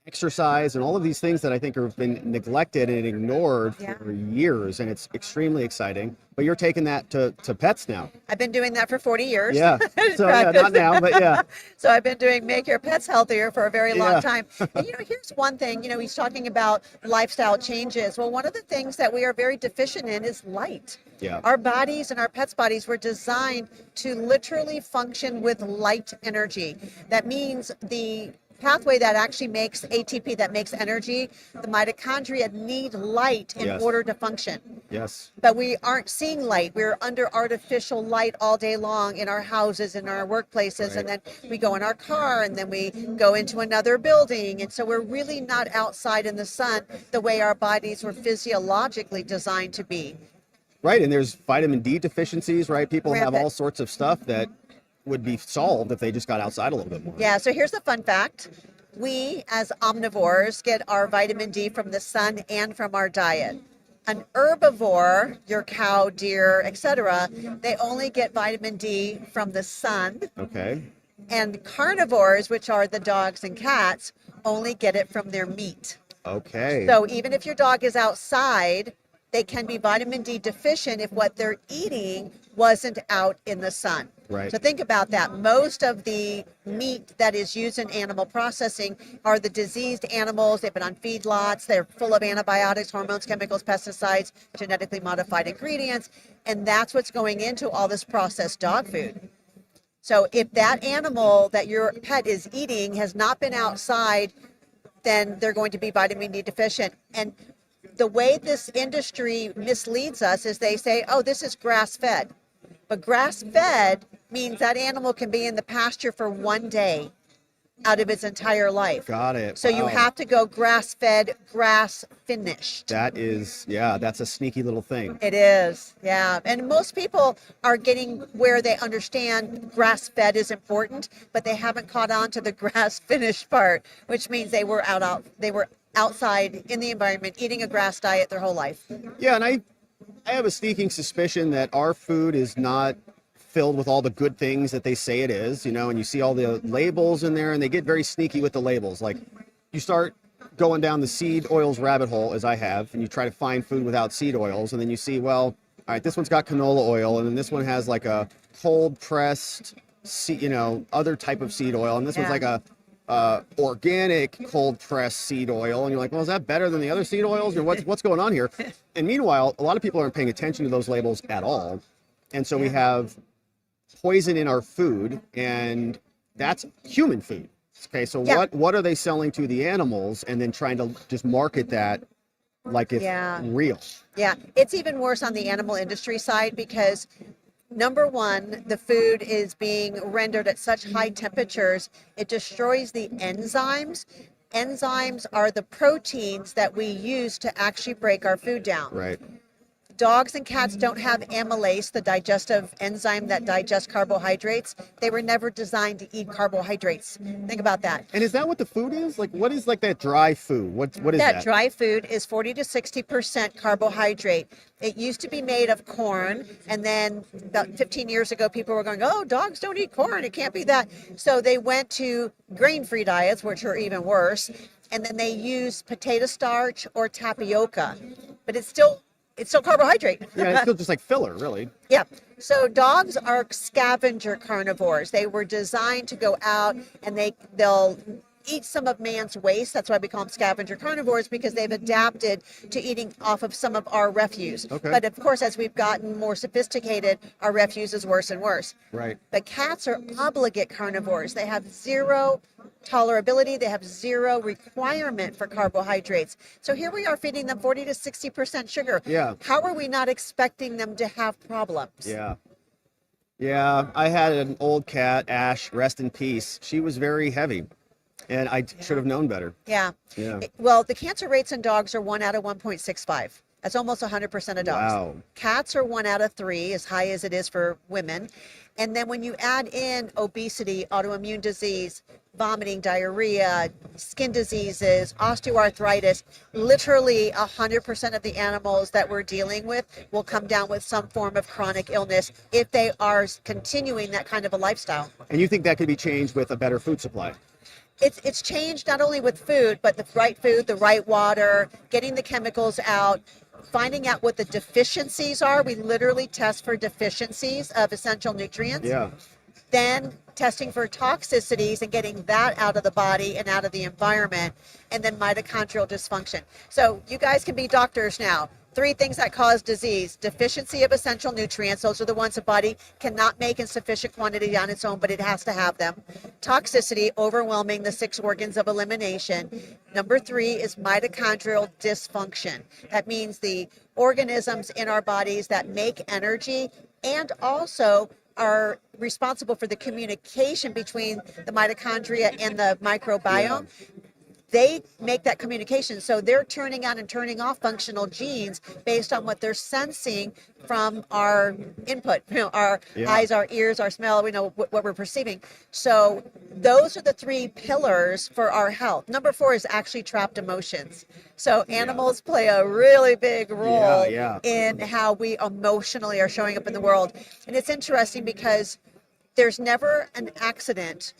[SPEAKER 1] exercise and all of these things that I think have been neglected and ignored for years, and it's extremely exciting. But you're taking that to pets now.
[SPEAKER 12] I've been doing that for 40 years.
[SPEAKER 1] Yeah. So not now, but yeah.
[SPEAKER 12] So I've been doing Make Your Pets Healthier for a very long time. And here's one thing, he's talking about lifestyle changes. Well, one of the things that we are very deficient in is light.
[SPEAKER 1] Yeah.
[SPEAKER 12] Our bodies and our pets' bodies were designed to literally function with light energy. That means the pathway that actually makes ATP, that makes energy, the mitochondria need light in order to function.
[SPEAKER 1] Yes.
[SPEAKER 12] But we aren't seeing light. We're under artificial light all day long in our houses, in our workplaces, and then we go in our car and then we go into another building. And so we're really not outside in the sun the way our bodies were physiologically designed to be.
[SPEAKER 1] Right, and there's vitamin D deficiencies, right? People have all sorts of stuff that would be solved if they just got outside a little bit more.
[SPEAKER 12] Yeah, so here's the fun fact. We, as omnivores, get our vitamin D from the sun and from our diet. An herbivore, your cow, deer, etc., they only get vitamin D from the sun.
[SPEAKER 1] Okay.
[SPEAKER 12] And carnivores, which are the dogs and cats, only get it from their meat.
[SPEAKER 1] Okay.
[SPEAKER 12] So even if your dog is outside, they can be vitamin D deficient if what they're eating wasn't out in the sun.
[SPEAKER 1] Right.
[SPEAKER 12] So think about that. Most of the meat that is used in animal processing are the diseased animals. They've been on feedlots. They're full of antibiotics, hormones, chemicals, pesticides, genetically modified ingredients. And that's what's going into all this processed dog food. So if that animal that your pet is eating has not been outside, then they're going to be vitamin D deficient. And the way this industry misleads us is they say, oh, this is grass-fed. But grass-fed means that animal can be in the pasture for 1 day out of its entire life.
[SPEAKER 1] Got it.
[SPEAKER 12] So you have to go grass-fed, grass-finished.
[SPEAKER 1] That is, that's a sneaky little thing.
[SPEAKER 12] It is, yeah. And most people are getting where they understand grass-fed is important, but they haven't caught on to the grass-finished part, which means they were outside in the environment eating a grass diet their whole life.
[SPEAKER 1] Yeah, and I have a sneaking suspicion that our food is not filled with all the good things that they say it is, you know, and you see all the labels in there, and they get very sneaky with the labels. Like, you start going down the seed oils rabbit hole, as I have, and you try to find food without seed oils, and then you see, well, all right, this one's got canola oil, and then this one has like a cold pressed, you know, other type of seed oil, and this one's like a organic cold pressed seed oil, and you're like, well, is that better than the other seed oils, or what's going on here? And meanwhile, a lot of people aren't paying attention to those labels at all, and so we have poison in our food, and that's human food. Okay, so what are they selling to the animals, and then trying to just market that like it's real?
[SPEAKER 12] Yeah, it's even worse on the animal industry side because, number one, the food is being rendered at such high temperatures, it destroys the enzymes. Enzymes are the proteins that we use to actually break our food down.
[SPEAKER 1] Right.
[SPEAKER 12] Dogs and cats don't have amylase, the digestive enzyme that digests carbohydrates. They were never designed to eat carbohydrates. Think about that.
[SPEAKER 1] And is that what the food is? Like, what is like that dry food? What is that?
[SPEAKER 12] That dry food is 40 to 60% carbohydrate. It used to be made of corn, and then about 15 years ago, people were going, oh, dogs don't eat corn. It can't be that. So they went to grain-free diets, which are even worse, and then they used potato starch or tapioca. But it's still carbohydrate.
[SPEAKER 1] Yeah, it's still just like filler, really.
[SPEAKER 12] Yeah. So dogs are scavenger carnivores. They were designed to go out and they'll eat some of man's waste. That's why we call them scavenger carnivores, because they've adapted to eating off of some of our refuse.
[SPEAKER 1] Okay.
[SPEAKER 12] But of course, as we've gotten more sophisticated, our refuse is worse and worse.
[SPEAKER 1] Right.
[SPEAKER 12] But cats are obligate carnivores. They have zero tolerability. They have zero requirement for carbohydrates. So here we are feeding them 40 to 60% sugar.
[SPEAKER 1] Yeah.
[SPEAKER 12] How are we not expecting them to have problems?
[SPEAKER 1] Yeah. Yeah, I had an old cat, Ash, rest in peace. She was very heavy, and I should have known better.
[SPEAKER 12] Yeah.
[SPEAKER 1] Yeah.
[SPEAKER 12] Well, the cancer rates in dogs are 1 out of 1.65. That's almost 100% of dogs.
[SPEAKER 1] Wow.
[SPEAKER 12] Cats are 1 out of 3, as high as it is for women. And then when you add in obesity, autoimmune disease, vomiting, diarrhea, skin diseases, osteoarthritis, literally 100% of the animals that we're dealing with will come down with some form of chronic illness if they are continuing that kind of a lifestyle.
[SPEAKER 1] And you think that could be changed with a better food supply?
[SPEAKER 12] It's changed not only with food, but the right food, the right water, getting the chemicals out, finding out what the deficiencies are. We literally test for deficiencies of essential nutrients.
[SPEAKER 1] Yeah.
[SPEAKER 12] Then testing for toxicities and getting that out of the body and out of the environment, and then mitochondrial dysfunction. So you guys can be doctors now. 3 things that cause disease: deficiency of essential nutrients. Those are the ones the body cannot make in sufficient quantity on its own, but it has to have them. Toxicity, overwhelming the 6 organs of elimination. Number 3 is mitochondrial dysfunction. That means the organisms in our bodies that make energy and also are responsible for the communication between the mitochondria and the microbiome. They make that communication. So they're turning on and turning off functional genes based on what they're sensing from our input, our eyes, our ears, our smell, we know what we're perceiving. So those are the 3 pillars for our health. Number 4 is actually trapped emotions. So animals play a really big role in how we emotionally are showing up in the world. And it's interesting because there's never an accident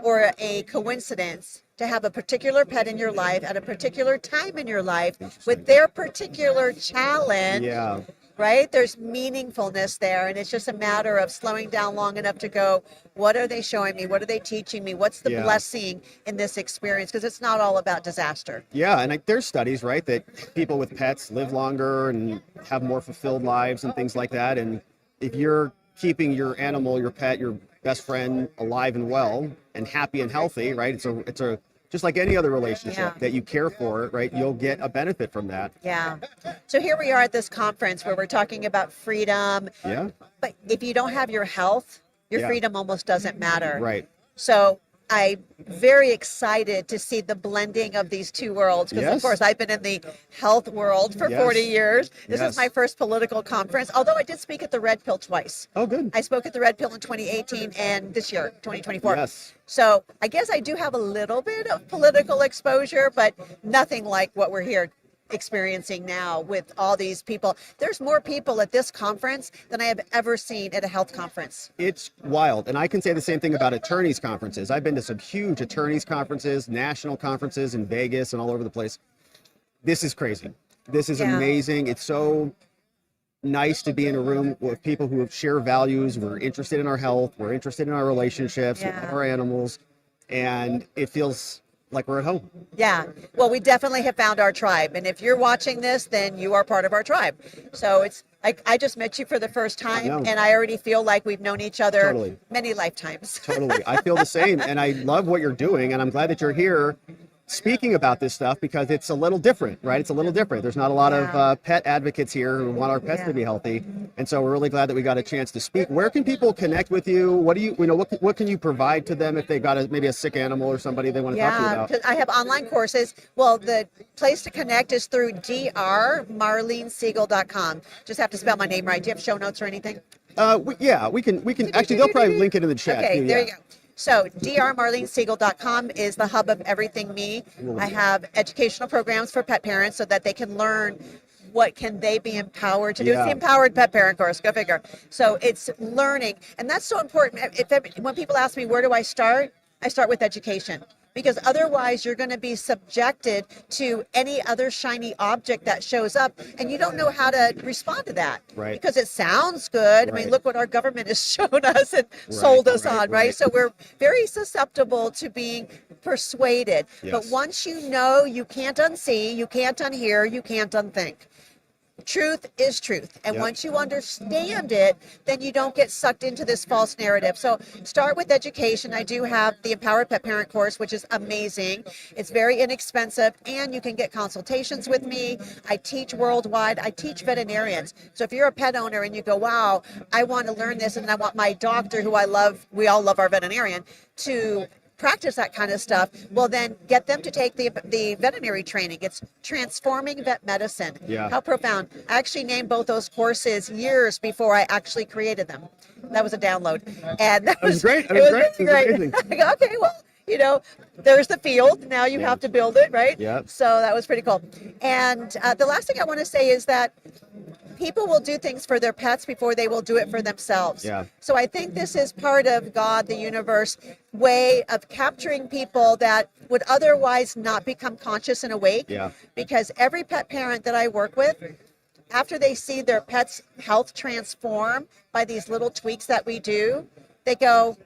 [SPEAKER 12] or a coincidence to have a particular pet in your life at a particular time in your life with their particular challenge.
[SPEAKER 1] Yeah.
[SPEAKER 12] Right? There's meaningfulness there. And it's just a matter of slowing down long enough to go, what are they showing me? What are they teaching me? What's the blessing in this experience? Because it's not all about disaster.
[SPEAKER 1] Yeah, and like, there's studies, right, that people with pets live longer and have more fulfilled lives and things like that. And if you're keeping your animal, your pet, your best friend alive and well and happy and healthy, right? It's a just like any other relationship that you care for, right? You'll get a benefit from that.
[SPEAKER 12] Yeah. So here we are at this conference where we're talking about freedom.
[SPEAKER 1] Yeah.
[SPEAKER 12] But if you don't have your health, your freedom almost doesn't matter.
[SPEAKER 1] Right.
[SPEAKER 12] So I'm very excited to see the blending of these 2 worlds because, of course, I've been in the health world for 40 years. This is my first political conference, although I did speak at the Red Pill twice.
[SPEAKER 1] Oh, good.
[SPEAKER 12] I spoke at the Red Pill in 2018 and this year, 2024.
[SPEAKER 1] Yes.
[SPEAKER 12] So I guess I do have a little bit of political exposure, but nothing like what we're here experiencing now with all these people. There's more people at this conference than I have ever seen at a health conference.
[SPEAKER 1] It's wild. And I can say the same thing about attorneys conferences. I've been to some huge attorneys conferences, national conferences in Vegas and all over the place. This is crazy. This is amazing. It's so nice to be in a room with people who share values. We're interested in our health. We're interested in our relationships with our animals. And it feels like we're at home.
[SPEAKER 12] Yeah. Well, we definitely have found our tribe. And if you're watching this, then you are part of our tribe. So it's like I just met you for the first time, and I already feel like we've known each other many lifetimes.
[SPEAKER 1] Totally. I feel the same. And I love what you're doing. And I'm glad that you're here speaking about this stuff because it's a little different, right? It's a little different. There's not a lot of pet advocates here who want our pets to be healthy. And so we're really glad that we got a chance to speak. Where can people connect with you? What do you know, what can you provide to them if they've got maybe a sick animal or somebody they want to talk to you about?
[SPEAKER 12] Yeah, I have online courses. Well, the place to connect is through drmarlenesiegel.com. Just have to spell my name right. Do you have show notes or anything?
[SPEAKER 1] We can actually, they'll probably link it in the chat.
[SPEAKER 12] Okay,
[SPEAKER 1] too,
[SPEAKER 12] there you go. So drmarlenesiegel.com is the hub of everything me. I have educational programs for pet parents so that they can learn what can they be empowered to do. It's the Empowered Pet Parent course, go figure. So it's learning, and that's so important. When people ask me, where do I start with education. Because otherwise you're going to be subjected to any other shiny object that shows up and you don't know how to respond to that.
[SPEAKER 1] Right.
[SPEAKER 12] Because it sounds good. I mean, look what our government has shown us and sold us on, right? So we're very susceptible to being persuaded. But once you know, you can't unsee, you can't unhear, you can't unthink. Truth is truth. And once you understand it, then you don't get sucked into this false narrative. So start with education. I do have the Empowered Pet Parent course, which is amazing. It's very inexpensive and you can get consultations with me. I teach worldwide. I teach veterinarians. So if you're a pet owner and you go, wow, I want to learn this and I want my doctor, who I love, we all love our veterinarian, to practice that kind of stuff, well then get them to take the veterinary training. It's Transforming Vet Medicine.
[SPEAKER 1] Yeah.
[SPEAKER 12] How profound. I actually named both those courses years before I actually created them. That was a download. And that was
[SPEAKER 1] great.
[SPEAKER 12] It was great. I go, okay, well, you know, there's the field. Now you have to build it, right?
[SPEAKER 1] Yeah.
[SPEAKER 12] So that was pretty cool. And the last thing I want to say is that people will do things for their pets before they will do it for themselves.
[SPEAKER 1] Yeah.
[SPEAKER 12] So I think this is part of God, the universe, way of capturing people that would otherwise not become conscious and awake.
[SPEAKER 1] Yeah.
[SPEAKER 12] Because every pet parent that I work with, after they see their pet's health transform by these little tweaks that we do, they go,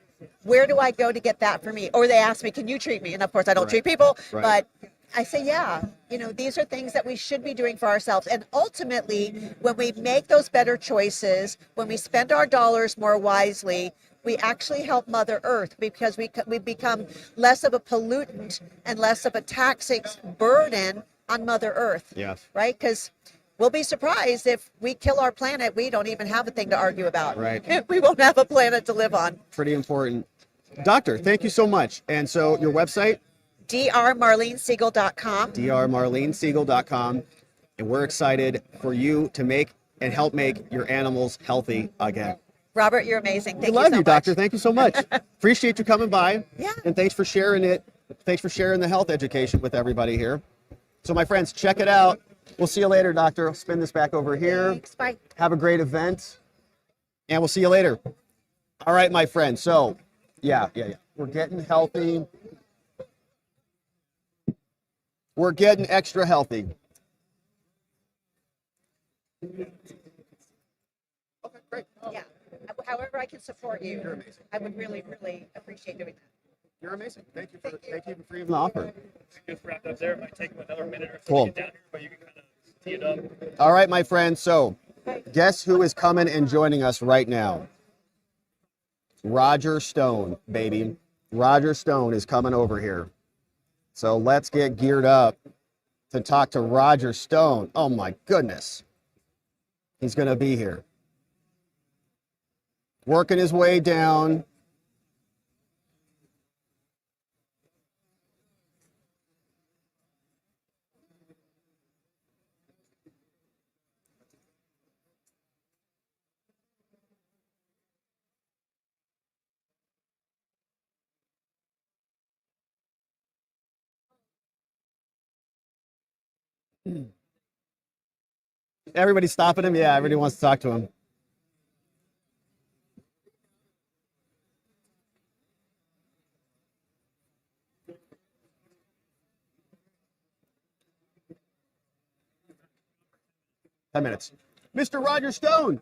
[SPEAKER 12] where do I go to get that for me? Or they ask me, can you treat me? And of course I don't treat people, but I say, yeah, you know, these are things that we should be doing for ourselves. And ultimately, when we make those better choices, when we spend our dollars more wisely, we actually help Mother Earth because we become less of a pollutant and less of a taxing burden on Mother Earth.
[SPEAKER 1] Yes.
[SPEAKER 12] Right? Because we'll be surprised if we kill our planet, we don't even have a thing to argue about.
[SPEAKER 1] Right.
[SPEAKER 12] We won't have a planet to live on.
[SPEAKER 1] Pretty important. Doctor, thank you so much. And so your website?
[SPEAKER 12] drmarlenesiegel.com.
[SPEAKER 1] drmarlenesiegel.com. And we're excited for you to make and help make your animals healthy again.
[SPEAKER 12] Robert, you're amazing. Thank
[SPEAKER 1] we love
[SPEAKER 12] you so
[SPEAKER 1] Doctor.
[SPEAKER 12] much.
[SPEAKER 1] Thank you so much. Appreciate you coming by.
[SPEAKER 12] Yeah.
[SPEAKER 1] And thanks for sharing it. Thanks for sharing the health education with everybody here. So my friends, check it out. We'll see you later, Doctor. I'll spin this back over here.
[SPEAKER 12] Thanks. Bye.
[SPEAKER 1] Have a great event. And we'll see you later. All right, my friends. So, yeah. We're getting healthy. We're getting extra healthy. Okay, great.
[SPEAKER 12] Yeah. However I can support you, I would really, really appreciate doing that.
[SPEAKER 1] You're amazing. Thank you for even the offer.
[SPEAKER 20] Just wrapped up there. It might take another minute or so
[SPEAKER 1] Cool.
[SPEAKER 20] to get down here, but you can kind of tee it up.
[SPEAKER 1] All right, my friends. So, guess who is coming and joining us right now? Roger Stone, baby. Roger Stone is coming over here. So let's get geared up to talk to Roger Stone. Oh my goodness. He's going to be here. Working his way down. Everybody's stopping him. Yeah, everybody wants to talk to him. Minutes. Mr. Roger Stone,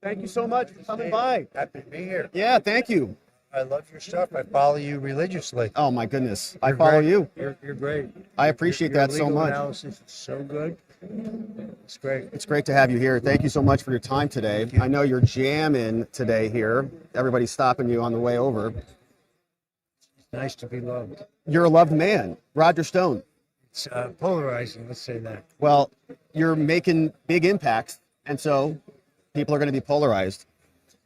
[SPEAKER 1] thank you so much for coming by.
[SPEAKER 13] Happy to be here.
[SPEAKER 1] Yeah, thank you.
[SPEAKER 13] I love your stuff. I follow you religiously.
[SPEAKER 1] Oh my goodness, I follow you.
[SPEAKER 13] You're great.
[SPEAKER 1] I appreciate that so much.
[SPEAKER 13] Analysis is so good. It's great.
[SPEAKER 1] It's great to have you here. Thank you so much for your time today. I know you're jamming today here. Everybody's stopping you on the way over.
[SPEAKER 13] It's nice to be loved.
[SPEAKER 1] You're a loved man, Roger Stone.
[SPEAKER 13] It's polarizing, let's say that.
[SPEAKER 1] Well, you're making big impacts, and so people are going to be polarized.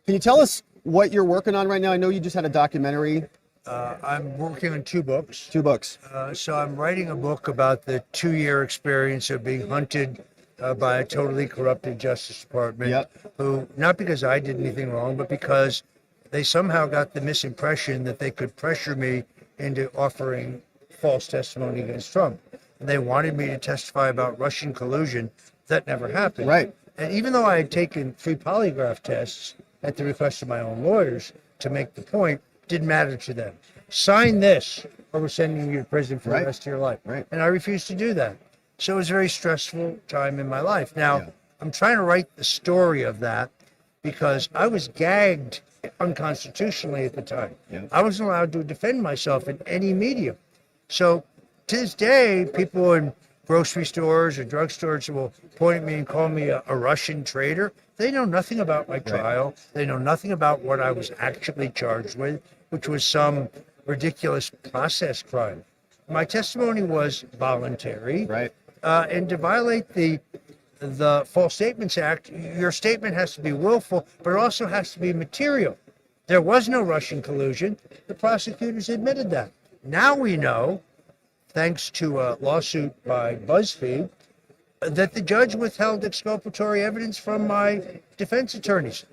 [SPEAKER 1] Can you tell us what you're working on right now? I know you just had a documentary.
[SPEAKER 13] I'm working on 2 books.
[SPEAKER 1] 2 books.
[SPEAKER 13] So I'm writing a book about the 2-year experience of being hunted by a totally corrupted Justice Department, who, not because I did anything wrong, but because they somehow got the misimpression that they could pressure me into offering false testimony against Trump. And they wanted me to testify about Russian collusion. That never happened.
[SPEAKER 1] Right.
[SPEAKER 13] And even though I had taken 3 polygraph tests at the request of my own lawyers to make the point, didn't matter to them. Sign this or we're sending you to prison for the rest of your life.
[SPEAKER 1] Right.
[SPEAKER 13] And I refused to do that. So it was a very stressful time in my life. Now, I'm trying to write the story of that because I was gagged unconstitutionally at the time. I wasn't allowed to defend myself in any medium. So to this day, people in grocery stores or drugstores will point at me and call me a Russian traitor. They know nothing about my trial. They know nothing about what I was actually charged with, which was some ridiculous process crime. My testimony was voluntary. And to violate the False Statements Act, your statement has to be willful, but it also has to be material. There was no Russian collusion. The prosecutors admitted that. Now we know, thanks to a lawsuit by BuzzFeed, that the judge withheld exculpatory evidence from my defense attorneys.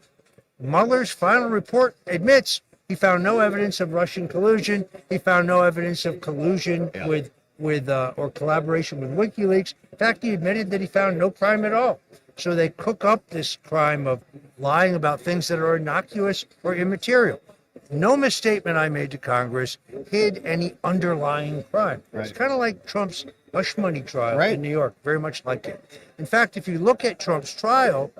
[SPEAKER 13] Mueller's final report admits he found no evidence of Russian collusion. He found no evidence of collusion with or collaboration with WikiLeaks. In fact, he admitted that he found no crime at all. So they cook up this crime of lying about things that are innocuous or immaterial. No misstatement I made to Congress hid any underlying crime. It's kind of like Trump's hush money trial in New York, very much like it. In fact, if you look at Trump's trial,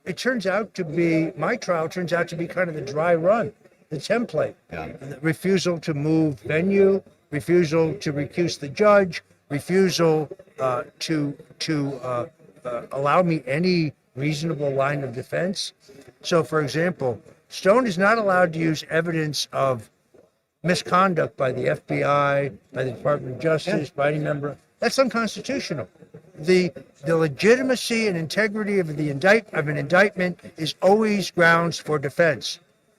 [SPEAKER 13] my trial turns out to be kind of the dry run, the template. The refusal to move venue, refusal to recuse the judge, refusal to allow me any reasonable line of defense. So, for example, Stone is not allowed to use evidence of misconduct by the FBI, by the Department of Justice, by any member. That's unconstitutional. The legitimacy and integrity of an indictment is always grounds for defense.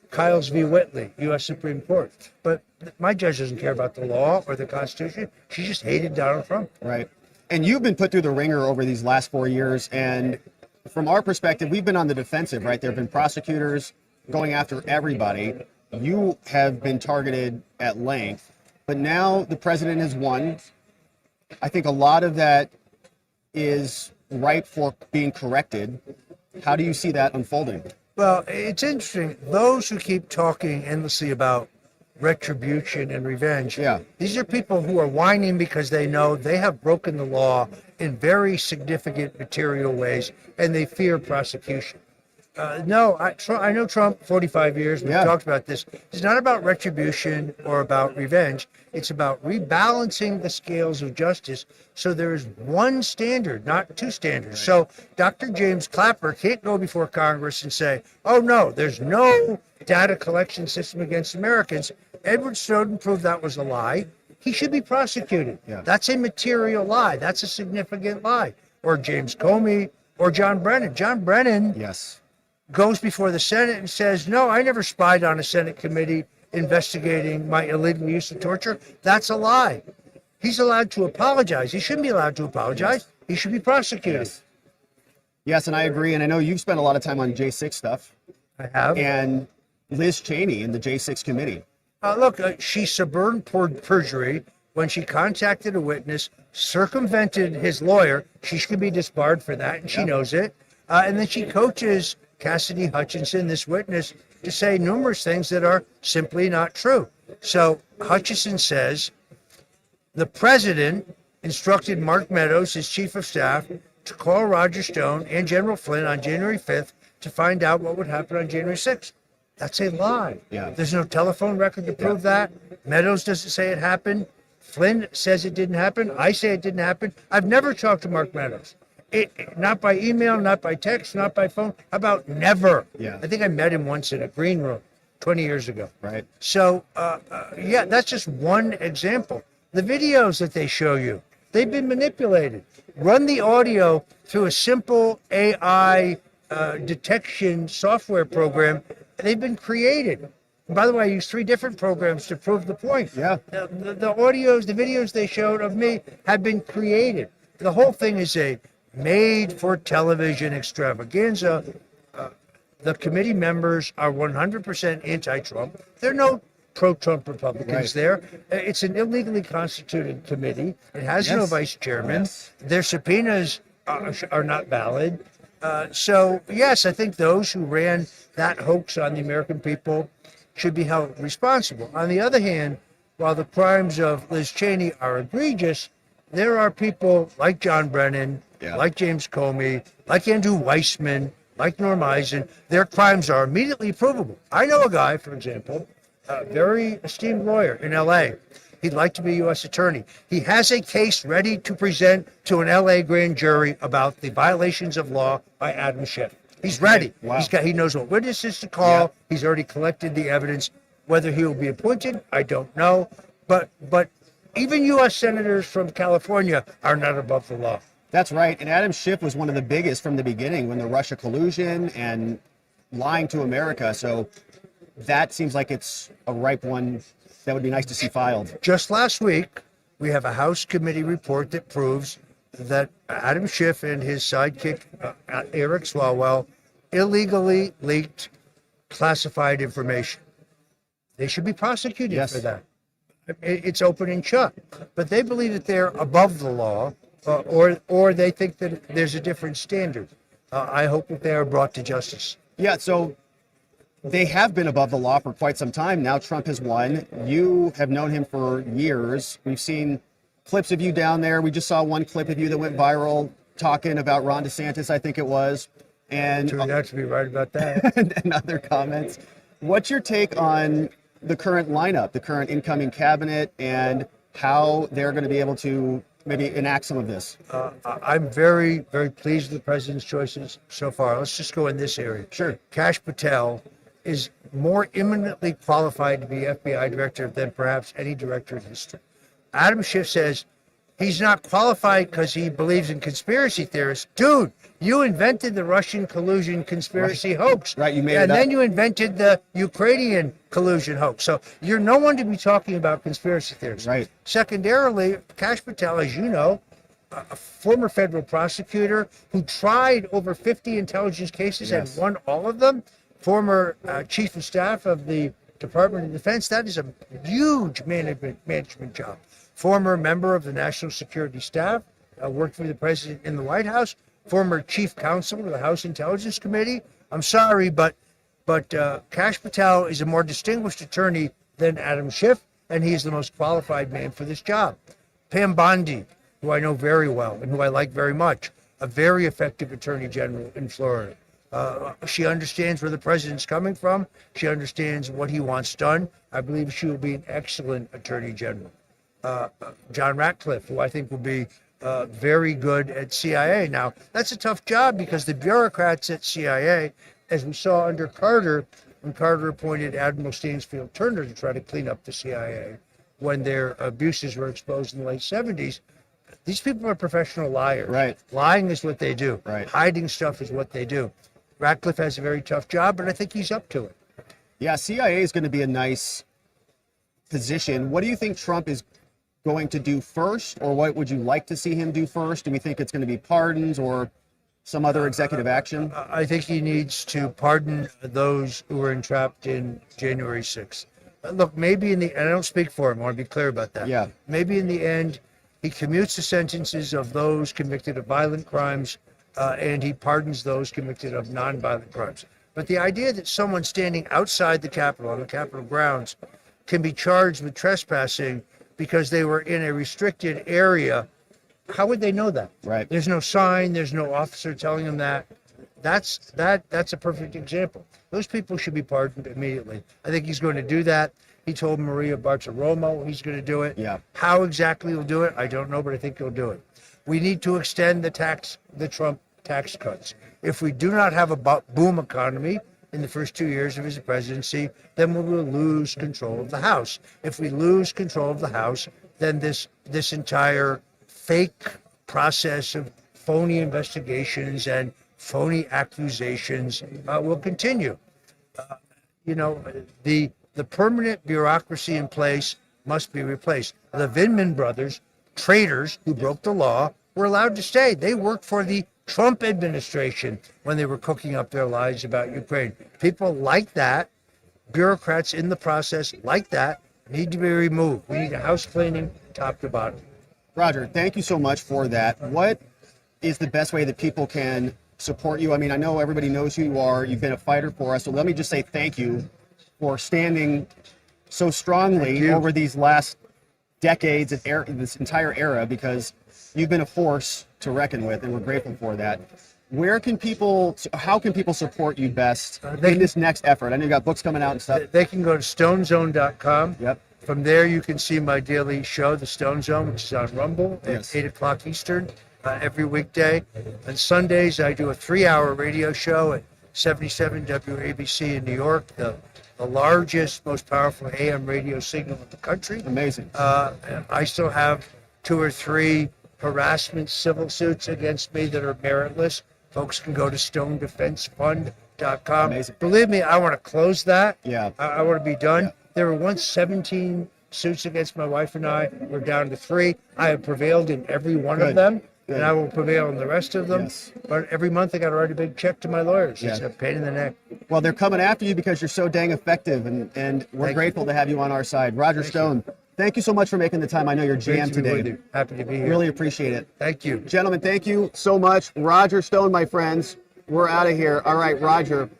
[SPEAKER 13] Kyles v. Whitley, U.S. Supreme Court. But my judge doesn't care about the law or the Constitution. She just hated Donald Trump.
[SPEAKER 1] Right. And you've been put through the ringer over these last 4 years. And from our perspective, we've been on the defensive, right? There have been prosecutors going after everybody. You have been targeted at length. But now the president has won. I think a lot of that is ripe for being corrected. How do you see that unfolding?
[SPEAKER 13] Well, it's interesting. Those who keep talking endlessly about retribution and revenge, these are people who are whining because they know they have broken the law in very significant material ways and they fear prosecution. No, I know Trump 45 years. We've talked about this. It's not about retribution or about revenge. It's about rebalancing the scales of justice so there is one standard, not 2 standards. So Dr. James Clapper can't go before Congress and say, oh, no, there's no data collection system against Americans. Edward Snowden proved that was a lie. He should be prosecuted. That's a material lie. That's a significant lie. Or James Comey or John Brennan. John Brennan goes before the Senate and says, no, I never spied on a Senate committee investigating my illegal use of torture. That's a lie. He's allowed to apologize. He shouldn't be allowed to apologize. He should be prosecuted.
[SPEAKER 1] Yes, and I agree. And I know you've spent a lot of time on J6 stuff.
[SPEAKER 13] I have.
[SPEAKER 1] And Liz Cheney in the J6 committee.
[SPEAKER 13] Look, she suborned perjury when she contacted a witness, circumvented his lawyer. She should be disbarred for that, and she knows it. And then she coaches Cassidy Hutchinson, this witness, to say numerous things that are simply not true. So Hutchinson says the president instructed Mark Meadows, his chief of staff, to call Roger Stone and General Flynn on January 5th to find out what would happen on January 6th. That's a lie.
[SPEAKER 1] Yeah.
[SPEAKER 13] There's no telephone record to prove that. Meadows doesn't say it happened. Flynn says it didn't happen. I say it didn't happen. I've never talked to Mark Meadows. Not by email, not by text, not by phone. How about never?
[SPEAKER 1] Yeah.
[SPEAKER 13] I think I met him once in a green room 20 years ago.
[SPEAKER 1] Right.
[SPEAKER 13] So, yeah, that's just one example. The videos that they show you, they've been manipulated. Run the audio through a simple AI detection software program. They've been created. And by the way, I used 3 different programs to prove the point.
[SPEAKER 1] Yeah.
[SPEAKER 13] The audios, the videos they showed of me have been created. The whole thing is a made-for-television extravaganza. The committee members are 100% anti-Trump. There are no pro-Trump Republicans there. It's an illegally constituted committee. It has no vice chairman. Their subpoenas are not valid. So, yes, I think those who ran that hoax on the American people should be held responsible. On the other hand, while the crimes of Liz Cheney are egregious, there are people like John Brennan, like James Comey, like Andrew Weissman, like Norm Eisen. Their crimes are immediately provable. I know a guy, for example, a very esteemed lawyer in L.A. He'd like to be U.S. attorney. He has a case ready to present to an L.A. grand jury about the violations of law by Adam Schiff. He's ready.
[SPEAKER 1] Wow.
[SPEAKER 13] He knows what witnesses to call. He's already collected the evidence. Whether he will be appointed, I don't know. But even U.S. senators from California are not above the law.
[SPEAKER 1] That's right. And Adam Schiff was one of the biggest from the beginning when the Russia collusion and lying to America. So that seems like it's a ripe one that would be nice to see filed.
[SPEAKER 13] Just last week, we have a House committee report that proves that Adam Schiff and his sidekick, Eric Swalwell, illegally leaked classified information. They should be prosecuted for that. It's open and shut. But they believe that they're above the law, or they think that there's a different standard. I hope that they are brought to justice.
[SPEAKER 1] Yeah, so they have been above the law for quite some time. Now Trump has won. You have known him for years. We've seen clips of you down there. We just saw one clip of you that went viral talking about Ron DeSantis, I think it was. And
[SPEAKER 13] turned out to be right about that.
[SPEAKER 1] and other comments. What's your take on the current lineup, the current incoming cabinet, and how they're going to be able to maybe enact some of this?
[SPEAKER 13] I'm very, very pleased with the president's choices so far. Let's just go in this area.
[SPEAKER 1] Sure.
[SPEAKER 13] Kash Patel is more eminently qualified to be FBI director than perhaps any director in history. Adam Schiff says he's not qualified because he believes in conspiracy theorists. Dude, you invented the Russian collusion conspiracy hoax.
[SPEAKER 1] Right, you made it
[SPEAKER 13] and
[SPEAKER 1] up.
[SPEAKER 13] then you invented the Ukrainian collusion hoax. So you're no one to be talking about conspiracy theories.
[SPEAKER 1] Right.
[SPEAKER 13] Secondarily, Kash Patel, as you know, a former federal prosecutor who tried over 50 intelligence cases and won all of them, former chief of staff of the Department of Defense. That is a huge management job. Former member of the National Security Staff, worked for the president in the White House, former chief counsel of the House Intelligence Committee. I'm sorry, but Kash Patel is a more distinguished attorney than Adam Schiff, and he's the most qualified man for this job. Pam Bondi, who I know very well and who I like very much, a very effective attorney general in Florida. She understands where the president's coming from. She understands what he wants done. I believe she will be an excellent attorney general. John Ratcliffe, who I think will be very good at CIA. Now, that's a tough job because the bureaucrats at CIA, as we saw under Carter, when Carter appointed Admiral Stansfield Turner to try to clean up the CIA when their abuses were exposed in the late 70s, these people are professional liars.
[SPEAKER 1] Right.
[SPEAKER 13] Lying is what they do.
[SPEAKER 1] Right.
[SPEAKER 13] Hiding stuff is what they do. Ratcliffe has a very tough job, but I think he's up to it.
[SPEAKER 1] Yeah, CIA is going to be a nice position. What do you think Trump is going to do first, or what would you like to see him do first? Do we think it's going to be pardons or some other executive action?
[SPEAKER 13] I think he needs to pardon those who were entrapped in January 6th. look, maybe and I don't speak for him, I want to be clear about that.
[SPEAKER 1] Yeah.
[SPEAKER 13] Maybe in the end, he commutes the sentences of those convicted of violent crimes, and he pardons those convicted of non-violent crimes. But the idea that someone standing outside the Capitol, on the Capitol grounds, can be charged with trespassing because they were in a restricted area, how would they know that?
[SPEAKER 1] Right.
[SPEAKER 13] There's no sign, there's no officer telling them that. That's a perfect example. Those people should be pardoned immediately. I think he's going to do that. He told Maria Bartiromo he's going to do it.
[SPEAKER 1] Yeah.
[SPEAKER 13] How exactly he'll do it, I don't know, but I think he'll do it. We need to extend the Trump tax cuts. If we do not have a boom economy in the first 2 years of his presidency, then we will lose control of the House. If we lose control of the House, then this entire fake process of phony investigations and phony accusations will continue. The permanent bureaucracy in place must be replaced. The Vindman brothers, traitors who broke the law, were allowed to stay. They worked for the Trump administration when they were cooking up their lies about Ukraine. People like that, bureaucrats in the process like that, need to be removed. We need a house cleaning top to bottom.
[SPEAKER 1] Roger, thank you so much for that. What is the best way that people can support you? I mean, I know everybody knows who you are. You've been a fighter for us. So let me just say thank you for standing so strongly over these last decades of this entire era, because you've been a force to reckon with, and we're grateful for that. How can people support you best in this next effort? I know you got books coming out and stuff.
[SPEAKER 13] They can go to stonezone.com.
[SPEAKER 1] Yep.
[SPEAKER 13] From there, you can see my daily show, The Stone Zone, which is on Rumble at 8 o'clock Eastern every weekday. On Sundays, I do a 3-hour radio show at 77 WABC in New York, the largest, most powerful AM radio signal in the country.
[SPEAKER 1] Amazing.
[SPEAKER 13] I still have 2 or 3 harassment civil suits against me that are meritless. Folks can go to stonedefensefund.com.
[SPEAKER 1] Amazing.
[SPEAKER 13] Believe me, I want to close that.
[SPEAKER 1] Yeah.
[SPEAKER 13] I want to be done. Yeah. There were once 17 suits against my wife and I. We're down to 3. I have prevailed in every one of them. And I will prevail in the rest of them. Yes. But every month I got to write a big check to my lawyers. It's a pain in the neck.
[SPEAKER 1] Well, they're coming after you because you're so dang effective, and we're grateful to have you on our side. Roger Stone, thank you so much for making the time. I know you're jammed today.
[SPEAKER 13] Happy to be here.
[SPEAKER 1] Really appreciate it.
[SPEAKER 13] Thank you.
[SPEAKER 1] Gentlemen, thank you so much. Roger Stone, my friends. We're out of here. All right, Roger,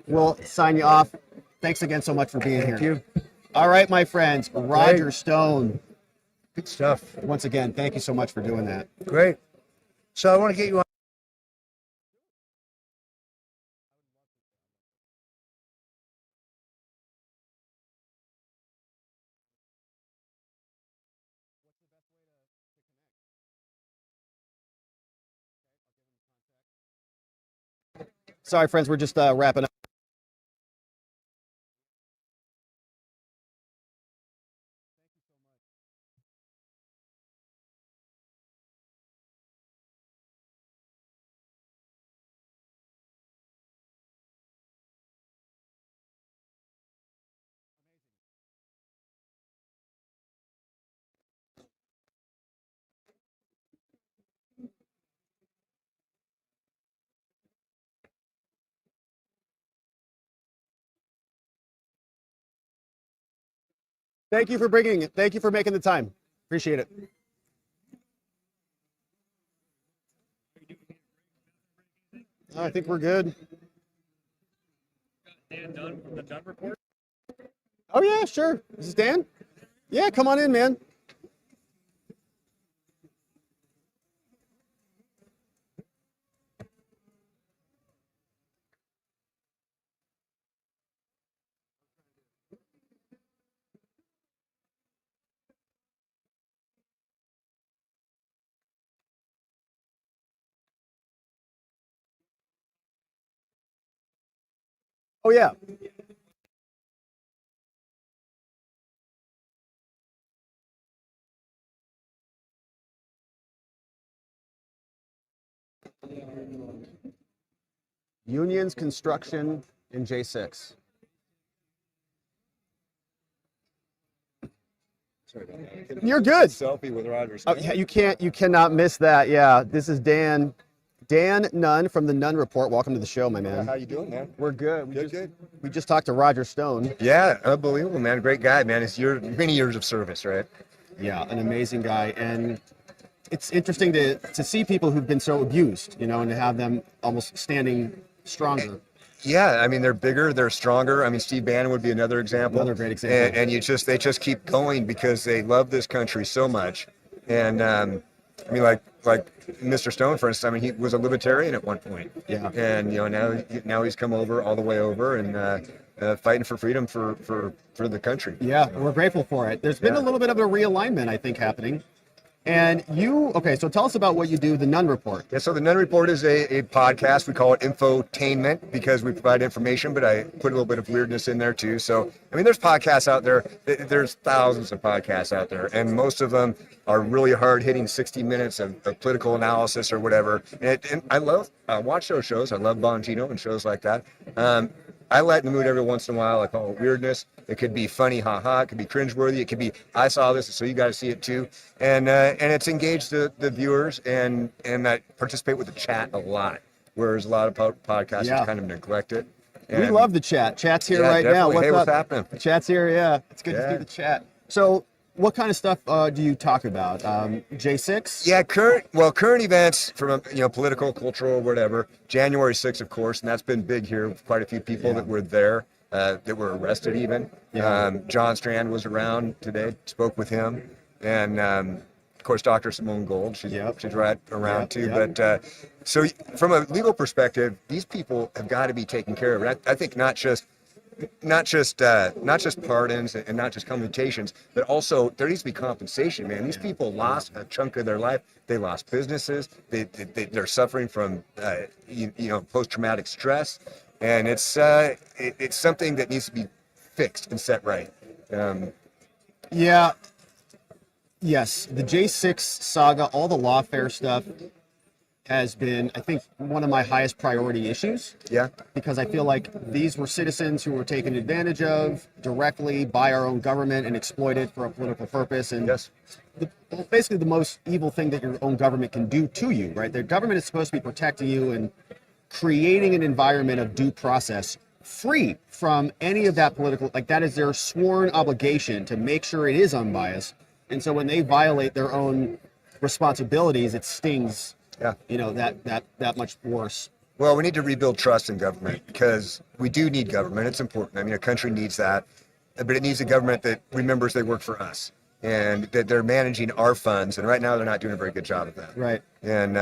[SPEAKER 1] we'll sign you off. Thanks again so much for being here.
[SPEAKER 13] Thank you.
[SPEAKER 1] All right, my friends. Roger Stone.
[SPEAKER 13] Good stuff.
[SPEAKER 1] Once again, thank you so much for doing that.
[SPEAKER 13] Great. So I want to get you on.
[SPEAKER 1] Sorry, friends, we're just wrapping up. Thank you for bringing it. Thank you for making the time. Appreciate it. I think we're good.
[SPEAKER 21] Dan Dunn from the Dunn Report.
[SPEAKER 1] Oh yeah, sure. Is this Dan? Yeah, come on in, man. Oh yeah. Unions, construction, and J6. You're good.
[SPEAKER 14] Selfie with Rogers.
[SPEAKER 1] Oh, yeah, you cannot miss that. Yeah, this is Dan Dan Nunn from the Nunn Report. Welcome to the show, my man.
[SPEAKER 14] How you doing, man?
[SPEAKER 1] We're good.
[SPEAKER 14] Good.
[SPEAKER 1] We just talked to Roger Stone.
[SPEAKER 14] Yeah, unbelievable, man. Great guy, man. It's many years of service, right?
[SPEAKER 1] Yeah, an amazing guy. And it's interesting to see people who've been so abused, and to have them almost standing stronger.
[SPEAKER 14] Yeah, I mean, they're bigger, they're stronger. I mean, Steve Bannon would be another example.
[SPEAKER 1] Another great example.
[SPEAKER 14] And they just keep going because they love this country so much. And I mean, like Mr. Stone, for instance. I mean, he was a libertarian at one point.
[SPEAKER 1] Yeah.
[SPEAKER 14] And now he's come all the way over and fighting for freedom for the country.
[SPEAKER 1] Yeah, we're grateful for it. There's been a little bit of a realignment, I think, happening. And so tell us about what you do, the Nunn Report.
[SPEAKER 14] Yeah, so the Nunn Report is a podcast. We call it infotainment because we provide information, but I put a little bit of weirdness in there too. So, I mean, there's podcasts out there. There's thousands of podcasts out there, and most of them are really hard-hitting 60 minutes of political analysis or whatever. And I love watch those shows. I love Bongino and shows like that. I lighten the mood every once in a while. I call it weirdness. It could be funny, haha. It could be cringeworthy. It could be, I saw this, so you got to see it too. And it's engaged the viewers and I participate with the chat a lot, whereas a lot of podcasters kind of neglect it.
[SPEAKER 1] We love the chat. Chat's here right now.
[SPEAKER 14] What's happening?
[SPEAKER 1] The chat's here. Yeah, it's good to see the chat. So, what kind of stuff do you talk about? J6?
[SPEAKER 14] Yeah, current events from political, cultural, whatever. January 6th, of course, and that's been big here. Quite a few people that were there, that were arrested even. John Strand was around today, spoke with him, and of course Dr. Simone Gold, she's right around too. But so from a legal perspective, these people have got to be taken care of. I think not just pardons and not just commutations, but also there needs to be compensation, man. These people lost a chunk of their life. They lost businesses. They're suffering from post-traumatic stress, and it's something that needs to be fixed and set right.
[SPEAKER 1] Yes, the J6 saga, all the lawfare stuff has been, I think, one of my highest priority issues.
[SPEAKER 14] Yeah.
[SPEAKER 1] Because I feel like these were citizens who were taken advantage of directly by our own government and exploited for a political purpose. And basically the most evil thing that your own government can do to you, right? The government is supposed to be protecting you and creating an environment of due process free from any of that political, that is their sworn obligation to make sure it is unbiased. And so when they violate their own responsibilities, it stings. That much worse.
[SPEAKER 14] Well, we need to rebuild trust in government because we do need government. It's important. I mean, a country needs that, but it needs a government that remembers they work for us and that they're managing our funds. And right now, they're not doing a very good job of that.
[SPEAKER 1] Right.
[SPEAKER 14] And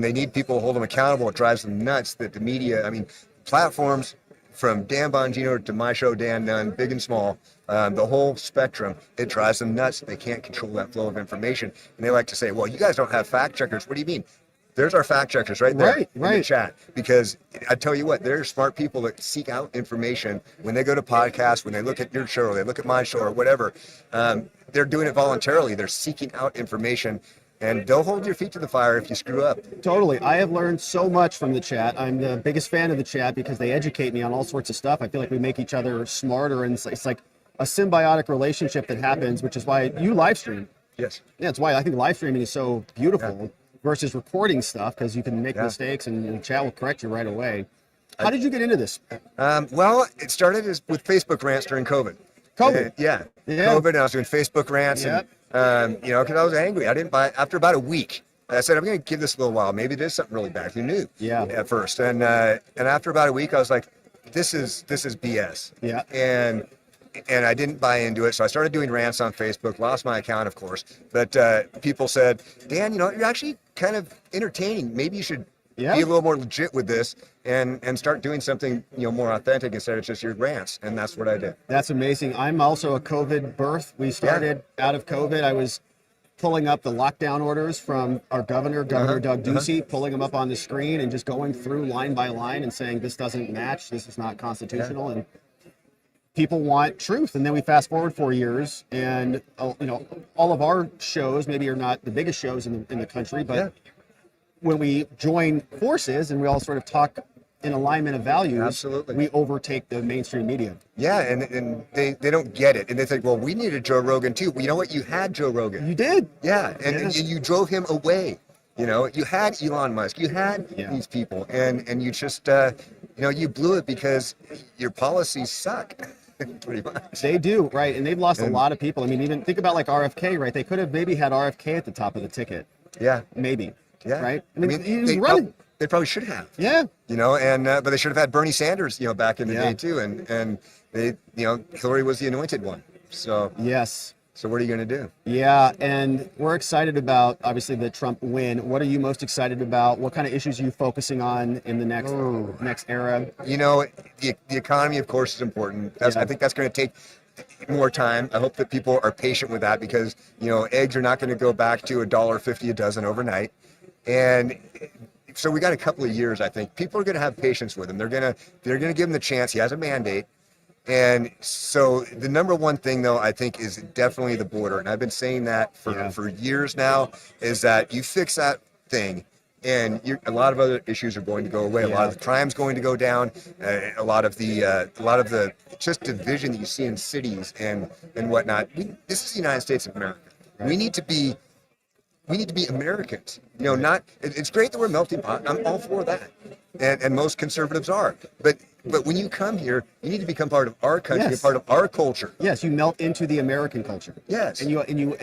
[SPEAKER 14] they need people to hold them accountable. It drives them nuts that the media, I mean, platforms from Dan Bongino to my show, Dan Nunn, big and small, the whole spectrum, it drives them nuts. They can't control that flow of information. And they like to say, well, you guys don't have fact checkers. What do you mean? There's our fact checkers right there in the chat. Because I tell you what, there are smart people that seek out information when they go to podcasts, when they look at your show, or they look at my show or whatever. They're doing it voluntarily. They're seeking out information. And they'll hold your feet to the fire if you screw up.
[SPEAKER 1] Totally. I have learned so much from the chat. I'm the biggest fan of the chat because they educate me on all sorts of stuff. I feel like we make each other smarter, and it's like a symbiotic relationship that happens, which is why you live stream.
[SPEAKER 14] Yes.
[SPEAKER 1] Yeah, it's why I think live streaming is so beautiful versus recording stuff, because you can make mistakes and the chat will correct you right away. How did you get into this?
[SPEAKER 14] Well, it started with Facebook rants during COVID.
[SPEAKER 1] COVID?
[SPEAKER 14] COVID, and I was doing Facebook rants. And, because I was angry. I didn't buy after about a week. I said, I'm going to give this a little while. Maybe there's something really bad. Who knew? At first. And after about a week, I was like, this is BS.
[SPEAKER 1] Yeah.
[SPEAKER 14] And I didn't buy into it. So I started doing rants on Facebook, lost my account, of course. But people said, Dan, you're actually kind of entertaining. Maybe you should be a little more legit with this and start doing something, more authentic instead of just your rants. And that's what I did.
[SPEAKER 1] That's amazing. I'm also a COVID birth. We started out of COVID. I was pulling up the lockdown orders from our Governor Doug Ducey, pulling them up on the screen and just going through line by line and saying, this doesn't match, this is not constitutional. And people want truth. And then we fast forward 4 years and, all of our shows maybe are not the biggest shows in the country, but when we join forces and we all sort of talk in alignment of values, we overtake the mainstream media.
[SPEAKER 14] Yeah, and they don't get it. And they think, well, we needed Joe Rogan too. Well, you know what? You had Joe Rogan.
[SPEAKER 1] You did.
[SPEAKER 14] Yeah, and you drove him away. You know, you had Elon Musk, you had these people, and you just, you blew it because your policies suck. Pretty much.
[SPEAKER 1] They do, right? And they've lost a lot of people. I mean, even think about like RFK, right? They could have maybe had RFK at the top of the ticket.
[SPEAKER 14] Yeah.
[SPEAKER 1] Maybe.
[SPEAKER 14] Yeah.
[SPEAKER 1] Right?
[SPEAKER 14] I mean, they probably should have.
[SPEAKER 1] Yeah.
[SPEAKER 14] You know, and but they should have had Bernie Sanders, back in the day too, and they, Hillary was the anointed one. So
[SPEAKER 1] yes.
[SPEAKER 14] So what are you going to do?
[SPEAKER 1] Yeah, and we're excited about obviously the Trump win. What are you most excited about? What kind of issues are you focusing on in the next era?
[SPEAKER 14] You know, the economy, of course, is important. I think that's going to take more time. I hope that people are patient with that because eggs are not going to go back to $1.50 a dozen overnight, and so we got a couple of years. I think people are going to have patience with him. They're going to give him the chance. He has a mandate. And so the number one thing, though, I think is definitely the border. And I've been saying that for years now, is that you fix that thing and a lot of other issues are going to go away. A lot of the crime's going to go down. A lot of the just division that you see in cities and whatnot. This is the United States of America. Right. We need to be Americans. It's great that we're a melting pot. I'm all for that. And most conservatives are. But when you come here, you need to become part of our country, a part of our culture.
[SPEAKER 1] Yes, you melt into the American culture.
[SPEAKER 14] Yes.
[SPEAKER 1] And you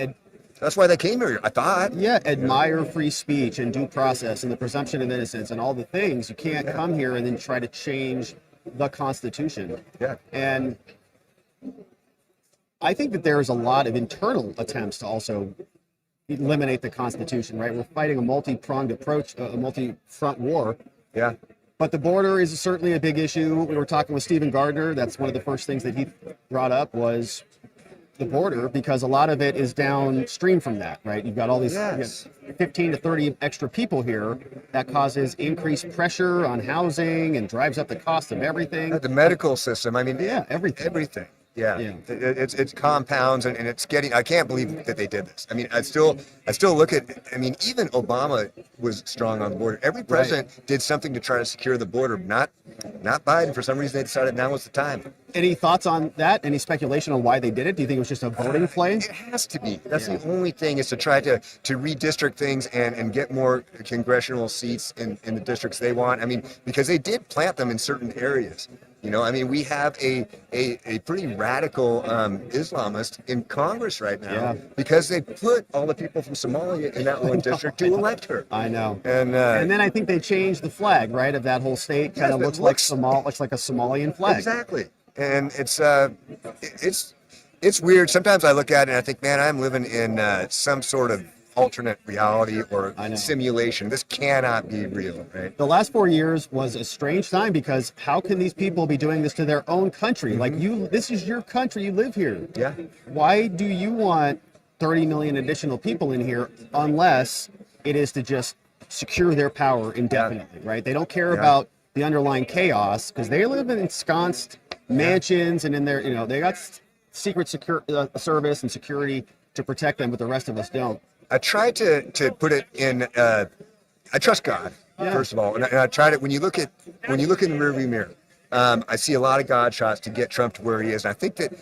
[SPEAKER 14] that's why they came here, I thought.
[SPEAKER 1] Yeah, admire free speech and due process and the presumption of innocence and all the things. You can't come here and then try to change the Constitution.
[SPEAKER 14] Yeah.
[SPEAKER 1] And I think that there's a lot of internal attempts to also eliminate the Constitution, right? We're fighting a multi-pronged approach, a multi-front war.
[SPEAKER 14] Yeah.
[SPEAKER 1] But the border is certainly a big issue. We were talking with Stephen Gardner. That's one of the first things that he brought up was the border, because a lot of it is downstream from that, right? You've got all these 15 to 30 extra people here. That causes increased pressure on housing and drives up the cost of everything.
[SPEAKER 14] The medical system, I mean,
[SPEAKER 1] everything.
[SPEAKER 14] Everything. Yeah. It's compounds and it's getting. I can't believe that they did this. I mean, I still look at. I mean, even Obama was strong on the border. Every president did something to try to secure the border. Not Biden. For some reason, they decided now was the time.
[SPEAKER 1] Any thoughts on that? Any speculation on why they did it? Do you think it was just a voting play?
[SPEAKER 14] It has to be. That's the only thing, is to try to redistrict things and get more congressional seats in the districts they want. I mean, because they did plant them in certain areas. I mean, we have a pretty radical Islamist in Congress right now because they put all the people from Somalia in that one district to elect her.
[SPEAKER 1] I know.
[SPEAKER 14] And
[SPEAKER 1] then I think they changed the flag, right, of that whole state. Kind of looks like a Somalian flag.
[SPEAKER 14] Exactly. And it's weird. Sometimes I look at it and I think, man, I'm living in some sort of alternate reality or simulation. This cannot be real, right?
[SPEAKER 1] The last 4 years was a strange time because how can these people be doing this to their own country? Like this is your country, you live here.
[SPEAKER 14] Yeah.
[SPEAKER 1] Why do you want 30 million additional people in here unless it is to just secure their power indefinitely, right? They don't care about the underlying chaos because they live in ensconced mansions and in their, they got secret service and security to protect them, but the rest of us don't.
[SPEAKER 14] I try to put it in. I trust God first of all, and I try to. When you look in the rearview mirror, I see a lot of God shots to get Trump to where he is, and I think that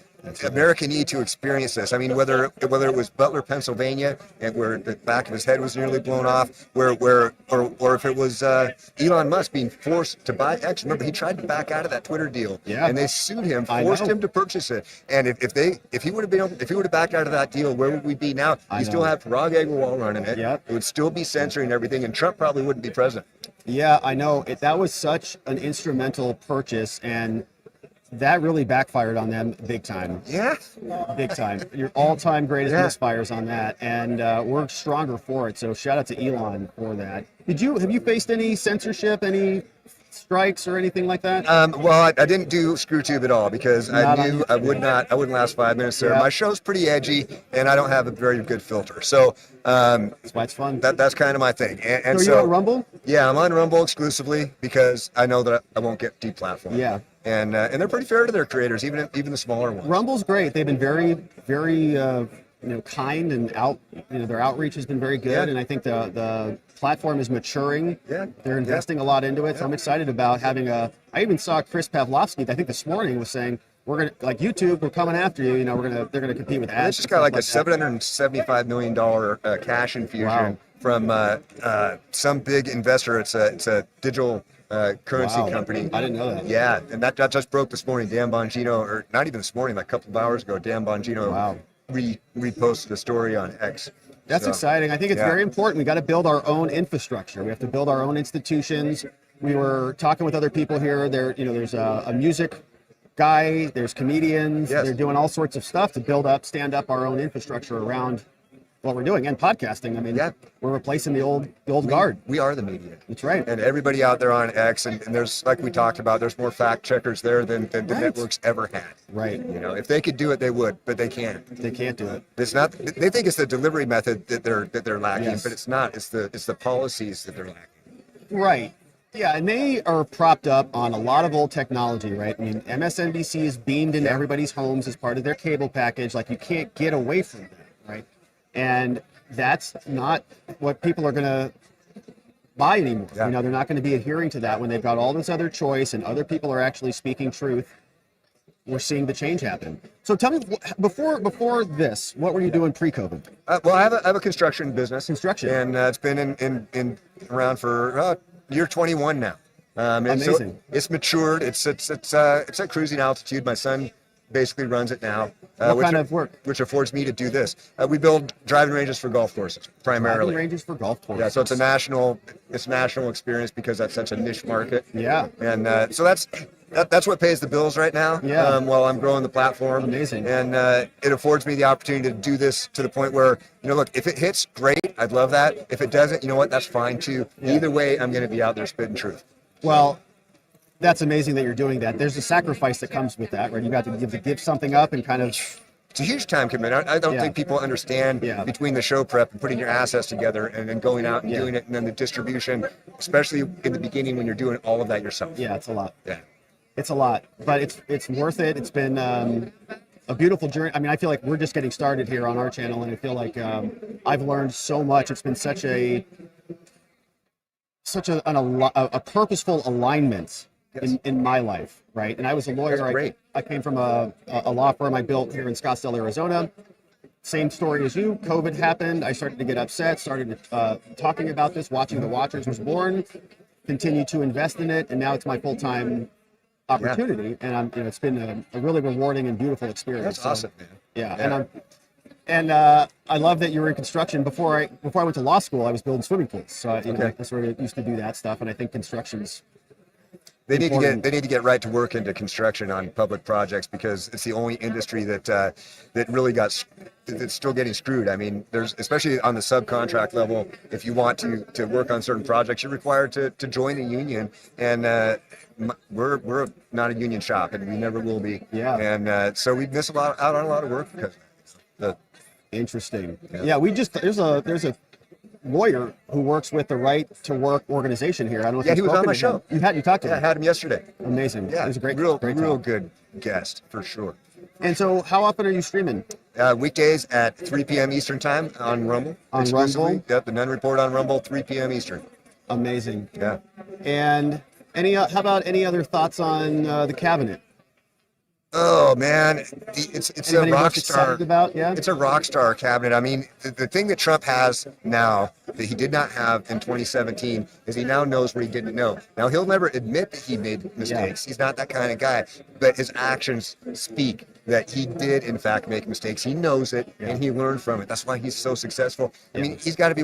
[SPEAKER 14] America need to experience this. I mean, whether it was Butler, Pennsylvania, and where the back of his head was nearly blown off, or if it was Elon Musk being forced to buy X. Remember, he tried to back out of that Twitter deal, and they sued him, forced him to purchase it. And if he would have backed out of that deal, where would we be now? You still have Parag Agrawal running it. It would still be censoring everything, and Trump probably wouldn't be president.
[SPEAKER 1] Yeah, I know. That was such an instrumental purchase, and that really backfired on them big time.
[SPEAKER 14] Yeah.
[SPEAKER 1] Big time. Your all-time greatest misfires on that, and we're stronger for it. So shout out to Elon for that. Have you faced any censorship, any strikes or anything like that?
[SPEAKER 14] Well, I didn't do ScrewTube at all because I knew I wouldn't last 5 minutes there. My show's pretty edgy, and I don't have a very good filter. So
[SPEAKER 1] that's why it's fun.
[SPEAKER 14] That's kind of my thing. And
[SPEAKER 1] so are you on Rumble?
[SPEAKER 14] Yeah, I'm on Rumble exclusively because I know that I won't get deplatformed.
[SPEAKER 1] Yeah.
[SPEAKER 14] And they're pretty fair to their creators, even the smaller ones.
[SPEAKER 1] Rumble's great. They've been very, very kind, and their outreach has been very good. And I think the platform is maturing.
[SPEAKER 14] Yeah.
[SPEAKER 1] They're investing a lot into it. So I'm excited about having I even saw Chris Pavlovsky, I think this morning, was saying we're gonna like YouTube. We're coming after you. You know, they're gonna compete with ads.
[SPEAKER 14] It's just got like a $775 million cash infusion from some big investor. It's a digital currency company.
[SPEAKER 1] I didn't know that.
[SPEAKER 14] Yeah, and that just broke this morning. Dan Bongino, or not even this morning, like a couple of hours ago, Dan Bongino reposted a story on X.
[SPEAKER 1] That's exciting. I think it's very important. We got to build our own infrastructure. We have to build our own institutions. We were talking with other people here. There's a music guy. There's comedians. They're doing all sorts of stuff to stand up our own infrastructure around what we're doing, and podcasting. I mean, we're replacing the old guard.
[SPEAKER 14] We are the media.
[SPEAKER 1] That's right.
[SPEAKER 14] And everybody out there on X, and there's, like we talked about, there's more fact checkers there than the networks ever had.
[SPEAKER 1] Right.
[SPEAKER 14] You know, if they could do it, they would, but they can't.
[SPEAKER 1] They can't do it.
[SPEAKER 14] It's not. They think it's the delivery method that they're lacking,
[SPEAKER 1] Yes.
[SPEAKER 14] but it's not. It's the policies that they're lacking.
[SPEAKER 1] Right. Yeah, and they are propped up on a lot of old technology, right? I mean, MSNBC is beamed into everybody's homes as part of their cable package. Like, you can't get away from that, right? And that's not what people are going to buy anymore. You know, they're not going to be adhering to that when they've got all this other choice and other people are actually speaking truth. We're seeing the change happen. So tell me, before this, what were you doing pre-COVID?
[SPEAKER 14] Well, I have a construction business.
[SPEAKER 1] Construction.
[SPEAKER 14] And it's been in around for year 21 now.
[SPEAKER 1] Amazing.
[SPEAKER 14] So it's matured. It's at cruising altitude. My son basically runs it now.
[SPEAKER 1] What kind of work?
[SPEAKER 14] Which affords me to do this. We build driving ranges for golf courses, primarily.
[SPEAKER 1] Driving ranges for golf courses.
[SPEAKER 14] Yeah, so it's a national experience because that's such a niche market.
[SPEAKER 1] Yeah.
[SPEAKER 14] And so that's what pays the bills right now.
[SPEAKER 1] Yeah.
[SPEAKER 14] While I'm growing the platform.
[SPEAKER 1] Amazing.
[SPEAKER 14] And it affords me the opportunity to do this to the point where, look, if it hits, great. I'd love that. If it doesn't, you know what? That's fine too. Yeah. Either way, I'm going to be out there spitting truth.
[SPEAKER 1] Well, that's amazing that you're doing that. There's a sacrifice that comes with that, right? You got to give something up and kind of.
[SPEAKER 14] It's a huge time commitment. I don't think people understand between the show prep and putting your assets together and then going out and doing it, and then the distribution, especially in the beginning when you're doing all of that yourself.
[SPEAKER 1] Yeah, it's a lot.
[SPEAKER 14] Yeah,
[SPEAKER 1] it's a lot, but it's worth it. It's been a beautiful journey. I mean, I feel like we're just getting started here on our channel, and I feel like I've learned so much. It's been such a purposeful alignment.
[SPEAKER 14] Yes.
[SPEAKER 1] In my life, right? And I was a lawyer. I came from a law firm I built here in Scottsdale, Arizona. Same story as you. COVID happened. I started to get upset, started talking about this. Watching the Watchers was born, continued to invest in it, and now it's my full-time opportunity. And it's been a really rewarding and beautiful experience.
[SPEAKER 14] That's awesome, man.
[SPEAKER 1] Yeah. And I love that you were in construction. Before I went to law school, I was building swimming pools. So I sort of used to do that stuff, and I think construction's.
[SPEAKER 14] They need to get right to work into construction on public projects because it's the only industry that really that's still getting screwed. I mean, there's, especially on the subcontract level, if you want to work on certain projects, you're required to join the union, and we're not a union shop, and we never will be.
[SPEAKER 1] Yeah.
[SPEAKER 14] And so we miss out on a lot of work because of
[SPEAKER 1] Interesting. Yeah, there's a lawyer who works with the Right to Work organization here. I don't know if
[SPEAKER 14] he was on my show.
[SPEAKER 1] You talked to him.
[SPEAKER 14] I had him yesterday.
[SPEAKER 1] Amazing.
[SPEAKER 14] Yeah,
[SPEAKER 1] it was a great
[SPEAKER 14] real
[SPEAKER 1] talk.
[SPEAKER 14] good guest for sure.
[SPEAKER 1] And so, how often are you streaming?
[SPEAKER 14] Weekdays at 3 p.m. Eastern time on Rumble.
[SPEAKER 1] On Rumble.
[SPEAKER 14] Yep, the Nunn Report on Rumble, 3 p.m. Eastern.
[SPEAKER 1] Amazing.
[SPEAKER 14] Yeah.
[SPEAKER 1] And how about any other thoughts on the cabinet?
[SPEAKER 14] Oh man, it's a rock star. It's a rock star cabinet. I mean, the thing that Trump has now that he did not have in 2017 is he now knows what he didn't know. Now he'll never admit that he made mistakes. He's not that kind of guy, but his actions speak that he did in fact make mistakes. He knows it and he learned from it. That's why he's so successful. I mean, he's got to be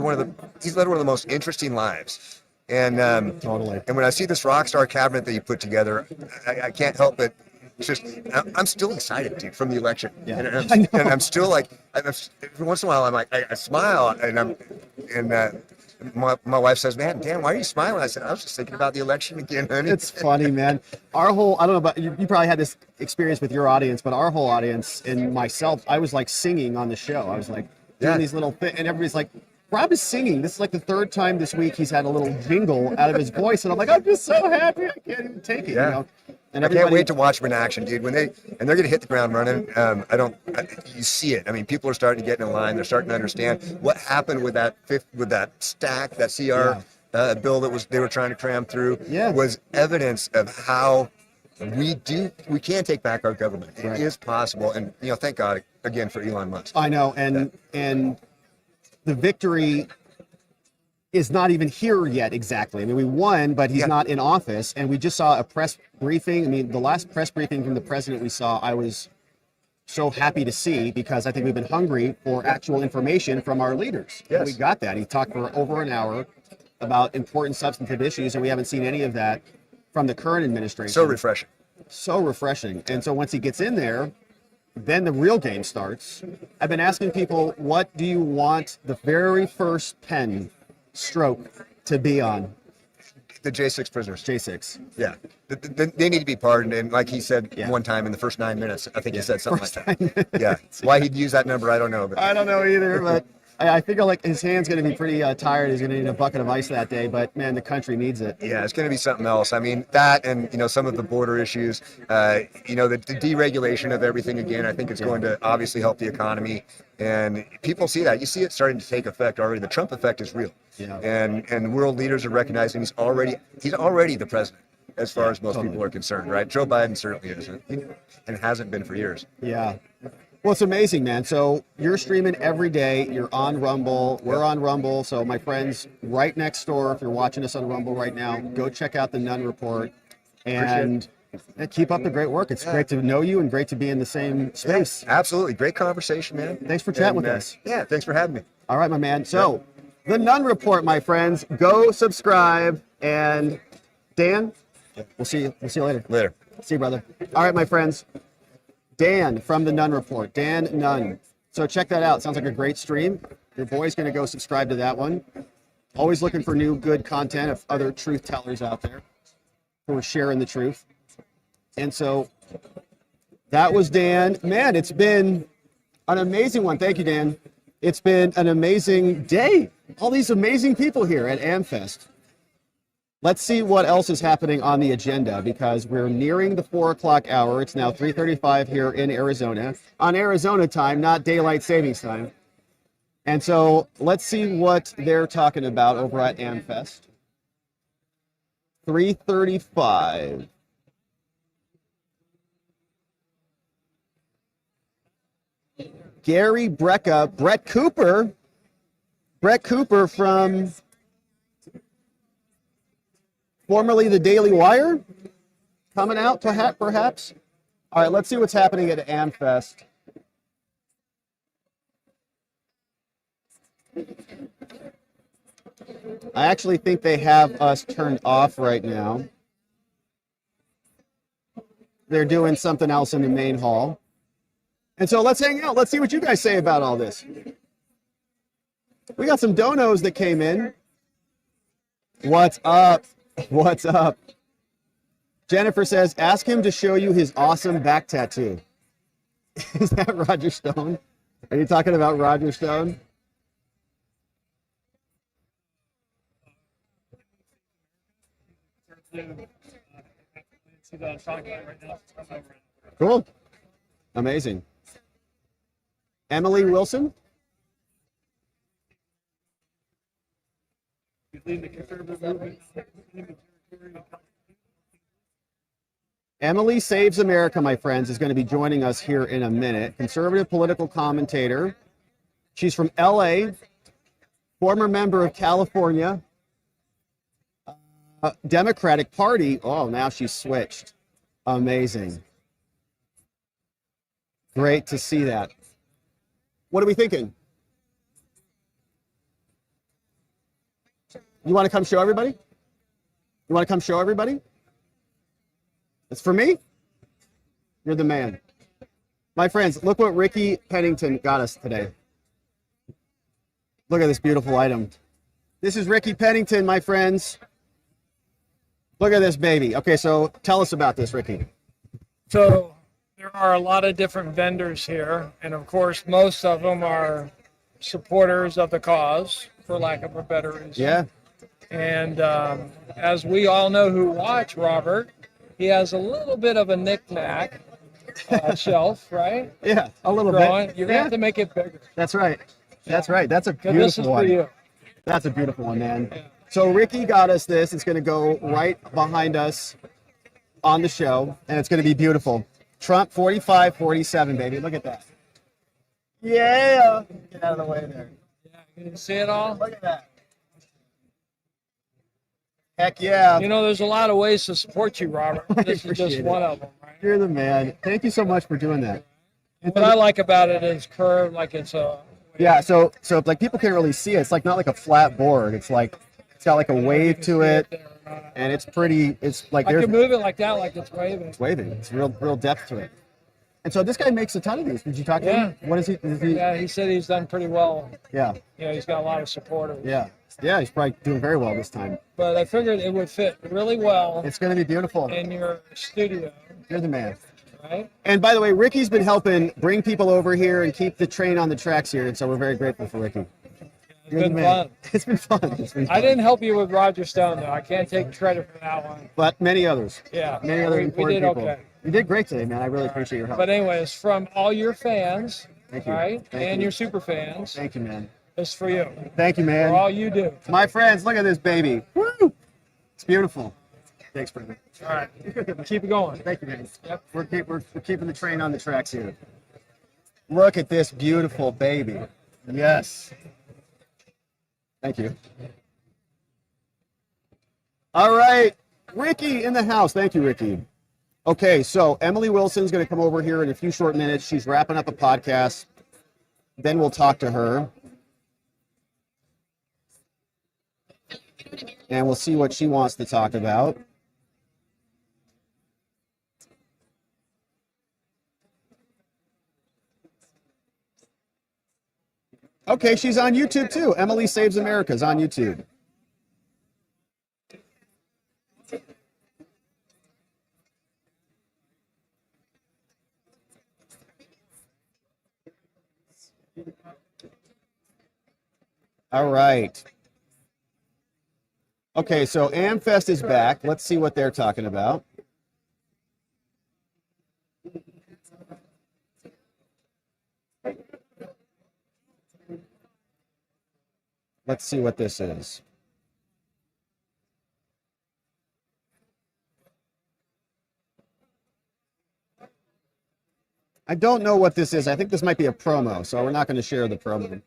[SPEAKER 14] he's led one of the most interesting lives. And
[SPEAKER 1] totally.
[SPEAKER 14] And when I see this rock star cabinet that you put together, I can't help but. It's just, I'm still excited, dude, from the election.
[SPEAKER 1] Yeah.
[SPEAKER 14] And I'm still like, every once in a while, I'm like, I smile, and my wife says, "Man, Dan, why are you smiling?" I said, "I was just thinking about the election again, honey."
[SPEAKER 1] It's funny, man. I don't know about you probably had this experience with your audience, but our whole audience and myself, I was like singing on the show. I was like doing these little things, and everybody's like, Rob is singing. This is like the third time this week he's had a little jingle out of his voice, and I'm like, I'm just so happy. I can't even take it.
[SPEAKER 14] Yeah.
[SPEAKER 1] You know? And
[SPEAKER 14] I can't wait to watch them in action, dude. They're going to hit the ground running. You see it. I mean, people are starting to get in line. They're starting to understand what happened with that stack, that CR bill that they were trying to cram through. Was evidence of how we can take back our government. It is possible, and thank God again for Elon Musk.
[SPEAKER 1] I know, and the victory is not even here yet exactly. I mean, we won, but he's not in office, and we just saw a press briefing. I mean, the last press briefing from the president we saw, I was so happy to see, because I think we've been hungry for actual information from our leaders.
[SPEAKER 14] Yes.
[SPEAKER 1] And we got that. He talked for over an hour about important substantive issues, and we haven't seen any of that from the current administration.
[SPEAKER 14] So refreshing.
[SPEAKER 1] So refreshing. And so once he gets in there, then the real game starts. I've been asking people, what do you want the very first pen stroke to be on?
[SPEAKER 14] The J6 prisoners.
[SPEAKER 1] J6.
[SPEAKER 14] Yeah. They need to be pardoned. And like he said one time in the first 9 minutes, I think he said something like that. Yeah. Why he'd use that number, I don't know. But
[SPEAKER 1] I don't know either, but I figure like his hand's going to be pretty tired. He's going to need a bucket of ice that day, but man, the country needs it.
[SPEAKER 14] Yeah, it's going to be something else. I mean, that and, some of the border issues, the deregulation of everything again, I think it's going to obviously help the economy. And people see that. You see it starting to take effect already. The Trump effect is real.
[SPEAKER 1] Yeah.
[SPEAKER 14] And world leaders are recognizing he's already the president as far as most people are concerned, right? Joe Biden certainly isn't, and hasn't been for years.
[SPEAKER 1] Yeah. Well, it's amazing, man. So you're streaming every day. You're on Rumble. We're on Rumble. So my friends right next door, if you're watching us on Rumble right now, go check out the Nunn Report and keep up the great work. It's great to know you and great to be in the same space.
[SPEAKER 14] Yeah, absolutely. Great conversation, man.
[SPEAKER 1] Thanks for chatting with us.
[SPEAKER 14] Yeah, thanks for having me.
[SPEAKER 1] All right, my man. So the Nunn Report, my friends, go subscribe. And Dan, we'll see you later.
[SPEAKER 14] Later.
[SPEAKER 1] See you, brother. All right, my friends. Dan from the Nunn Report, Dan Nunn. So check that out. Sounds like a great stream. Your boy's going to go subscribe to that one. Always looking for new good content of other truth tellers out there who are sharing the truth. And so that was Dan. Man, it's been an amazing one. Thank you, Dan. It's been an amazing day. All these amazing people here at AmFest. Let's see what else is happening on the agenda, because we're nearing the 4 o'clock hour. It's now 3:35 here in Arizona, on Arizona time, not daylight savings time. And so let's see what they're talking about over at AmFest. 3:35. Gary Brecka, Brett Cooper from formerly the Daily Wire, coming out perhaps. All right, let's see what's happening at AmFest. I actually think they have us turned off right now. They're doing something else in the main hall. And so let's hang out. Let's see what you guys say about all this. We got some donos that came in. What's up? What's up? Jennifer says, ask him to show you his awesome back tattoo. Is that Roger Stone? Are you talking about Roger Stone? Cool. Amazing. Emily Wilson? Emily Saves America, my friends, is going to be joining us here in a minute. Conservative political commentator. She's from LA, former member of California, Democratic Party. Oh, now she's switched. Amazing. Great to see that. What are we thinking? You want to come show everybody? You want to come show everybody? It's for me? You're the man. My friends, look what Ricky Pennington got us today. Look at this beautiful item. This is Ricky Pennington, my friends. Look at this baby. Okay, so tell us about this, Ricky.
[SPEAKER 15] So there are a lot of different vendors here, and of course, most of them are supporters of the cause, for lack of a better reason.
[SPEAKER 1] Yeah.
[SPEAKER 15] And as we all know who watch Robert, he has a little bit of a knick-knack shelf, right?
[SPEAKER 1] Yeah, a little
[SPEAKER 15] Growing.
[SPEAKER 1] bit.
[SPEAKER 15] You're going to have to make it bigger.
[SPEAKER 1] That's right. That's right. That's a
[SPEAKER 15] So
[SPEAKER 1] beautiful
[SPEAKER 15] this is
[SPEAKER 1] one.
[SPEAKER 15] for you.
[SPEAKER 1] That's a beautiful one, man. So Ricky got us this. It's going to go right behind us on the show, and it's going to be beautiful. Trump 45-47, baby. Look at that. Yeah. Get out of the way there.
[SPEAKER 15] You didn't see it all?
[SPEAKER 1] Look at that. Heck yeah.
[SPEAKER 15] You know, there's a lot of ways to support you, Robert. This is just one of them, right?
[SPEAKER 1] You're the man. Thank you so much for doing that.
[SPEAKER 15] And what I like about it is curved, like it's a...
[SPEAKER 1] Yeah, so like people can't really see it. It's like not like a flat board. It's like it's got like a wave to it, and it's pretty. It's like
[SPEAKER 15] I
[SPEAKER 1] there's
[SPEAKER 15] can move it like that, like it's waving.
[SPEAKER 1] it's waving. It's real depth to it. And so this guy makes a ton of these. Did you talk to him? What is he?
[SPEAKER 15] Yeah, he said he's done pretty well.
[SPEAKER 1] Yeah.
[SPEAKER 15] Yeah, he's got a lot of supporters.
[SPEAKER 1] Yeah. Yeah, he's probably doing very well this time.
[SPEAKER 15] But I figured it would fit really well.
[SPEAKER 1] It's going to be beautiful.
[SPEAKER 15] In your studio.
[SPEAKER 1] You're the man.
[SPEAKER 15] Right?
[SPEAKER 1] And by the way, Ricky's been helping bring people over here and keep the train on the tracks here, and so we're very grateful for Ricky.
[SPEAKER 15] It's been fun.
[SPEAKER 1] It's been fun. It's been fun.
[SPEAKER 15] I didn't help you with Roger Stone, though. I can't take credit for that one.
[SPEAKER 1] But many others.
[SPEAKER 15] Yeah.
[SPEAKER 1] Many other
[SPEAKER 15] we
[SPEAKER 1] important
[SPEAKER 15] did
[SPEAKER 1] people.
[SPEAKER 15] okay.
[SPEAKER 1] You did great today, man. I really appreciate your help.
[SPEAKER 15] But anyways, from all your fans,
[SPEAKER 1] Thank you.
[SPEAKER 15] right,
[SPEAKER 1] Thank
[SPEAKER 15] and
[SPEAKER 1] you.
[SPEAKER 15] your super fans,
[SPEAKER 1] Thank you, man.
[SPEAKER 15] it's for you.
[SPEAKER 1] Thank you, man.
[SPEAKER 15] For all you do.
[SPEAKER 1] My friends, look at this baby. Woo! It's beautiful. Thanks, brother.
[SPEAKER 15] All right. Keep it going.
[SPEAKER 1] Thank you, man.
[SPEAKER 15] Yep.
[SPEAKER 1] We're keeping the train on the tracks here. Look at this beautiful baby. Yes. Thank you. All right. Ricky in the house. Thank you, Ricky. Okay, so Emily Wilson's going to come over here in a few short minutes. She's wrapping up a podcast. Then we'll talk to her. And we'll see what she wants to talk about. Okay, she's on YouTube too. Emily Saves America is on YouTube. All right. Okay, so AmFest is back. Let's see what they're talking about. Let's see what this is. I don't know what this is. I think this might be a promo, so we're not going to share the promo.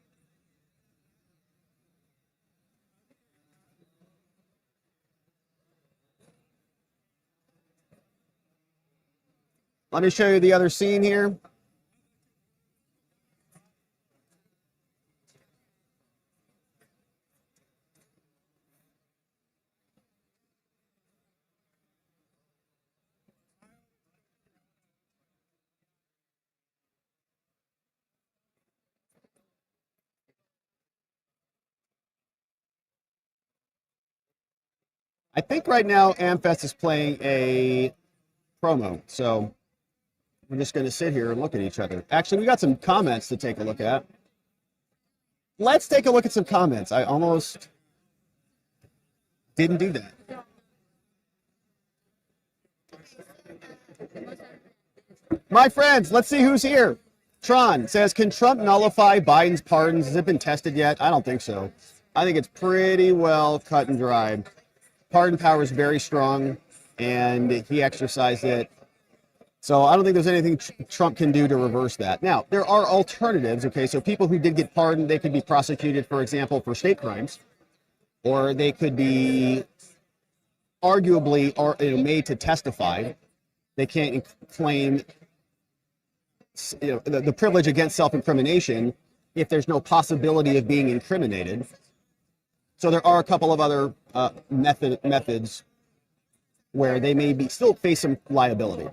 [SPEAKER 1] Let me show you the other scene here. I think right now AmFest is playing a promo, so we're just going to sit here and look at each other. Actually, we got some comments to take a look at. Let's take a look at some comments. I almost didn't do that. My friends, let's see who's here. Tron says, can Trump nullify Biden's pardons? Has it been tested yet? I don't think so. I think it's pretty well cut and dry. Pardon power is very strong, and he exercised it. So I don't think there's anything Trump can do to reverse that. Now, there are alternatives, okay? So people who did get pardoned, they could be prosecuted, for example, for state crimes, or they could be arguably made to testify. They can't claim the privilege against self-incrimination if there's no possibility of being incriminated. So there are a couple of other methods where they may still face some liability.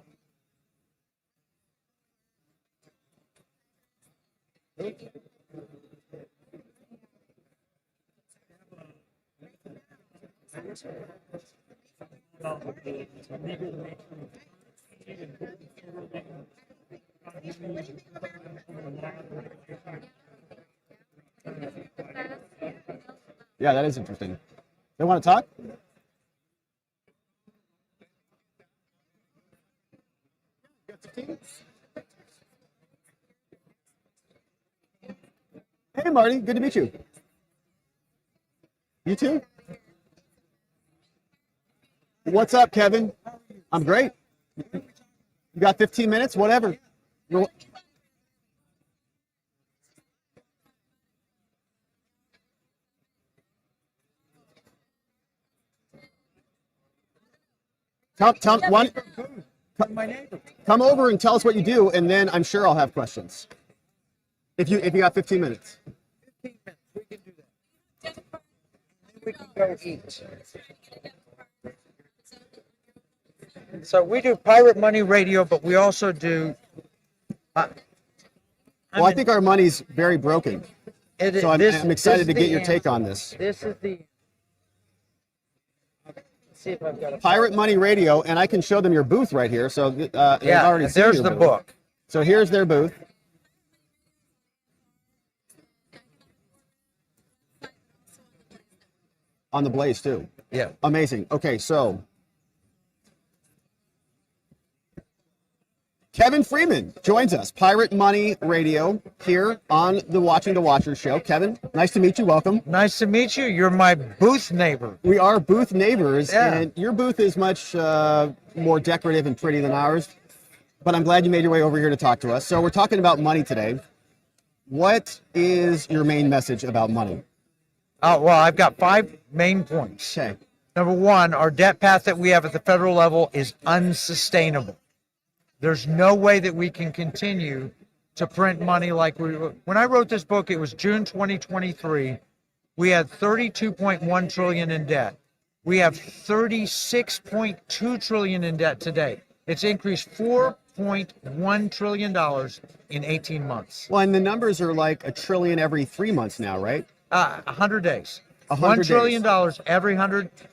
[SPEAKER 1] Yeah, that is interesting. They want to talk? Hey, Marty. Good to meet you. You too? What's up, Kevin? I'm great. You got 15 minutes? Whatever. Come over and tell us what you do, and then I'm sure I'll have questions. If you got 15 minutes.
[SPEAKER 13] 15 minutes, we can do that. We can go eat. So we do pirate money radio, but we also do.
[SPEAKER 1] I think our money's very broken. So I'm excited to get your take on this.
[SPEAKER 13] This is the. See if I've got a
[SPEAKER 1] Pirate Money Radio, and I can show them your booth right here. So they've already seen
[SPEAKER 13] there's
[SPEAKER 1] your
[SPEAKER 13] the
[SPEAKER 1] booth.
[SPEAKER 13] book.
[SPEAKER 1] So here's their booth. On the Blaze too.
[SPEAKER 13] Yeah.
[SPEAKER 1] Amazing. Okay, so Kevin Freeman joins us, Pirate Money Radio, here on the Watching the Watchers show. Kevin, nice to meet you. Welcome.
[SPEAKER 13] Nice to meet you. You're my booth neighbor.
[SPEAKER 1] We are booth neighbors,
[SPEAKER 13] Yeah.
[SPEAKER 1] and your booth is much more decorative and pretty than ours, but I'm glad you made your way over here to talk to us. So we're talking about money today. What is your main message about money?
[SPEAKER 13] Well, I've got 5 main points.
[SPEAKER 1] Okay.
[SPEAKER 13] Number 1, our debt path that we have at the federal level is unsustainable. There's no way that we can continue to print money like we. When I wrote this book, it was June 2023. We had 32.1 trillion in debt. We have 36.2 trillion in debt today. It's increased $4.1 trillion in 18 months.
[SPEAKER 1] Well, and the numbers are like $1 trillion every 3 months now, right?
[SPEAKER 13] 100 days.
[SPEAKER 1] 100
[SPEAKER 13] $1 trillion every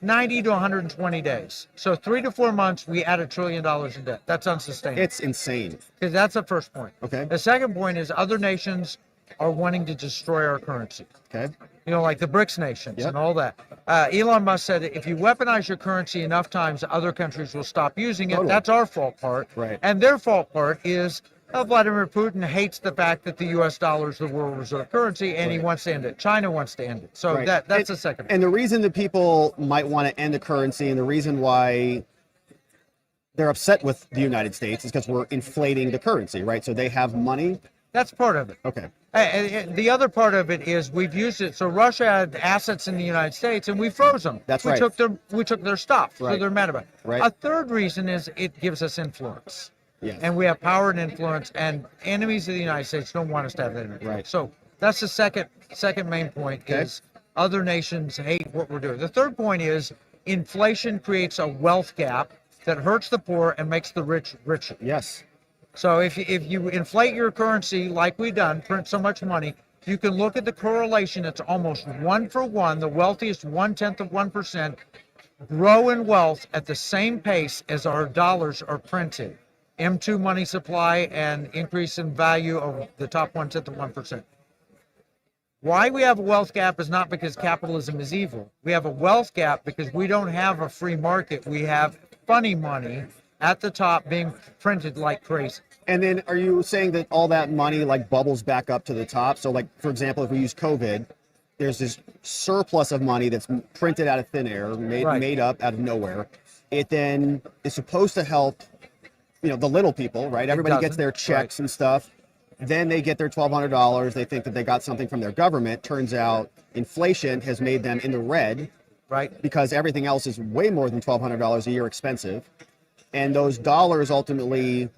[SPEAKER 13] 90 to 120 days. So 3 to 4 months, we add $1 trillion in debt. That's unsustainable.
[SPEAKER 1] It's insane.
[SPEAKER 13] Because that's the first point.
[SPEAKER 1] Okay.
[SPEAKER 13] The second point is other nations are wanting to destroy our currency.
[SPEAKER 1] Okay.
[SPEAKER 13] You know, like the BRICS nations and all that. Elon Musk said if you weaponize your currency enough times, other countries will stop using it.
[SPEAKER 1] Totally.
[SPEAKER 13] That's our fault part.
[SPEAKER 1] Right.
[SPEAKER 13] And their fault part is Vladimir Putin hates the fact that the U.S. dollar is the world reserve currency, and he wants to end it. China wants to end it. So
[SPEAKER 1] Right.
[SPEAKER 13] that's the second.
[SPEAKER 1] And the reason that people might want to end the currency, and the reason why they're upset with the United States, is because we're inflating the currency, right? So they have money.
[SPEAKER 13] That's part of it.
[SPEAKER 1] Okay.
[SPEAKER 13] And the other part of it is we've used it. So Russia had assets in the United States, and we froze them.
[SPEAKER 1] That's
[SPEAKER 13] we
[SPEAKER 1] right.
[SPEAKER 13] We took their stuff, so
[SPEAKER 1] Right.
[SPEAKER 13] they're mad about it.
[SPEAKER 1] Right.
[SPEAKER 13] A third reason is it gives us influence.
[SPEAKER 1] Yes.
[SPEAKER 13] And we have power and influence, and enemies of the United States don't want us to have that influence.
[SPEAKER 1] Right.
[SPEAKER 13] So that's the second main point is other nations hate what we're doing. The third point is inflation creates a wealth gap that hurts the poor and makes the rich richer.
[SPEAKER 1] Yes.
[SPEAKER 13] So if you inflate your currency like we've done, print so much money, you can look at the correlation. It's almost 1-for-1. The wealthiest 0.1% grow in wealth at the same pace as our dollars are printed. M2 money supply and increase in value of the top 0.1%. Why we have a wealth gap is not because capitalism is evil. We have a wealth gap because we don't have a free market. We have funny money at the top being printed like crazy.
[SPEAKER 1] And then are you saying that all that money like bubbles back up to the top? So like, for example, if we use COVID, there's this surplus of money that's printed out of thin air, made up out of nowhere. It then is supposed to help, the little people, right? Everybody gets their checks and stuff. Then they get their $1,200. They think that they got something from their government. Turns out inflation has made them in the red,
[SPEAKER 13] right?
[SPEAKER 1] Because everything else is way more than $1,200 a year expensive. And those dollars ultimately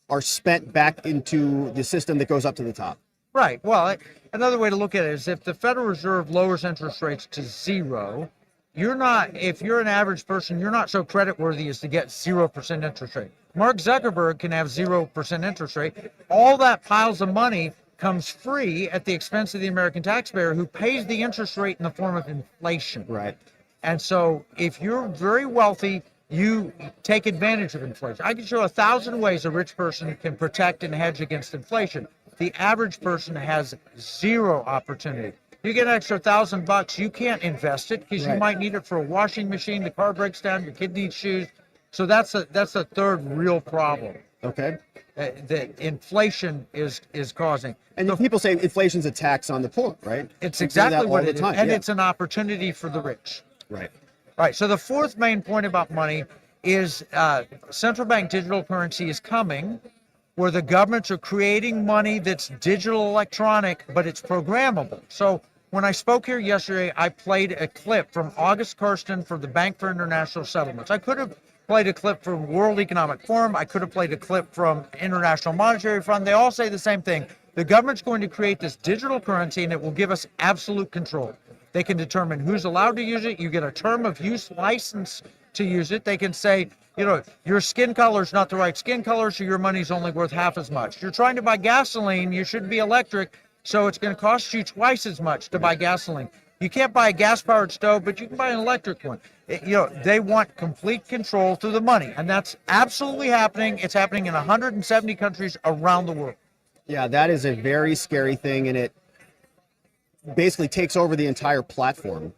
[SPEAKER 1] are spent back into the system that goes up to the top.
[SPEAKER 13] Right. Well, another way to look at it is if the Federal Reserve lowers interest rates to 0, if you're an average person, you're not so creditworthy as to get 0% interest rate. Mark Zuckerberg can have 0% interest rate. All that piles of money comes free at the expense of the American taxpayer who pays the interest rate in the form of inflation.
[SPEAKER 1] Right.
[SPEAKER 13] And so if you're very wealthy, you take advantage of inflation. I can show 1,000 ways a rich person can protect and hedge against inflation. The average person has 0 opportunity. You get an extra $1,000, you can't invest it because you might need it for a washing machine. The car breaks down, your kid needs shoes. So that's a third real problem.
[SPEAKER 1] Okay.
[SPEAKER 13] That inflation is causing.
[SPEAKER 1] And people say inflation's a tax on the poor, right?
[SPEAKER 13] It's exactly what it is. And
[SPEAKER 1] yeah.
[SPEAKER 13] it's an opportunity for the rich.
[SPEAKER 1] Right.
[SPEAKER 13] Right. So the fourth main point about money is central bank digital currency is coming, where the governments are creating money that's digital electronic, but it's programmable. So when I spoke here yesterday, I played a clip from August Kirsten for the Bank for International Settlements. I could have played a clip from World Economic Forum. I could have played a clip from International Monetary Fund. They all say the same thing. The government's going to create this digital currency, and it will give us absolute control. They can determine who's allowed to use it. You get a term of use license to use it. They can say, your skin color is not the right skin color, so your money's only worth half as much. You're trying to buy gasoline, you should be electric, so it's going to cost you twice as much to buy gasoline. You can't buy a gas-powered stove, but you can buy an electric one. They want complete control through the money, and that's absolutely happening. It's happening in 170 countries around the world.
[SPEAKER 1] Yeah, that is a very scary thing, and it basically takes over the entire platform,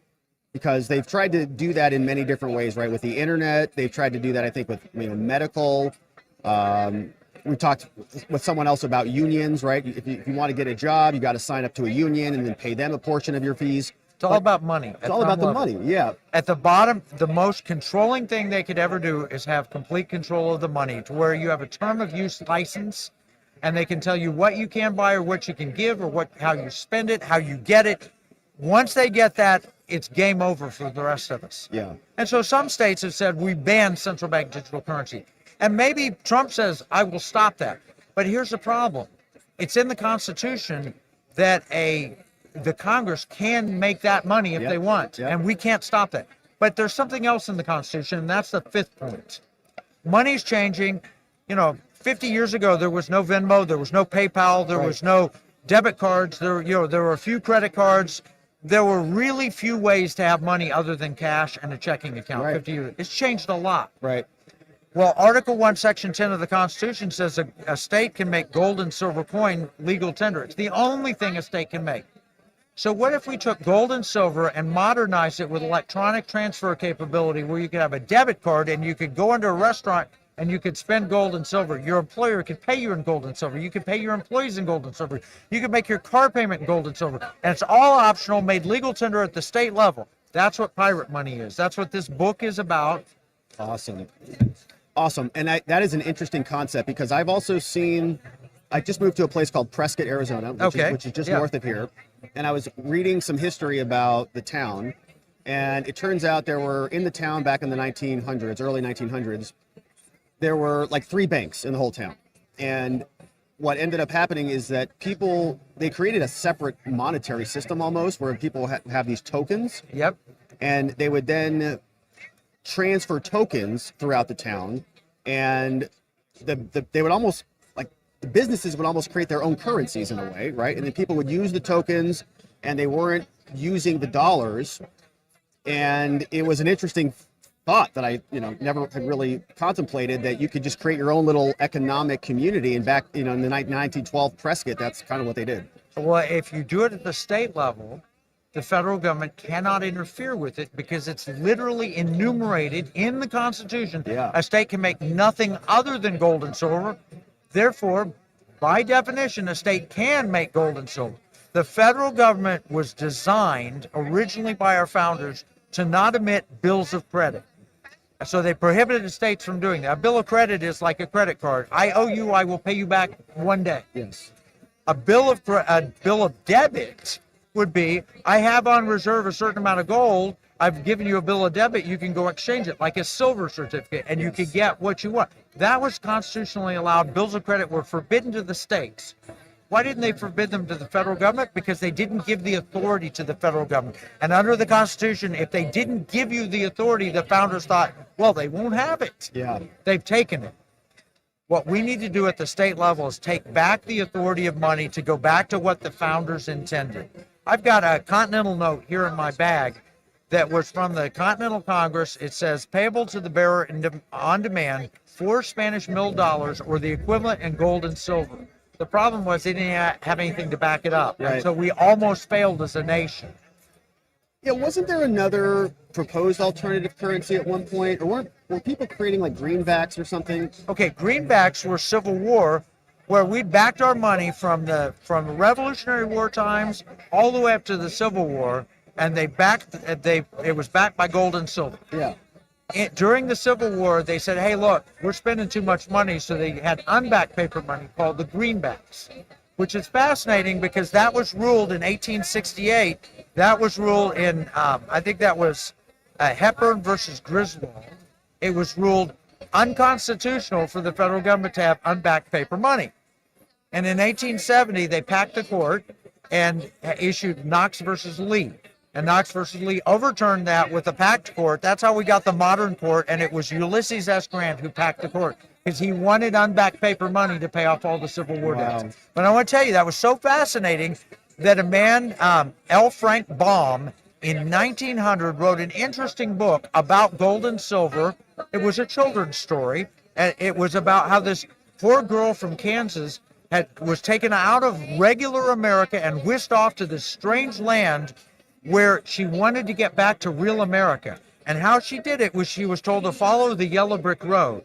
[SPEAKER 1] because they've tried to do that in many different ways, right? With the internet, they've tried to do that, I think, with medical. We talked with someone else about unions, right? If you want to get a job, you got to sign up to a union and then pay them a portion of your fees.
[SPEAKER 13] It's all about money.
[SPEAKER 1] It's all about the money, yeah.
[SPEAKER 13] At the bottom, the most controlling thing they could ever do is have complete control of the money, to where you have a term of use license, and they can tell you what you can buy or what you can give or how you spend it, how you get it. Once they get that, it's game over for the rest of us.
[SPEAKER 1] Yeah.
[SPEAKER 13] And so some states have said we ban central bank digital currency. And maybe Trump says, I will stop that. But here's the problem. It's in the Constitution that the Congress can make that money if they want. And we can't stop that. But there's something else in the Constitution, and that's the fifth point. Money's changing. 50 years ago, there was no Venmo, there was no PayPal, there was no debit cards, there were a few credit cards. There were really few ways to have money other than cash and a checking account. 50 years. It's changed a lot.
[SPEAKER 1] Right.
[SPEAKER 13] Well, Article 1, Section 10 of the Constitution says a state can make gold and silver coin legal tender. It's the only thing a state can make. So what if we took gold and silver and modernized it with electronic transfer capability, where you could have a debit card and you could go into a restaurant and you could spend gold and silver. Your employer could pay you in gold and silver. You could pay your employees in gold and silver. You could make your car payment in gold and silver. And it's all optional, made legal tender at the state level. That's what pirate money is. That's what this book is about.
[SPEAKER 1] Awesome. And that is an interesting concept, because I've also seen, I just moved to a place called Prescott, Arizona, which is just north of here. And I was reading some history about the town. And it turns out there were, in the town back in the 1900s, early 1900s, there were like 3 banks in the whole town. And what ended up happening is that they created a separate monetary system almost, where people have these tokens.
[SPEAKER 13] Yep.
[SPEAKER 1] And they would then transfer tokens throughout the town. And they would almost, like, the businesses would almost create their own currencies in a way, right? And then people would use the tokens, and they weren't using the dollars. And it was an interesting thought that I never had really contemplated, that you could just create your own little economic community. And back in the 1912 Prescott, that's kind of what they did.
[SPEAKER 13] Well, if you do it at the state level, the federal government cannot interfere with it, because it's literally enumerated in the Constitution. A state can make nothing other than gold and silver. Therefore, by definition, a state can make gold and silver. The federal government was designed originally by our founders to not emit bills of credit. So they prohibited states from doing that. A bill of credit is like a credit card. I owe you, I will pay you back one day.
[SPEAKER 1] Yes.
[SPEAKER 13] A bill of debit would be, I have on reserve a certain amount of gold. I've given you a bill of debit. You can go exchange it like a silver certificate, and you could get what you want. That was constitutionally allowed. Bills of credit were forbidden to the states. Why didn't they forbid them to the federal government? Because they didn't give the authority to the federal government. And under the Constitution, if they didn't give you the authority, the founders thought, well, they won't have it.
[SPEAKER 1] Yeah.
[SPEAKER 13] They've taken it. What we need to do at the state level is take back the authority of money to go back to what the founders intended. I've got a Continental note here in my bag that was from the Continental Congress. It says, payable to the bearer on demand, 4 Spanish mill dollars or the equivalent in gold and silver. The problem was they didn't have anything to back it up.
[SPEAKER 1] Right.
[SPEAKER 13] And so we almost failed as a nation.
[SPEAKER 1] Yeah, wasn't there another proposed alternative currency at one point? Or were people creating like greenbacks or something?
[SPEAKER 13] Okay, greenbacks were Civil War, where we backed our money from the Revolutionary War times all the way up to the Civil War, and it was backed by gold and silver.
[SPEAKER 1] Yeah.
[SPEAKER 13] during the Civil War, they said, hey, look, we're spending too much money. So they had unbacked paper money called the greenbacks, which is fascinating because that was ruled in 1868. That was ruled in, I think that was Hepburn versus Griswold. It was ruled unconstitutional for the federal government to have unbacked paper money. And in 1870, they packed the court and issued Knox versus Lee. And Knox versus Lee overturned that with a packed court. That's how we got the modern court, and it was Ulysses S. Grant who packed the court because he wanted unbacked paper money to pay off all the Civil War debts. But I want to tell you, that was so fascinating that a man, L. Frank Baum, in 1900 wrote an interesting book about gold and silver. It was a children's story, and it was about how this poor girl from Kansas was taken out of regular America and whisked off to this strange land where she wanted to get back to real America. And how she did it was she was told to follow the yellow brick road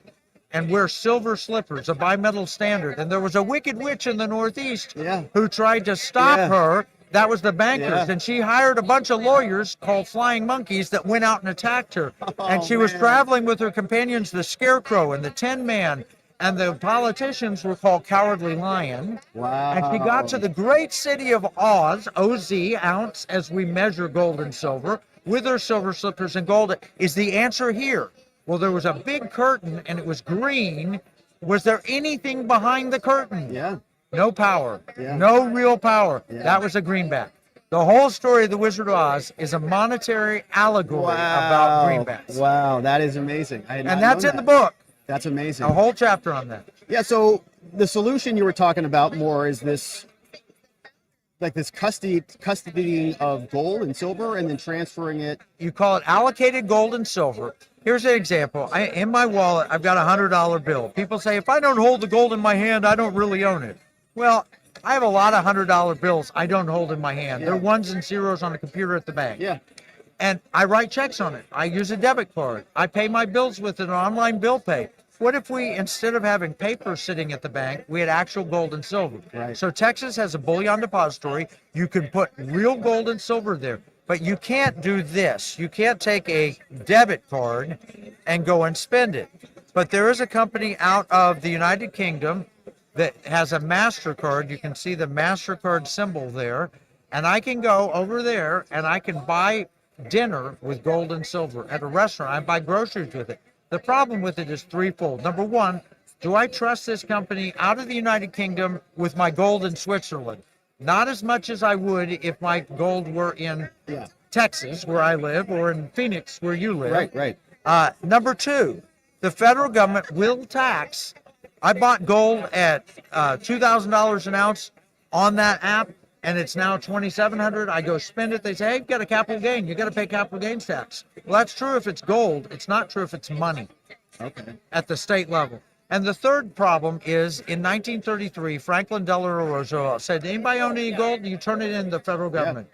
[SPEAKER 13] and wear silver slippers, a bimetal standard. And there was a wicked witch in the Northeast who tried to stop her. That was the bankers. And she hired a bunch of lawyers called Flying Monkeys that went out and attacked her. And she was traveling with her companions, the Scarecrow and the Tin Man. And the politicians were called Cowardly Lion.
[SPEAKER 1] Wow.
[SPEAKER 13] And she got to the great city of Oz, O-Z, ounce, as we measure gold and silver, with her silver slippers and gold. Is the answer here? Well, there was a big curtain, and it was green. Was there anything behind the curtain?
[SPEAKER 1] Yeah.
[SPEAKER 13] No power. Yeah. No real power. Yeah. That was a greenback. The whole story of the Wizard of Oz is a monetary allegory about greenbacks.
[SPEAKER 1] Wow, that is amazing.
[SPEAKER 13] And that's in the book.
[SPEAKER 1] That's amazing.
[SPEAKER 13] A whole chapter on that.
[SPEAKER 1] Yeah, so the solution you were talking about more is this, like this custodying of gold and silver and then transferring it.
[SPEAKER 13] You call it allocated gold and silver. Here's an example. In my wallet, I've got a $100 bill. People say, if I don't hold the gold in my hand, I don't really own it. Well, I have a lot of $100 bills I don't hold in my hand. They're ones and zeros on a computer at the bank.
[SPEAKER 1] Yeah.
[SPEAKER 13] And I write checks on it. I use a debit card. I pay my bills with an online bill pay. What if we, instead of having paper sitting at the bank, we had actual gold and silver?
[SPEAKER 1] Right.
[SPEAKER 13] So Texas has a bullion depository. You can put real gold and silver there, but you can't do this. You can't take a debit card and go and spend it. But there is a company out of the United Kingdom that has a MasterCard. You can see the MasterCard symbol there. And I can go over there and I can buy dinner with gold and silver at a restaurant. I buy groceries with it. The problem with it is threefold. Number one, do I trust this company out of the United Kingdom with my gold in Switzerland? Not as much as I would if my gold were in Texas, where I live, or in Phoenix, where you live.
[SPEAKER 1] Right.
[SPEAKER 13] Number two, the federal government will tax. I bought gold at $2,000 an ounce on that app, and it's now $2,700. I go spend it. They say, hey, you've got a capital gain. You got to pay capital gains tax. Well, that's true if it's gold. It's not true if it's money.
[SPEAKER 1] Okay.
[SPEAKER 13] At the state level. And the third problem is in 1933, Franklin Delano Roosevelt said, anybody own any gold? You turn it in the federal government.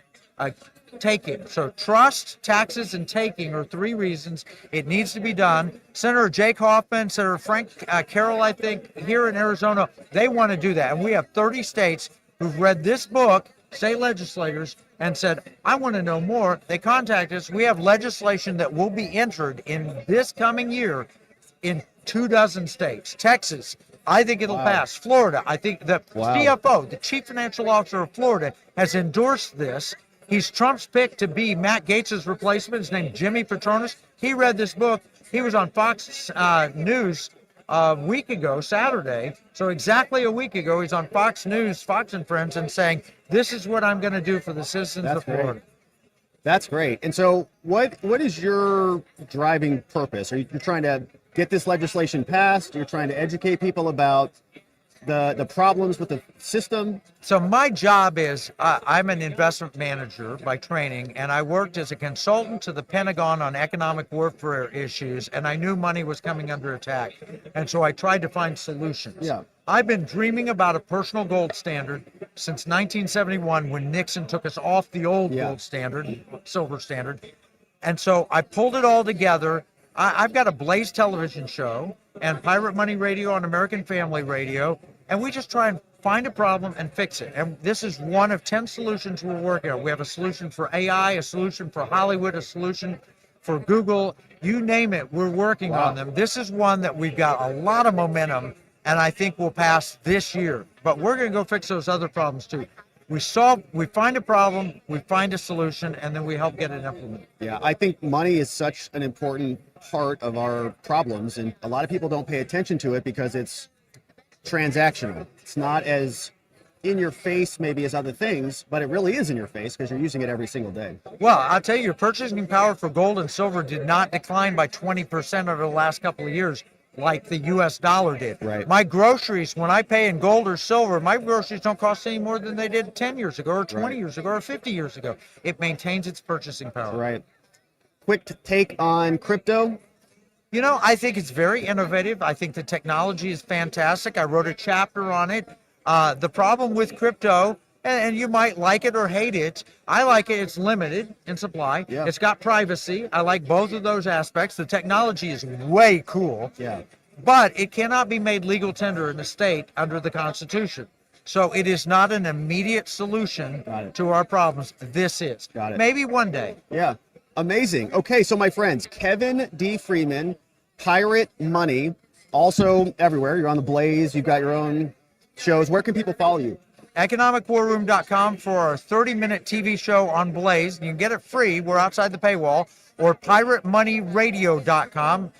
[SPEAKER 13] Taking. So trust, taxes, and taking are three reasons it needs to be done. Senator Jake Hoffman, Senator Frank Carroll, I think, here in Arizona, they want to do that. And we have 30 states who've read this book, state legislators, and said, I want to know more. They contact us. We have legislation that will be entered in this coming year in 24 states. Texas, I think it'll pass. Florida, I think the CFO, the Chief Financial Officer of Florida, has endorsed this. He's Trump's pick to be Matt Gaetz' replacement. His name's Jimmy Patronis. He read this book. He was on Fox News a week ago, Saturday. So exactly a week ago, he's on Fox News, Fox and Friends, and saying, this is what I'm going to do for the citizens of Florida.
[SPEAKER 1] Great. That's great. And so what is your driving purpose? Are you trying to get this legislation passed? You're trying to educate people about the problems with the system?
[SPEAKER 13] So my job is, I'm an investment manager by training, and I worked as a consultant to the Pentagon on economic warfare issues, and I knew money was coming under attack. And so I tried to find solutions.
[SPEAKER 1] Yeah.
[SPEAKER 13] I've been dreaming about a personal gold standard since 1971 when Nixon took us off the old gold standard, silver standard. And so I pulled it all together. I've got a Blaze television show and Pirate Money Radio on American Family Radio, and we just try and find a problem and fix it. And this is one of 10 solutions we're working on. We have a solution for AI, a solution for Hollywood, a solution for Google, you name it, we're working on them. This is one that we've got a lot of momentum, and I think will pass this year. But we're going to go fix those other problems too. We find a problem, we find a solution, and then we help get it implemented.
[SPEAKER 1] Yeah, I think money is such an important part of our problems, and a lot of people don't pay attention to it because it's transactional. It's not as in your face maybe as other things, but it really is in your face because you're using it every single day.
[SPEAKER 13] Well, I'll tell you, your purchasing power for gold and silver did not decline by 20% over the last couple of years like the US dollar did.
[SPEAKER 1] Right.
[SPEAKER 13] My groceries, when I pay in gold or silver, my groceries don't cost any more than they did 10 years ago or 20 years ago or 50 years ago. It maintains its purchasing power.
[SPEAKER 1] Right. Quick take on crypto.
[SPEAKER 13] You know, I think it's very innovative. I think the technology is fantastic. I wrote a chapter on it. The problem with crypto, and you might like it or hate it, I like it. It's limited in supply.
[SPEAKER 1] Yeah.
[SPEAKER 13] It's got privacy. I like both of those aspects. The technology is way cool.
[SPEAKER 1] Yeah.
[SPEAKER 13] But it cannot be made legal tender in the state under the Constitution. So it is not an immediate solution to our problems. This is.
[SPEAKER 1] Got it.
[SPEAKER 13] Maybe one day.
[SPEAKER 1] Yeah. Amazing. Okay, so my friends, Kevin D. Freeman, Pirate Money, also everywhere. You're on the Blaze. You've got your own shows. Where can people follow you?
[SPEAKER 13] EconomicWarRoom.com for our 30-minute TV show on Blaze. You can get it free. We're outside the paywall. Or PirateMoneyRadio.com.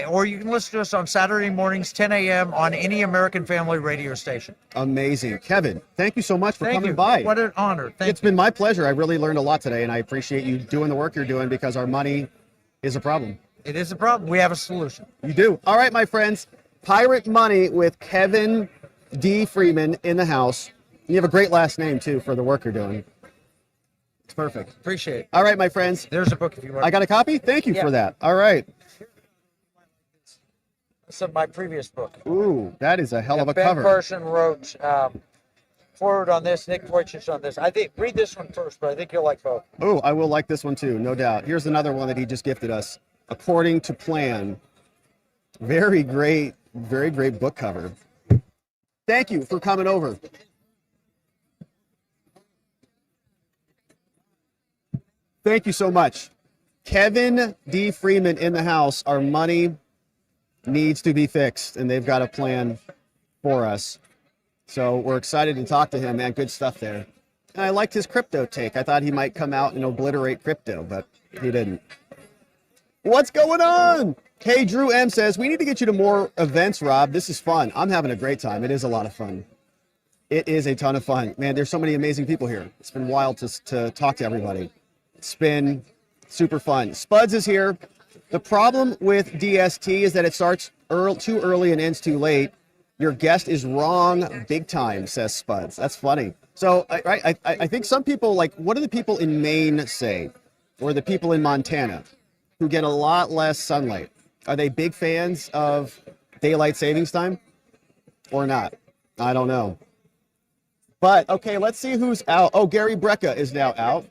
[SPEAKER 13] Or you can listen to us on Saturday mornings, 10 a.m. on any American Family radio station.
[SPEAKER 1] Amazing. Kevin, thank you so much for coming
[SPEAKER 13] you.
[SPEAKER 1] by.
[SPEAKER 13] What an honor.
[SPEAKER 1] It's been my pleasure. I really learned a lot today, and I appreciate you doing the work you're doing because our money is a problem.
[SPEAKER 13] It is a problem. We have a solution.
[SPEAKER 1] You do. All right, my friends. Pirate Money with Kevin D. Freeman in the house. You have a great last name, too, for the work you're doing. It's perfect.
[SPEAKER 13] Appreciate it.
[SPEAKER 1] All right, my friends.
[SPEAKER 13] There's a book if you want.
[SPEAKER 1] I got a copy? Thank you for that. All right.
[SPEAKER 13] This is my previous book.
[SPEAKER 1] Ooh, that is a hell of a
[SPEAKER 13] Ben
[SPEAKER 1] cover.
[SPEAKER 13] Carson wrote forward on this, Nick Vujicic on this. I think, read this one first, but I think you'll like both.
[SPEAKER 1] Oh, I will like this one, too, no doubt. Here's another one that he just gifted us. According to Plan. Very great book cover. Thank you for coming over. Thank you so much. Kevin D. Freeman in the house. Our money needs to be fixed, and they've got a plan for us. So we're excited to talk to him, man. Good stuff there. And I liked his crypto take. I thought he might come out and obliterate crypto, but he didn't. What's going on? Hey, Drew M says, we need to get you to more events, Rob. This is fun. I'm having a great time. It is a lot of fun. It is a ton of fun. Man, there's so many amazing people here. It's been wild to talk to everybody. It's been super fun. Spuds is here. The problem with DST is that it starts too early and ends too late. Your guest is wrong big time, says Spuds. That's funny. So I think some people, like, what do the people in Maine say? Or the people in Montana who get a lot less sunlight? Are they big fans of daylight savings time or not? I don't know. But, okay, let's see who's out. Oh, Gary Brecka is now out,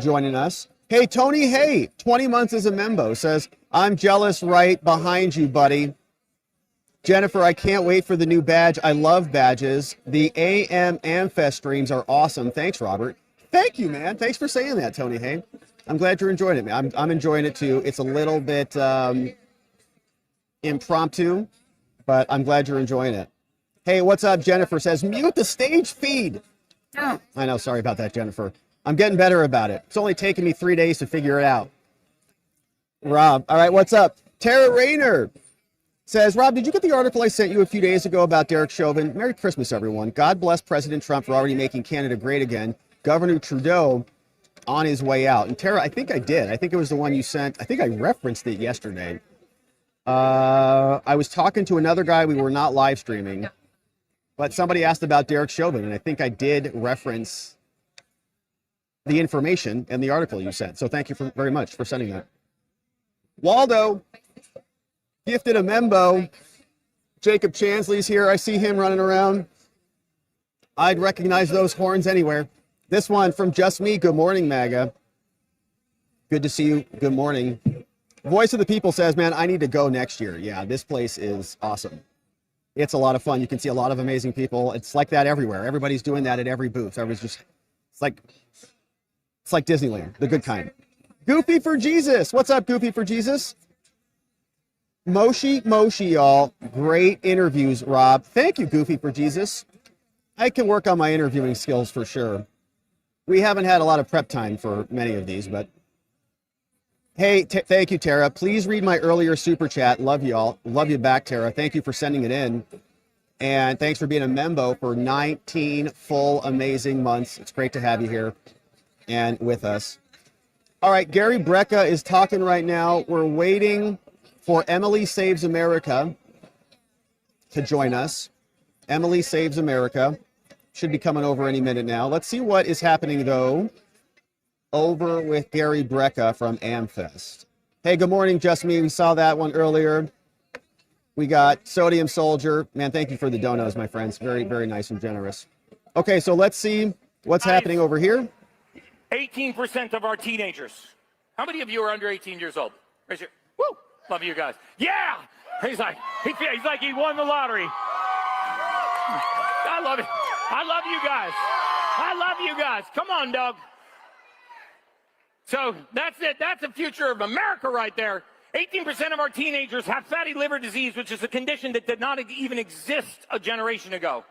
[SPEAKER 1] joining us. Hey, Tony, hey, 20 months as a membo, says, I'm jealous right behind you, buddy. Jennifer, I can't wait for the new badge. I love badges. The AmFest streams are awesome. Thanks, Robert. Thank you, man. Thanks for saying that, Tony, hey. I'm glad you're enjoying it, man. I'm enjoying it, too. It's a little bit impromptu, but I'm glad you're enjoying it. Hey, what's up? Jennifer says, mute the stage feed. I know. Sorry about that, Jennifer. I'm getting better about it. It's only taken me 3 days to figure it out. Rob, all right, what's up? Tara Rayner says, Rob, did you get the article I sent you a few days ago about Derek Chauvin? Merry Christmas, everyone. God bless President Trump for already making Canada great again. Governor Trudeau on his way out. And Tara, I think I did. I think it was the one you sent. I think I referenced it yesterday. I was talking to another guy. We were not live streaming. But somebody asked about Derek Chauvin, and I think I did reference the information in the article you sent. So thank you very much for sending that. Waldo gifted a membo. Jacob Chansley's here. I see him running around. I'd recognize those horns anywhere. This one from Just Me. Good morning, MAGA. Good to see you. Good morning. Voice of the People says, man, I need to go next year. Yeah, this place is awesome. It's a lot of fun. You can see a lot of amazing people. It's like that everywhere. Everybody's doing that at every booth. Everybody's just, it's like Disneyland, the good kind. Goofy for Jesus. What's up, Goofy for Jesus? Moshi, y'all. Great interviews, Rob. Thank you, Goofy for Jesus. I can work on my interviewing skills for sure. We haven't had a lot of prep time for many of these, but hey, thank you, Tara. Please read my earlier super chat. Love y'all. Love you back, Tara. Thank you for sending it in. And thanks for being a member for 19 full amazing months. It's great to have you here and with us. All right, Gary Brecka is talking right now. We're waiting for Emily Saves America to join us. Emily Saves America should be coming over any minute now. Let's see what is happening, though, over with Gary Brecka from AmFest. Hey, good morning, Just Me. We saw that one earlier. We got Sodium Soldier. Man, thank you for the donos, my friends. Very, very nice and generous. Okay, so let's see what's happening over here.
[SPEAKER 16] 18% of our teenagers. How many of you are under 18 years old? Raise your, woo! Love you guys. Yeah! He's like he won the lottery. I love it. I love you guys. I love you guys. Come on, Doug. So that's it. That's the future of America right there. 18% of our teenagers have fatty liver disease, which is a condition that did not even exist a generation ago.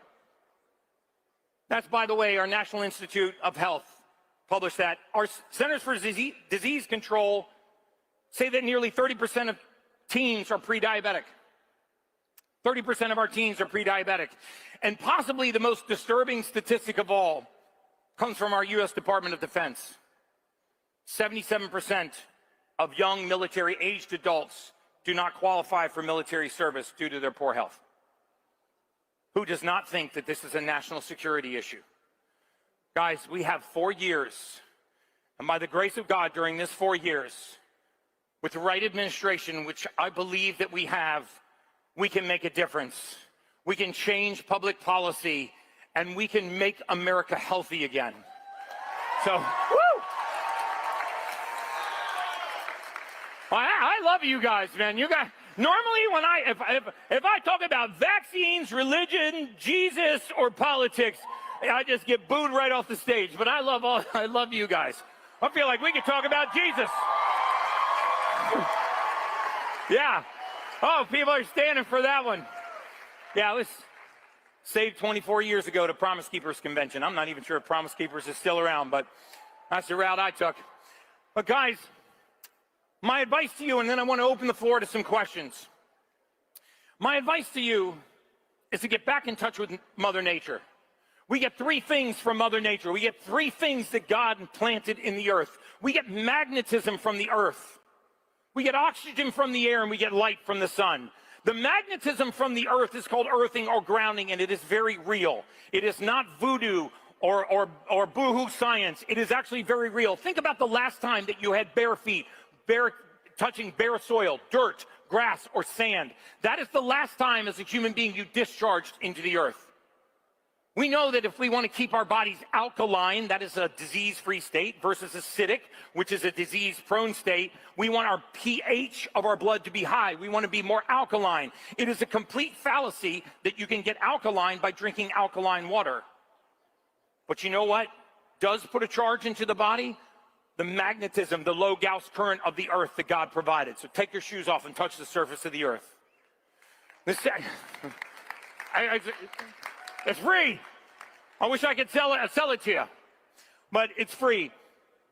[SPEAKER 16] That's, by the way, our National Institute of Health published that. Our Centers for Disease Control say that nearly 30% of teens are pre-diabetic. 30% of our teens are pre-diabetic. And possibly the most disturbing statistic of all comes from our U.S. Department of Defense. 77% of young military-aged adults do not qualify for military service due to their poor health. Who does not think that this is a national security issue? Guys, we have 4 years, and by the grace of God, during this 4 years, with the right administration, which I believe that we have, we can make a difference. We can change public policy, and we can make America healthy again. So, woo! I love you guys, man. You guys, normally when if I talk about vaccines, religion, Jesus, or politics, I just get booed right off the stage. But I love you guys. I feel like we could talk about Jesus. Yeah. Oh, people are standing for that one. Yeah, it was saved 24 years ago to Promise Keepers Convention. I'm not even sure if Promise Keepers is still around, but that's the route I took. But guys, my advice to you, and then I want to open the floor to some questions. My advice to you is to get back in touch with Mother Nature. We get 3 things from Mother Nature. We get 3 things that God planted in the earth. We get magnetism from the earth. We get oxygen from the air, and we get light from the sun. The magnetism from the earth is called earthing or grounding, and it is very real. It is not voodoo or boohoo science. It is actually very real. Think about the last time that you had bare feet, touching bare soil, dirt, grass, or sand. That is the last time as a human being you discharged into the earth. We know that if we want to keep our bodies alkaline, that is a disease-free state, versus acidic, which is a disease-prone state, we want our pH of our blood to be high. We want to be more alkaline. It is a complete fallacy that you can get alkaline by drinking alkaline water. But you know what does put a charge into the body? The magnetism, the low Gauss current of the earth that God provided. So take your shoes off and touch the surface of the earth. It's free. I wish I could sell it to you, but it's free.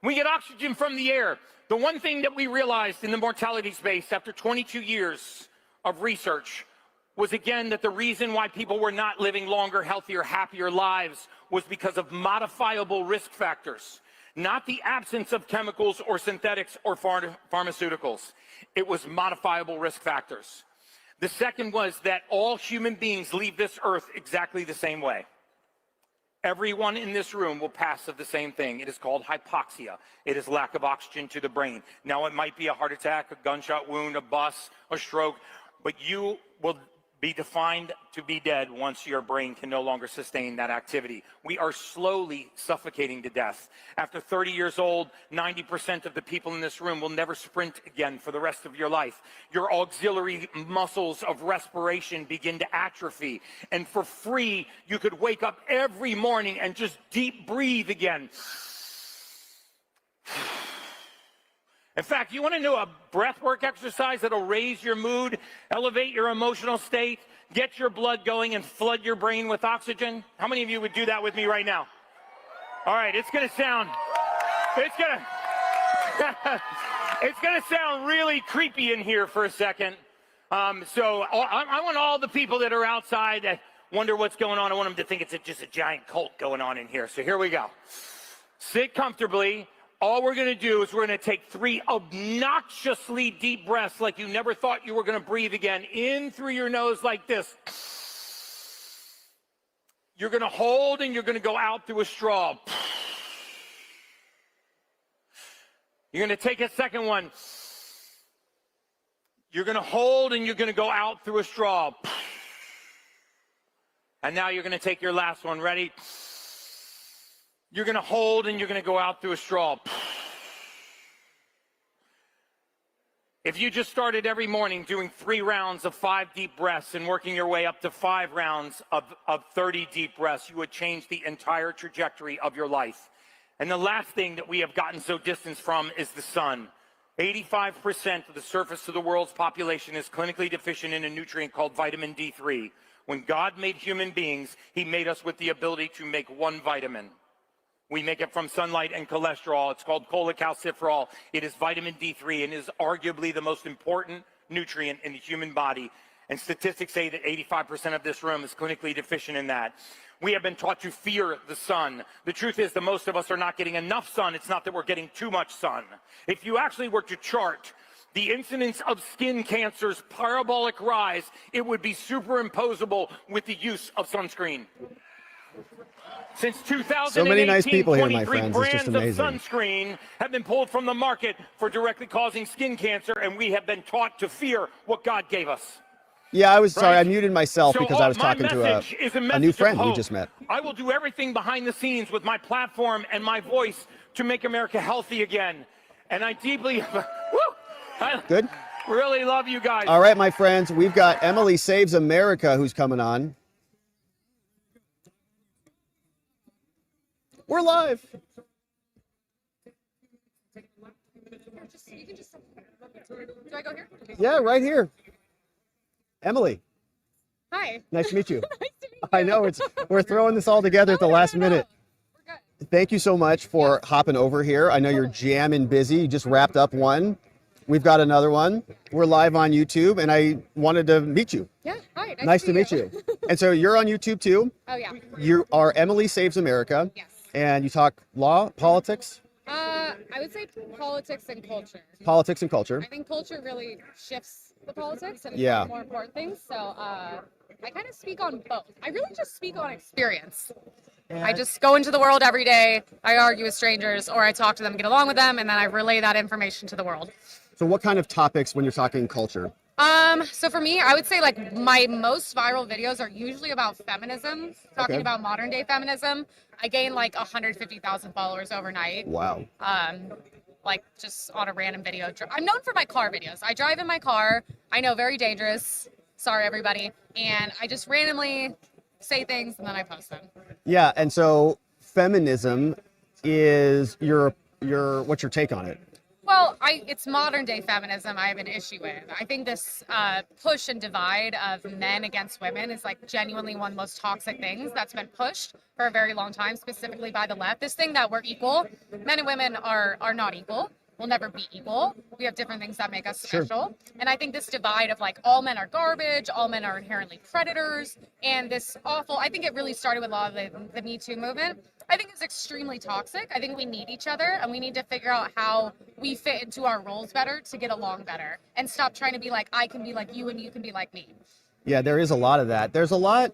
[SPEAKER 16] We get oxygen from the air. The one thing that we realized in the mortality space after 22 years of research was, again, that the reason why people were not living longer, healthier, happier lives was because of modifiable risk factors. Not the absence of chemicals or synthetics or pharmaceuticals. It was modifiable risk factors. The second was that all human beings leave this earth exactly the same way. Everyone in this room will pass of the same thing. It is called hypoxia. It is lack of oxygen to the brain. Now, it might be a heart attack, a gunshot wound, a bus, a stroke, but you will be defined to be dead once your brain can no longer sustain that activity. We are slowly suffocating to death. After 30 years old, 90% of the people in this room will never sprint again for the rest of your life. Your auxiliary muscles of respiration begin to atrophy. And for free, you could wake up every morning and just deep breathe again. In fact, you want to know a breathwork exercise that'll raise your mood, elevate your emotional state, get your blood going, and flood your brain with oxygen? How many of you would do that with me right now? All right, it's going to sound really creepy in here for a second. So I want all the people that are outside that wonder what's going on, I want them to think it's just a giant cult going on in here. So here we go. Sit comfortably. All we're going to do is we're going to take 3 obnoxiously deep breaths like you never thought you were going to breathe again. In through your nose like this. You're going to hold and you're going to go out through a straw. You're going to take a second one. You're going to hold and you're going to go out through a straw. And now you're going to take your last one. Ready? You're going to hold and you're going to go out through a straw. If you just started every morning doing 3 rounds of 5 deep breaths and working your way up to 5 rounds of 30 deep breaths, you would change the entire trajectory of your life. And the last thing that we have gotten so distant from is the sun. 85% of the surface of the world's population is clinically deficient in a nutrient called vitamin D3. When God made human beings, he made us with the ability to make 1 vitamin. We make it from sunlight and cholesterol. It's called cholecalciferol. It is vitamin D3 and is arguably the most important nutrient in the human body. And statistics say that 85% of this room is clinically deficient in that. We have been taught to fear the sun. The truth is that most of us are not getting enough sun. It's not that we're getting too much sun. If you actually were to chart the incidence of skin cancer's parabolic rise, it would be superimposable with the use of sunscreen. Since 2018,
[SPEAKER 1] so many nice people here, my
[SPEAKER 16] 23
[SPEAKER 1] friends. It's just
[SPEAKER 16] brands
[SPEAKER 1] amazing.
[SPEAKER 16] of sunscreen have been pulled from the market for directly causing skin cancer, and we have been taught to fear what God gave us.
[SPEAKER 1] Yeah, I was sorry. I muted myself
[SPEAKER 16] So
[SPEAKER 1] because I was
[SPEAKER 16] my
[SPEAKER 1] talking to
[SPEAKER 16] message is
[SPEAKER 1] a new
[SPEAKER 16] message of
[SPEAKER 1] friend we
[SPEAKER 16] hope.
[SPEAKER 1] just met.
[SPEAKER 16] I will do everything behind the scenes with my platform and my voice to make America healthy again. And I deeply,
[SPEAKER 1] Good.
[SPEAKER 16] really love you guys.
[SPEAKER 1] All right, my friends, we've got Emily Saves America who's coming on. We're live.
[SPEAKER 17] Do I go here?
[SPEAKER 1] Yeah, right here. Emily,
[SPEAKER 17] Hi.
[SPEAKER 1] nice to meet you.
[SPEAKER 17] Nice to meet
[SPEAKER 1] I know we're throwing this all together at the last minute. Thank you so much for hopping over here. I know you're jamming busy. You just wrapped up one. We've got another one. We're live on YouTube, and I wanted to meet you.
[SPEAKER 17] Yeah, hi.
[SPEAKER 1] Nice to meet you. And so you're on YouTube too.
[SPEAKER 17] Oh, yeah.
[SPEAKER 1] You are Emily Saves America.
[SPEAKER 17] Yes.
[SPEAKER 1] And you talk law, politics?
[SPEAKER 17] I would say politics and culture.
[SPEAKER 1] Politics and culture.
[SPEAKER 17] I think culture really shifts the politics and
[SPEAKER 1] Yeah.
[SPEAKER 17] more important things. So I kind of speak on both. I really just speak on experience.
[SPEAKER 1] Yeah.
[SPEAKER 17] I just go into the world every day. I argue with strangers, or I talk to them, get along with them, and then I relay that information to the world.
[SPEAKER 1] So what kind of topics when you're talking culture?
[SPEAKER 17] So for me, I would say like my most viral videos are usually about feminism, talking
[SPEAKER 1] Okay.
[SPEAKER 17] about modern day feminism. I gained like 150,000 followers overnight.
[SPEAKER 1] Wow.
[SPEAKER 17] Like just on a random video. I'm known for my car videos. I drive in my car. I know, very dangerous. Sorry, everybody. And I just randomly say things and then I post them.
[SPEAKER 1] Yeah, and so feminism is what's your take on it?
[SPEAKER 17] Well, it's modern day feminism I have an issue with. I think this push and divide of men against women is like genuinely one of the most toxic things that's been pushed for a very long time, specifically by the left. This thing that we're equal, men and women are not equal. We'll never be equal. We have different things that make us special. Sure. And I think this divide of like all men are garbage, all men are inherently predators, and this awful, I think it really started with a lot of the Me Too movement. I think it's extremely toxic. I think we need each other and we need to figure out how we fit into our roles better to get along better and stop trying to be like, I can be like you and you can be like me.
[SPEAKER 1] Yeah, there is a lot of that. There's a lot,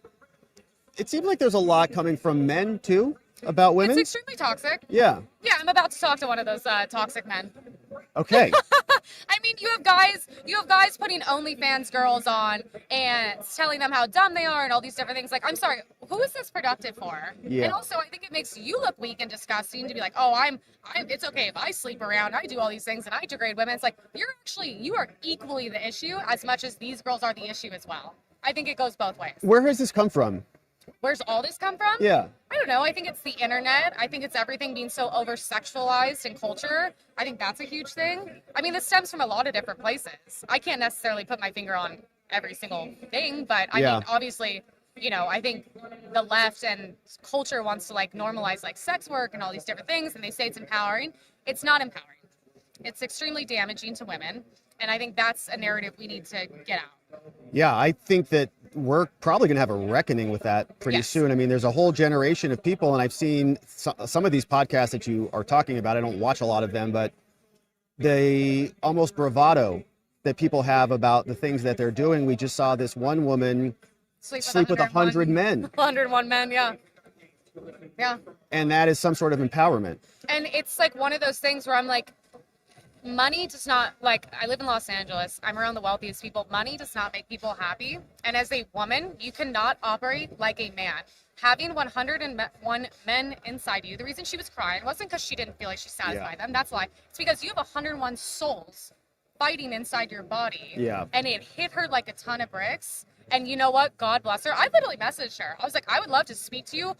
[SPEAKER 1] it seems like there's a lot coming from men too about women.
[SPEAKER 17] It's extremely toxic.
[SPEAKER 1] Yeah.
[SPEAKER 17] Yeah, I'm about to talk to one of those toxic men.
[SPEAKER 1] Okay.
[SPEAKER 17] I mean, you have guys putting OnlyFans girls on and telling them how dumb they are and all these different things. Like, I'm sorry, who is this productive for?
[SPEAKER 1] Yeah.
[SPEAKER 17] And also, I think it makes you look weak and disgusting to be like, oh, it's okay if I sleep around, I do all these things and I degrade women. It's like, you are equally the issue as much as these girls are the issue as well. I think it goes both ways.
[SPEAKER 1] Where has this come from?
[SPEAKER 17] where's all this come from?
[SPEAKER 1] Yeah.
[SPEAKER 17] I don't know. I think it's the internet. I think it's everything being so over-sexualized in culture. I think that's a huge thing. I mean, this stems from a lot of different places. I can't necessarily put my finger on every single thing, but I mean, obviously, you know, I think the left and culture wants to like normalize like sex work and all these different things, and they say it's empowering. It's not empowering. It's extremely damaging to women, and I think that's a narrative we need to get out.
[SPEAKER 1] Yeah, I think that we're probably going to have a reckoning with that pretty soon. I mean, there's a whole generation of people, and I've seen some of these podcasts that you are talking about. I don't watch a lot of them, but the almost bravado that people have about the things that they're doing. We just saw this one woman sleep with 100 men.
[SPEAKER 17] 101 men, yeah. Yeah.
[SPEAKER 1] And that is some sort of empowerment.
[SPEAKER 17] And it's like one of those things where I'm like, money does not, like, I live in Los Angeles. I'm around the wealthiest people. Money does not make people happy. And as a woman, you cannot operate like a man. Having 101 men inside you, the reason she was crying wasn't because she didn't feel like she satisfied them. That's why. It's because you have 101 souls fighting inside your body.
[SPEAKER 1] Yeah.
[SPEAKER 17] And it hit her like a ton of bricks. And you know what? God bless her. I literally messaged her. I was like, I would love to speak to you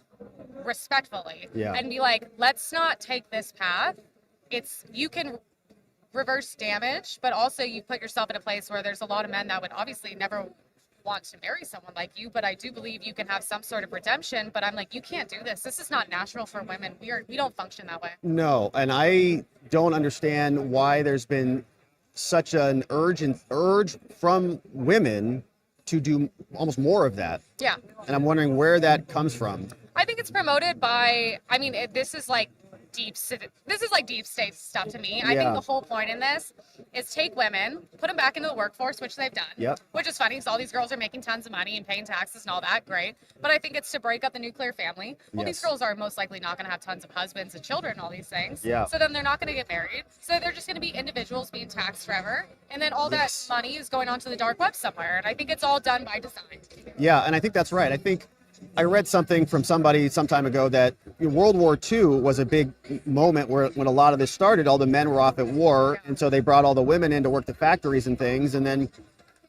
[SPEAKER 17] respectfully.
[SPEAKER 1] Yeah.
[SPEAKER 17] And be like, let's not take this path. It's, you can reverse damage, but also you put yourself in a place where there's a lot of men that would obviously never want to marry someone like you, but I do believe you can have some sort of redemption. But I'm like, you can't do this. This is not natural for women. We don't function that way.
[SPEAKER 1] No, and I don't understand why there's been such an urge from women to do almost more of that.
[SPEAKER 17] Yeah.
[SPEAKER 1] And I'm wondering where that comes from.
[SPEAKER 17] I think it's promoted by, I mean, this is like deep state stuff to me. I think the whole point in this is take women, put them back into the workforce, which they've done.
[SPEAKER 1] Yep.
[SPEAKER 17] Which is funny because all these girls are making tons of money and paying taxes and all that. Great. But I think it's to break up the nuclear family. Well, these girls are most likely not going to have tons of husbands and children and all these things.
[SPEAKER 1] Yeah.
[SPEAKER 17] So then they're not going to get married. So they're just going to be individuals being taxed forever. And then all that money is going onto the dark web somewhere. And I think it's all done by design.
[SPEAKER 1] Yeah, and I think that's right. I think I read something from somebody some time ago that World War II was a big moment where when a lot of this started, all the men were off at war, and so they brought all the women in to work the factories and things, and then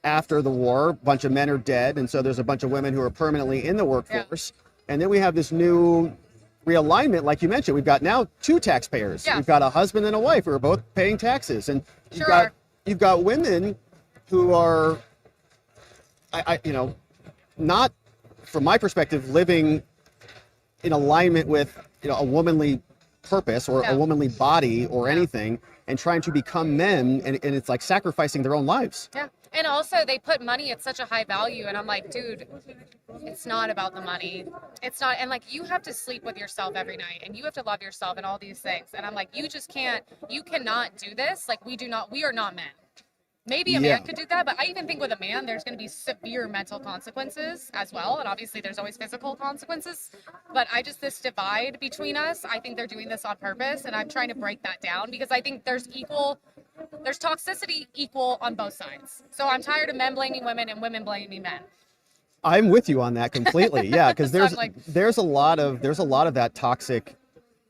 [SPEAKER 1] after the war, a bunch of men are dead, and so there's a bunch of women who are permanently in the workforce, and then we have this new realignment, like you mentioned. We've got now two taxpayers. We've got a husband and a wife who are both paying taxes, and you've got women who are, not, from my perspective, living in alignment with a womanly purpose or a womanly body or anything, and trying to become men, and it's like sacrificing their own lives.
[SPEAKER 17] Yeah. And also they put money at such a high value, and I'm like, dude, it's not about the money. It's not. And like, you have to sleep with yourself every night, and you have to love yourself and all these things. And I'm like, you cannot do this. Like, we are not men. Maybe a man could do that, but I even think with a man, there's going to be severe mental consequences as well. And obviously there's always physical consequences, but this divide between us, I think they're doing this on purpose. And I'm trying to break that down because I think there's toxicity equal on both sides. So I'm tired of men blaming women and women blaming men.
[SPEAKER 1] I'm with you on that completely. Yeah. Cause there's a lot of that toxic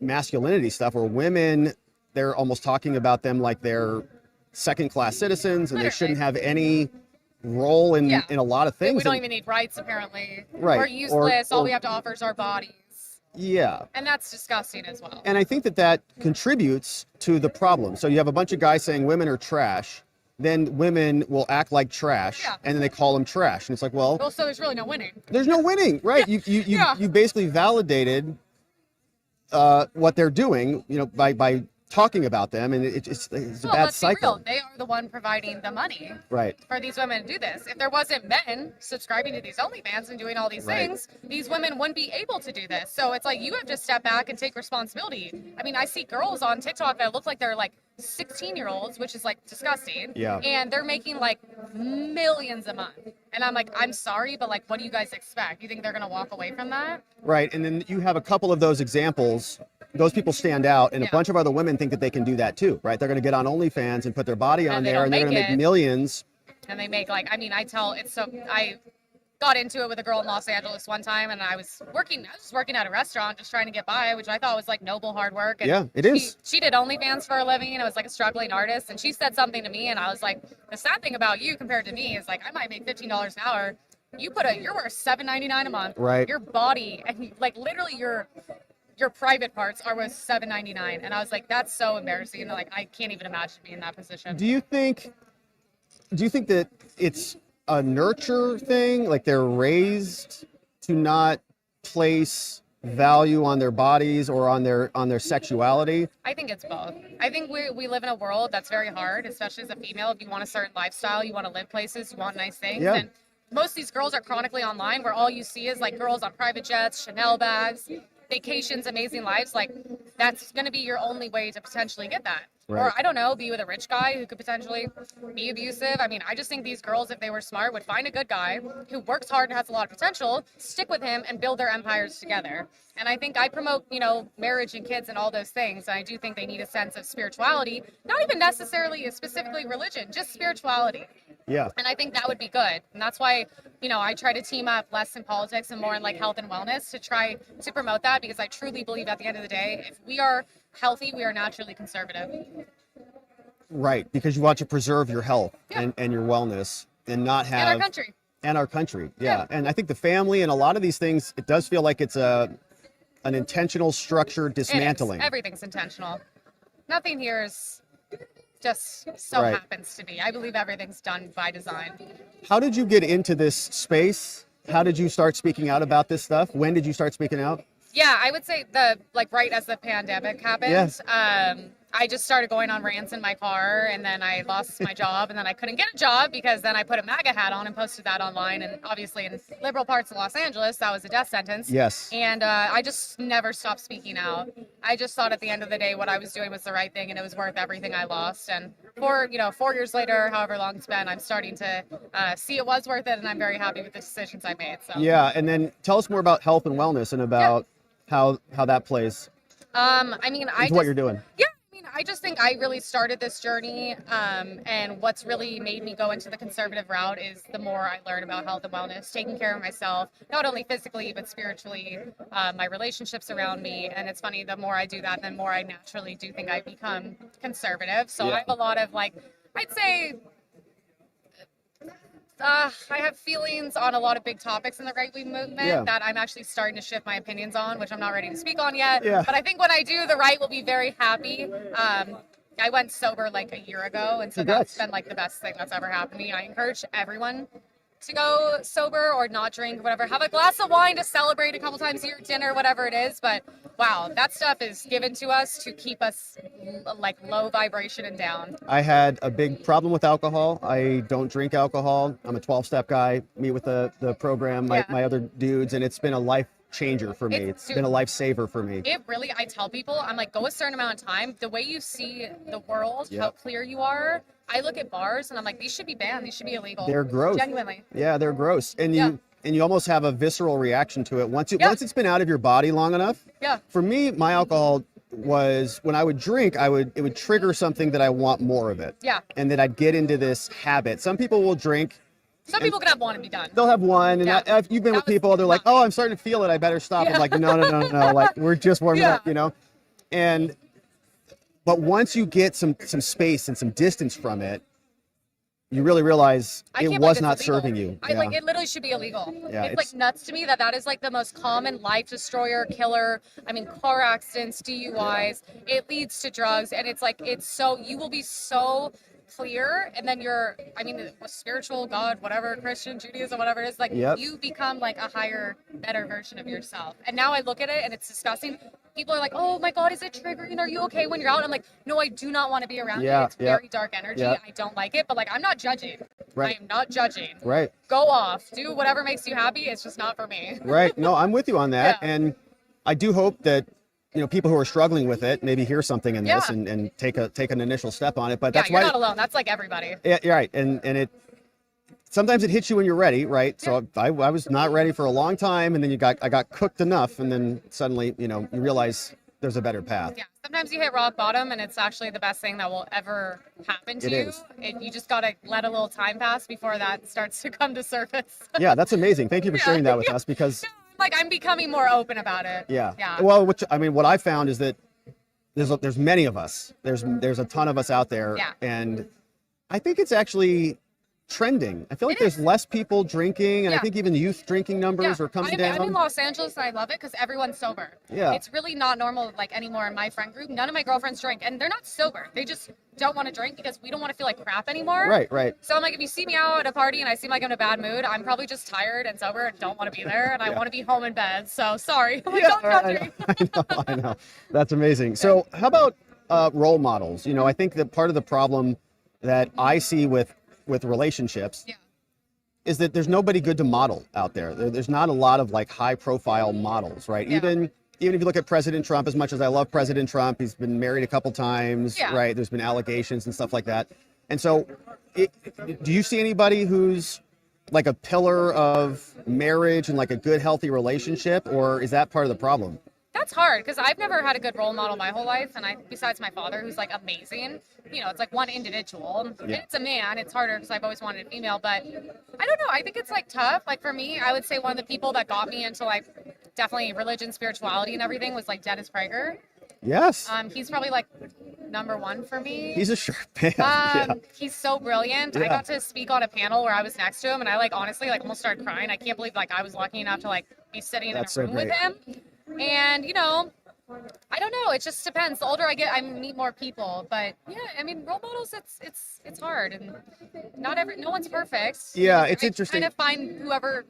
[SPEAKER 1] masculinity stuff where women, they're almost talking about them like they're second-class citizens, and they shouldn't have any role in a lot of things.
[SPEAKER 17] We don't even need rights, apparently.
[SPEAKER 1] Right.
[SPEAKER 17] We're useless. All we have to offer is our bodies.
[SPEAKER 1] Yeah.
[SPEAKER 17] And that's disgusting as well.
[SPEAKER 1] And I think that contributes to the problem. So you have a bunch of guys saying women are trash, then women will act like trash, and then they call them trash. And it's like, well,
[SPEAKER 17] so there's really no winning.
[SPEAKER 1] There's no winning, right? You basically validated what they're doing, by talking about them, and it's a bad cycle.
[SPEAKER 17] Be real. They are the one providing the money for these women to do this. If there wasn't men subscribing to these OnlyFans and doing all these things, these women wouldn't be able to do this. So it's like, you have to step back and take responsibility. I mean, I see girls on TikTok that look like they're like 16-year-olds, which is like disgusting.
[SPEAKER 1] Yeah.
[SPEAKER 17] And they're making like millions a month. And I'm like, I'm sorry, but like, what do you guys expect? You think they're going to walk away from that?
[SPEAKER 1] Right. And then you have a couple of those examples. Those people stand out, and a bunch of other women think that they can do that too, right? They're going to get on OnlyFans and put their body on there, and they're going to make millions.
[SPEAKER 17] And they make I got into it with a girl in Los Angeles one time, and I was just working at a restaurant, just trying to get by, which I thought was like noble hard work. And
[SPEAKER 1] yeah, it is.
[SPEAKER 17] She did OnlyFans for a living, and it was like a struggling artist. And she said something to me, and I was like, the sad thing about you compared to me is like, I might make $15 an hour. you're worth $7.99 a month.
[SPEAKER 1] Right.
[SPEAKER 17] Your body and like literally your private parts are worth $7.99. And I was like, that's so embarrassing. And like, I can't even imagine being in that position.
[SPEAKER 1] Do you think that it's a nurture thing? Like they're raised to not place value on their bodies or on their sexuality?
[SPEAKER 17] I think it's both. I think we live in a world that's very hard, especially as a female. If you want a certain lifestyle, you want to live places, you want nice things.
[SPEAKER 1] Yeah.
[SPEAKER 17] And most of these girls are chronically online where all you see is like girls on private jets, Chanel bags, vacations, amazing lives. Like that's going to be your only way to potentially get that.
[SPEAKER 1] Right.
[SPEAKER 17] Or I don't know, be with a rich guy who could potentially be abusive. I mean, I just think these girls, if they were smart, would find a good guy who works hard and has a lot of potential, stick with him and build their empires together. And I think I promote, marriage and kids and all those things. And I do think they need a sense of spirituality, not even necessarily specifically religion, just spirituality.
[SPEAKER 1] Yeah.
[SPEAKER 17] And I think that would be good. And that's why, I try to team up less in politics and more in like health and wellness to try to promote that, because I truly believe at the end of the day, if we are healthy, we are naturally conservative.
[SPEAKER 1] Right, because you want to preserve your health and your wellness and not have...
[SPEAKER 17] And our country.
[SPEAKER 1] And our country, yeah. And I think the family and a lot of these things, it does feel like it's an intentional, structured dismantling.
[SPEAKER 17] Everything's intentional. Nothing here is just so
[SPEAKER 1] Right.
[SPEAKER 17] happens to be. I believe everything's done by design.
[SPEAKER 1] How did you get into this space? How did you start speaking out about this stuff? When did you start speaking out?
[SPEAKER 17] Yeah, I would say right as the pandemic happened.
[SPEAKER 1] Yes.
[SPEAKER 17] I just started going on rants in my car, and then I lost my job, and then I couldn't get a job because then I put a MAGA hat on and posted that online. And obviously in liberal parts of Los Angeles, that was a death sentence.
[SPEAKER 1] Yes.
[SPEAKER 17] And I just never stopped speaking out. I just thought at the end of the day, what I was doing was the right thing, and it was worth everything I lost. And 4 years later, however long it's been, I'm starting to see it was worth it, and I'm very happy with the decisions I made. So.
[SPEAKER 1] Yeah, and then tell us more about health and wellness and about how that plays into what you're doing.
[SPEAKER 17] Yeah. I just think I really started this journey, and what's really made me go into the conservative route is the more I learn about health and wellness, taking care of myself, not only physically, but spiritually, my relationships around me. And it's funny, the more I do that, the more I naturally do think I become conservative. So I have a lot of I'd say, I have feelings on a lot of big topics in the right-wing movement that I'm actually starting to shift my opinions on, which I'm not ready to speak on yet.
[SPEAKER 1] Yeah.
[SPEAKER 17] But I think when I do, the right will be very happy. I went sober a year ago, and so that's been the best thing that's ever happened to me. I encourage everyone to go sober or not drink, whatever. Have a glass of wine to celebrate a couple times a year, dinner, whatever it is. But wow, that stuff is given to us to keep us low vibration and down.
[SPEAKER 1] I had a big problem with alcohol. I don't drink alcohol. I'm a 12-step guy, meet with the program, my other dudes, and it's been a life changer for me. It's been a lifesaver for me.
[SPEAKER 17] It really, I tell people, I'm go a certain amount of time. The way you see the world, how clear you are. I look at bars and I'm these should be banned. These should be illegal.
[SPEAKER 1] They're gross.
[SPEAKER 17] Genuinely.
[SPEAKER 1] Yeah, they're gross. And you almost have a visceral reaction to it once it's been out of your body long enough.
[SPEAKER 17] Yeah.
[SPEAKER 1] For me, my alcohol was when I would drink, it would trigger something that I want more of it.
[SPEAKER 17] Yeah.
[SPEAKER 1] And then I'd get into this habit. Some people will drink.
[SPEAKER 17] Some people can have one and be done.
[SPEAKER 1] They'll have one, and you've been with people. They're like, "Oh, I'm starting to feel it. I better stop." I'm like, "No. We're just warming up, And but once you get some space and some distance from it, you really realize it was not serving you.
[SPEAKER 17] It literally should be illegal.
[SPEAKER 1] Yeah,
[SPEAKER 17] it's nuts to me that is the most common life destroyer, killer. I mean, car accidents, DUIs. It leads to drugs, and it's so you will be so clear, and then spiritual, God, whatever, Christian, Judaism, whatever it is, you become a higher, better version of yourself. And now I look at it and it's disgusting. People are like, oh my God, is it triggering? Are you okay when you're out? I'm like, no, I do not want to be around you. It's very dark energy. I don't like it, but I'm not judging.
[SPEAKER 1] Right.
[SPEAKER 17] I am not judging.
[SPEAKER 1] Right.
[SPEAKER 17] Go off. Do whatever makes you happy. It's just not for me.
[SPEAKER 1] Right. No, I'm with you on that. And I do hope that people who are struggling with it maybe hear something in this and take an initial step on it. But that's
[SPEAKER 17] you're not alone. That's everybody.
[SPEAKER 1] Yeah, you're right. And it sometimes it hits you when you're ready, right? So I was not ready for a long time, and then I got cooked enough, and then suddenly you realize there's a better path.
[SPEAKER 17] Yeah. Sometimes you hit rock bottom, and it's actually the best thing that will ever happen to you. You just gotta let a little time pass before that starts to come to surface.
[SPEAKER 1] Yeah, that's amazing. Thank you for sharing that with us, because
[SPEAKER 17] I'm becoming more open about it.
[SPEAKER 1] Yeah. Well, what I found is that there's many of us. There's a ton of us out there, and I think it's actually trending. I feel like there's less people drinking, and I think even youth drinking numbers are coming down.
[SPEAKER 17] I'm in Los Angeles and I love it because everyone's sober.
[SPEAKER 1] Yeah.
[SPEAKER 17] It's really not normal like anymore in my friend group. None of my girlfriends drink, and they're not sober. They just don't want to drink because we don't want to feel like crap anymore.
[SPEAKER 1] Right.
[SPEAKER 17] So I'm like, if you see me out at a party and I seem like I'm in a bad mood, I'm probably just tired and sober and don't want to be there, and I want to be home in bed. So sorry. I'm like,
[SPEAKER 1] I know. That's amazing. So how about role models? You know, I think that part of the problem that I see with relationships is that there's nobody good to model out there. There's not a lot of like high profile models, right? Even if you look at President Trump, as much as I love President Trump, he's been married a couple times, right? There's been allegations and stuff like that. And so do you see anybody who's like a pillar of marriage and like a good, healthy relationship, or is that part of the problem?
[SPEAKER 17] That's hard because I've never had a good role model my whole life, and besides my father, who's like amazing, you know, it's like one individual. And it's a man. It's harder because I've always wanted a female, but I don't know. I think it's like tough. Like for me, I would say one of the people that got me into like definitely religion, spirituality, and everything was like Dennis Prager.
[SPEAKER 1] Yes.
[SPEAKER 17] He's probably like number one for me.
[SPEAKER 1] He's a sharp man.
[SPEAKER 17] He's so brilliant. I got to speak on a panel where I was next to him, and I like honestly like almost started crying. I can't believe like I was lucky enough to like be sitting in a room with him. And, you know, I don't know. It just depends. The older I get, I meet more people. But yeah, I mean, role models, it's hard, and no one's perfect.
[SPEAKER 1] Yeah, it's interesting.
[SPEAKER 17] I kind of find whoever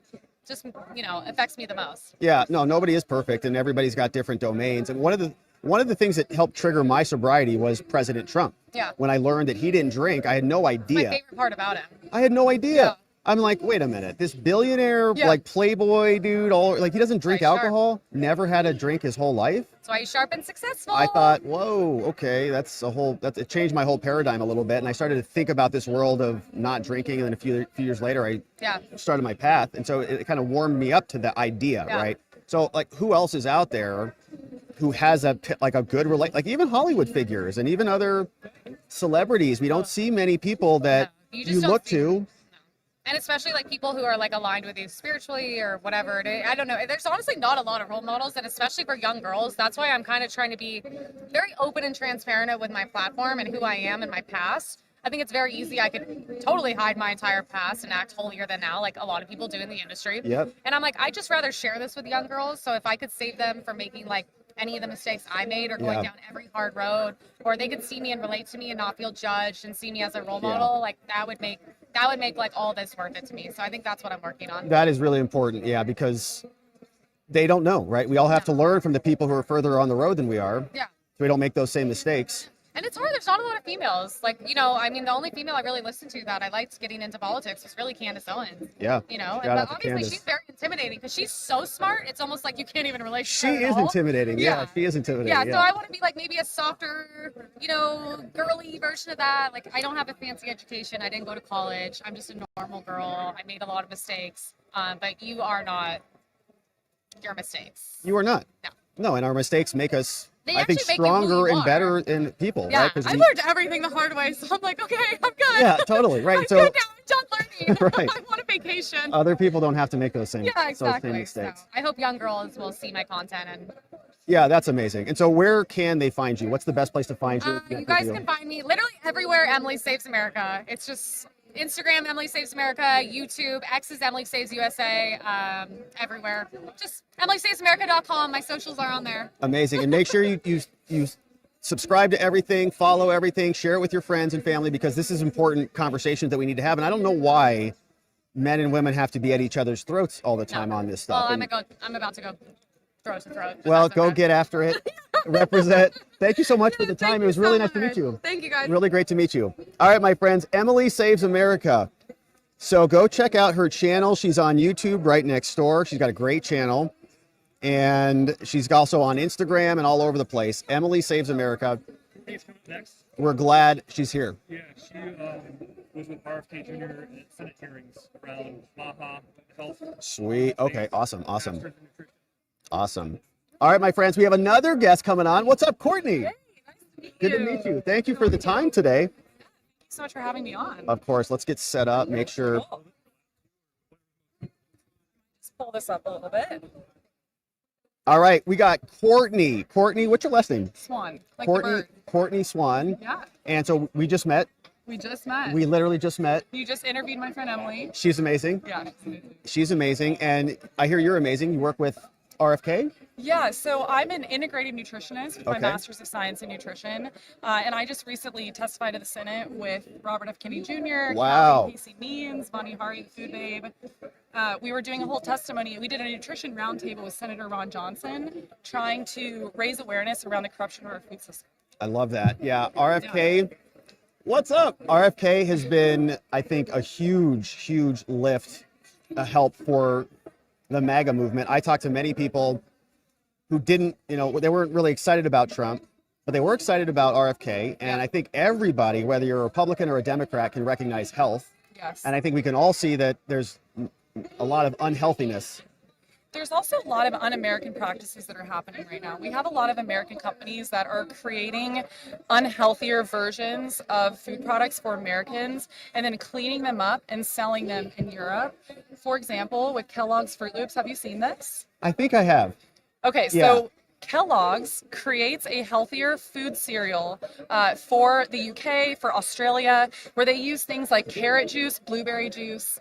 [SPEAKER 17] just, you know, affects me the most.
[SPEAKER 1] Yeah, no, nobody is perfect, and everybody's got different domains. And one of the things that helped trigger my sobriety was President Trump.
[SPEAKER 17] Yeah.
[SPEAKER 1] When I learned that he didn't drink, I had no idea.
[SPEAKER 17] My favorite part about him.
[SPEAKER 1] I had no idea.
[SPEAKER 17] Yeah.
[SPEAKER 1] I'm like, wait a minute, this billionaire, like playboy dude, he doesn't drink alcohol, never had a drink his whole life.
[SPEAKER 17] That's why he's sharp and successful.
[SPEAKER 1] I thought, whoa, okay, it changed my whole paradigm a little bit. And I started to think about this world of not drinking. And then a few years later, I started my path. And so it kind of warmed me up to the idea, right? So like, who else is out there who has a good like even Hollywood figures and even other celebrities? We don't see many people that you look to.
[SPEAKER 17] And especially like people who are like aligned with you spiritually or whatever. I don't know. There's honestly not a lot of role models, and especially for young girls. That's why I'm kind of trying to be very open and transparent with my platform and who I am and my past. I think it's very easy. I could totally hide my entire past and act holier than thou, like a lot of people do in the industry.
[SPEAKER 1] Yep.
[SPEAKER 17] And I'm like, I just rather share this with young girls. So if I could save them from making like any of the mistakes I made or going down every hard road, or they could see me and relate to me and not feel judged and see me as a role model, like that would make like all this worth it to me. So I think that's what I'm working on.
[SPEAKER 1] That is really important, because they don't know, right? We all have to learn from the people who are further on the road than we are.
[SPEAKER 17] Yeah.
[SPEAKER 1] So we don't make those same mistakes.
[SPEAKER 17] And it's hard. There's not a lot of females. Like, you know, I mean, the only female I really listened to that I liked getting into politics was really Candace Owens.
[SPEAKER 1] Yeah.
[SPEAKER 17] You know,
[SPEAKER 1] Shout out
[SPEAKER 17] but
[SPEAKER 1] to
[SPEAKER 17] obviously
[SPEAKER 1] Candace.
[SPEAKER 17] she's very intimidating because she's so smart. It's almost like you can't even relate to
[SPEAKER 1] She
[SPEAKER 17] her at
[SPEAKER 1] is
[SPEAKER 17] all.
[SPEAKER 1] intimidating. Yeah, she is intimidating.
[SPEAKER 17] Yeah, so I want to be like maybe a softer, you know, girly version of that. Like, I don't have a fancy education. I didn't go to college. I'm just a normal girl. I made a lot of mistakes. But you are not your mistakes.
[SPEAKER 1] You are not.
[SPEAKER 17] No.
[SPEAKER 1] No, and our mistakes make us,
[SPEAKER 17] They
[SPEAKER 1] I think,
[SPEAKER 17] actually make you who
[SPEAKER 1] stronger
[SPEAKER 17] you
[SPEAKER 1] and
[SPEAKER 17] are.
[SPEAKER 1] better in people,
[SPEAKER 17] Yeah,
[SPEAKER 1] right? 'Cause
[SPEAKER 17] I
[SPEAKER 1] we-
[SPEAKER 17] learned everything the hard way, so I'm like, okay, I'm good.
[SPEAKER 1] Yeah, totally, right.
[SPEAKER 17] I'm
[SPEAKER 1] So-
[SPEAKER 17] good now. I'm done learning.
[SPEAKER 1] Right.
[SPEAKER 17] I want a vacation.
[SPEAKER 1] Other people don't have to make those same,
[SPEAKER 17] Yeah,
[SPEAKER 1] those same
[SPEAKER 17] exactly. So
[SPEAKER 1] mistakes.
[SPEAKER 17] I hope young girls will see my content and
[SPEAKER 1] Yeah, that's amazing. And so where can they find you? What's the best place to find you?
[SPEAKER 17] you guys can find me literally everywhere. Emily Saves America. It's just Instagram, Emily Saves America, YouTube, X is Emily Saves USA, everywhere. Just EmilySavesAmerica.com. My socials are on there.
[SPEAKER 1] Amazing. And make sure you subscribe to everything, follow everything, share it with your friends and family, because this is important conversations that we need to have. And I don't know why men and women have to be at each other's throats all the time on this stuff.
[SPEAKER 17] Well,
[SPEAKER 1] And-
[SPEAKER 17] I'm about to go throat to throat. but
[SPEAKER 1] well,
[SPEAKER 17] that's
[SPEAKER 1] go
[SPEAKER 17] okay.
[SPEAKER 1] get after it. Represent. Thank you so much for the time. It was really nice to meet you.
[SPEAKER 17] Thank you, guys.
[SPEAKER 1] Really great to meet you. All right, my friends, Emily Saves America. So go check out her channel. She's on YouTube right next door. She's got a great channel. And she's also on Instagram and all over the place. Emily Saves America.
[SPEAKER 21] Next.
[SPEAKER 1] We're glad she's here.
[SPEAKER 21] Yeah, she was with RFK Jr. at Senate hearings around Baja Health.
[SPEAKER 1] Sweet. Okay, awesome, awesome. Awesome. All right, my friends, we have another guest coming on. What's up, Courtney? Good to meet you. Thank you for the time today.
[SPEAKER 17] Thanks so much for having me on.
[SPEAKER 1] Of course, let's get set up, make sure.
[SPEAKER 17] Just pull this up a little bit.
[SPEAKER 1] All right, we got Courtney. Courtney, what's your last name?
[SPEAKER 17] Swan. Like
[SPEAKER 1] Courtney,
[SPEAKER 17] the bird.
[SPEAKER 1] Courtney Swan.
[SPEAKER 17] Yeah.
[SPEAKER 1] And so we just met
[SPEAKER 17] We just met.
[SPEAKER 1] We literally just met.
[SPEAKER 17] You just interviewed my friend Emily.
[SPEAKER 1] She's amazing.
[SPEAKER 17] Yeah, she's amazing.
[SPEAKER 1] She's amazing. And I hear you're amazing. You work with RFK?
[SPEAKER 17] Yeah, so I'm an integrative nutritionist with my Master's of Science in Nutrition. And I just recently testified to the Senate with Robert F. Kennedy Jr.,
[SPEAKER 1] Wow.
[SPEAKER 17] Casey Means, Vani Hari, the food babe. We were doing a whole testimony. We did a nutrition roundtable with Senator Ron Johnson, trying to raise awareness around the corruption of our food system.
[SPEAKER 1] I love that. Yeah, RFK. What's up? RFK has been, I think, a huge lift, a help for the MAGA movement. I talked to many people who didn't, they weren't really excited about Trump, but they were excited about RFK. And I think everybody, whether you're a Republican or a Democrat, can recognize health.
[SPEAKER 17] Yes.
[SPEAKER 1] And I think we can all see that there's a lot of unhealthiness.
[SPEAKER 17] There's also a lot of un-American practices that are happening right now. We have a lot of American companies that are creating unhealthier versions of food products for Americans and then cleaning them up and selling them in Europe. For example, with Kellogg's Fruit Loops, have you seen this?
[SPEAKER 1] I think I have.
[SPEAKER 17] Okay, so Kellogg's creates a healthier food cereal for the UK, for Australia, where they use things like carrot juice, blueberry juice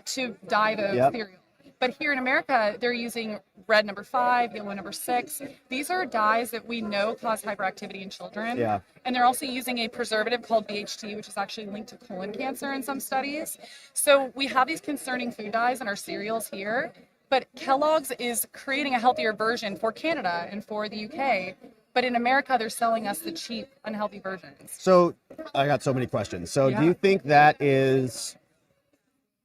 [SPEAKER 17] to dye the cereal. But here in America, they're using red number 5, yellow number 6. These are dyes that we know cause hyperactivity in children.
[SPEAKER 1] Yeah.
[SPEAKER 17] And they're also using a preservative called BHT, which is actually linked to colon cancer in some studies. So we have these concerning food dyes in our cereals here. But Kellogg's is creating a healthier version for Canada and for the UK. But in America, they're selling us the cheap, unhealthy versions.
[SPEAKER 1] So I got so many questions. So do you think that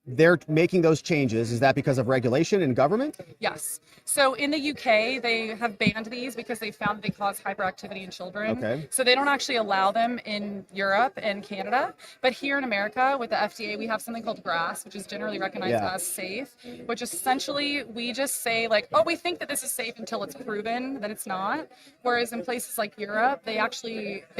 [SPEAKER 1] they're making those changes? Is that because of regulation and government?
[SPEAKER 17] Yes. So in the UK, they have banned these because they found they cause hyperactivity in children.
[SPEAKER 1] Okay.
[SPEAKER 17] So they don't actually allow them in Europe and Canada. But here in America, with the FDA, we have something called GRAS, which is generally recognized as safe, which essentially we just say like, oh, we think that this is safe until it's proven that it's not. Whereas in places like Europe, they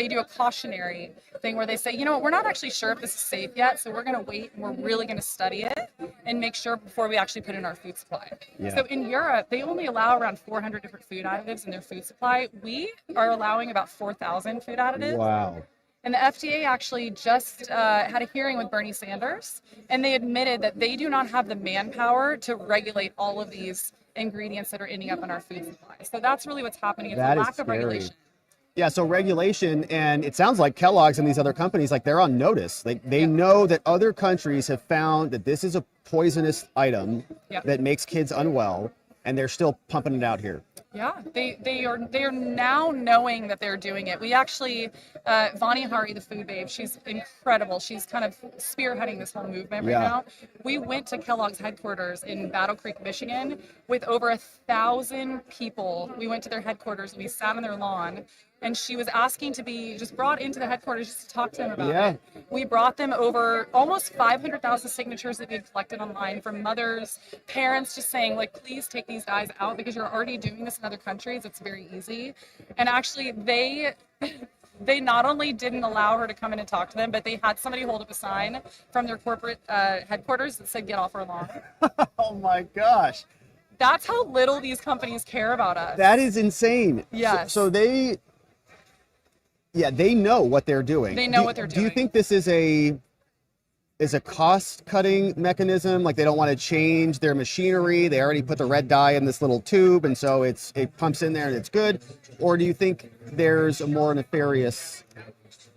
[SPEAKER 17] do a cautionary thing where they say, you know what, we're not actually sure if this is safe yet, so we're going to wait and we're really going to study it and make sure before we actually put in our food supply.
[SPEAKER 1] Yeah.
[SPEAKER 17] So in Europe, they only allow around 400 different food additives in their food supply. We are allowing about 4,000 food additives.
[SPEAKER 1] Wow.
[SPEAKER 17] And the FDA actually just had a hearing with Bernie Sanders, and they admitted that they do not have the manpower to regulate all of these ingredients that are ending up in our food supply. So that's really what's happening. It's a lack of regulation.
[SPEAKER 1] Yeah, so regulation, and it sounds like Kellogg's and these other companies, like they're on notice. They know that other countries have found that this is a poisonous item that makes kids unwell, and they're still pumping it out here.
[SPEAKER 17] Yeah, they are now knowing that they're doing it. We actually, Vani Hari, the food babe, she's incredible. She's kind of spearheading this whole movement right now. We went to Kellogg's headquarters in Battle Creek, Michigan, with over 1,000 people. We went to their headquarters and we sat on their lawn. And she was asking to be just brought into the headquarters just to talk to them about it. We brought them over almost 500,000 signatures that we had collected online from mothers, parents just saying, like, please take these dyes out because you're already doing this in other countries. It's very easy. And actually, they not only didn't allow her to come in and talk to them, but they had somebody hold up a sign from their corporate headquarters that said, get off our lawn.
[SPEAKER 1] Oh my gosh.
[SPEAKER 17] That's how little these companies care about us.
[SPEAKER 1] That is insane.
[SPEAKER 17] Yes.
[SPEAKER 1] So they know what they're doing.
[SPEAKER 17] They know what they're doing.
[SPEAKER 1] Do you think this is a cost-cutting mechanism? Like they don't want to change their machinery. They already put the red dye in this little tube, and so it pumps in there and it's good. Or do you think there's a more nefarious?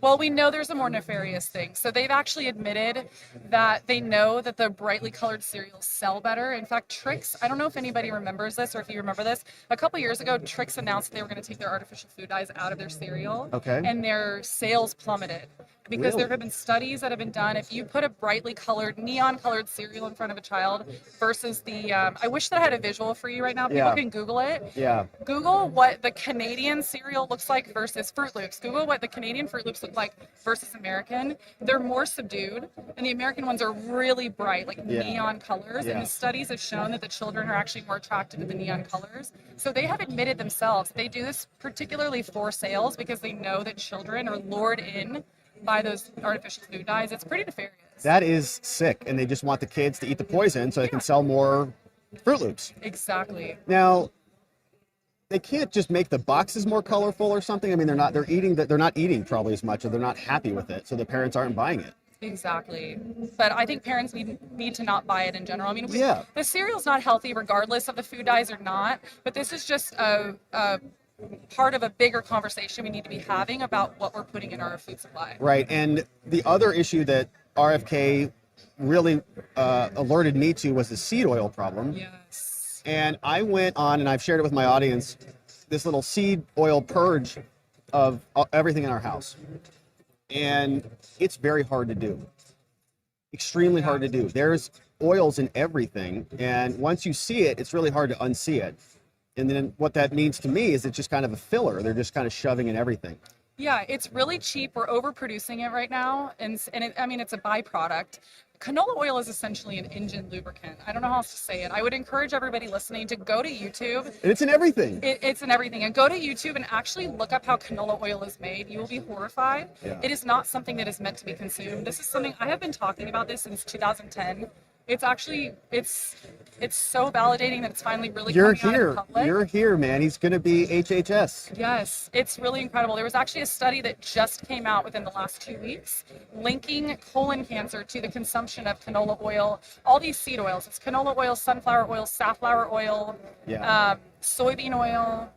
[SPEAKER 17] Well, we know there's a more nefarious thing. So they've actually admitted that they know that the brightly colored cereals sell better. In fact, Trix, I don't know if anybody remembers this or if you remember this, a couple years ago, Trix announced that they were going to take their artificial food dyes out of their cereal.
[SPEAKER 1] Okay.
[SPEAKER 17] And their sales plummeted. Because there have been studies that have been done. If you put a brightly colored, neon colored cereal in front of a child versus the, I wish that I had a visual for you right now. People can Google it.
[SPEAKER 1] Yeah.
[SPEAKER 17] Google what the Canadian cereal looks like versus Fruit Loops. Google what the Canadian Fruit Loops look like versus American. They're more subdued, and the American ones are really bright, like neon colors. And the studies have shown that the children are actually more attracted to the neon colors. So they have admitted themselves they do this particularly for sales because they know that children are lured in by those artificial food dyes. It's pretty nefarious.
[SPEAKER 1] That is sick, and they just want the kids to eat the poison so they can sell more Fruit Loops.
[SPEAKER 17] Exactly.
[SPEAKER 1] Now, they can't just make the boxes more colorful or something. I mean, they're not eating probably as much, or they're not happy with it, so the parents aren't buying it.
[SPEAKER 18] Exactly. But I think parents need to not buy it in general. I mean,
[SPEAKER 1] Yeah.
[SPEAKER 18] the cereal's not healthy regardless of the food dyes or not, but this is just a part of a bigger conversation we need to be having about what we're putting in our food supply.
[SPEAKER 1] Right. And the other issue that RFK really alerted me to was the seed oil problem.
[SPEAKER 18] Yes.
[SPEAKER 1] And I went on, and I've shared it with my audience, this little seed oil purge of everything in our house. And it's very hard to do. Extremely hard to do. There's oils in everything. And once you see it, it's really hard to unsee it. And then what that means to me is it's just kind of a filler. They're just kind of shoving in everything.
[SPEAKER 18] Yeah, it's really cheap. We're overproducing it right now. And I mean, it's a byproduct. Canola oil is essentially an engine lubricant. I don't know how else to say it. I would encourage everybody listening to go to YouTube.
[SPEAKER 1] And it's in everything.
[SPEAKER 18] It's in everything. And go to YouTube and actually look up how canola oil is made. You will be horrified.
[SPEAKER 1] Yeah.
[SPEAKER 18] It is not something that is meant to be consumed. This is something I have been talking about this since 2010. It's actually, it's so validating that it's finally really coming out in public.
[SPEAKER 1] You're here, man. He's going to be HHS.
[SPEAKER 18] Yes, it's really incredible. There was actually a study that just came out within the last 2 weeks linking colon cancer to the consumption of canola oil, all these seed oils. It's canola oil, sunflower oil, safflower oil, soybean oil.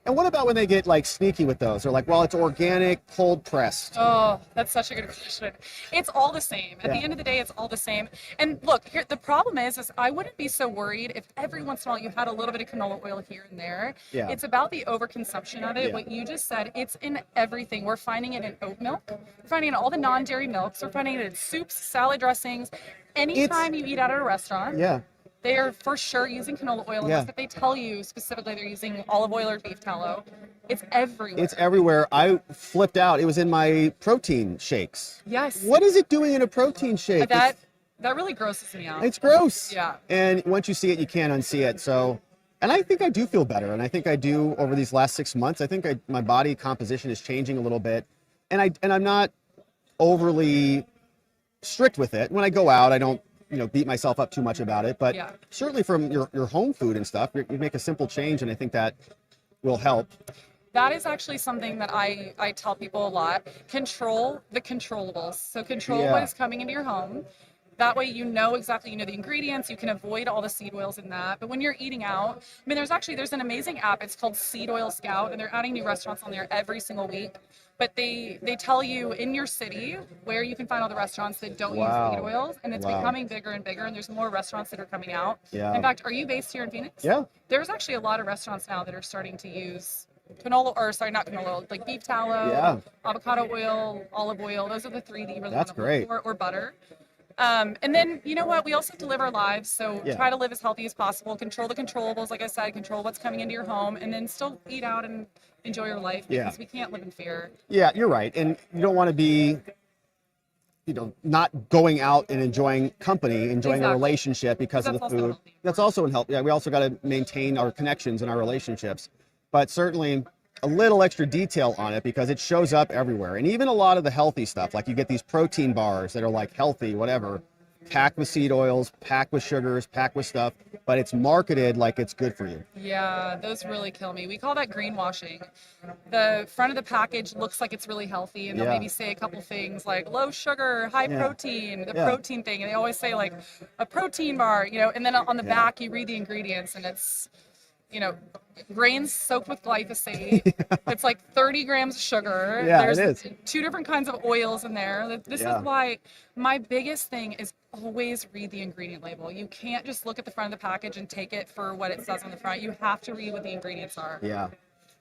[SPEAKER 1] And what about when they get like sneaky with those? They're like, well, it's organic, cold pressed.
[SPEAKER 18] Oh, that's such a good question. It's all the same. At the end of the day, it's all the same. And look, here the problem is I wouldn't be so worried if every once in a while you had a little bit of canola oil here and there.
[SPEAKER 1] Yeah.
[SPEAKER 18] It's about the overconsumption of it.
[SPEAKER 1] Yeah.
[SPEAKER 18] What you just said, it's in everything. We're finding it in oat milk. We're finding it in all the non-dairy milks. We're finding it in soups, salad dressings. Anytime you eat out at a restaurant.
[SPEAKER 1] Yeah.
[SPEAKER 18] They are for sure using canola oil unless if they tell you specifically they're using olive oil or beef tallow. It's everywhere.
[SPEAKER 1] It's everywhere. I flipped out. It was in my protein shakes.
[SPEAKER 18] Yes.
[SPEAKER 1] What is it doing in a protein shake?
[SPEAKER 18] That really grosses me out.
[SPEAKER 1] It's gross.
[SPEAKER 18] Yeah.
[SPEAKER 1] And once you see it, you can't unsee it. So, and I think I do feel better. And I think I do over these last 6 months. I think my body composition is changing a little bit. And I'm not overly strict with it. When I go out, I don't beat myself up too much about it, but certainly from your home food and stuff, you make a simple change, and I think that will help.
[SPEAKER 18] That is actually something that I tell people a lot. Control the controllables. So control what is coming into your home. That way you know exactly, the ingredients, you can avoid all the seed oils in that. But when you're eating out, I mean, there's an amazing app, it's called Seed Oil Scout, and they're adding new restaurants on there every single week. But they tell you in your city where you can find all the restaurants that don't use seed oils, and it's becoming bigger and bigger, and there's more restaurants that are coming out.
[SPEAKER 1] Yeah.
[SPEAKER 18] In fact, are you based here in Phoenix?
[SPEAKER 1] Yeah.
[SPEAKER 18] There's actually a lot of restaurants now that are starting to use not canola oil, like beef tallow, avocado oil, olive oil. Those are the three that you really want to look for, or butter. And then, you know what? We also have to live our lives. So try to live as healthy as possible. Control the controllables, like I said, control what's coming into your home, and then still eat out and enjoy your life, because we can't live in fear.
[SPEAKER 1] Yeah, you're right. And you don't want to be, not going out and enjoying company, enjoying a relationship because of the food. That's also unhealthy. Yeah, we also got to maintain our connections and our relationships. But certainly a little extra detail on it, because it shows up everywhere. And even a lot of the healthy stuff, like you get these protein bars that are like healthy, whatever, packed with seed oils, packed with sugars, packed with stuff, but it's marketed like it's good for you.
[SPEAKER 18] Yeah, those really kill me. We call that greenwashing. The front of the package looks like it's really healthy, and they'll maybe say a couple things like low sugar, high protein, the protein thing, and they always say like a protein bar, and then on the back you read the ingredients, and it's grains soaked with glyphosate. It's like 30 grams of sugar. There's
[SPEAKER 1] it is.
[SPEAKER 18] 2 different kinds of oils in there. This is why my biggest thing is always read the ingredient label. You can't just look at the front of the package and take it for what it says on the front. You have to read what the ingredients are.
[SPEAKER 1] Yeah.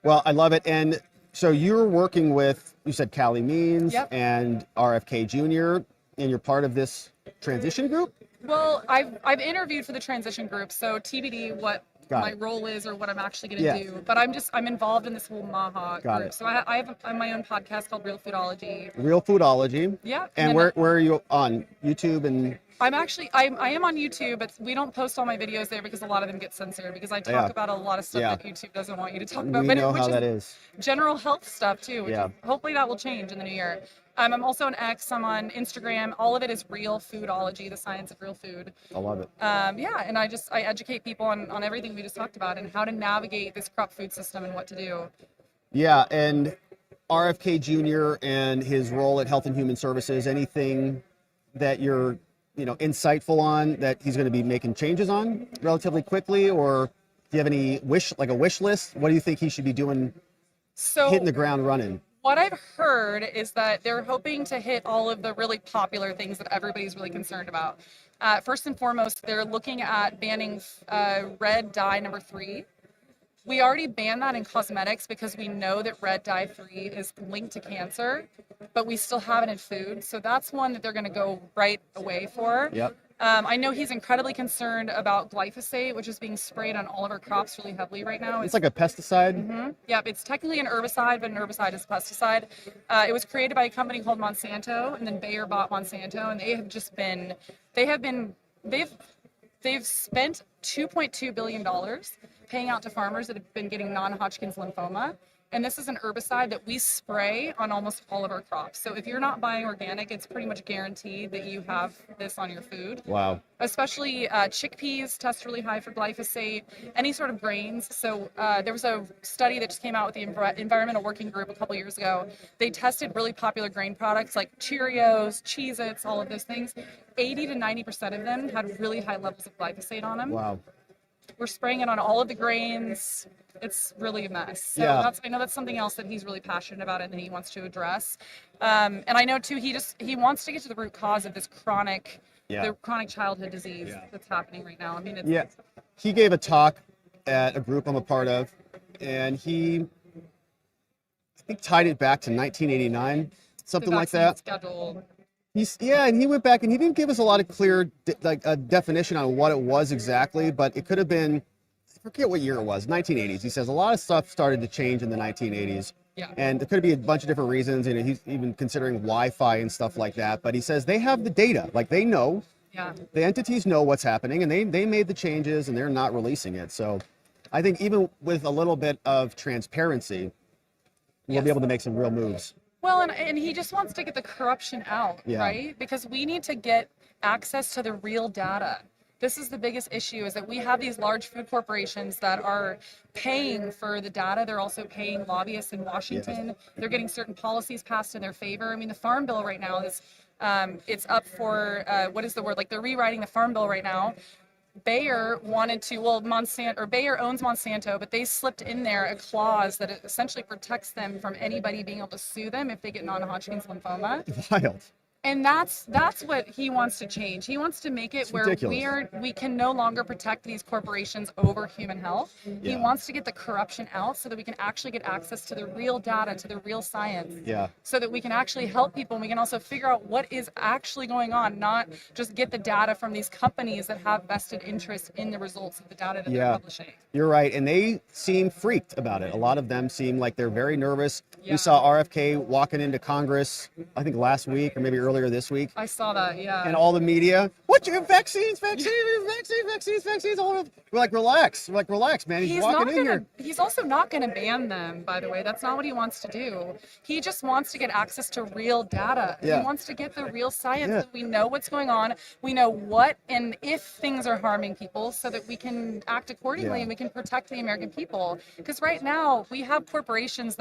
[SPEAKER 1] Well, I love it. And so you're working with, you said Callie Means and RFK Jr., and you're part of this transition group?
[SPEAKER 18] Well, I've interviewed for the transition group, so TBD what my role is or what I'm actually going to do. But I'm involved in this whole MAHA group. So I have my own podcast called Real Foodology.
[SPEAKER 1] Real Foodology.
[SPEAKER 18] Yeah.
[SPEAKER 1] And where are you on? YouTube and...
[SPEAKER 18] I am on YouTube, but we don't post all my videos there because a lot of them get censored, because I talk about a lot of stuff that YouTube doesn't want you to talk about.
[SPEAKER 1] We know how that is.
[SPEAKER 18] General health stuff too, which hopefully that will change in the new year. I'm also on X. I'm on Instagram. All of it is real foodology, the science of real food.
[SPEAKER 1] I love it.
[SPEAKER 18] Yeah, and I educate people on everything we just talked about and how to navigate this corrupt food system and what to do.
[SPEAKER 1] Yeah, and RFK Jr. and his role at Health and Human Services, anything that you're, insightful on that he's going to be making changes on relatively quickly, or do you have any wish list? What do you think he should be doing, hitting the ground running?
[SPEAKER 18] What I've heard is that they're hoping to hit all of the really popular things that everybody's really concerned about. First and foremost, they're looking at banning red dye number 3. We already banned that in cosmetics because we know that red dye 3 is linked to cancer, but we still have it in food. So that's one that they're going to go right away for.
[SPEAKER 1] Yep.
[SPEAKER 18] I know he's incredibly concerned about glyphosate, which is being sprayed on all of our crops really heavily right now.
[SPEAKER 1] It's like a pesticide.
[SPEAKER 18] Mm-hmm. Yep, it's technically an herbicide, but an herbicide is a pesticide. It was created by a company called Monsanto, and then Bayer bought Monsanto, and they've spent $2.2 billion paying out to farmers that have been getting non-Hodgkin's lymphoma. And this is an herbicide that we spray on almost all of our crops. So if you're not buying organic, it's pretty much guaranteed that you have this on your food.
[SPEAKER 1] Wow.
[SPEAKER 18] Especially chickpeas test really high for glyphosate, any sort of grains. So there was a study that just came out with the Environmental Working Group a couple years ago. They tested really popular grain products like Cheerios, Cheez-Its, all of those things. 80 to 90% of them had really high levels of glyphosate on them.
[SPEAKER 1] Wow.
[SPEAKER 18] We're spraying it on all of the grains. It's really a mess. So
[SPEAKER 1] yeah.
[SPEAKER 18] I know that's something else that he's really passionate about and that he wants to address. And I know too, he wants to get to the root cause of this chronic childhood disease that's happening right now. I mean,
[SPEAKER 1] he gave a talk at a group I'm a part of, and I think tied it back to 1989, something like that.
[SPEAKER 18] Schedule.
[SPEAKER 1] And he went back and he didn't give us a lot of clear a definition on what it was exactly, but it could have been, I forget what year it was, 1980s. He says a lot of stuff started to change in the 1980s.
[SPEAKER 18] Yeah.
[SPEAKER 1] And there could be a bunch of different reasons, and he's even considering Wi-Fi and stuff like that. But he says they have the data, like they know, the entities know what's happening, and they made the changes, and they're not releasing it. So I think even with a little bit of transparency, we'll be able to make some real moves.
[SPEAKER 18] Well, and he just wants to get the corruption out, right? Because we need to get access to the real data. This is the biggest issue, is that we have these large food corporations that are paying for the data. They're also paying lobbyists in Washington. They're getting certain policies passed in their favor. I mean, the Farm Bill right now is, it's up for, they're rewriting the Farm Bill right now. Bayer wanted to, Bayer owns Monsanto, but they slipped in there a clause that essentially protects them from anybody being able to sue them if they get non-Hodgkin's lymphoma.
[SPEAKER 1] Wild.
[SPEAKER 18] And that's what he wants to change. He wants to make it where we can no longer protect these corporations over human health. He wants to get the corruption out so that we can actually get access to the real data, to the real science. So that we can actually help people, and we can also figure out what is actually going on, not just get the data from these companies that have vested interest in the results of the data that they're publishing.
[SPEAKER 1] You're right, and they seem freaked about it. A lot of them seem like they're very nervous. We saw RFK walking into Congress, I think last week or maybe earlier this week.
[SPEAKER 18] I saw that,
[SPEAKER 1] And all the media, what you vaccines. We're like, relax. We're like, relax, man. He's walking in here.
[SPEAKER 18] He's also not going to ban them, by the way. That's not what he wants to do. He just wants to get access to real data. He wants to get the real science. So we know what's going on. We know what and if things are harming people, so that we can act accordingly and we can protect the American people. Because right now we have corporations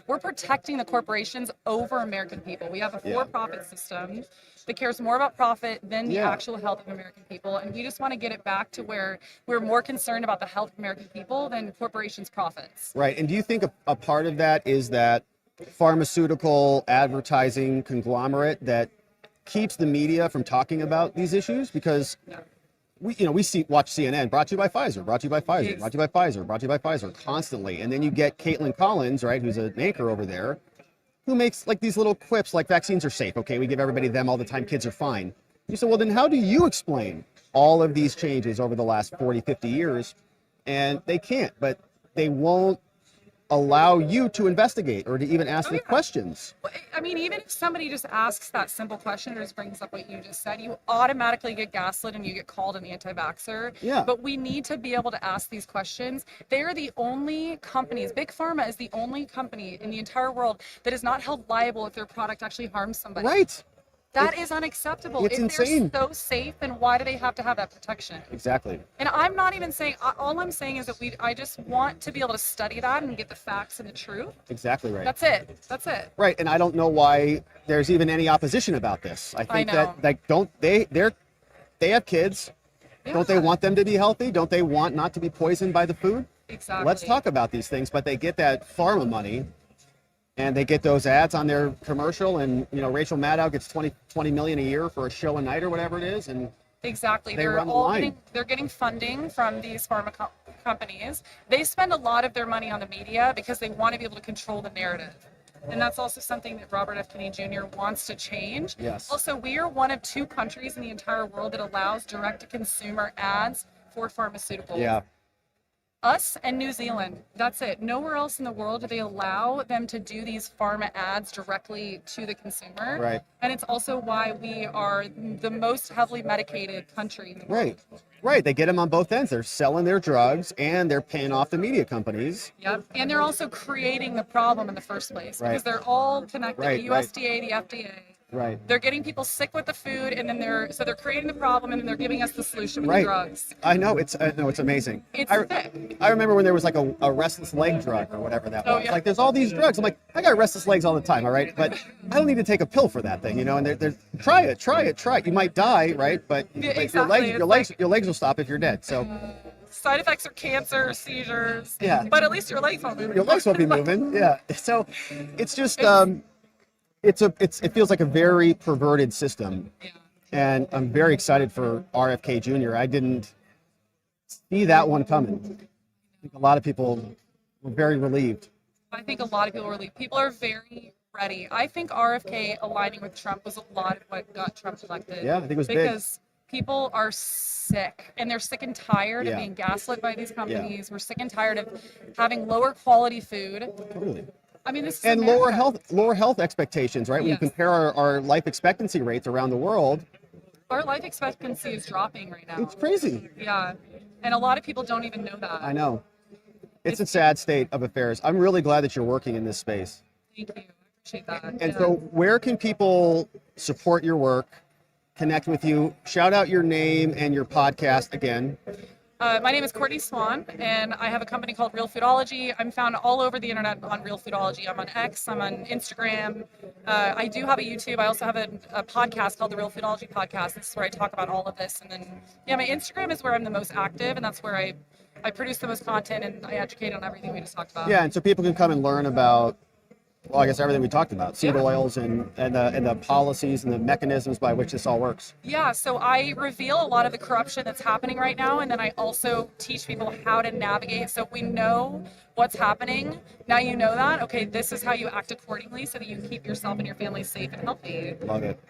[SPEAKER 18] we're protecting the corporations over American people. We have a for-profit system that cares more about profit than the actual health of American people. And we just want to get it back to where we're more concerned about the health of American people than corporations' profits.
[SPEAKER 1] Right. And do you think a part of that is that pharmaceutical advertising conglomerate that keeps the media from talking about these issues? Because watch CNN, brought to you by Pfizer, brought to you by Pfizer, brought to you by Pfizer, brought to you by Pfizer, constantly. And then you get Caitlin Collins, right, who's an anchor over there, who makes like these little quips like vaccines are safe. Okay, we give everybody them all the time. Kids are fine. You said, well, then how do you explain all of these changes over the last 40, 50 years? And they can't, but they won't allow you to investigate or to even ask the questions.
[SPEAKER 18] I mean, even if somebody just asks that simple question or just brings up what you just said, you automatically get gaslit and you get called an anti-vaxxer.
[SPEAKER 1] Yeah.
[SPEAKER 18] But we need to be able to ask these questions. They are the only companies, Big Pharma is the only company in the entire world that is not held liable if their product actually harms somebody.
[SPEAKER 1] Right.
[SPEAKER 18] That is unacceptable.
[SPEAKER 1] It's
[SPEAKER 18] if
[SPEAKER 1] insane.
[SPEAKER 18] they're so safe, then why do they have to have that protection?
[SPEAKER 1] Exactly.
[SPEAKER 18] And I'm not even saying, all I'm saying is that I just want to be able to study that and get the facts and the truth.
[SPEAKER 1] Exactly right.
[SPEAKER 18] That's it. That's it.
[SPEAKER 1] Right, and I don't know why there's even any opposition about this. I think
[SPEAKER 18] know.
[SPEAKER 1] that like they have kids.
[SPEAKER 18] Yeah.
[SPEAKER 1] Don't they want them to be healthy? Don't they want not to be poisoned by the food?
[SPEAKER 18] Exactly.
[SPEAKER 1] Let's talk about these things, but they get that pharma money and they get those ads on their commercial, and Rachel Maddow gets 20 million a year for a show a night or whatever it is, and
[SPEAKER 18] exactly.
[SPEAKER 1] They run the line.
[SPEAKER 18] They're getting funding from these pharma companies. They spend a lot of their money on the media because they want to be able to control the narrative. And that's also something that Robert F. Kennedy Jr. wants to change.
[SPEAKER 1] Yes.
[SPEAKER 18] Also, we are one of 2 countries in the entire world that allows direct-to-consumer ads for pharmaceuticals.
[SPEAKER 1] Yeah.
[SPEAKER 18] Us and New Zealand. That's it. Nowhere else in the world do they allow them to do these pharma ads directly to the consumer.
[SPEAKER 1] Right.
[SPEAKER 18] And it's also why we are the most heavily medicated country in the world.
[SPEAKER 1] Right. They get them on both ends. They're selling their drugs and they're paying off the media companies.
[SPEAKER 18] Yep. And they're also creating the problem in the first place because they're all connected.
[SPEAKER 1] Right,
[SPEAKER 18] The USDA, the FDA.
[SPEAKER 1] Right.
[SPEAKER 18] They're getting people sick with the food, and then they're creating the problem, and then they're giving us the solution with the drugs.
[SPEAKER 1] I know it's amazing.
[SPEAKER 18] It's sick.
[SPEAKER 1] I remember when there was like a restless leg drug or whatever that was.
[SPEAKER 18] Yeah.
[SPEAKER 1] Like there's all these drugs. I'm like, I got restless legs all the time, all right, but I don't need to take a pill for that thing, And there's try it. You might die, right? But
[SPEAKER 18] Exactly.
[SPEAKER 1] your legs will stop if you're dead. So.
[SPEAKER 18] Side effects are cancer, seizures.
[SPEAKER 1] Yeah.
[SPEAKER 18] But at least your legs won't move.
[SPEAKER 1] Your legs won't be moving. Yeah. So it's just it feels like a very perverted system.
[SPEAKER 18] Yeah.
[SPEAKER 1] And I'm very excited for RFK Jr. I didn't see that one coming. I think a lot of people were very relieved.
[SPEAKER 18] I think a lot of people were relieved. People are very ready. I think RFK aligning with Trump was a lot of what got Trump elected.
[SPEAKER 1] Yeah, I think it was
[SPEAKER 18] because people are sick, and they're sick and tired of
[SPEAKER 1] Yeah.
[SPEAKER 18] being gaslit by these companies. We're sick and tired of having lower quality food.
[SPEAKER 1] Totally.
[SPEAKER 18] I mean, this is
[SPEAKER 1] And
[SPEAKER 18] America.
[SPEAKER 1] lower health expectations, right? When you
[SPEAKER 18] Yes.
[SPEAKER 1] compare our life expectancy rates around the world,
[SPEAKER 18] Our life expectancy is dropping right now.
[SPEAKER 1] it's crazy.
[SPEAKER 18] Yeah, and a lot of people don't even know that.
[SPEAKER 1] I know. It's a sad state of affairs. I'm really glad that you're working in this space.
[SPEAKER 18] Thank you. I appreciate that.
[SPEAKER 1] And
[SPEAKER 18] Yeah.
[SPEAKER 1] so where can people support your work, connect with you? Shout out your name and your podcast again.
[SPEAKER 18] My name is Courtney Swan, and I have a company called Real Foodology. I'm found all over the internet on Real Foodology. I'm on X, I'm on Instagram. I do have a YouTube. I also have a podcast called the Real Foodology Podcast. This is where I talk about all of this. And then, my Instagram is where I'm the most active, and that's where I produce the most content, and I educate on everything we just talked about.
[SPEAKER 1] Yeah, and so people can come and learn about, well, I guess everything we talked about, seed oils and the policies and the mechanisms by which this all works.
[SPEAKER 18] Yeah, so I reveal a lot of the corruption that's happening right now, and then I also teach people how to navigate. So we know what's happening. Now you know that. Okay, this is how you act accordingly so that you keep yourself and your family safe and healthy.
[SPEAKER 1] Love it.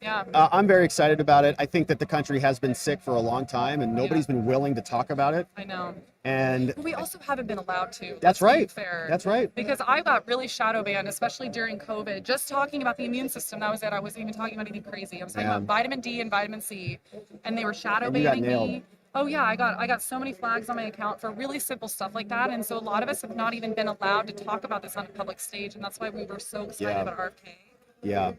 [SPEAKER 18] Yeah.
[SPEAKER 1] I'm very excited about it. I think that the country has been sick for a long time, and nobody's been willing to talk about it.
[SPEAKER 18] I know.
[SPEAKER 1] And
[SPEAKER 18] we also haven't been allowed to.
[SPEAKER 1] That's
[SPEAKER 18] let's be
[SPEAKER 1] right.
[SPEAKER 18] Fair.
[SPEAKER 1] That's right.
[SPEAKER 18] Because I got really shadow banned, especially during COVID. Just talking about the immune system, that was it. I wasn't even talking about anything crazy. I was talking about vitamin D and vitamin C, and they were shadow
[SPEAKER 1] And you got
[SPEAKER 18] banning
[SPEAKER 1] nailed.
[SPEAKER 18] me. Oh yeah, I got so many flags on my account for really simple stuff like that, and so a lot of us have not even been allowed to talk about this on a public stage, and that's why we were so excited
[SPEAKER 1] Yeah.
[SPEAKER 18] about RFK.
[SPEAKER 1] Yeah.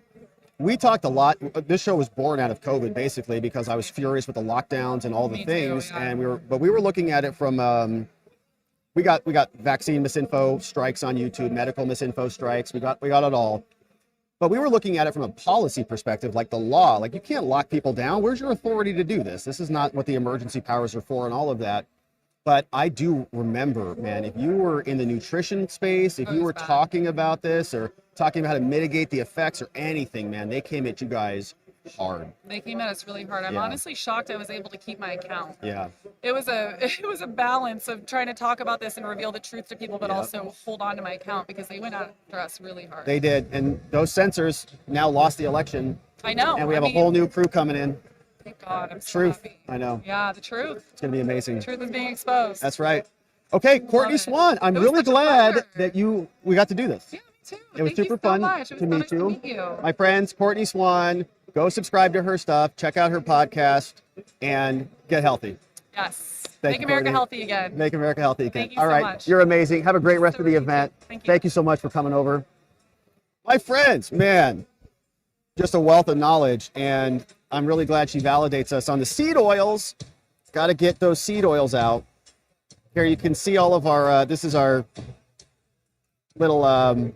[SPEAKER 1] We talked a lot. This show was born out of COVID, basically, because I was furious with the lockdowns and all the things, and we were looking at it from. We got vaccine misinfo strikes on YouTube, medical misinfo strikes. We got it all, but we were looking at it from a policy perspective, like the law. Like you can't lock people down. Where's your authority to do this? This is not what the emergency powers are for, and all of that. But I do remember, man, if you were in the nutrition space, if you were talking about this or talking about how to mitigate the effects or anything, man, they came at you guys hard.
[SPEAKER 18] They came at us really hard. I'm
[SPEAKER 1] Yeah.
[SPEAKER 18] honestly shocked I was able to keep my account.
[SPEAKER 1] Yeah.
[SPEAKER 18] It was a balance of trying to talk about this and reveal the truth to people, but also hold on to my account because they went after us really hard.
[SPEAKER 1] They did. And those censors now lost the election.
[SPEAKER 18] I know.
[SPEAKER 1] And we have a whole new crew coming in.
[SPEAKER 18] Thank God. I'm so
[SPEAKER 1] Truth.
[SPEAKER 18] happy.
[SPEAKER 1] I know.
[SPEAKER 18] Yeah, the truth.
[SPEAKER 1] It's going to be amazing.
[SPEAKER 18] The truth is being exposed.
[SPEAKER 1] That's right. Okay, Courtney Swan. I'm really glad that we got to do this.
[SPEAKER 18] Yeah, me too.
[SPEAKER 1] It was
[SPEAKER 18] Thank you
[SPEAKER 1] super
[SPEAKER 18] so
[SPEAKER 1] fun
[SPEAKER 18] much. It was
[SPEAKER 1] to meet
[SPEAKER 18] so
[SPEAKER 1] you.
[SPEAKER 18] nice to meet you.
[SPEAKER 1] My friends, Courtney Swan. Go subscribe to her stuff. Check out her podcast and get healthy.
[SPEAKER 18] Yes.
[SPEAKER 1] Thank
[SPEAKER 18] Make
[SPEAKER 1] you,
[SPEAKER 18] America
[SPEAKER 1] Courtney.
[SPEAKER 18] healthy again.
[SPEAKER 1] Make America healthy again.
[SPEAKER 18] Thank you
[SPEAKER 1] All
[SPEAKER 18] so
[SPEAKER 1] right.
[SPEAKER 18] much.
[SPEAKER 1] You're amazing. Have a great rest of the event. Thank you so much for coming over. My friends, man, just a wealth of knowledge. And I'm really glad she validates us on the seed oils. Got to get those seed oils out. Here you can see all of our, this is our little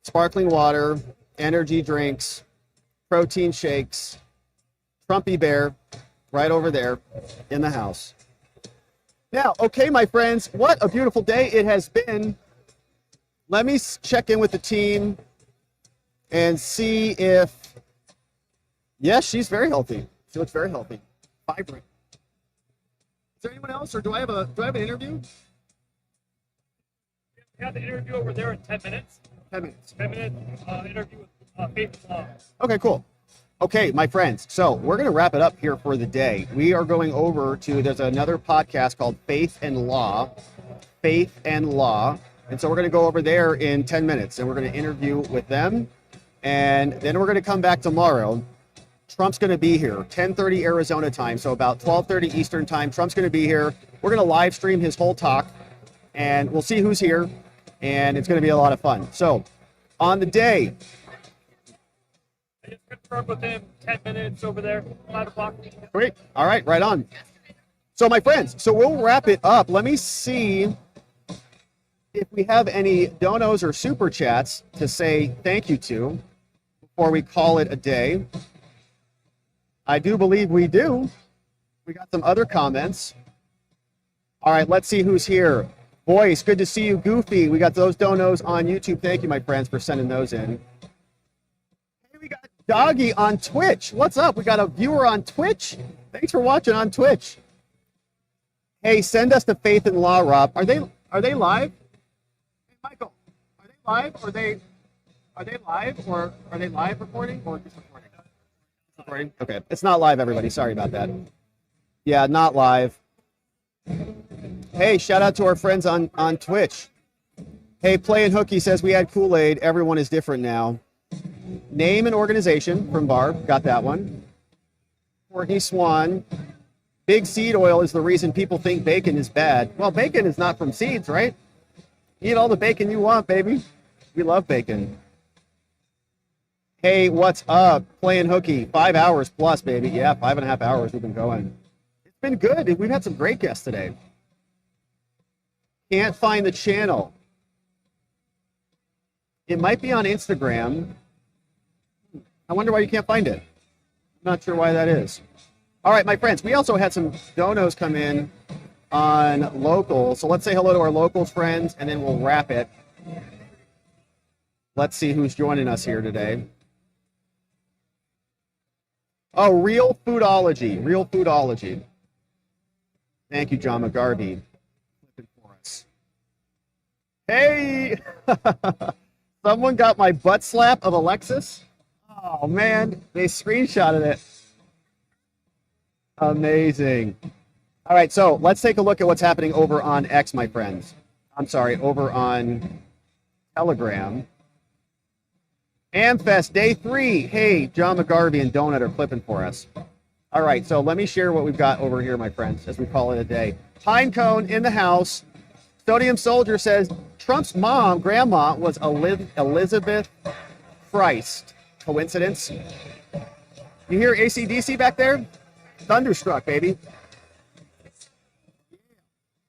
[SPEAKER 1] sparkling water, energy drinks, protein shakes, Trumpy Bear right over there in the house. Now, okay, my friends, what a beautiful day it has been. Let me check in with the team and see if, yes, she's very healthy. She looks very healthy, vibrant. Is there anyone else, or do I have an interview?
[SPEAKER 19] We have the interview over there in 10 minutes.
[SPEAKER 1] 10 minutes.
[SPEAKER 19] 10 minute interview with Faith and Law.
[SPEAKER 1] Okay, cool. Okay, my friends, so we're going to wrap it up here for the day. We are going over to, there's another podcast called Faith and Law. Faith and Law. And so we're going to go over there in 10 minutes, and we're going to interview with them. And then we're going to come back tomorrow. Trump's going to be here, 10:30 Arizona time, so about 12:30 Eastern time. Trump's going to be here. We're going to live stream his whole talk, and we'll see who's here, and it's going to be a lot of fun. So, on the day,
[SPEAKER 19] I just confirmed with him 10 minutes over there, 5 o'clock.
[SPEAKER 1] great. All right, right on. So, my friends, so we'll wrap it up. Let me see if we have any donos or super chats to say thank you to before we call it a day. I do believe we do. We got some other comments. All right, let's see who's here. Boyce, good to see you, Goofy. We got those donos on YouTube. Thank you, my friends, for sending those in. Hey, we got Doggy on Twitch. What's up? We got a viewer on Twitch. Thanks for watching on Twitch. Hey, send us to Faith and Law, Rob. Are they live? Hey, Michael, are they live? Are they live, or are they live recording or just recording? Recording? Okay, it's not live, everybody. Sorry about that. Yeah, not live. Hey, shout out to our friends on Twitch. Hey, Play and Hooky says we had Kool-Aid. Everyone is different now. Name and organization from Barb. Got that one. Courtney Swan. Big seed oil is the reason people think bacon is bad. Well, bacon is not from seeds, right? Eat all the bacon you want, baby. We love bacon. Hey, what's up? Playing Hooky. 5 hours plus, baby. Yeah, 5.5 hours we've been going. It's been good. We've had some great guests today. Can't find the channel. It might be on Instagram. I wonder why you can't find it. Not sure why that is. All right, my friends, we also had some donos come in on local. So let's say hello to our locals friends, and then we'll wrap it. Let's see who's joining us here today. Oh, Real Foodology. Real Foodology. Thank you, John McGarvey. Hey! Someone got my butt slap of Alexis. Oh, man. They screenshotted it. Amazing. All right, so let's take a look at what's happening over on X, my friends. I'm sorry, over on Telegram. AmFest Day 3. Hey, John McGarvey and Donut are clipping for us. All right, so let me share what we've got over here, my friends, as we call it a day. Pine Cone in the house. Sodium Soldier says, Trump's mom, grandma, was Elizabeth Christ. Coincidence? You hear AC/DC back there? Thunderstruck, baby.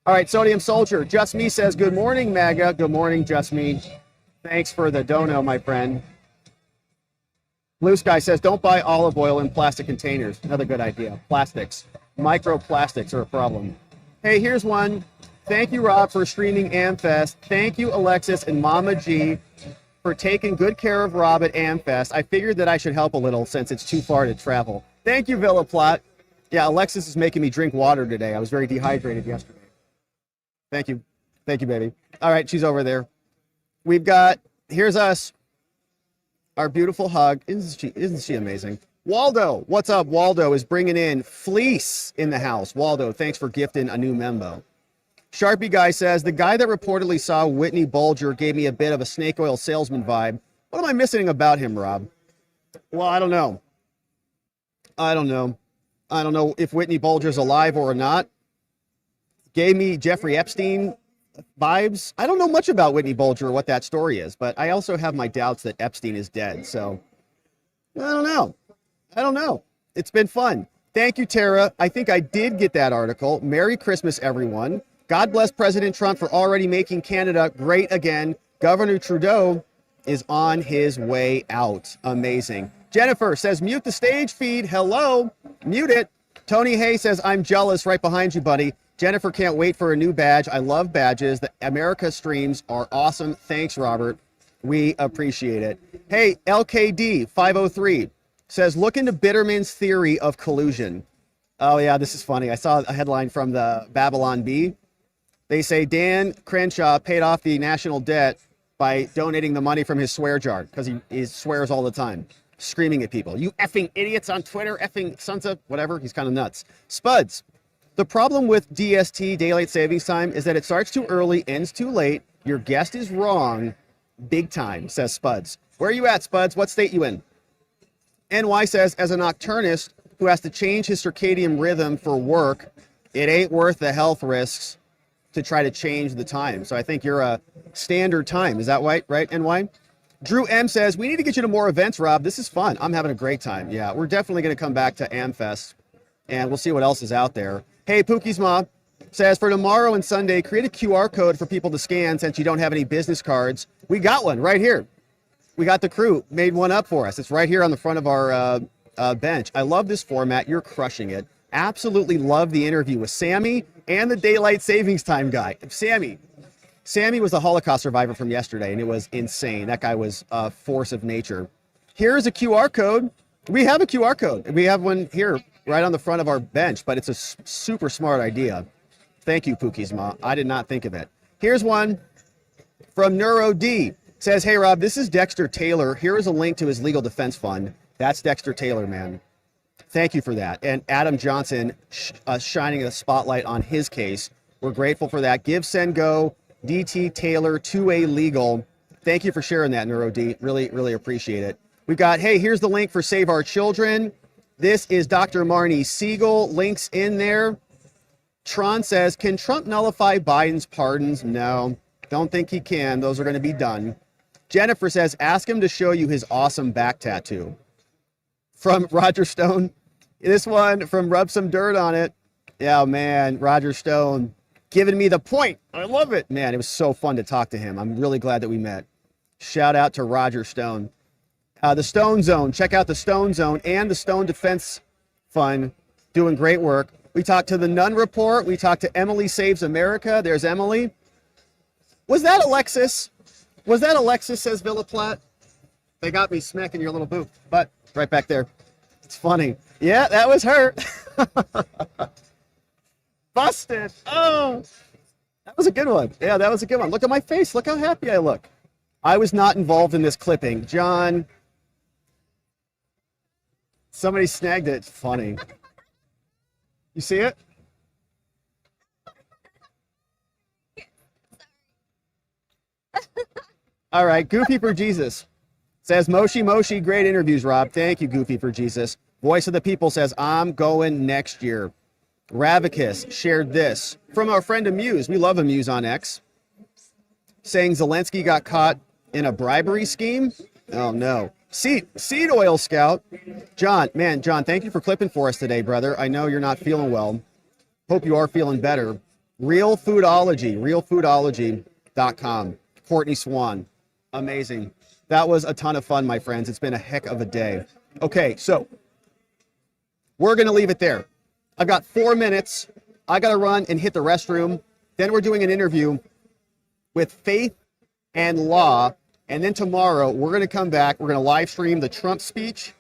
[SPEAKER 1] All right, Sodium Soldier. Just Me says, good morning, MAGA. Good morning, Just Me. Thanks for the dono, my friend. Blue Sky says, don't buy olive oil in plastic containers. Another good idea. Plastics. Microplastics are a problem. Hey, here's one. Thank you, Rob, for streaming AmFest. Thank you, Alexis and Mama G, for taking good care of Rob at AmFest. I figured that I should help a little since it's too far to travel. Thank you, Villa Plot. Yeah, Alexis is making me drink water today. I was very dehydrated yesterday. Thank you. Thank you, baby. All right, she's over there. We've got, here's us. Our beautiful hug. Isn't she amazing? Waldo, what's up? Waldo is bringing in Fleece in the house. Waldo, thanks for gifting a new membo. Sharpie Guy says, the guy that reportedly saw Whitney Bulger gave me a bit of a snake oil salesman vibe. What am I missing about him, Rob? Well, I don't know. I don't know if Whitney Bulger's alive or not. Gave me Jeffrey Epstein vibes. I don't know much about Whitney Bulger or what that story is, but I also have my doubts that Epstein is dead. So I don't know. It's been fun. Thank you, Tara. I think I did get that article. Merry Christmas, everyone. God bless President Trump for already making Canada great again. Governor Trudeau is on his way out. Amazing. Jennifer says, mute the stage feed. Hello. Mute it. Tony Hay says, I'm jealous right behind you, buddy. Jennifer can't wait for a new badge. I love badges. The America streams are awesome. Thanks, Robert. We appreciate it. Hey, LKD 503 says, look into Bitterman's theory of collusion. Oh, yeah, this is funny. I saw a headline from the Babylon Bee. They say Dan Crenshaw paid off the national debt by donating the money from his swear jar because he swears all the time, screaming at people. You effing idiots on Twitter, effing sons of whatever. He's kind of nuts. Spuds. The problem with DST, daylight savings time, is that it starts too early, ends too late. Your guest is wrong big time, says Spuds. Where are you at, Spuds? What state you in? NY says, as a nocturnist who has to change his circadian rhythm for work, it ain't worth the health risks to try to change the time. So I think you're a standard time. Is that right, NY? Drew M says, we need to get you to more events, Rob. This is fun. I'm having a great time. Yeah, we're definitely going to come back to AmFest, and we'll see what else is out there. Hey, Pookie's Mom says, for tomorrow and Sunday, create a QR code for people to scan since you don't have any business cards. We got one right here. We got the crew made one up for us. It's right here on the front of our bench. I love this format. You're crushing it. Absolutely love the interview with Sammy and the daylight savings time guy. Sammy was a Holocaust survivor from yesterday, and it was insane. That guy was a force of nature. Here's a QR code. We have a QR code. We have one here right on the front of our bench, but it's a super smart idea. Thank you, Pookie's Mom. I did not think of it. Here's one from Neuro D. Says, hey, Rob, this is Dexter Taylor. Here is a link to his legal defense fund. That's Dexter Taylor, man. Thank you for that. And Adam Johnson shining a spotlight on his case. We're grateful for that. Give, Send, Go, DT Taylor, 2A Legal. Thank you for sharing that, Neuro D. Really, really appreciate it. We've got, hey, here's the link for Save Our Children. This is Dr. Marnie Siegel. Links in there. Tron says, can Trump nullify Biden's pardons? No, don't think he can. Those are going to be done. Jennifer says, ask him to show you his awesome back tattoo. From Roger Stone. This one from Rub Some Dirt on It. Yeah, man, Roger Stone giving me the point. I love it. Man, it was so fun to talk to him. I'm really glad that we met. Shout out to Roger Stone. The Stone Zone. Check out the Stone Zone and the Stone Defense Fund. Doing great work. We talked to the Nunn Report. We talked to Emily Saves America. There's Emily. Was that Alexis? Was that Alexis, says Villa Platt? They got me smacking your little boot. But right back there. It's funny. Yeah, that was her. Busted. Oh, that was a good one. Yeah, that was a good one. Look at my face. Look how happy I look. I was not involved in this clipping. John, somebody snagged it. It's funny. You see it? All right, Goofy for Jesus says, Moshi, great interviews, Rob. Thank you, Goofy for Jesus. Voice of the People says, I'm going next year. Ravicus shared this from our friend Amuse. We love Amuse on X. Saying Zelensky got caught in a bribery scheme. Oh, no. Seed Oil Scout. John, thank you for clipping for us today, brother. I know you're not feeling well. Hope you are feeling better. realfoodology.com. Courtney Swan. Amazing. That was a ton of fun, my friends. It's been a heck of a day. Okay, so we're going to leave it there. I've got 4 minutes. I got to run and hit the restroom. Then we're doing an interview with Faith and Law. And then tomorrow, we're going to come back. We're going to live stream the Trump speech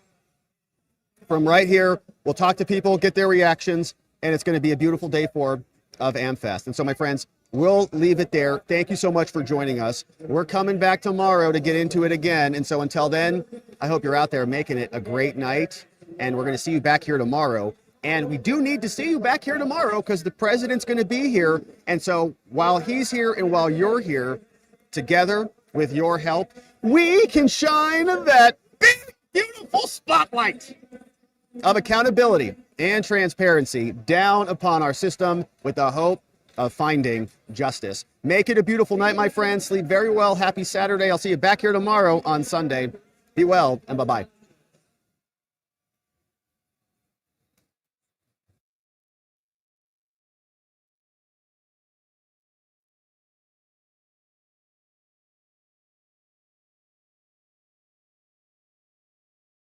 [SPEAKER 1] from right here. We'll talk to people, get their reactions, and it's going to be a beautiful day of AmFest. And so, my friends, we'll leave it there. Thank you so much for joining us. We're coming back tomorrow to get into it again. And so until then, I hope you're out there making it a great night. And we're going to see you back here tomorrow. And we do need to see you back here tomorrow because the president's going to be here. And so while he's here and while you're here, together with your help, we can shine that big, beautiful spotlight of accountability and transparency down upon our system with the hope of finding justice. Make it a beautiful night, my friends. Sleep very well. Happy Saturday. I'll see you back here tomorrow on Sunday. Be well and bye-bye.